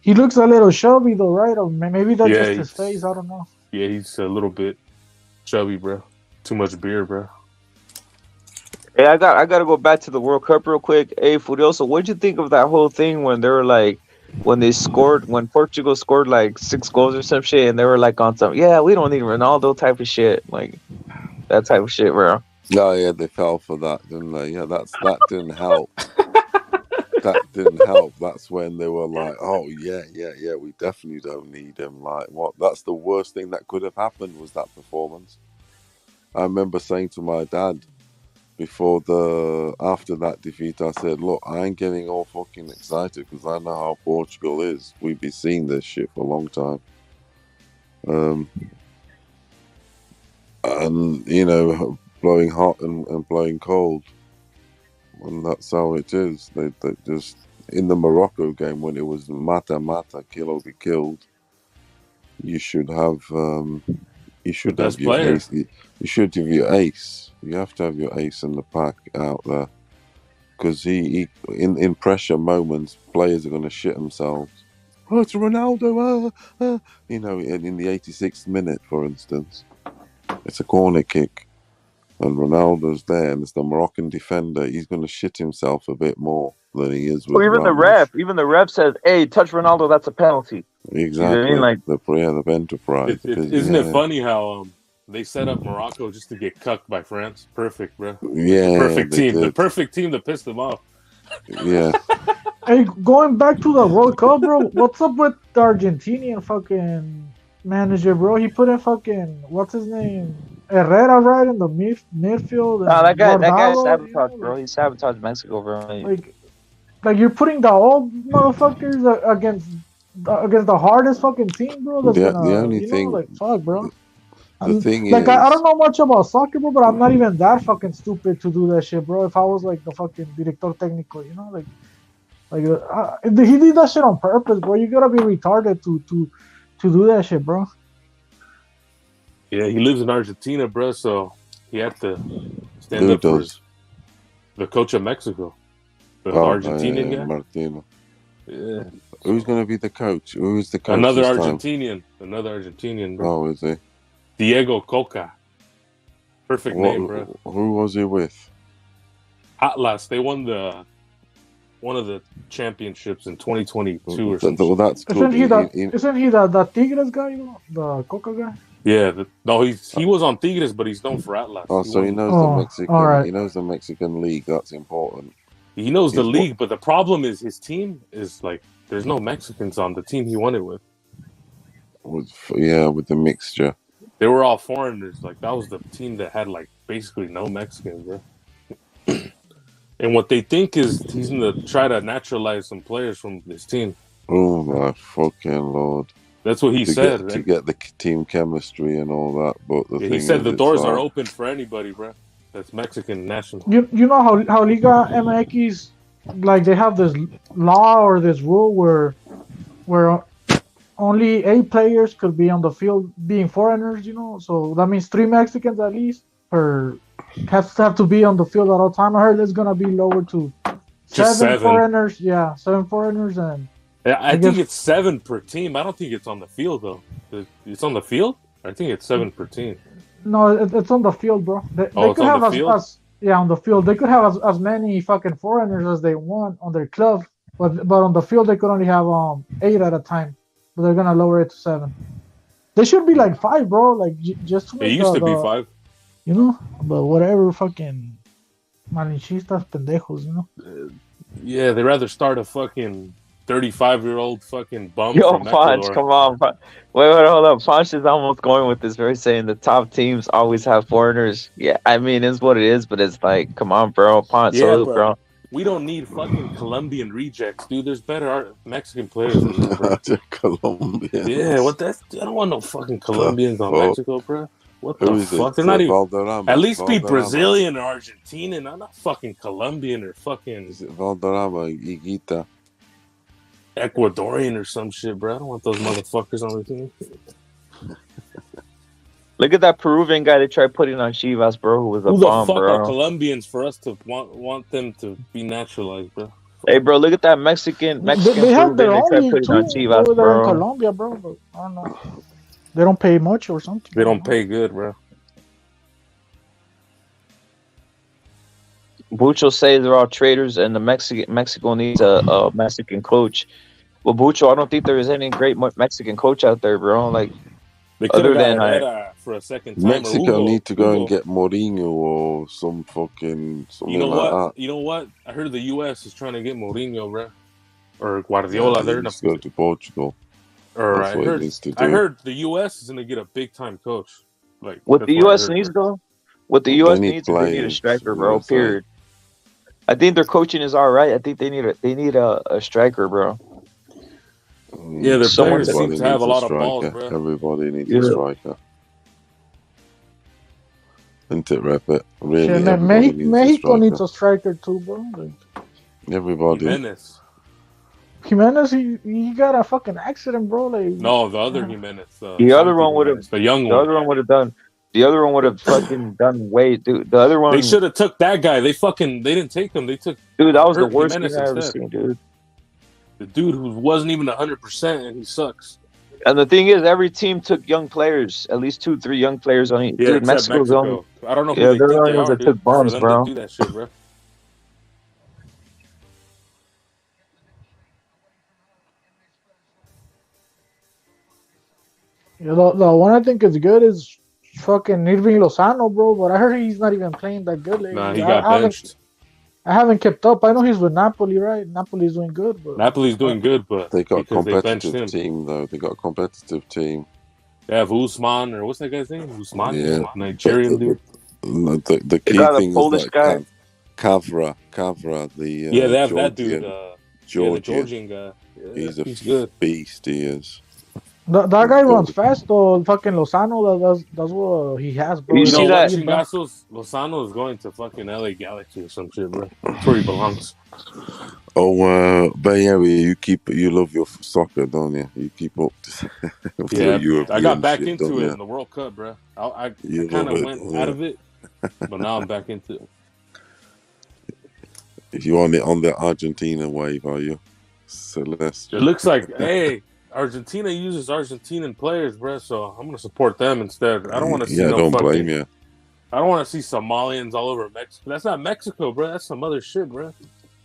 He looks a little chubby though, right? Or maybe that's Yeah, just his face. I don't know. Yeah, he's a little bit chubby, bro. Too much beer, bro. Hey, I gotta go back to the World Cup real quick. Hey, Furioso, what'd you think of that whole thing when they were like, when Portugal scored like 6 goals or some shit, and they were like on some, yeah, we don't need Ronaldo type of shit, like that type of shit, bro. Oh yeah, they fell for that, didn't they? Yeah, that didn't help. That didn't help. That's when they were like, "Oh yeah, we definitely don't need him." Like, what? That's the worst thing that could have happened was that performance. I remember saying to my dad after that defeat, I said, "Look, I ain't getting all fucking excited because I know how Portugal is. We've been seeing this shit for a long time." And blowing hot and blowing cold, and that's how it is. They just in the Morocco game when it was mata, kill or be killed. You should have best your player. ace. You should have your ace. You have to have your ace in the pack out there, because he in pressure moments, players are going to shit themselves. Oh, it's Ronaldo! In the 86th minute, for instance, it's a corner kick, and Ronaldo's there, and it's the Moroccan defender. He's going to shit himself a bit more than he is with Well, even the ref says, "Hey, touch Ronaldo, that's a penalty." Exactly. You know what I mean? Like, the enterprise. Isn't it funny how they set up Morocco just to get cucked by France? Perfect, bro. Yeah, the perfect team. did. The perfect team to piss them off. Yeah. Hey, going back to the World Cup, bro. What's up with the Argentinian fucking manager, bro? He put in fucking what's his name, Herrera, right in the midfield. Nah, that guy Guardado, sabotaged, bro. He sabotaged Mexico, bro. Like you're putting the old motherfuckers against the hardest fucking team, bro. That's The gonna, only thing, like, fuck, bro. the thing Like, is, I don't know much about soccer, bro, but I'm not even that fucking stupid to do that shit, bro. If I was like the fucking director technical, he did that shit on purpose, bro. You gotta be retarded to do that shit, bro. Yeah, he lives in Argentina, bro, so he had to stand up for the coach of Mexico. The Argentinian guy? Martino. Yeah. Who's going to be the coach? Who is the coach? Another this time? Argentinian, bro. Oh, is he? Diego Coca. Perfect name, bro. Who was he with? Atlas. They won one of the championships in 2022 or something. Well, that's good. Isn't he the Tigres guy, the Coca guy? Yeah, no, he was on Tigres, but he's known for Atlas. Oh, so he knows the Mexican. right. He knows the Mexican league. That's important. He knows the league, but the problem is his team is like there's no Mexicans on the team he won it with. With the mixture. They were all foreigners. Like that was the team that had like basically no Mexicans, bro. And what they think is he's gonna try to naturalize some players from his team. Oh my fucking lord! That's what he said. To get the team chemistry and all that. But the thing he said is, the doors are open for anybody, bro. That's Mexican national. You know how Liga MX, like they have this law or this rule where only 8 players could be on the field being foreigners, you know. So that means 3 Mexicans at least have to be on the field at all time. I heard it's gonna be lowered to 7 foreigners. Yeah, 7 foreigners and. I think it's 7 per team. I don't think it's on the field though. It's on the field. I think it's 7 per team. No, it's on the field, bro. They could have on the field. They could have as many fucking foreigners as they want on their club, but on the field they could only have 8 at a time. But they're gonna lower it to 7. They should be like 5, bro. Like just to make it used to be 5. You know, but whatever, fucking malinchistas pendejos, you know. Yeah, they'd rather start a fucking 35-year-old fucking bum. Yo, from Ponch, Ecuador. come on. Wait, hold up. Ponch is almost going with this, right? Saying the top teams always have foreigners. Yeah, I mean, it's what it is, but it's like, come on, bro. Ponch, salute, bro. We don't need fucking Colombian rejects, dude. There's better Mexican players than that, bro. Colombians. Yeah, what that's? I don't want no fucking Colombians on Mexico, bro. What the fuck? They're not even. Valderrama. At least be Valderrama. Brazilian or Argentinian. I'm not fucking Colombian or fucking. Is it Valderrama, Higuita? Ecuadorian or some shit, bro. I don't want those motherfuckers on the team. Look at that Peruvian guy they tried putting on Chivas, bro, who was a Who the bomb, fuck bro. are Colombians for us to want them to be naturalized, bro? Hey, bro, look at that Mexican They have their Peruvian own they tried league putting too on Chivas, over there in bro. Colombia, bro. But I don't know. They don't pay much or something. They don't pay good, bro. Bucho says they're all traitors, and the Mexico needs a Mexican coach. Well, Bucho, I don't think there is any great Mexican coach out there, bro. Like, They could other have than got Herrera for a second time. Mexico or need to go Hugo. and get Mourinho or some fucking something You know like what? that. You know what? I heard the U.S. is trying to get Mourinho, bro, or Guardiola. Yeah, They're he in needs to go to Portugal. Or That's what he needs to I do. heard the U.S. is gonna get a big time coach. Like what that's the what I U.S. heard, needs, bro. though, what the They U.S. need needs is they need a players, striker, bro. USA. Period. I think their coaching is all right. I think they need a striker, bro. Yeah, their Someone players that- seem to have a lot of striker. balls, bro. Everybody needs Yeah. a striker. Isn't it, Rapid? Really, Shit, man, everybody needs a Mexico striker. needs a striker too, bro. Like, Everybody. Jimenez. He got a fucking accident, bro. Like, No, the other Jimenez. The other one would have. The young The one. other one would have done. The other one would have fucking done way, dude. The other one. They should have took that guy. They didn't take him. They took. Dude, that was the worst Jimenez thing I ever instead. seen, dude. The dude who wasn't even 100% and he sucks. And the thing is, every team took young players, at least 2-3 young players on each. Yeah, Dude, except Mexico's Mexico. only. I don't know who Yeah, they they're the think only they ones are, that took dude, for bombs, them bro. to do that shit, bro. You know, the one I think is good is fucking Irving Lozano, bro. But I heard he's not even playing that good lately. Nah, he got benched. I haven't kept up. I know he's with Napoli, right? Napoli's doing good, but Napoli's doing good, but They got a because they benched competitive him. team, though. They got a competitive team. They have Usman, or what's that guy's name? Usman? Yeah. Nigerian dude. No, the key got a thing is Polish that guy. Kavra, the Yeah, they have that dude. Georgian, the Georgian guy. Yeah, he's a good. beast. He is. that guy runs fast though. Fucking Lozano, that's what he has, bro. You You see know what, that? Chingazos? Lozano is going to fucking LA Galaxy or some shit, bro. That's where he belongs. Oh, Bay Area, you love your soccer, don't you? You keep up with Yeah, the European I got back shit, into don't it you? in the World Cup, bro. I You kind love of it, went yeah. out of it, but now I'm back into it. If you're on the Argentina wave, are you? Celeste. It looks like, hey, Argentina uses Argentinian players, bro. So I'm gonna support them instead. I don't want to see Yeah, no don't fucking. blame you. I don't want to see Somalians all over Mexico. That's not Mexico, bro. That's some other shit, bro.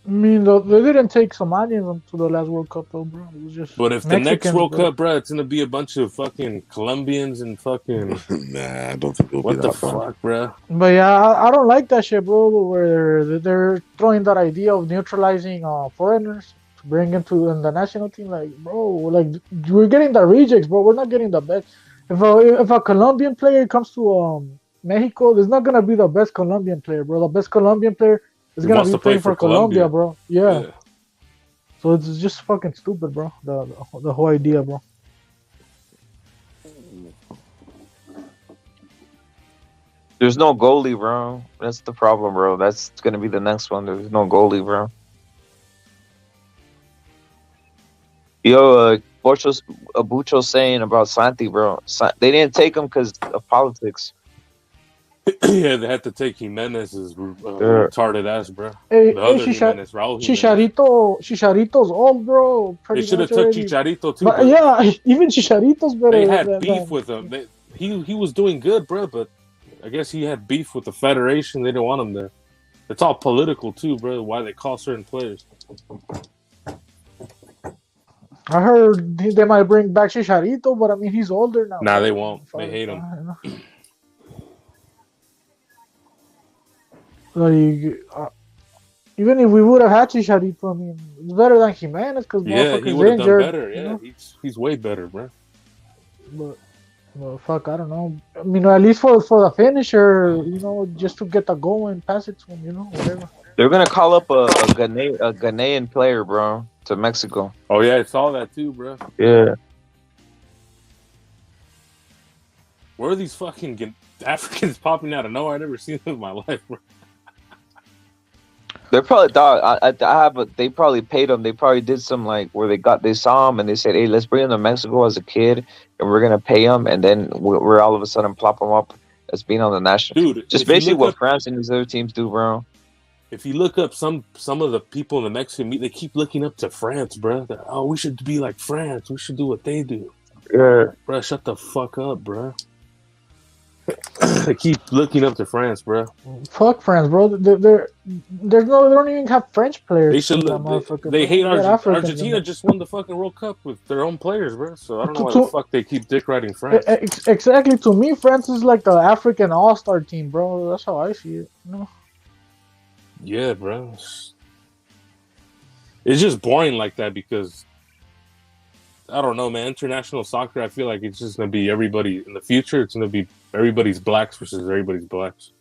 I mean, they didn't take Somalians to the last World Cup, though, bro. It was just But if Mexicans, the next World bro. Cup, bro, it's gonna be a bunch of fucking Colombians and fucking. Nah, I don't think it'll be What the that bad. fuck, bro? But yeah, I don't like that shit, bro. Where they're throwing that idea of neutralizing foreigners to bring into in the national team. Like, bro, like we're getting the rejects, bro. We're not getting the best. If a Colombian player comes to Mexico, there's not gonna be the best Colombian player, bro. The best Colombian player is He gonna wants be to play playing for for Colombia, Colombia. bro. Yeah. So it's just fucking stupid, bro. The whole idea, bro. There's no goalie, bro. That's the problem, bro. That's gonna be the next one. There's no goalie, bro. Yo, Bucho's saying about Santi, bro. They didn't take him because of politics. Yeah, they had to take Jimenez's retarded ass, bro. Hey, The other Jimenez, Raul Jimenez. Chicharito's old, bro. They Pretty should have much took already. Chicharito too. But yeah, even Chicharito's better. They had than beef with him. He was doing good, bro, but I guess he had beef with the federation. They didn't want him there. It's all political too, bro. Why they call certain players. I heard they might bring back Chicharito, but I mean he's older now. Nah, bro. they won't. They hate him. Like, even if we would have had Chicharito, I mean, it's better than Jimenez because Yeah, he motherfucker's would have done injured. better. you Yeah, know? he's way better, bro. But well, fuck, I don't know. I mean, at least for the finisher, just to get the goal and pass it to him, whatever. They're gonna call up a Ghanaian player, bro, to Mexico. Oh yeah, I saw that too, bro. Yeah. Where are these fucking Africans popping out of nowhere? I never seen them in my life, bro. They're probably they probably paid them. They probably did some like where they saw him and they said, "Hey, let's bring him to Mexico as a kid, and we're gonna pay him, and then we're all of a sudden plop him up as being on the national." Dude, just basically what France and these other teams do, bro. If you look up some of the people in the Mexican meet, they keep looking up to France, bro. Oh, we should be like France. We should do what they do. Yeah, bro. Shut the fuck up, bro. They keep looking up to France, bro. Fuck France, bro. They don't even have French players. They should look. They hate Argentina. Just won the fucking World Cup with their own players, bro. So I don't know why the fuck they keep dick riding France. Exactly. To me, France is like the African all-star team, bro. That's how I see it. Yeah, bro. It's just boring like that because I don't know, man. International soccer, I feel like it's just gonna be everybody in the future. It's gonna be everybody's blacks versus everybody's blacks.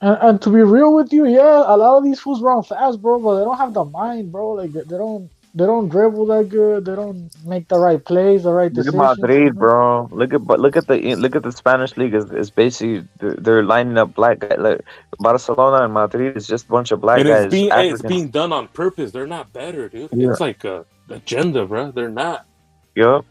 And to be real with you, yeah, a lot of these fools run fast, bro, but they don't have the mind, bro. Like they don't dribble that good. They don't make the right plays, the right Look at decisions. Madrid, bro. Look at the Spanish league. It's basically they're lining up black guys. Like Barcelona and Madrid is just a bunch of black And guys. it's being done on purpose. They're not better, dude. Yeah. It's like a agenda, bro. They're not. Yep.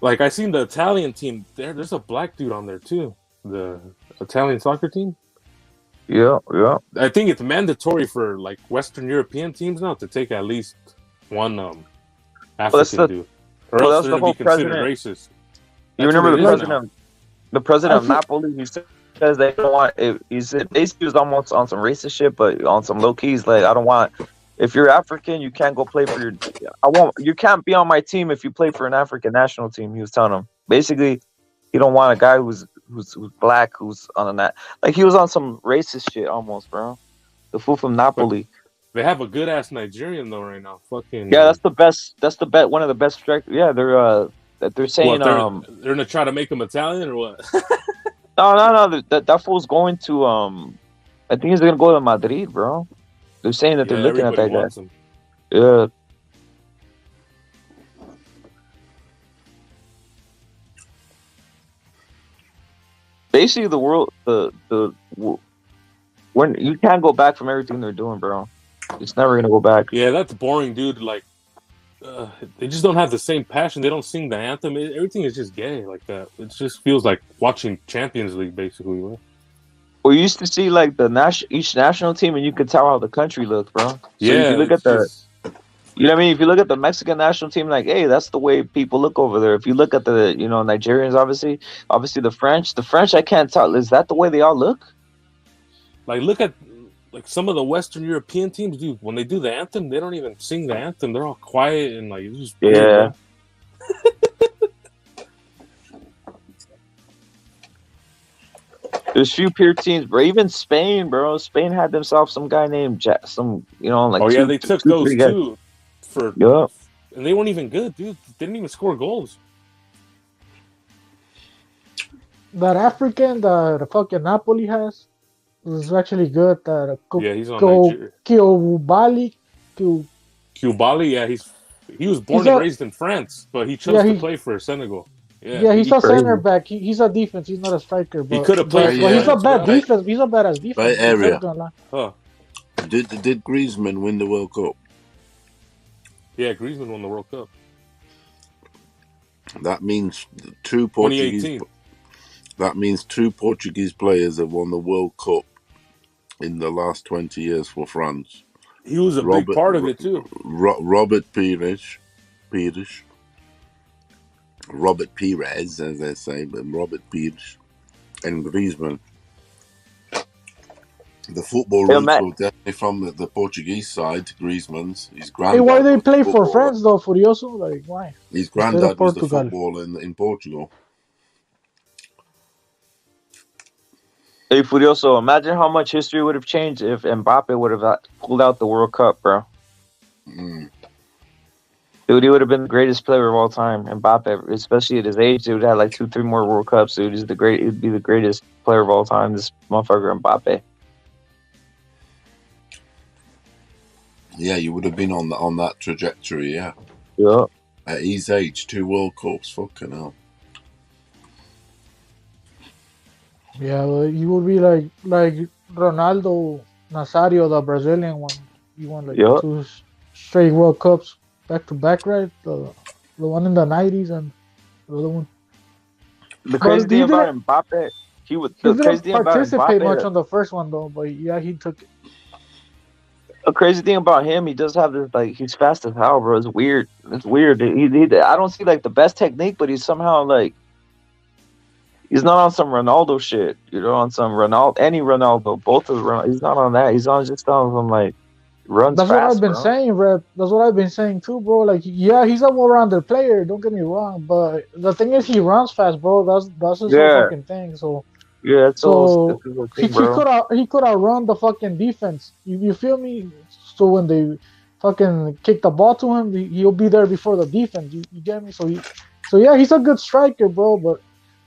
Like I seen the Italian team. There's a black dude on there too. The Italian soccer team. Yeah. I think it's mandatory for like Western European teams now to take at least one African dude, or else they're gonna be considered racist. You remember the president of Napoli? He says they don't want. He said basically he was almost on some racist shit, but on some low keys. Like I don't want. If you're African, you can't go play for you can't be on my team if you play for an African national team. He was telling them basically, he don't want a guy who's black who's on that. Like he was on some racist shit almost, bro. The fool from Napoli. They have a good ass Nigerian though right now. Fucking yeah, that's the best. That's the one of the best strikers. Yeah, they're saying they're gonna try to make him Italian or what? No. That fool's going to I think he's gonna go to Madrid, bro. They're saying that they're looking at that guy. Him. Yeah. Basically, the world, when you can't go back from everything they're doing, bro. It's never gonna go back. Yeah, that's boring, dude. Like, they just don't have the same passion. They don't sing the anthem. Everything is just gay like that. It just feels like watching Champions League, basically. Right? We used to see like each national team, and you could tell how the country looked, bro. So yeah, if you look at you know what I mean? If you look at the Mexican national team, like, hey, that's the way people look over there. If you look at the, Nigerians, obviously the French, I can't tell. Is that the way they all look? Like, look at like some of the Western European teams, dude, when they do the anthem, they don't even sing the anthem. They're all quiet and like it's just weird, bro. There's few pure teams, bro. Even Spain, bro. Spain had themselves some guy named like oh yeah, they took those three guys. two for, Yup. and they weren't even good, dude. They didn't even score goals. That African that the fucking Napoli has is actually good. That Yeah, he's on Nigeria. Koulibaly. Koulibaly, yeah, he was born and raised in France, but he chose to play for Senegal. Yeah, he's a center back. He's a defense. He's not a striker. But, He could have played. But he's a bad defense. He's a badass defense. Bay Area. Huh. Did Griezmann win the World Cup? Yeah, Griezmann won the World Cup. That means two Portuguese. 2018. That means two Portuguese players have won the World Cup in the last 20 years for France. He was a big part of it too. Robert Pires, as they say, but Robert Pires and Griezmann. The football roots were definitely from the Portuguese side. Griezmann's. His granddad. Hey, why they play for France though, Furioso? Like why? His granddad was the footballer in Portugal. Hey, Furioso, imagine how much history would have changed if Mbappe would have pulled out the World Cup, bro. Dude, he would have been the greatest player of all time. Mbappe, especially at his age, dude, had like 2-3 more World Cups, dude. He'd be the greatest player of all time. This motherfucker Mbappe. Yeah, you would have been on that trajectory, yeah. Yeah. At his age, 2 World Cups, fucking hell. Yeah, well, you would be like Ronaldo Nazario, the Brazilian one. He won like 2 straight World Cups back to back, right? The one in the 90s and the other one. The crazy thing about Mbappe, he didn't participate much on the first one though, but yeah, he took it. The crazy thing about him, he does have this, like, he's fast as hell, bro. It's weird. It's weird. I don't see like the best technique, but he's somehow like, he's not on some Ronaldo shit, you know, on some Ronaldo, both of Ronaldo. He's not on that. He's on just on some like runs. That's fast, what I've been bro. saying, Rep. That's what I've been saying too, bro. Like, yeah, he's a well-rounded player. Don't get me wrong, but the thing is, he runs fast, bro. That's his whole fucking thing. So yeah, so thing, he could outrun the fucking defense. You feel me? So when they fucking kick the ball to him, he'll be there before the defense. You get me? So yeah, he's a good striker, bro. But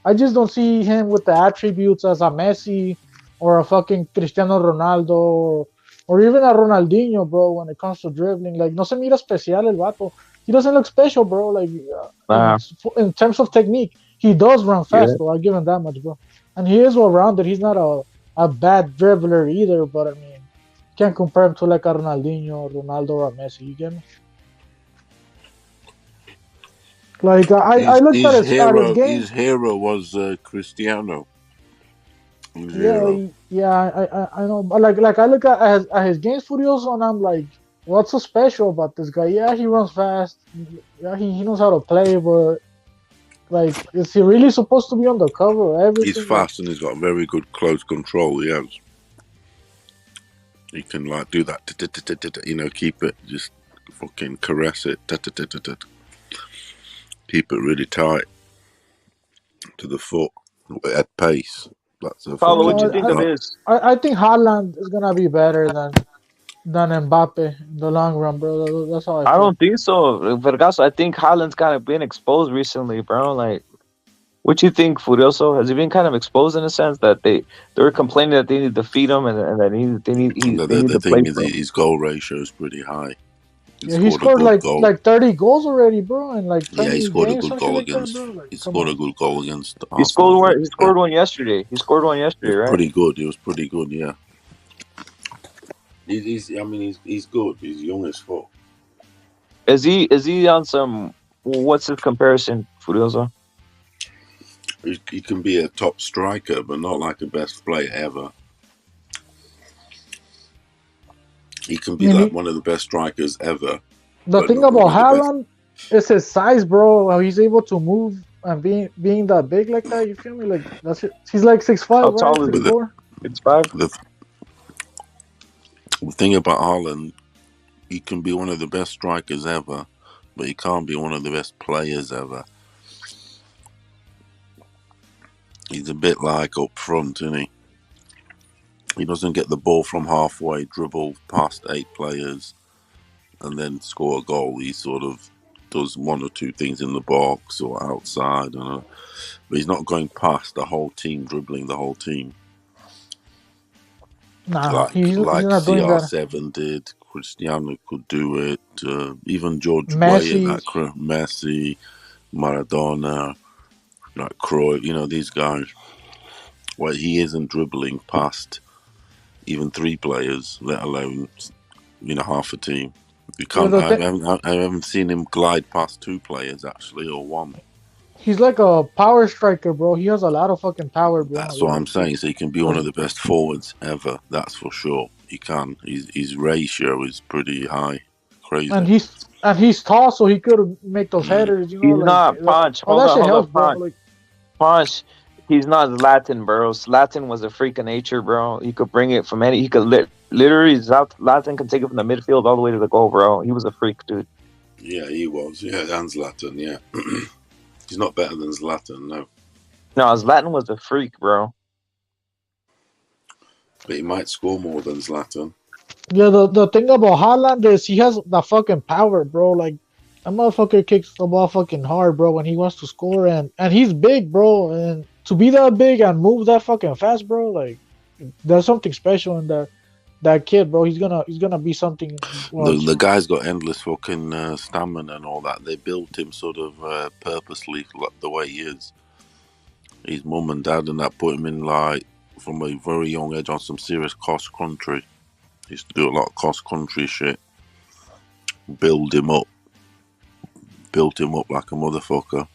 I just don't see him with the attributes as a Messi or a fucking Cristiano Ronaldo or even a Ronaldinho, bro, when it comes to dribbling. Like, no se mira especial el vato. He doesn't look special, bro. Like, in terms of technique, he does run fast, though. I'll give him that much, bro. And he is well-rounded. He's not a bad dribbler either, but, I mean, can't compare him to, like, a Ronaldinho, Ronaldo, or a Messi. You get me? Like, I looked at his game. His hero was Cristiano. Yeah, I know. But like I look at his games, Furioso, and I'm like, what's so special about this guy? Yeah, he runs fast. Yeah, he knows how to play, but like, is he really supposed to be on the cover of everything? He's fast and he's got very good close control. He has. He can like do that, you know, keep it, just fucking caress it, keep it really tight to the foot at pace. That's a Paulo, what do you think of this? I think Haaland is gonna be better than Mbappe in the long run, bro. That's all I don't think so, Vergaso. I think Haaland's kind of been exposed recently, bro. Like, what you think, Furioso? Has he been kind of exposed in a sense that they were complaining that they need to feed him and that they need the thing is his goal ratio is pretty high. He scored like 30 goals already, bro, and like 20 he scored games, a good goal like against. That, bro. Like, he scored a good goal against. He scored one yesterday. He scored one yesterday, right? Pretty good. He was pretty good, yeah. He's good. He's young as fuck. Is he on some? What's his comparison, Furioso? He can be a top striker, but not like a best player ever. He can be like one of the best strikers ever. The thing about Haaland is his size, bro. How he's able to move and being that big like that. You feel me? Like that's it. He's like 6'5", How tall right? is he? 6'4". 6'5". The thing about Haaland, he can be one of the best strikers ever, but he can't be one of the best players ever. He's a bit like up front, isn't he? He doesn't get the ball from halfway, dribble past 8 players, and then score a goal. He sort of does 1 or 2 things in the box or outside, but he's not going past the whole team, dribbling the whole team. Nah, he's Like not doing that. CR7 did. Cristiano could do it. Even George Weah, Messi. Messi, Maradona, like Cruyff, these guys. Well, he isn't dribbling past even 3 players, let alone half a team. You can't. Yeah, I haven't seen him glide past 2 players actually, or 1. he's like a power striker, bro. He has a lot of fucking power, bro. That's what I'm saying. So he can be one of Like, the best forwards ever. That's for sure. He can. His ratio is pretty high. Crazy. and he's tall, so he could make those headers. He's not Punch. All Hold that on, shit hold helps, on, bro. Punch. Like, Punch. He's not Latin, bro. Latin was a freak of nature, bro. He could bring it from any. He could literally Latin can take it from the midfield all the way to the goal, bro. He was a freak, dude. Yeah, he was. Yeah, and Zlatan. Yeah, he's not better than Zlatan, no. No, Zlatan was a freak, bro. But he might score more than Zlatan. yeah, the thing about Haaland is he has the fucking power, bro. Like, that motherfucker kicks the ball fucking hard, bro, when he wants to score, and he's big, bro. And to be that big and move that fucking fast, bro, like, there's something special in that kid, bro. He's gonna be something. The guy's got endless fucking stamina and all that. They built him sort of purposely the way he is. His mum and dad and that put him in from a very young age on some serious cross country. He used to do a lot of cross country shit. Built him up like a motherfucker.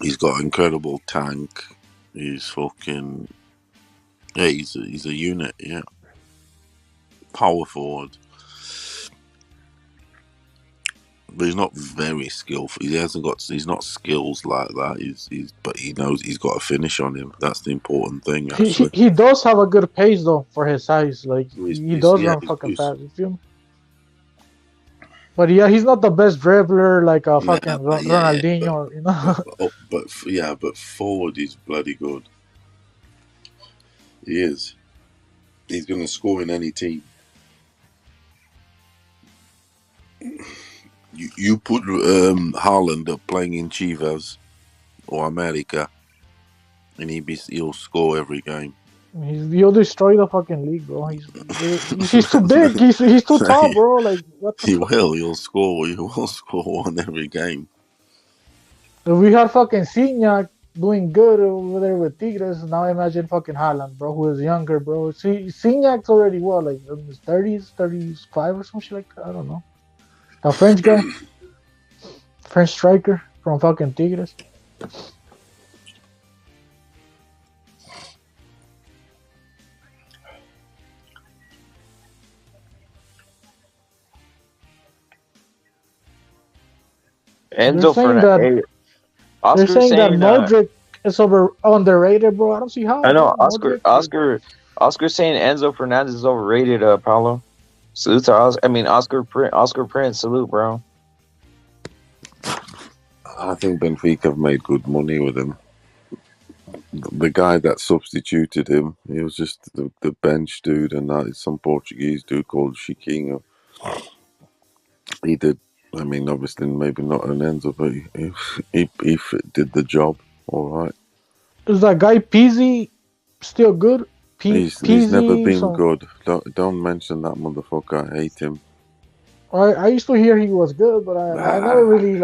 He's got an incredible tank. He's fucking he's a unit, yeah. Power forward. But he's not very skillful. He's not skills like that. But he knows he's got a finish on him. That's the important thing, actually. He does have a good pace though for his size. Like, he does run fucking fast. You feel me? But yeah, he's not the best dribbler like a fucking Ronaldinho, But forward he's bloody good. He is. He's going to score in any team. You put Haaland up playing in Chivas or America, and he'll score every game. He'll destroy the fucking league, bro. He's too big. He's too tall, bro. Like, what the fuck? He'll score. He will score 1 every game. If we had fucking Signac doing good over there with Tigres, now imagine fucking Haaland, bro, who is younger, bro. See, Signac's already like in his 30s, 35 or some shit like that. I don't know. The French guy, French striker from fucking Tigres. Enzo They're saying that Modric is underrated, bro. I don't see how. I know Modric, Oscar's saying Enzo Fernandez is overrated. Paulo, salute to Oscar Prince. Salute, bro. I think Benfica have made good money with him. The guy that substituted him, he was just the bench dude, and that is some Portuguese dude called Chiquinho. He did. Obviously, maybe not an Enzo, but he did the job all right. Is that guy Pizzi still good? He's never been good. Don't mention that motherfucker. I hate him. I used to hear he was good, but I never really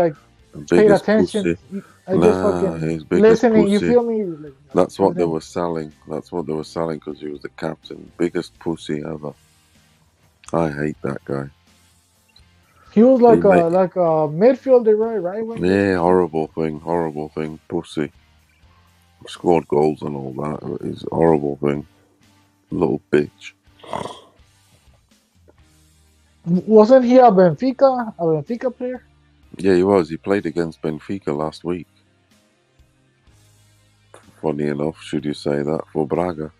paid attention. Pussy. I just fucking listening. You feel me? That's what they were selling. Because he was the captain. Biggest pussy ever. I hate that guy. He was like a midfielder, right? Yeah, horrible thing. Pussy. Scored goals and all that. It's a horrible thing. Little bitch. Wasn't he a Benfica player? Yeah, he was. He played against Benfica last week. Funny enough, should you say that, for Braga.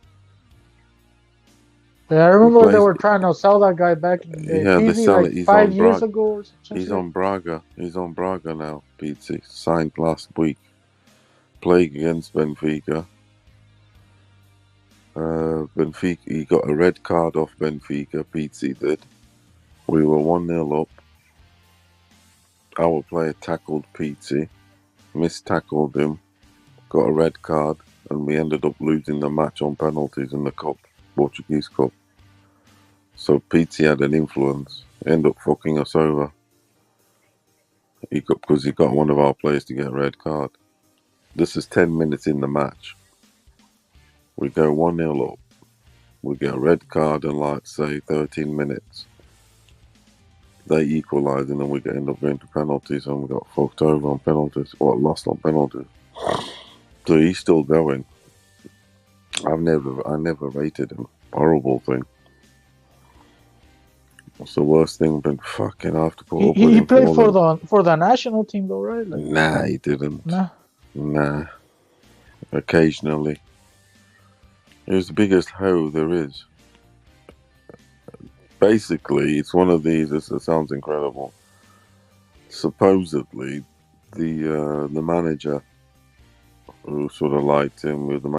Yeah, I remember they were trying to sell that guy back in the day. Yeah, they PZ sell like it. He's 5 on years Braga. ago or some He's shit. on Braga. He's on Braga now. Pizzi signed last week. Playing against Benfica. Benfica. He got a red card off Benfica. Pizzi did. We were 1-0 up. Our player tackled Pizzi, mistackled him, got a red card, and we ended up losing the match on penalties in the cup, Portuguese Cup. So Pizzi had an influence, ended up fucking us over. Because he got one of our players to get a red card. This is 10 minutes in the match. We go 1-0 up. We get a red card in, like, say, 13 minutes. They equalise, and then we end up going to penalties, and we got fucked over on penalties, or lost on penalties. So he's still going. I never rated him. Horrible thing. What's the worst thing? Been fucking I have to put up with He him played falling. for the national team though, right? Like, Nah, he didn't. Nah. Nah. Occasionally. He was the biggest hoe there is. Basically, it's one of these. It sounds incredible. Supposedly, the manager who sort of liked him with the